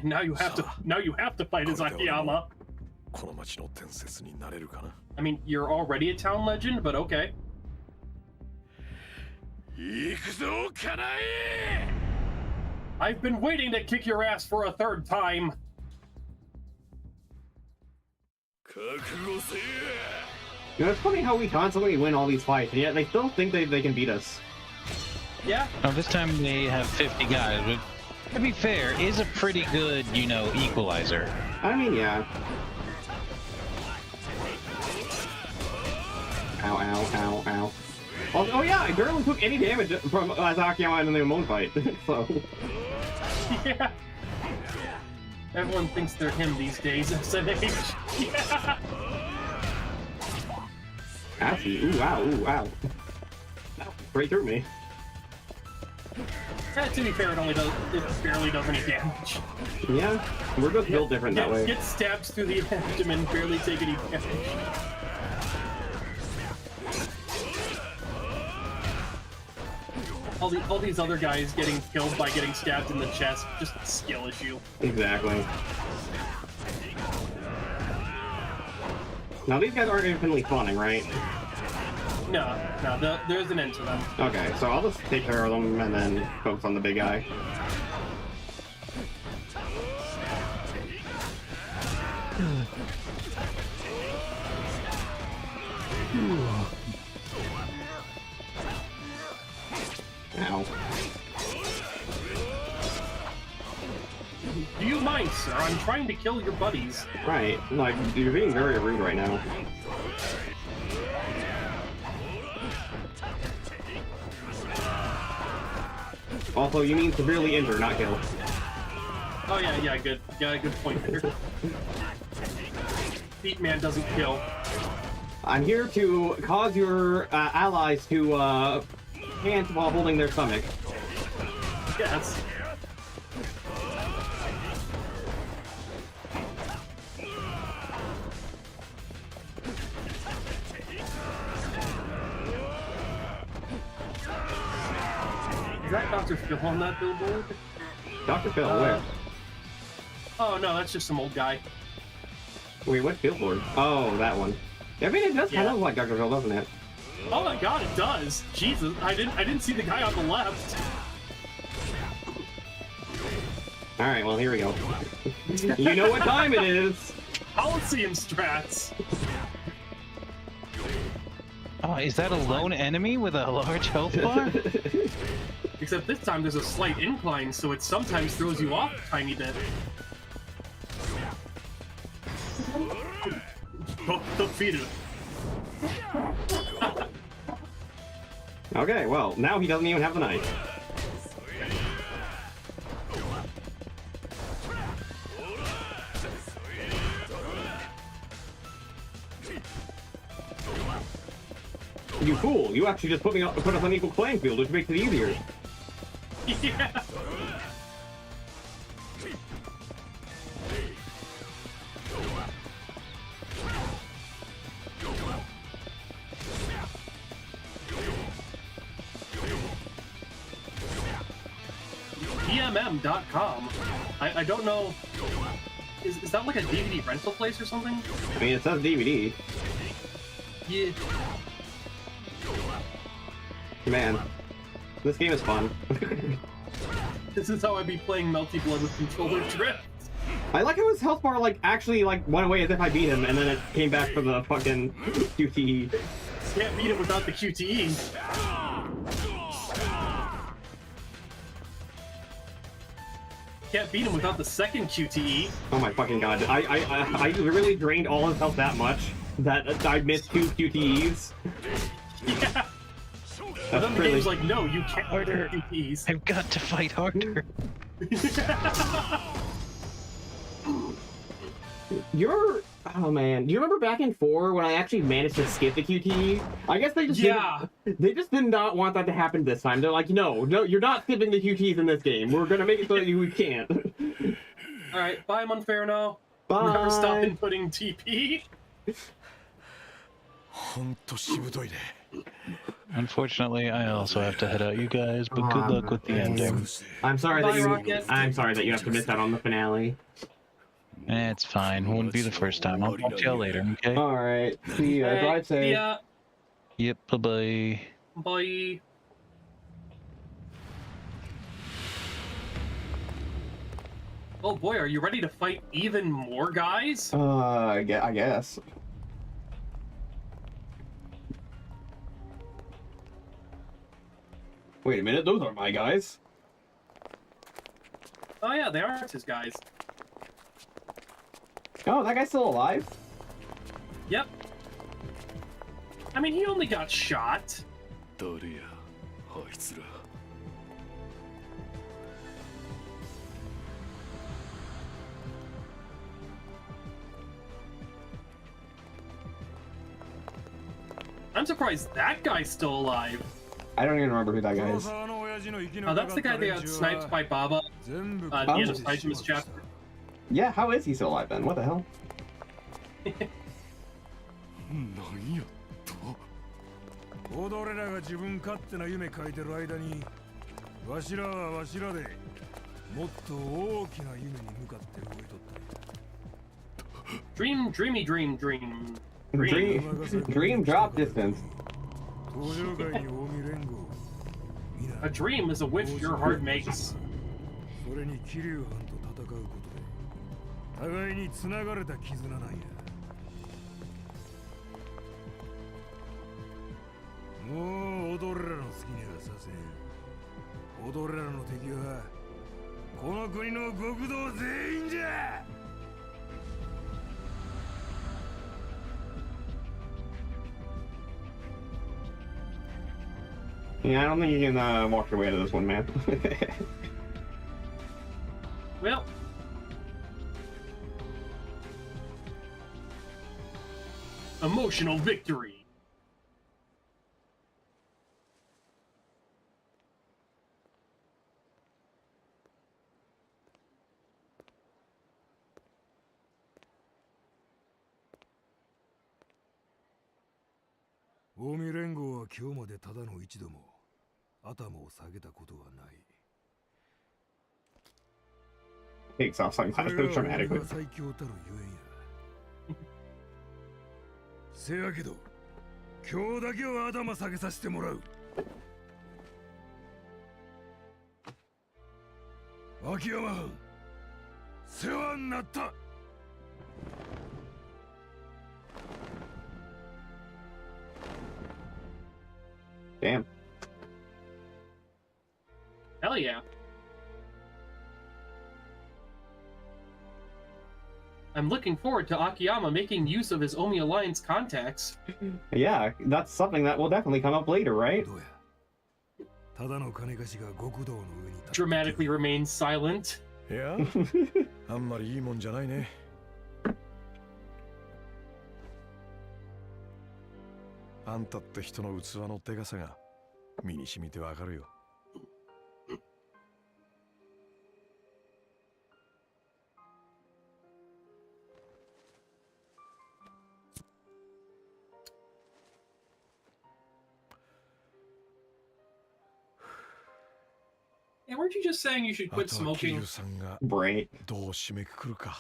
Speaker 2: Now you have to fight as Akiyama.
Speaker 8: この町の伝説になれるかな。
Speaker 2: I mean, you're already a town legend, but okay.
Speaker 8: 行くぞ、カナイ!
Speaker 2: I've been waiting to kick your ass for a third time.
Speaker 8: 覚悟せえ!
Speaker 1: You know, it's funny how we constantly win all these fights, and yet they still think they can beat us.
Speaker 2: Yeah.
Speaker 3: Oh, this time they have 50 guys, but to be fair, is a pretty good, you know, equalizer.
Speaker 1: I mean, yeah. Ow, ow, ow, ow. Oh yeah, I barely took any damage from Akiyama in the Amon fight, so...
Speaker 2: Yeah. Everyone thinks they're him these days, SNH. Yeah.
Speaker 1: Assy, ooh, wow, ooh, wow. Right through me.
Speaker 2: To be fair, it barely does any damage.
Speaker 1: Yeah, we're just built different that way.
Speaker 2: Get stabs through the abdomen, barely take any damage. All these other guys getting killed by getting stabbed in the chest, just a skill issue.
Speaker 1: Exactly. Now these guys aren't infinitely spawning, right?
Speaker 2: No, there's an end to them.
Speaker 1: Okay, so I'll just take care of them and then focus on the big guy. Ow.
Speaker 2: Do you mind, sir? I'm trying to kill your buddies.
Speaker 1: Right, like, you're being very rude right now. Also, you mean severely injure, not kill.
Speaker 2: Oh yeah, good. Yeah, good point there. Feet man doesn't kill.
Speaker 1: I'm here to cause your allies to pant while holding their stomach.
Speaker 2: Yes. Is that Dr. Phil on that billboard?
Speaker 1: Dr. Phil, where?
Speaker 2: Oh no, that's just some old guy.
Speaker 1: Wait, what billboard? Oh, that one. I mean, it does kind of look like Dr. Phil, doesn't it?
Speaker 2: Oh my god, it does! Jesus, I didn't see the guy on the left.
Speaker 1: Alright, well, here we go. You know what time it is!
Speaker 2: Coliseum strats!
Speaker 3: Oh, is that a lone enemy with a large health bar?
Speaker 2: Except this time there's a slight incline, so it sometimes throws you off a tiny bit. Defeated.
Speaker 1: Okay, well, now he doesn't even have the knife. You fool! You actually just put us on equal playing field, which makes it easier.
Speaker 2: Yeah. DMM.com. I don't know. Is that like a DVD rental place or something?
Speaker 1: I mean, it says DVD.
Speaker 2: Yeah.
Speaker 1: Man, this game is fun.
Speaker 2: This is how I'd be playing Melty Blood with controller drift.
Speaker 1: I like how his health bar actually went away as if I beat him, and then it came back for the fucking QTE.
Speaker 2: Can't beat him without the QTE. Can't beat him without the second QTE.
Speaker 1: Oh my fucking god! I really drained all his health that much that I missed 2 QTEs.
Speaker 2: Yeah. But then the
Speaker 1: really...
Speaker 2: game's like, no, you can't
Speaker 3: harder.
Speaker 2: QTs.
Speaker 3: I've got to fight harder.
Speaker 1: You're... Oh man, do you remember back in 4 when I actually managed to skip the QT? I guess they just they just did not want that to happen this time. They're like, no, you're not skipping the QTs in this game. We're gonna make it so that we can't.
Speaker 2: All right, bye, Monferno.
Speaker 1: Bye.
Speaker 2: Never stop inputting TP.
Speaker 3: Unfortunately, I also have to head out, you guys. But good luck with the ending.
Speaker 1: I'm sorry
Speaker 2: Bye,
Speaker 1: that you.
Speaker 2: Rokkit.
Speaker 1: I'm sorry that you have to miss out on the finale.
Speaker 3: It's fine. Won't be the first time. I'll talk to y'all later, okay?
Speaker 1: Alright. See ya. Drive safe.
Speaker 2: See ya.
Speaker 3: Yep, bye-bye.
Speaker 2: Bye. Oh boy, are you ready to fight even more guys?
Speaker 1: I guess. Wait a minute, those aren't my guys.
Speaker 2: Oh yeah, they aren't his guys.
Speaker 1: Oh, that guy's still alive?
Speaker 2: Yep. I mean, he only got shot. I'm surprised that guy's still alive.
Speaker 1: I don't even remember who that guy is.
Speaker 2: Oh, that's the guy that got sniped by Baba at the end of Saijima's chapter.
Speaker 1: Yeah, how is he still alive then? What the hell?
Speaker 4: 踊れらが自分勝手な夢描いてる間にわしらはわしらでもっと大きな夢に向かって動いとった
Speaker 2: Dream, dreamy, dream, dream.
Speaker 1: Dream drop distance.
Speaker 2: A dream is a wish your heart makes.
Speaker 4: それに桐生藩と戦うことで互いに繋がれた絆なんや。もう踊れらの好きにはさせん。踊れらの敵はこの国の極道全員じゃ。
Speaker 1: Yeah, I don't think you can walk your way out of this one, man.
Speaker 2: Well, emotional victory.
Speaker 4: Omi 連合は今日までただの一度も頭を下げたことはない。
Speaker 1: Takes off sunglasses dramatically.
Speaker 4: 最強たるゆえんや。せやけど、今日だけは頭下げさせてもらう。秋山藩、世話になった。
Speaker 1: Damn.
Speaker 2: Hell yeah. I'm looking forward to Akiyama making use of his Omi Alliance contacts.
Speaker 1: Yeah, that's something that will definitely come up later, right?
Speaker 2: Dramatically remains silent.
Speaker 8: Yeah? あんまりいいもんじゃないね。あんたって人の器のでかさが身に染みてわかるよ。
Speaker 2: Hey, weren't you just saying you should quit smoking?
Speaker 8: どう締めくくるか。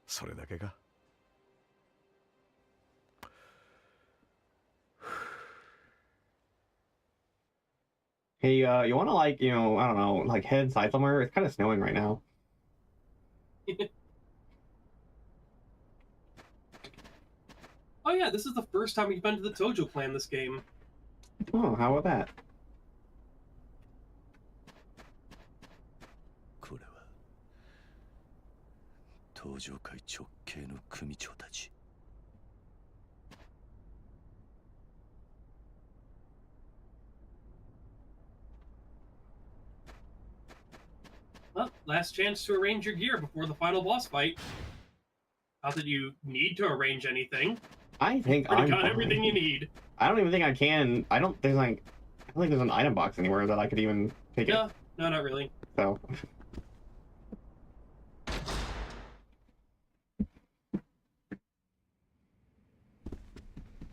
Speaker 8: それだけか。
Speaker 1: Hey, you wanna like, I don't know, like head inside somewhere? It's kind of snowing right now.
Speaker 2: Oh yeah, this is the first time we've been to the Tojo clan this game.
Speaker 1: Oh, how about that?
Speaker 12: これは登場会直系の組長たち。
Speaker 2: last chance to arrange your gear before the final boss fight. Not that you need to arrange anything.
Speaker 1: I think
Speaker 2: you
Speaker 1: I
Speaker 2: got everything you need.
Speaker 1: I don't even think I can. I don't think there's an item box anywhere that I could even take it.
Speaker 2: No, not really.
Speaker 1: So.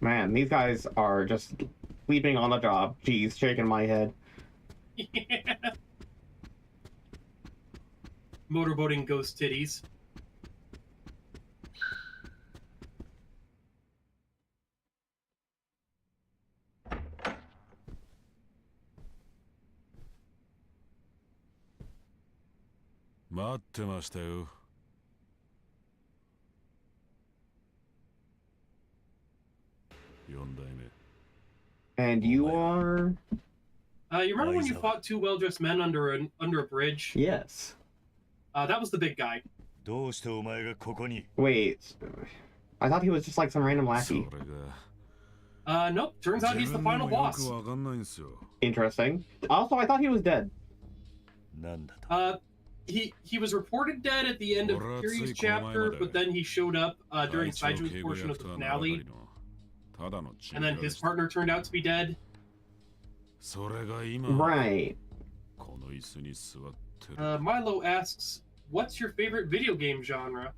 Speaker 1: Man, these guys are just sleeping on the job. Jeez, shaking my head.
Speaker 2: Yeah. Motorboating ghost titties.
Speaker 1: And you are?
Speaker 2: You remember when you fought two well-dressed men under a bridge?
Speaker 1: Yes.
Speaker 2: That was the big guy.
Speaker 1: Wait. I thought he was just like some random lackey.
Speaker 2: Nope. Turns out he's the final boss.
Speaker 1: Interesting. Also, I thought he was dead.
Speaker 2: He was reported dead at the end of Kiryu's chapter, but then he showed up during Saiju's portion of the finale. And then his partner turned out to be dead.
Speaker 1: Right.
Speaker 2: Milo asks, what's your favorite video game genre?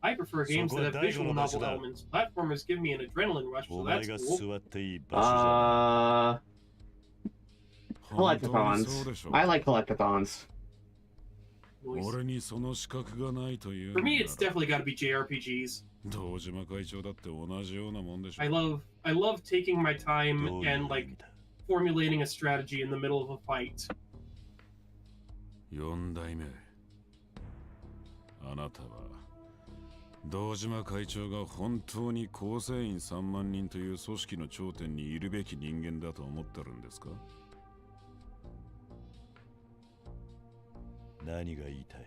Speaker 2: I prefer games that have visual novel elements. Platformers give me an adrenaline rush, so that's cool.
Speaker 1: Collectathons. I like collectathons.
Speaker 2: For me, it's definitely got to be JRPGs. I love taking my time and like formulating a strategy in the middle of a fight.
Speaker 8: 堂島会長が本当に構成員3万人という組織の頂点にいるべき人間だと思ってるんですか？何が言いたい？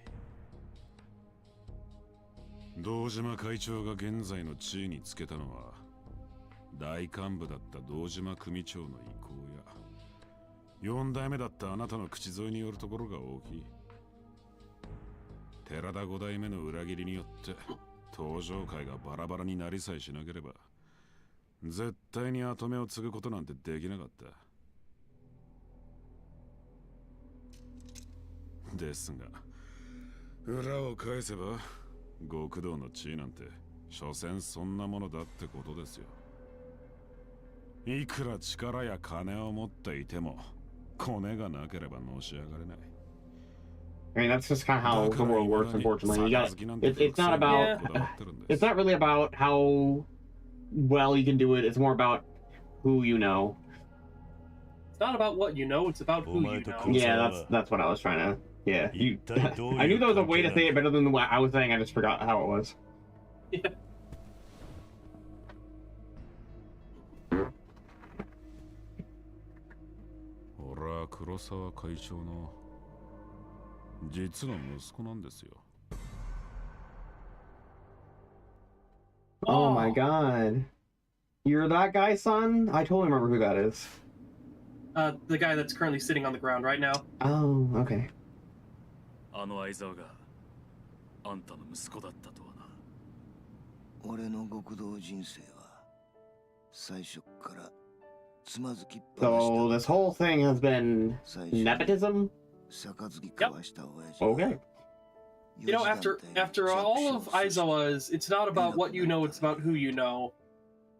Speaker 8: 堂島会長が現在の地位につけたのは大幹部だった堂島組長の意向や4代目だったあなたの口添えによるところが大きい。寺田5代目の裏切りによって登場界がバラバラになりさえしなければ絶対に跡目を継ぐことなんてできなかった。ですが裏を返せば極道の地位なんて所詮そんなものだってことですよ。いくら力や金を持っていてもコネがなければのし上がれない。
Speaker 1: I mean, that's just kind of how the world works, unfortunately. It's not about... It's not really about how well you can do it. It's more about who you know.
Speaker 2: It's not about what you know, it's about who you know.
Speaker 1: Yeah, that's what I was trying to... Yeah. I knew there was a way to say it better than what I was saying, I just forgot how it was.
Speaker 2: Yeah.
Speaker 1: Oh my god. You're that guy's son? I totally remember who that is.
Speaker 2: The guy that's currently sitting on the ground right now.
Speaker 1: Oh, okay.
Speaker 4: あの相沢があんたの息子だったとはな。
Speaker 6: 俺の極道人生は最初からつまずきっぱなし
Speaker 1: So this whole thing has been nepotism? Okay.
Speaker 2: You know, after all of Aizawa's, it's not about what you know, it's about who you know.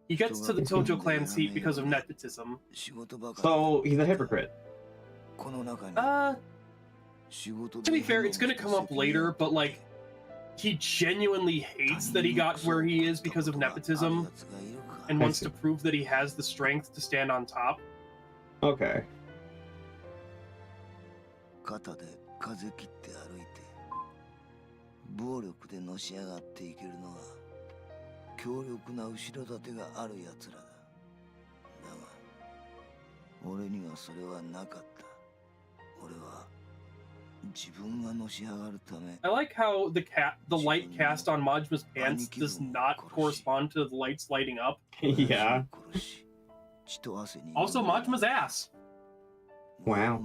Speaker 2: He gets to the Tojo clan seat because of nepotism.
Speaker 1: So he's a hypocrite.
Speaker 2: To be fair, it's gonna come up later, but like, he genuinely hates that he got where he is because of nepotism, and wants to prove that he has the strength to stand on top.
Speaker 1: Okay.
Speaker 6: 肩で風切って歩いて暴力でのし上がっていけるのは強力な後ろ盾があるやつらだ。だが俺にはそれはなかった。俺は自分がのし上がるため。
Speaker 2: I like how the light cast on Majma's pants does not correspond to the lights lighting up.
Speaker 1: Yeah.
Speaker 2: Also, Majma's ass.
Speaker 1: Wow.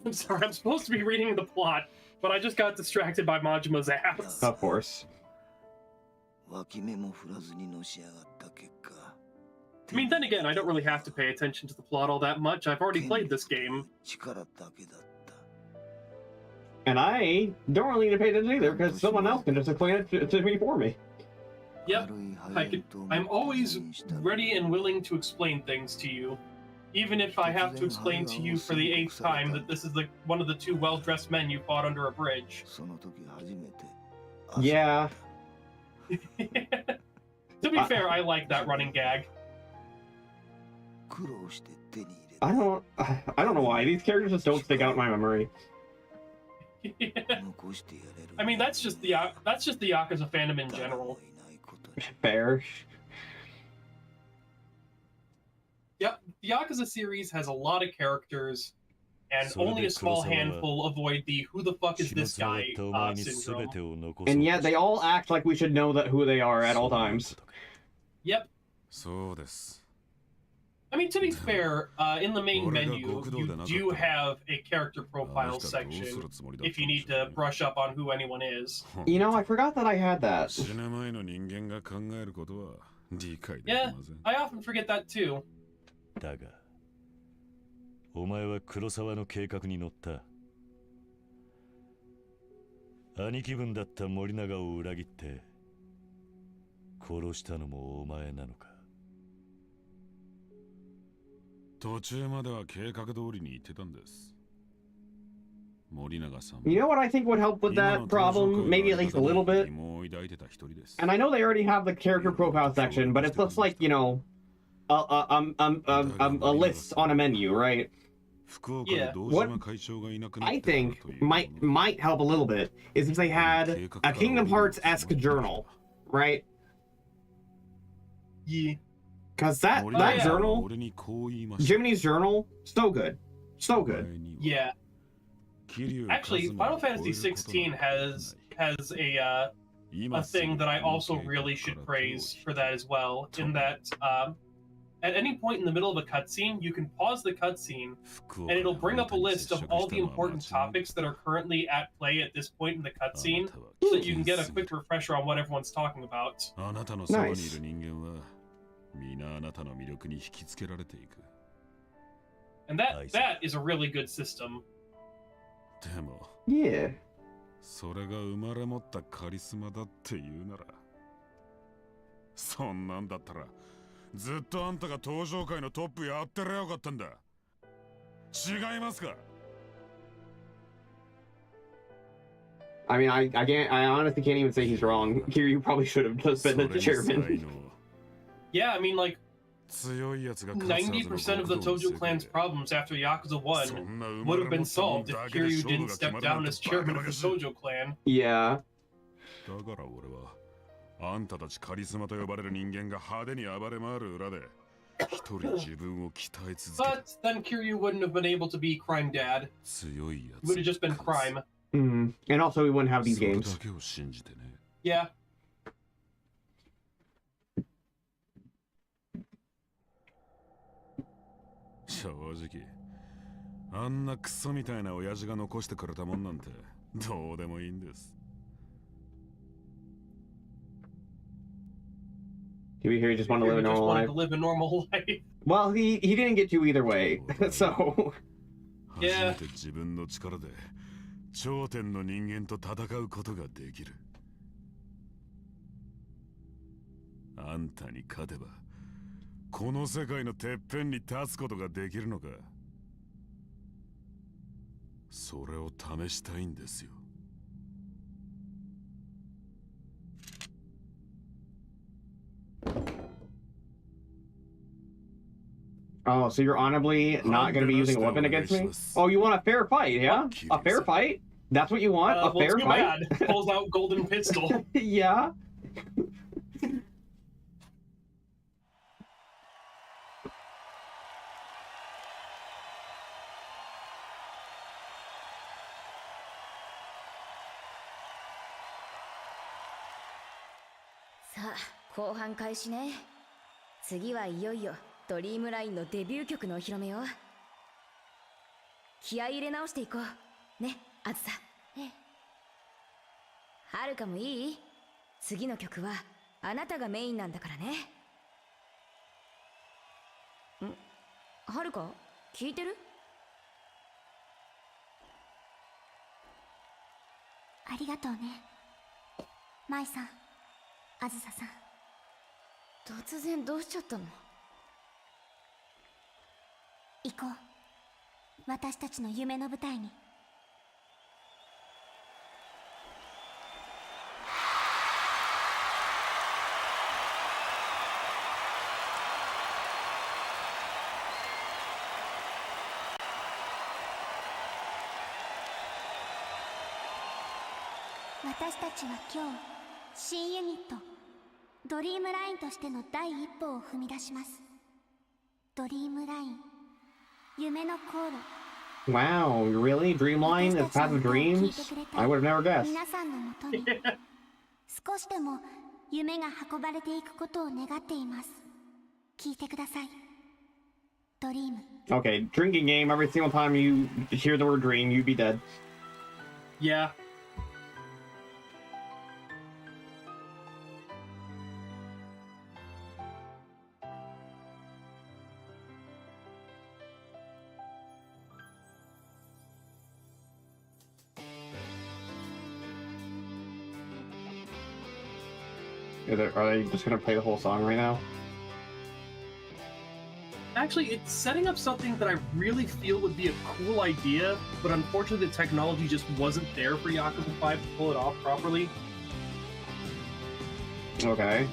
Speaker 2: I'm sorry, I'm supposed to be reading the plot, but I just got distracted by Majima's ass.
Speaker 1: Of course.
Speaker 2: I mean, then again, I don't really have to pay attention to the plot all that much. I've already played this game.
Speaker 1: And I don't really need to pay attention either, because someone else can just explain it to me for me.
Speaker 2: Yep, I'm always ready and willing to explain things to you. Even if I have to explain to you for the 8th time that this is one of the 2 well-dressed men you fought under a bridge.
Speaker 1: Yeah.
Speaker 2: To be fair, I like that running gag.
Speaker 1: I don't know why. These characters just don't stick out in my memory.
Speaker 2: Yeah. I mean, that's just the Yakuza fandom in general.
Speaker 1: Fair.
Speaker 2: Yep, the Yakuza series has a lot of characters, and only a small handful avoid the "who the fuck is this guy" syndrome.
Speaker 1: And yet they all act like we should know who they are at all times.
Speaker 2: Yep. I mean, to be fair, in the main menu, you do have a character profile section if you need to brush up on who anyone is.
Speaker 1: You know, I forgot that I had that.
Speaker 2: Yeah, I often forget that too.
Speaker 4: だが、お前は黒沢の計画に乗った。兄貴分だった森永を裏切って殺したのもお前なのか。
Speaker 14: 途中までは計画通りに行ってたんです。
Speaker 1: You know what I think would help with that problem? Maybe at least a little bit. And I know they already have the character profile section, but it's just like, you know, a list on a menu, right?
Speaker 2: Yeah.
Speaker 1: What I think might help a little bit is if they had a Kingdom Hearts-esque journal, right?
Speaker 2: Yeah.
Speaker 1: Because that journal, Jiminy's journal, so good. So good.
Speaker 2: Yeah. Actually, Final Fantasy 16 has a thing that I also really should praise for that as well, in that at any point in the middle of a cutscene, you can pause the cutscene, and it'll bring up a list of all the important topics that are currently at play at this point in the cutscene, so that you can get a quick refresher on what everyone's talking about.
Speaker 1: Nice.
Speaker 2: And that is a really good system.
Speaker 1: Yeah.
Speaker 14: それが生まれ持ったカリスマだっていうなら、そんなんだったらずっとあんたが登場界のトップやってりゃよかったんだ。違いますか?
Speaker 1: I mean, I honestly can't even say he's wrong. Kiryu probably should have just been the chairman.
Speaker 2: Yeah, I mean, like, 90% of the Tojo clan's problems after Yakuza 1 would have been solved if Kiryu didn't step down as chairman of the Tojo clan.
Speaker 1: Yeah.
Speaker 14: だから俺はあんたたちカリスマと呼ばれる人間が派手に暴れ回る裏で一人自分を鍛え続け
Speaker 2: But then Kiryu wouldn't have been able to be Crime Dad. It would have just been Crime.
Speaker 1: And also we wouldn't have these games.
Speaker 2: Yeah.
Speaker 14: True. あんなクソみたいな親父が残してくれたもんなんてどうでもいいんです。
Speaker 1: To be here, he just wanted to live a normal life.
Speaker 2: Live a normal life.
Speaker 1: Well, he didn't get to either way, so.
Speaker 2: Yeah.
Speaker 14: 初めて自分の力で頂点の人間と戦うことができる。あんたに勝てばこの世界のてっぺんに立つことができるのか。それを試したいんですよ。
Speaker 1: Oh, so you're honorably not going to be using a weapon against me? Oh, you want a fair fight, yeah? A fair fight? That's what you want? A fair fight?
Speaker 2: Pulls out golden pistol.
Speaker 1: Yeah.
Speaker 5: Sa, 後半開始ね。次はいよいよドリームラインのデビュー曲のお披露目よ。気合い入れ直していこうね、あずさ。はるかもいい？次の曲はあなたがメインなんだからね。はるか聞いてる？
Speaker 15: ありがとうね、舞さん、あずささん。
Speaker 5: 突然どうしちゃったの？
Speaker 15: 行こう、私たちの夢の舞台に。私たちは今日、新ユニットドリームラインとしての第一歩を踏み出します。ドリームライン、夢の航路。
Speaker 1: Wow, really? Dreamline is Path of Dreams? I would have never guessed.
Speaker 15: 皆さんのもとに少しでも夢が運ばれていくことを願っています。聞いてください。ドリーム。
Speaker 1: Okay, drinking game. Every single time you hear the word dream, you'd be dead.
Speaker 2: Yeah.
Speaker 1: Are they just gonna play the whole song right now?
Speaker 2: Actually, it's setting up something that I really feel would be a cool idea, but unfortunately the technology just wasn't there for Yakuza 5 to pull it off properly.
Speaker 1: Okay.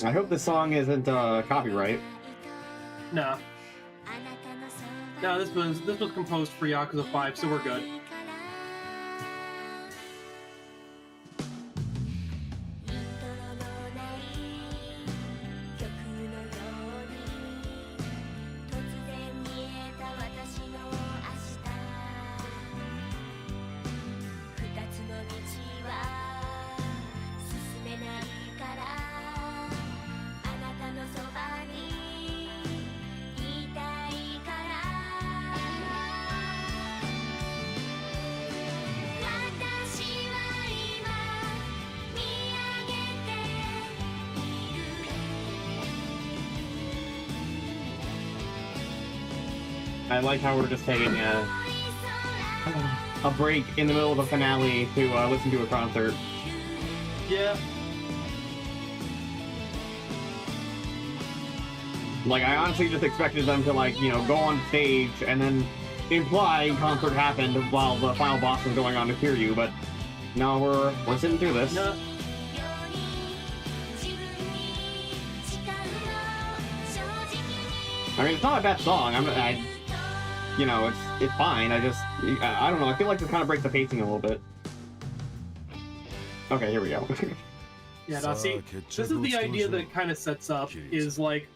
Speaker 1: I hope this song isn't copyright.
Speaker 2: Nah. No, this was composed for Yakuza 5, so we're good.
Speaker 1: I like how we're just taking a break in the middle of the finale to listen to a concert.
Speaker 2: Yeah.
Speaker 1: Like, I honestly just expected them to, like, you know, go on stage and then imply concert happened while the final boss was going on to Kiryu, but no, we're sitting through this.
Speaker 2: No.
Speaker 1: I mean, it's not a bad song. You know, it's fine. I don't know. I feel like this kind of breaks the pacing a little bit. Okay, here we go.
Speaker 2: Yeah, now see, this is the idea that it kind of sets up, is like,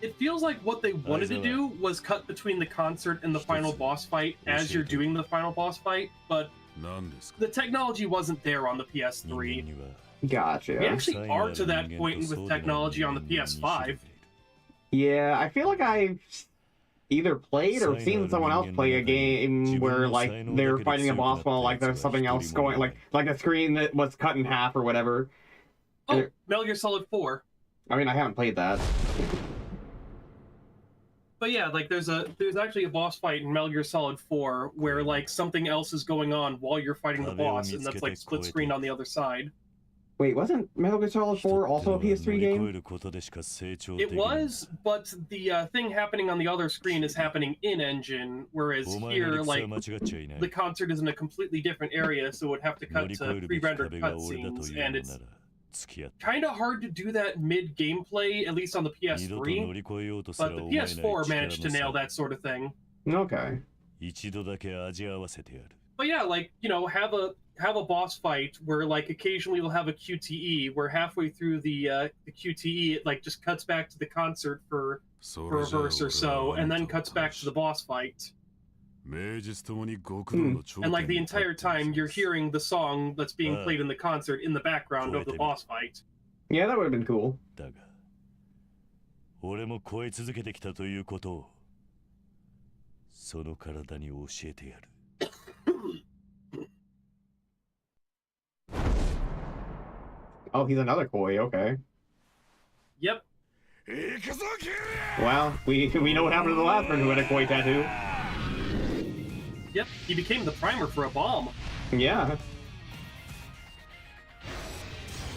Speaker 2: it feels like what they wanted to do was cut between the concert and the final boss fight as you're doing the final boss fight, but the technology wasn't there on the PS3.
Speaker 1: Gotcha.
Speaker 2: We actually are to that point with technology on the PS5.
Speaker 1: Yeah, I feel like I've either played or seen someone else play a game where, like, they're fighting a boss while, like, there's something else going, like a screen that was cut in half or whatever.
Speaker 2: Oh, Metal Gear Solid 4.
Speaker 1: I mean, I haven't played that.
Speaker 2: But yeah, like, there's actually a boss fight in Metal Gear Solid 4 where, like, something else is going on while you're fighting the boss, and that's, like, split screen on the other side.
Speaker 1: Wait, wasn't Metal Gear Solid 4 also a PS3 game?
Speaker 2: It was, but the thing happening on the other screen is happening in-engine, whereas here, like, the concert is in a completely different area, so it would have to cut to pre-rendered cutscenes, and it's kind of hard to do that mid-gameplay, at least on the PS3, but the PS4 managed to nail that sort of thing.
Speaker 1: Okay.
Speaker 2: But yeah, like, you know, have a have a boss fight where like occasionally you'll have a QTE where halfway through the QTE it like just cuts back to the concert for a verse or so, and then cuts back to the boss fight. And like the entire time you're hearing the song that's being played in the concert in the background of the boss fight.
Speaker 1: Yeah, that would have been cool.
Speaker 16: 俺も超え続けてきたということをその体に教えてやる。
Speaker 1: Oh, he's another koi, okay.
Speaker 2: Yep.
Speaker 1: Well, we know what happened to the last one who had a koi tattoo.
Speaker 2: Yep, he became the primer for a bomb.
Speaker 1: Yeah.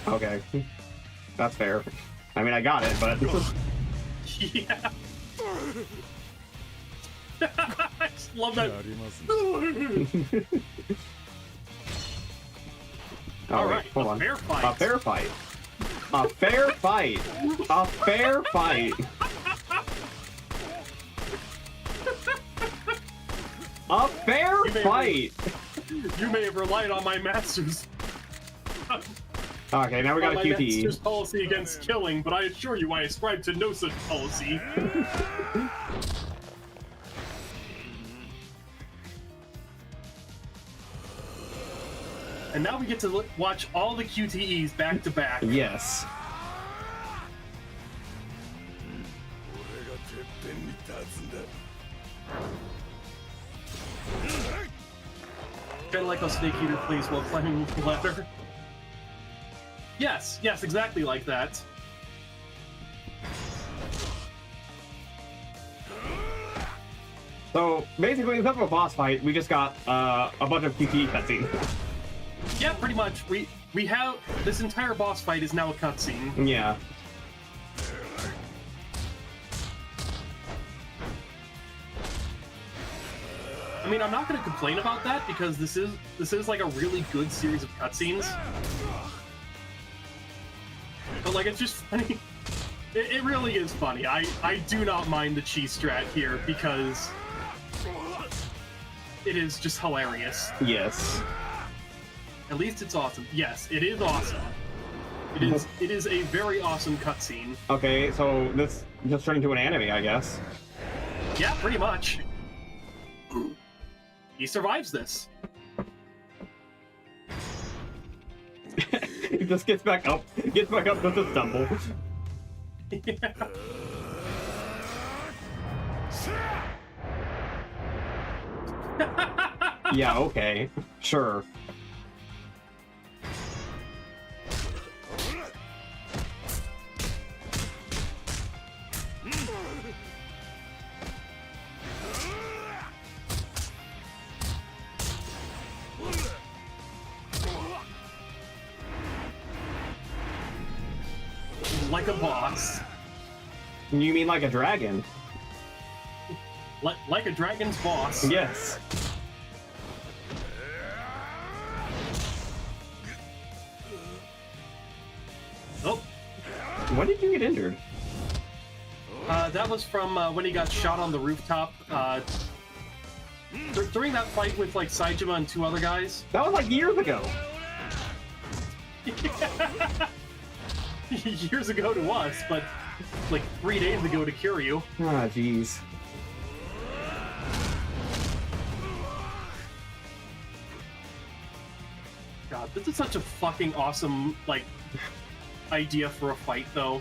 Speaker 1: Okay. That's fair. I mean, I got it, but...
Speaker 2: Yeah. I just love that.
Speaker 1: All right, hold on.
Speaker 2: Fair fight.
Speaker 1: A fair fight. A fair fight. A fair fight. A fair fight.
Speaker 2: You may have relied on my master's.
Speaker 1: Okay, now we got a
Speaker 2: my
Speaker 1: QTE.
Speaker 2: master's policy against killing, but I assure you I ascribe to no such policy. And now we get to watch all the QTEs back to back.
Speaker 1: Yes.
Speaker 2: Kind of like how Snake Eater plays while climbing the ladder. Yes, yes, exactly like that.
Speaker 1: So basically, instead of a boss fight, we just got a bunch of QTE cutscenes.
Speaker 2: Yeah, pretty much. We have this entire boss fight is now a cutscene.
Speaker 1: Yeah.
Speaker 2: I mean, I'm not going to complain about that because this is like a really good series of cutscenes. But like, it's just funny. It really is funny. I do not mind the cheese strat here because it is just hilarious.
Speaker 1: Yes.
Speaker 2: At least it's awesome. Yes, it is awesome. It is a very awesome cutscene.
Speaker 1: Okay, so this just turned into an anime, I guess.
Speaker 2: Yeah, pretty much. He survives this.
Speaker 1: He just gets back up with a stumble.
Speaker 2: Yeah.
Speaker 1: Yeah, okay. Sure.
Speaker 2: Like a boss.
Speaker 1: You mean like a dragon?
Speaker 2: Like a dragon's boss.
Speaker 1: Yes.
Speaker 2: Oh.
Speaker 1: When did you get injured?
Speaker 2: That was from when he got shot on the rooftop. During that fight with like Saejima and two other guys.
Speaker 1: That was like years ago.
Speaker 2: Years ago to us, but like 3 days ago to Kiryu.
Speaker 1: Ah, jeez.
Speaker 2: God, this is such a fucking awesome, like, idea for a fight, though.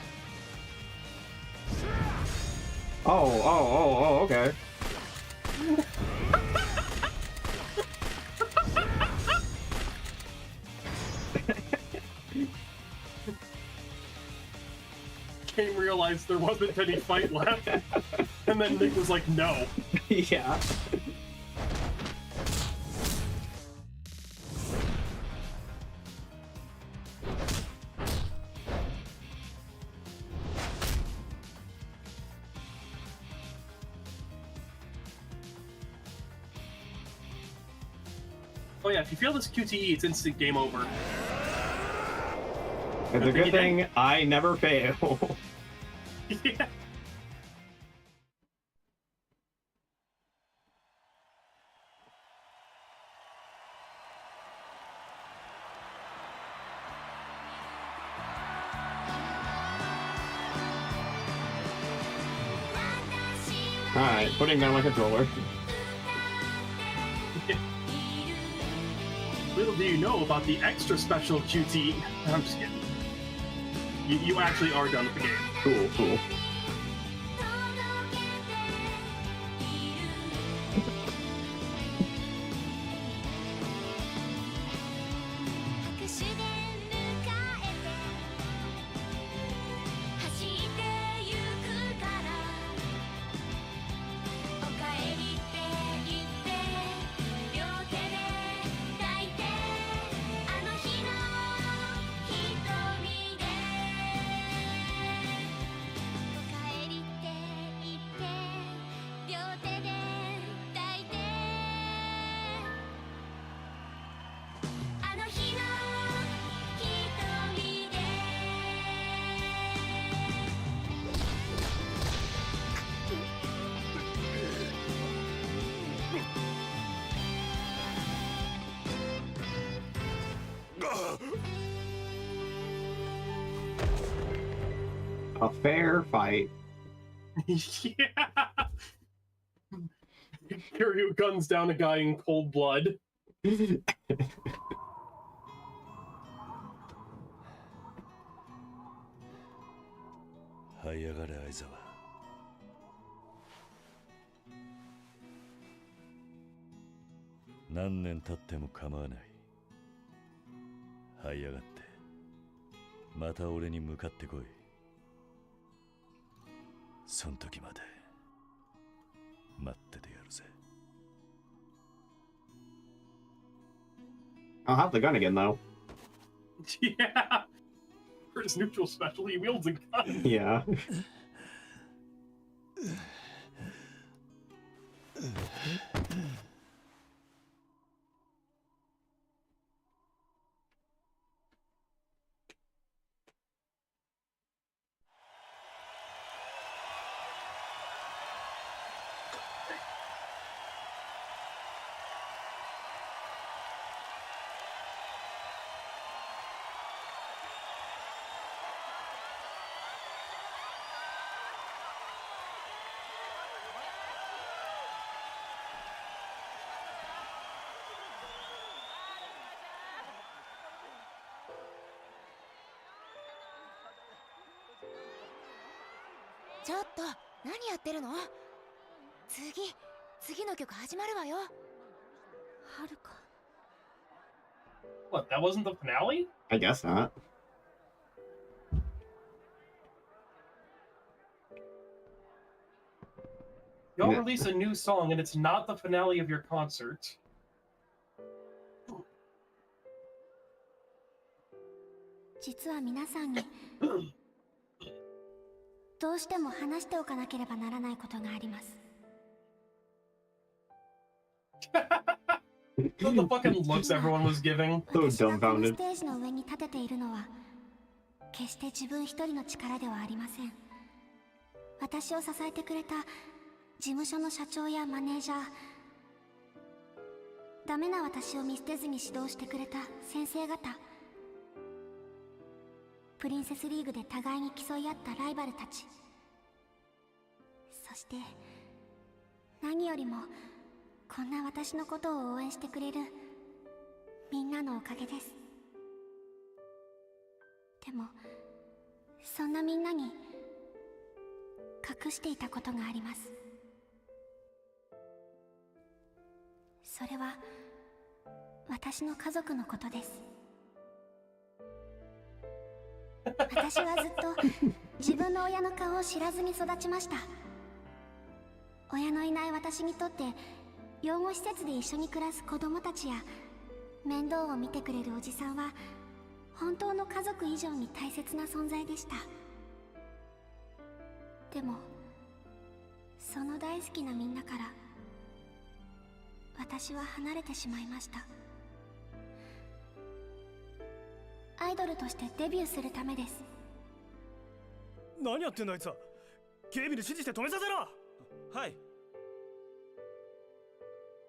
Speaker 1: Oh, okay.
Speaker 2: Kane realized there wasn't any fight left, and then Nick was like, no.
Speaker 1: Yeah.
Speaker 2: Oh yeah, if you fail this QTE, it's instant game over.
Speaker 1: It's a good thing I never fail.
Speaker 2: Yeah.
Speaker 1: Alright, putting down my controller.
Speaker 2: Little do you know about the extra special QT. I'm just kidding. You actually are done with the game.
Speaker 1: Cool, cool. A fair fight.
Speaker 2: Yeah. Kiryu guns down a guy in cold blood.
Speaker 16: 這い上がれ相沢。何年経っても構わない。這い上がって、また俺に向かってこい。そん時まで待っててやるぜ。
Speaker 1: I'll have the gun again, though.
Speaker 2: Yeah. For his neutral special, he wields a gun.
Speaker 1: Yeah.
Speaker 5: ちょっと何やってるの？次の曲始まるわよ。はるか。
Speaker 2: What, that wasn't the finale?
Speaker 1: I guess not.
Speaker 2: Y'all release a new song and it's not the finale of your concert.
Speaker 15: 実は皆さんにどうしても話しておかなければならないことがあります。
Speaker 2: The fucking looks everyone was giving.
Speaker 1: So
Speaker 15: 私がこの
Speaker 1: dumbfounded.
Speaker 15: ステージの上に立てているのは決して自分一人の力ではありません。私を支えてくれた事務所の社長やマネージャー、ダメな私を見捨てずに指導してくれた先生方、プリンセスリーグで互いに競い合ったライバルたち、そして何よりもこんな私のことを応援してくれるみんなのおかげです。でもそんなみんなに隠していたことがあります。それは私の家族のことです。私はずっと自分の親の顔を知らずに育ちました。親のいない私にとって養護施設で一緒に暮らす子供たちや面倒を見てくれるおじさんは本当の家族以上に大切な存在でした。でもその大好きなみんなから私は離れてしまいました。アイドルとしてデビューするためです。
Speaker 4: 何やってんだあいつは。警備に指示して止めさせろ。はい。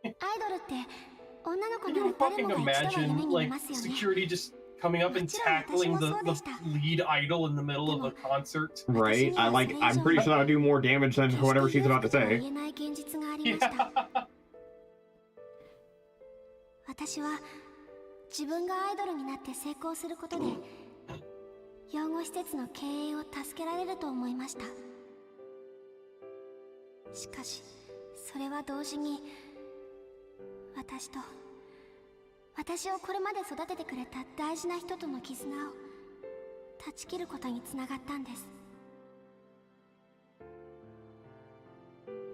Speaker 15: アイドルって女の子なら誰もが一度は夢に見ますよね。
Speaker 2: coming up and tackling the lead idol in the middle of a concert.
Speaker 1: Right? I'm pretty sure that would do more damage than whatever she's about to say.
Speaker 2: Yeah.
Speaker 15: 私は自分がアイドルになって成功することで養護施設の経営を助けられると思いました。しかしそれは同時に私をこれまで育ててくれた大事な人との絆を断ち切ることにつながったんです。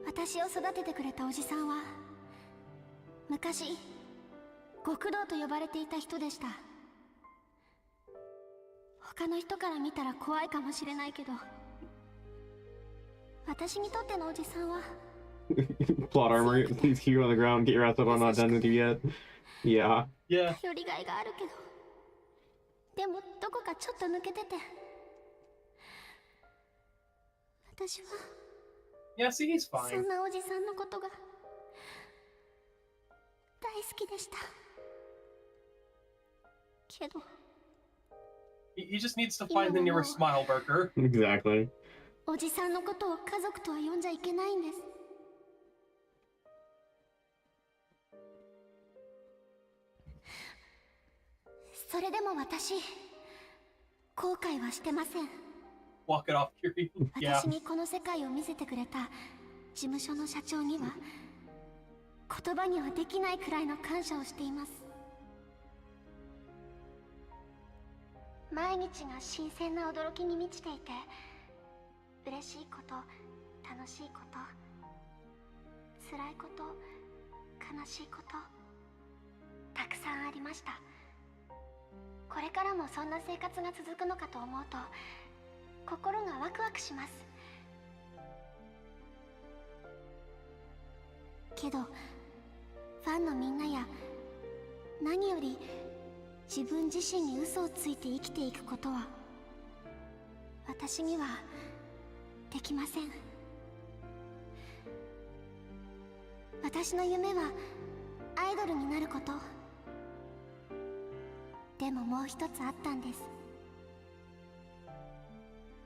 Speaker 15: 私を育ててくれたおじさんは昔極道と呼ばれていた人でした。他の人から見たら怖いかもしれないけど、私にとってのおじさんは
Speaker 1: Plot armor, please keep you on the ground, get your ass up, I'm not done with you yet. Yeah.
Speaker 2: Yeah.
Speaker 15: 頼りがいがあるけど、でもどこかちょっと抜けてて、私は
Speaker 2: Yeah, see, he's
Speaker 15: そ
Speaker 2: fine.
Speaker 15: んなおじさんのことが大好きでした。けど
Speaker 2: He just needs to find the nearest smile burger.
Speaker 1: Exactly.
Speaker 15: おじさんのことを家族とは呼んじゃいけないんです。それでも私、後悔はしてません。
Speaker 2: Walk it off, Curie. Yeah.
Speaker 15: 私にこの世界を見せてくれた事務所の社長には言葉にはできないくらいの感謝をしています。毎日が新鮮な驚きに満ちていて、嬉しいこと、楽しいこと、辛いこと、悲しいこと、たくさんありました。これからもそんな生活が続くのかと思うと心がワクワクします。けどファンのみんなや何より自分自身に嘘をついて生きていくことは私にはできません。私の夢はアイドルになること。でももう一つあったんです。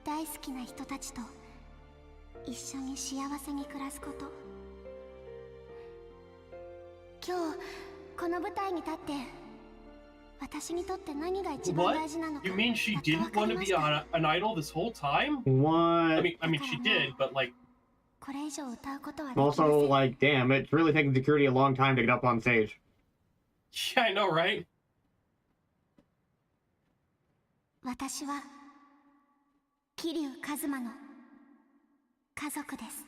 Speaker 15: 大好きな人たちと一緒に幸せに暮らすこと。今日この舞台に立って私にとって何が一番大事なのか。
Speaker 2: You mean she didn't want to be an idol this whole time?
Speaker 1: What?
Speaker 2: I mean she did, but like.
Speaker 15: これ以上歌うことはできません。
Speaker 1: Also, like, damn, it's really taking security a long time to get up on stage.
Speaker 2: Yeah, I know, right?
Speaker 15: 私は桐生一馬の家族です。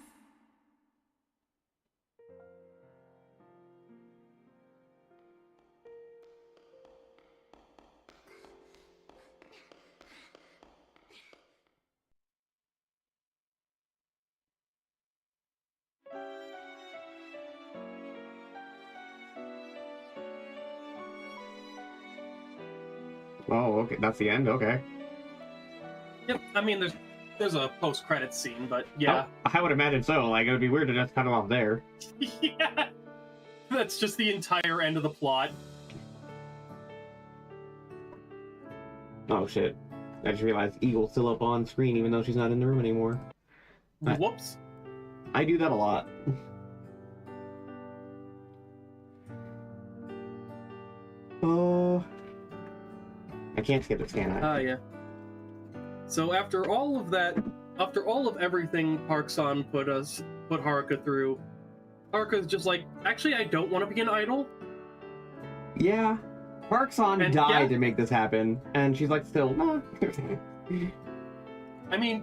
Speaker 1: Oh, okay, that's the end? Okay.
Speaker 2: Yep, I mean, there's a post-credits scene, but yeah.
Speaker 1: I would imagine so. Like, it would be weird to just cut it off there.
Speaker 2: Yeah, that's just the entire end of the plot.
Speaker 1: Oh, shit. I just realized Eagle's still up on screen even though she's not in the room anymore.
Speaker 2: Whoops.
Speaker 1: I do that a lot. Oh... I can't skip the scan.
Speaker 2: Yeah. So after all of that, after all of everything Park-san put Haruka through, Haruka's just like, actually, I don't want to be an idol.
Speaker 1: Yeah. Park-san died to make this happen, and she's like, still, no.
Speaker 2: I mean,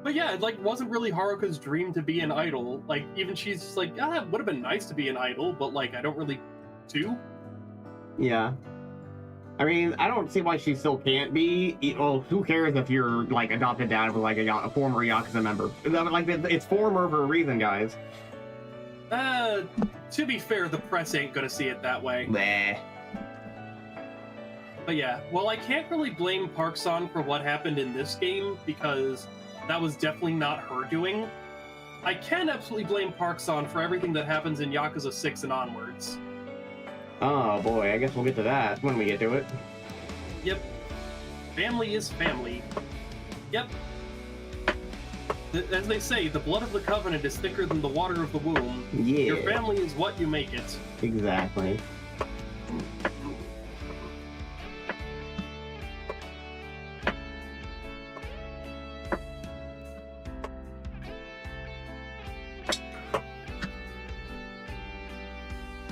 Speaker 2: but yeah, it like wasn't really Haruka's dream to be an idol. Like, even she's just like, ah, it would have been nice to be an idol, but like, I don't really do.
Speaker 1: Yeah. I mean, I don't see why she still can't be. Well, who cares if you're, like, adopted dad with, like, a former Yakuza member? Like, it's former for a reason, guys.
Speaker 2: To be fair, the press ain't gonna see it that way.
Speaker 1: Bleh.
Speaker 2: But yeah, well, I can't really blame Park-san for what happened in this game, because that was definitely not her doing. I can absolutely blame Park-san for everything that happens in Yakuza 6 and onwards.
Speaker 1: Oh boy, I guess we'll get to that when we get to it.
Speaker 2: Yep. Family is family. Yep. As they say, the blood of the covenant is thicker than the water of the womb.
Speaker 1: Yeah.
Speaker 2: Your family is what you make it.
Speaker 1: Exactly.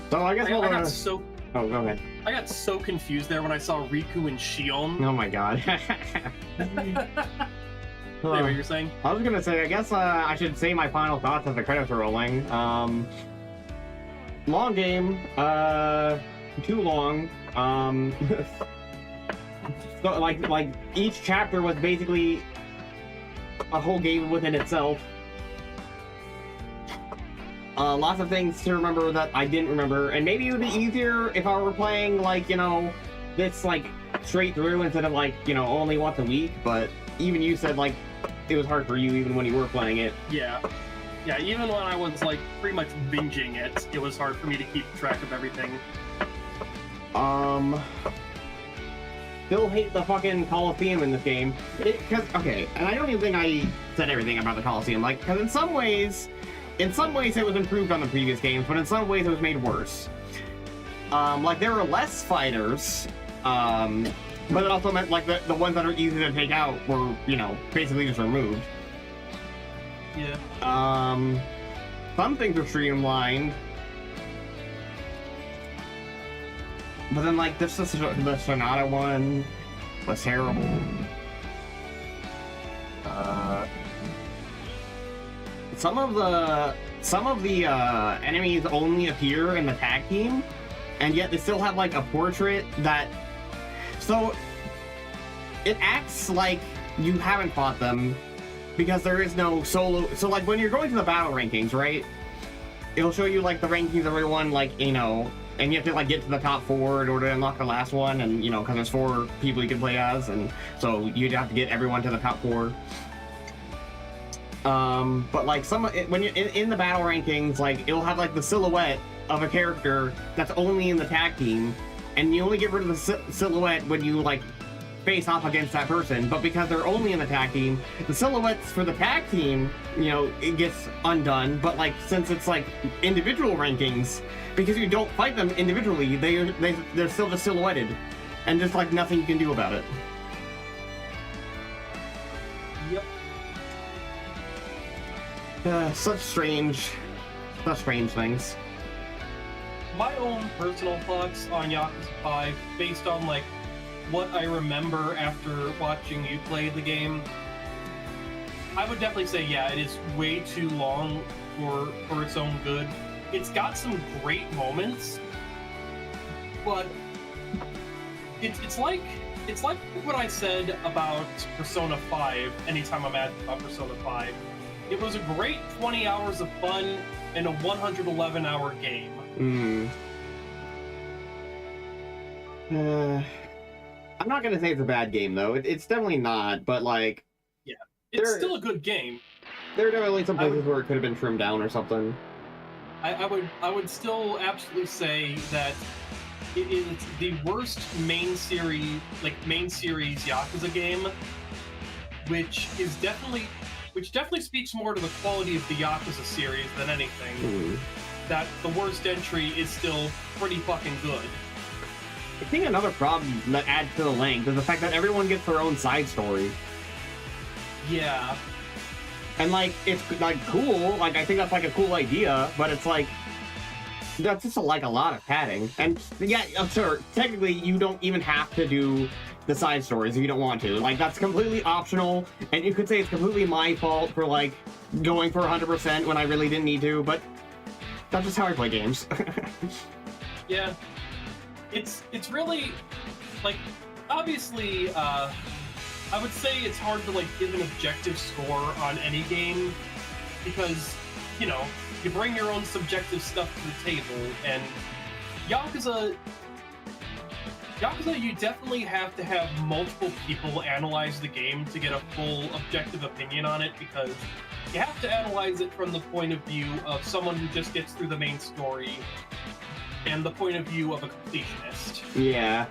Speaker 1: So I guess
Speaker 2: I got so.
Speaker 1: Oh, go ahead.
Speaker 2: I got so confused there when I saw Riku and Shion.
Speaker 1: Oh my god.
Speaker 2: What were you saying?
Speaker 1: I was gonna say, I guess I should say my final thoughts as the credits are rolling. Long game, too long. So like each chapter was basically a whole game within itself. Lots of things to remember that I didn't remember, and maybe it would be easier if I were playing like, you know, this like straight through instead of like, you know, only once a week. But even you said like it was hard for you even when you were playing it.
Speaker 2: Yeah, even when I was like pretty much binging it, it was hard for me to keep track of everything.
Speaker 1: Still hate the fucking Coliseum in this game. Okay, and I don't even think I said everything about the Coliseum, like, because in some ways it was improved on the previous games, but in some ways it was made worse. Like, there were less fighters, but it also meant, like, the ones that are easy to take out were, you know, basically just removed.
Speaker 2: Yeah.
Speaker 1: Some things were streamlined. But then, like, the Sonata one was terrible. Some of the enemies only appear in the tag team, and yet they still have like a portrait that. So it acts like you haven't fought them because there is no solo. So like when you're going to the battle rankings, right? It'll show you like the rankings of everyone, like, you know, and you have to like get to the top 4 in order to unlock the last one, and you know, because there's 4 people you can play as, and so you'd have to get everyone to the top 4. But like when you're in the battle rankings, like it'll have like the silhouette of a character that's only in the tag team, and you only get rid of the silhouette when you like face off against that person. But because they're only in the tag team, the silhouettes for the tag team, you know, it gets undone. But like since it's like individual rankings, because you don't fight them individually, they're still just silhouetted, and there's like nothing you can do about it.
Speaker 2: Yep.
Speaker 1: Such strange things.
Speaker 2: My own personal thoughts on Yakuza 5, based on like what I remember after watching you play the game, I would definitely say, yeah, it is way too long for its own good. It's got some great moments, but it's like what I said about Persona 5 anytime I'm at Persona 5. It was a great 20 hours of fun in a 111-hour game.
Speaker 1: I'm not gonna say it's a bad game though. It's definitely not, but like,
Speaker 2: yeah, it's still a good game.
Speaker 1: There are definitely some places where it could have been trimmed down or something.
Speaker 2: I would still absolutely say that it is the worst main series Yakuza game, which definitely speaks more to the quality of the Yakuza series than anything. That the worst entry is still pretty fucking good.
Speaker 1: I think another problem that adds to the length is the fact that everyone gets their own side story.
Speaker 2: Yeah.
Speaker 1: And like, it's like cool, like I think that's like a cool idea, but it's like, that's just like a lot of padding. And yeah, I'm sure, technically you don't even have to do the side stories if you don't want to. Like, that's completely optional, and you could say it's completely my fault for like going for 100% when I really didn't need to, but that's just how I play games.
Speaker 2: Yeah. It's really, like, obviously, I would say it's hard to, like, give an objective score on any game, because, you know, you bring your own subjective stuff to the table, and Yakuza, you definitely have to have multiple people analyze the game to get a full objective opinion on it, because you have to analyze it from the point of view of someone who just gets through the main story, and the point of view of a completionist.
Speaker 1: Yeah.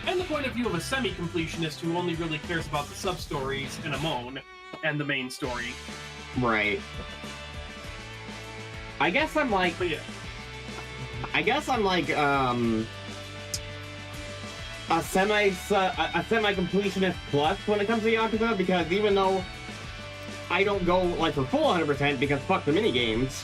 Speaker 2: and the point of view of a semi-completionist who only really cares about the sub-stories and Amon and the main story.
Speaker 1: Right. I guess I'm like...
Speaker 2: But yeah.
Speaker 1: I guess I'm like, a semi-completionist plus when it comes to Yakuza, because even though I don't go, like, for full 100% because fuck the minigames,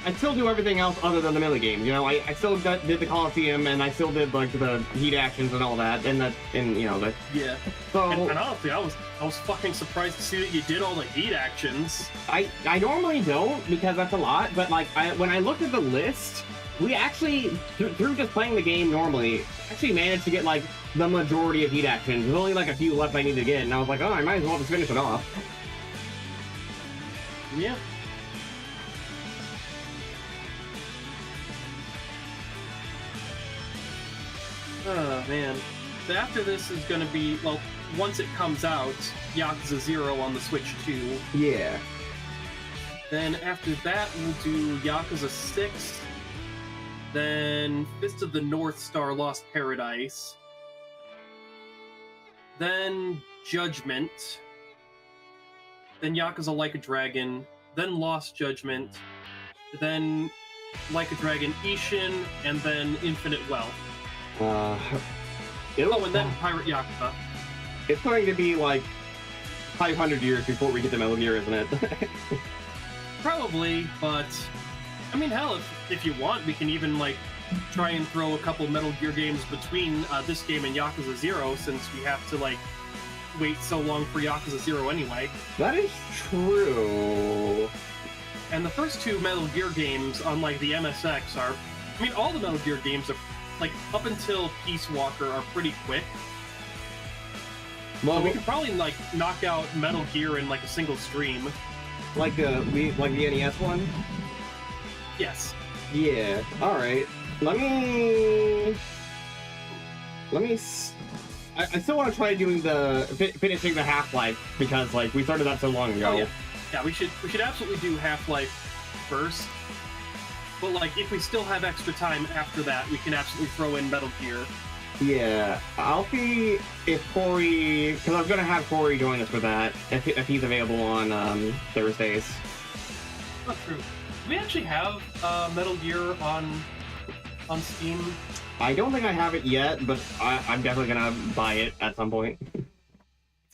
Speaker 1: I still do everything else other than the minigames, you know? I still did the Coliseum, and I still did, like, the heat actions and all that, and you know, the...
Speaker 2: Yeah.
Speaker 1: So...
Speaker 2: And honestly, I was fucking surprised to see that you did all the heat actions.
Speaker 1: I normally don't, because that's a lot, but, like, when I looked at the list... We actually, through just playing the game normally, actually managed to get, like, the majority of heat actions. There's only, like, a few left I need to get, and I was like, oh, I might as well just finish it off.
Speaker 2: Yeah. Oh, man. After this is gonna be, well, once it comes out, Yakuza 0 on the Switch 2.
Speaker 1: Yeah.
Speaker 2: Then after that, we'll do Yakuza 6. Then Fist of the North Star Lost Paradise. Then Judgment. Then Yakuza Like a Dragon. Then Lost Judgment. Then Like a Dragon Ishin. And then Infinite Wealth. Oh, and then Pirate Yakuza.
Speaker 1: It's going to be like 500 years before we get to Metal Gear, isn't it?
Speaker 2: Probably, but... I mean, hell, if you want, we can even, like, try and throw a couple Metal Gear games between this game and Yakuza 0, since we have to, like, wait so long for Yakuza 0 anyway.
Speaker 1: That is true.
Speaker 2: And the first two Metal Gear games, unlike the MSX, are... I mean, all the Metal Gear games are, like, up until Peace Walker are pretty quick. Well, so we could probably, like, knock out Metal Gear in, like, a single stream.
Speaker 1: Like the NES one?
Speaker 2: Yes.
Speaker 1: Yeah. All right. Let me. I still want to try doing finishing the Half-Life because like we started that so long ago.
Speaker 2: Oh, yeah. Yeah, we should absolutely do Half-Life first. But like, if we still have extra time after that, we can absolutely throw in Metal Gear.
Speaker 1: Yeah, I'll see if Corey, because I'm gonna have Corey join us for that if he's available on Thursdays.
Speaker 2: Not true. Do we actually have Metal Gear on Steam?
Speaker 1: I don't think I have it yet, but I'm definitely gonna buy it at some point.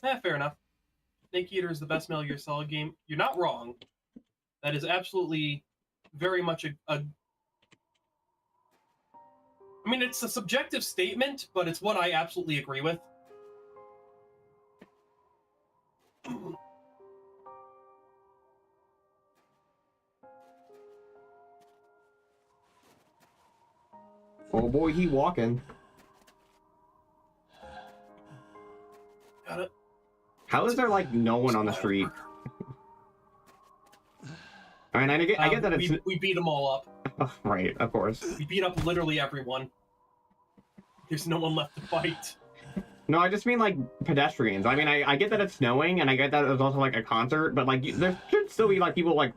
Speaker 2: Fair enough. Snake Eater is the best Metal Gear Solid game. You're not wrong. That is absolutely very much a... I mean, it's a subjective statement, but it's what I absolutely agree with.
Speaker 1: Oh boy, he walking.
Speaker 2: Got it.
Speaker 1: How is there like no one on the street? I mean, I get that it's...
Speaker 2: We beat them all up.
Speaker 1: Right, of course.
Speaker 2: We beat up literally everyone. There's no one left to fight.
Speaker 1: No, I just mean like pedestrians. I mean, I get that it's snowing, and I get that it's also like a concert, but like there should still be like people like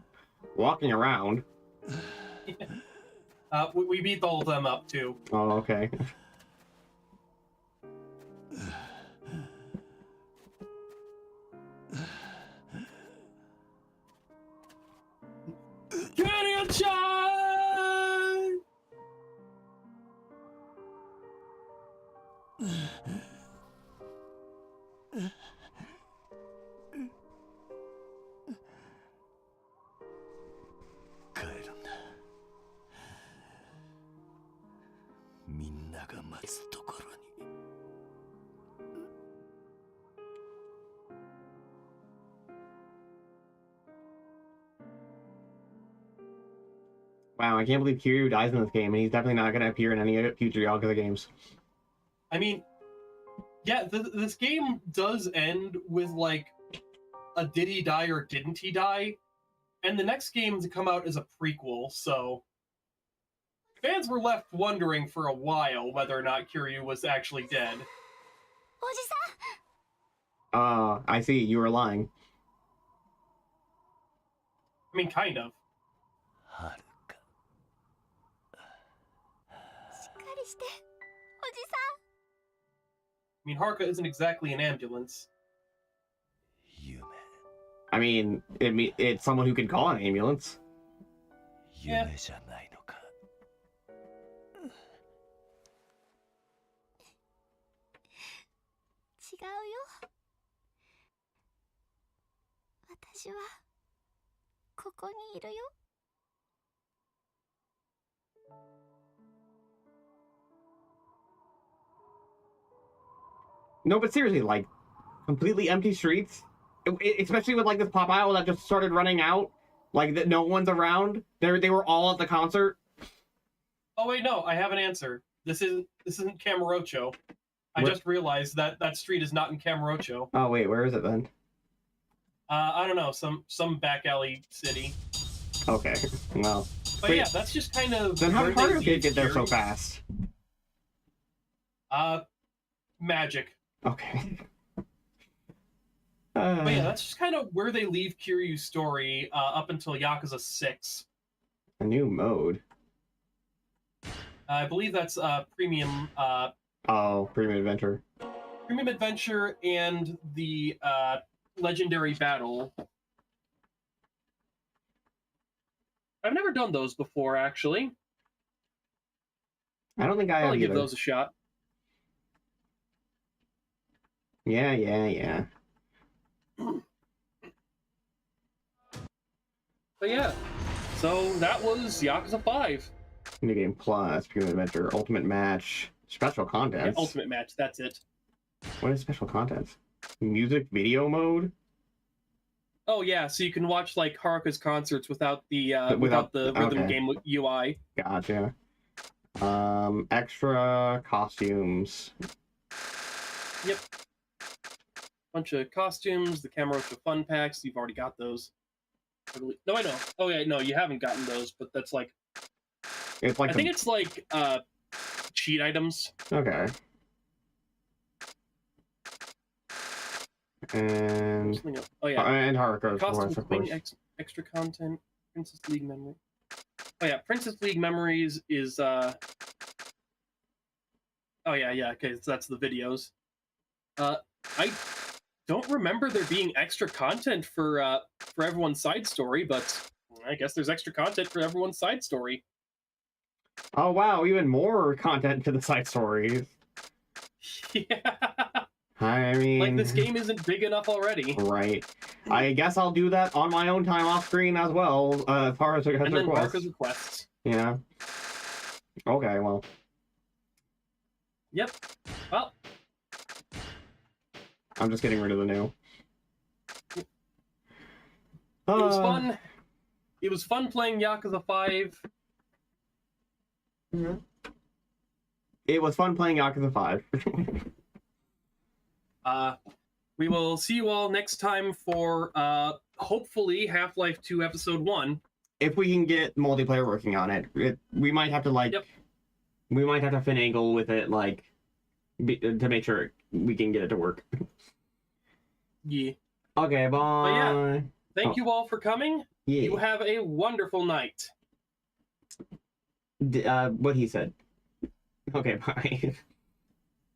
Speaker 1: walking around.
Speaker 2: We beat all of them up too.
Speaker 1: Oh, okay. Wow, I can't believe Kiryu dies in this game, and he's definitely not going to appear in any future Yakuza games.
Speaker 2: I mean, yeah, this game does end with, like, a did he die or didn't he die? And the next game to come out is a prequel, so... Fans were left wondering for a while whether or not Kiryu was actually dead.
Speaker 1: I see, you were lying.
Speaker 2: I mean, kind of. mean, Haruka isn't exactly an ambulance.
Speaker 1: I mean, it's someone who can call an ambulance.
Speaker 2: Yeah.
Speaker 15: 違うよ。私はここにいるよ。
Speaker 1: No, but seriously, like, completely empty streets, especially with like this pop idol that just started running out, like that no one's around. They were all at the concert.
Speaker 2: Oh wait, no, I have an answer. This isn't Kamurocho. I just realized that that street is not in Kamurocho.
Speaker 1: Oh wait, where is it then?
Speaker 2: I don't know, some back alley city.
Speaker 1: Okay, well.
Speaker 2: But yeah, that's just kind of.
Speaker 1: Then how did Haruka get there so fast?
Speaker 2: Magic.
Speaker 1: Okay.
Speaker 2: But yeah, that's just kind of where they leave Kiryu's story up until Yakuza 6.
Speaker 1: A new mode.
Speaker 2: I believe that's premium.
Speaker 1: Premium adventure.
Speaker 2: Premium adventure and the legendary battle. I've never done those before, actually.
Speaker 1: I don't think I have
Speaker 2: I'll give
Speaker 1: either.
Speaker 2: those a shot.
Speaker 1: Yeah.
Speaker 2: But yeah, so that was Yakuza 5.
Speaker 1: New game plus, premium adventure, ultimate match, special contents.
Speaker 2: Yeah, ultimate match, that's it.
Speaker 1: What is special contents? Music video mode?
Speaker 2: Oh yeah, so you can watch like Haruka's concerts without the rhythm game UI.
Speaker 1: Gotcha. Extra costumes.
Speaker 2: Yep. Bunch of costumes, the Kamurocho fun packs. You've already got those. No, I know. Oh yeah, no, you haven't gotten those, but that's like.
Speaker 1: It's like
Speaker 2: I think it's like cheat items.
Speaker 1: Okay. And
Speaker 2: oh yeah,
Speaker 1: and Haruka,
Speaker 2: costumes,
Speaker 1: of course.
Speaker 2: extra content, Princess League memory. Oh yeah, Princess League memories is oh yeah, okay, so that's the videos. I don't remember there being extra content for everyone's side story, but I guess there's extra content for everyone's side story.
Speaker 1: Oh wow, even more content to the side stories.
Speaker 2: Yeah.
Speaker 1: I mean,
Speaker 2: like this game isn't big enough already.
Speaker 1: Right. I guess I'll do that on my own time off screen as well, as far as
Speaker 2: and then
Speaker 1: requests.
Speaker 2: Marco's requests.
Speaker 1: Yeah. Okay, well.
Speaker 2: Yep. Well.
Speaker 1: I'm just getting rid of the new.
Speaker 2: It was fun. It was fun playing Yakuza 5.
Speaker 1: Mm-hmm. It was fun playing Yakuza 5.
Speaker 2: We will see you all next time for hopefully Half-Life 2 Episode 1.
Speaker 1: If we can get multiplayer working on it, we might have to we might have to finagle with it to make sure we can get it to work.
Speaker 2: Yeah.
Speaker 1: Okay, bye.
Speaker 2: But yeah, thank you all for coming.
Speaker 1: Yeah.
Speaker 2: You have a wonderful night.
Speaker 1: What he said. Okay, bye.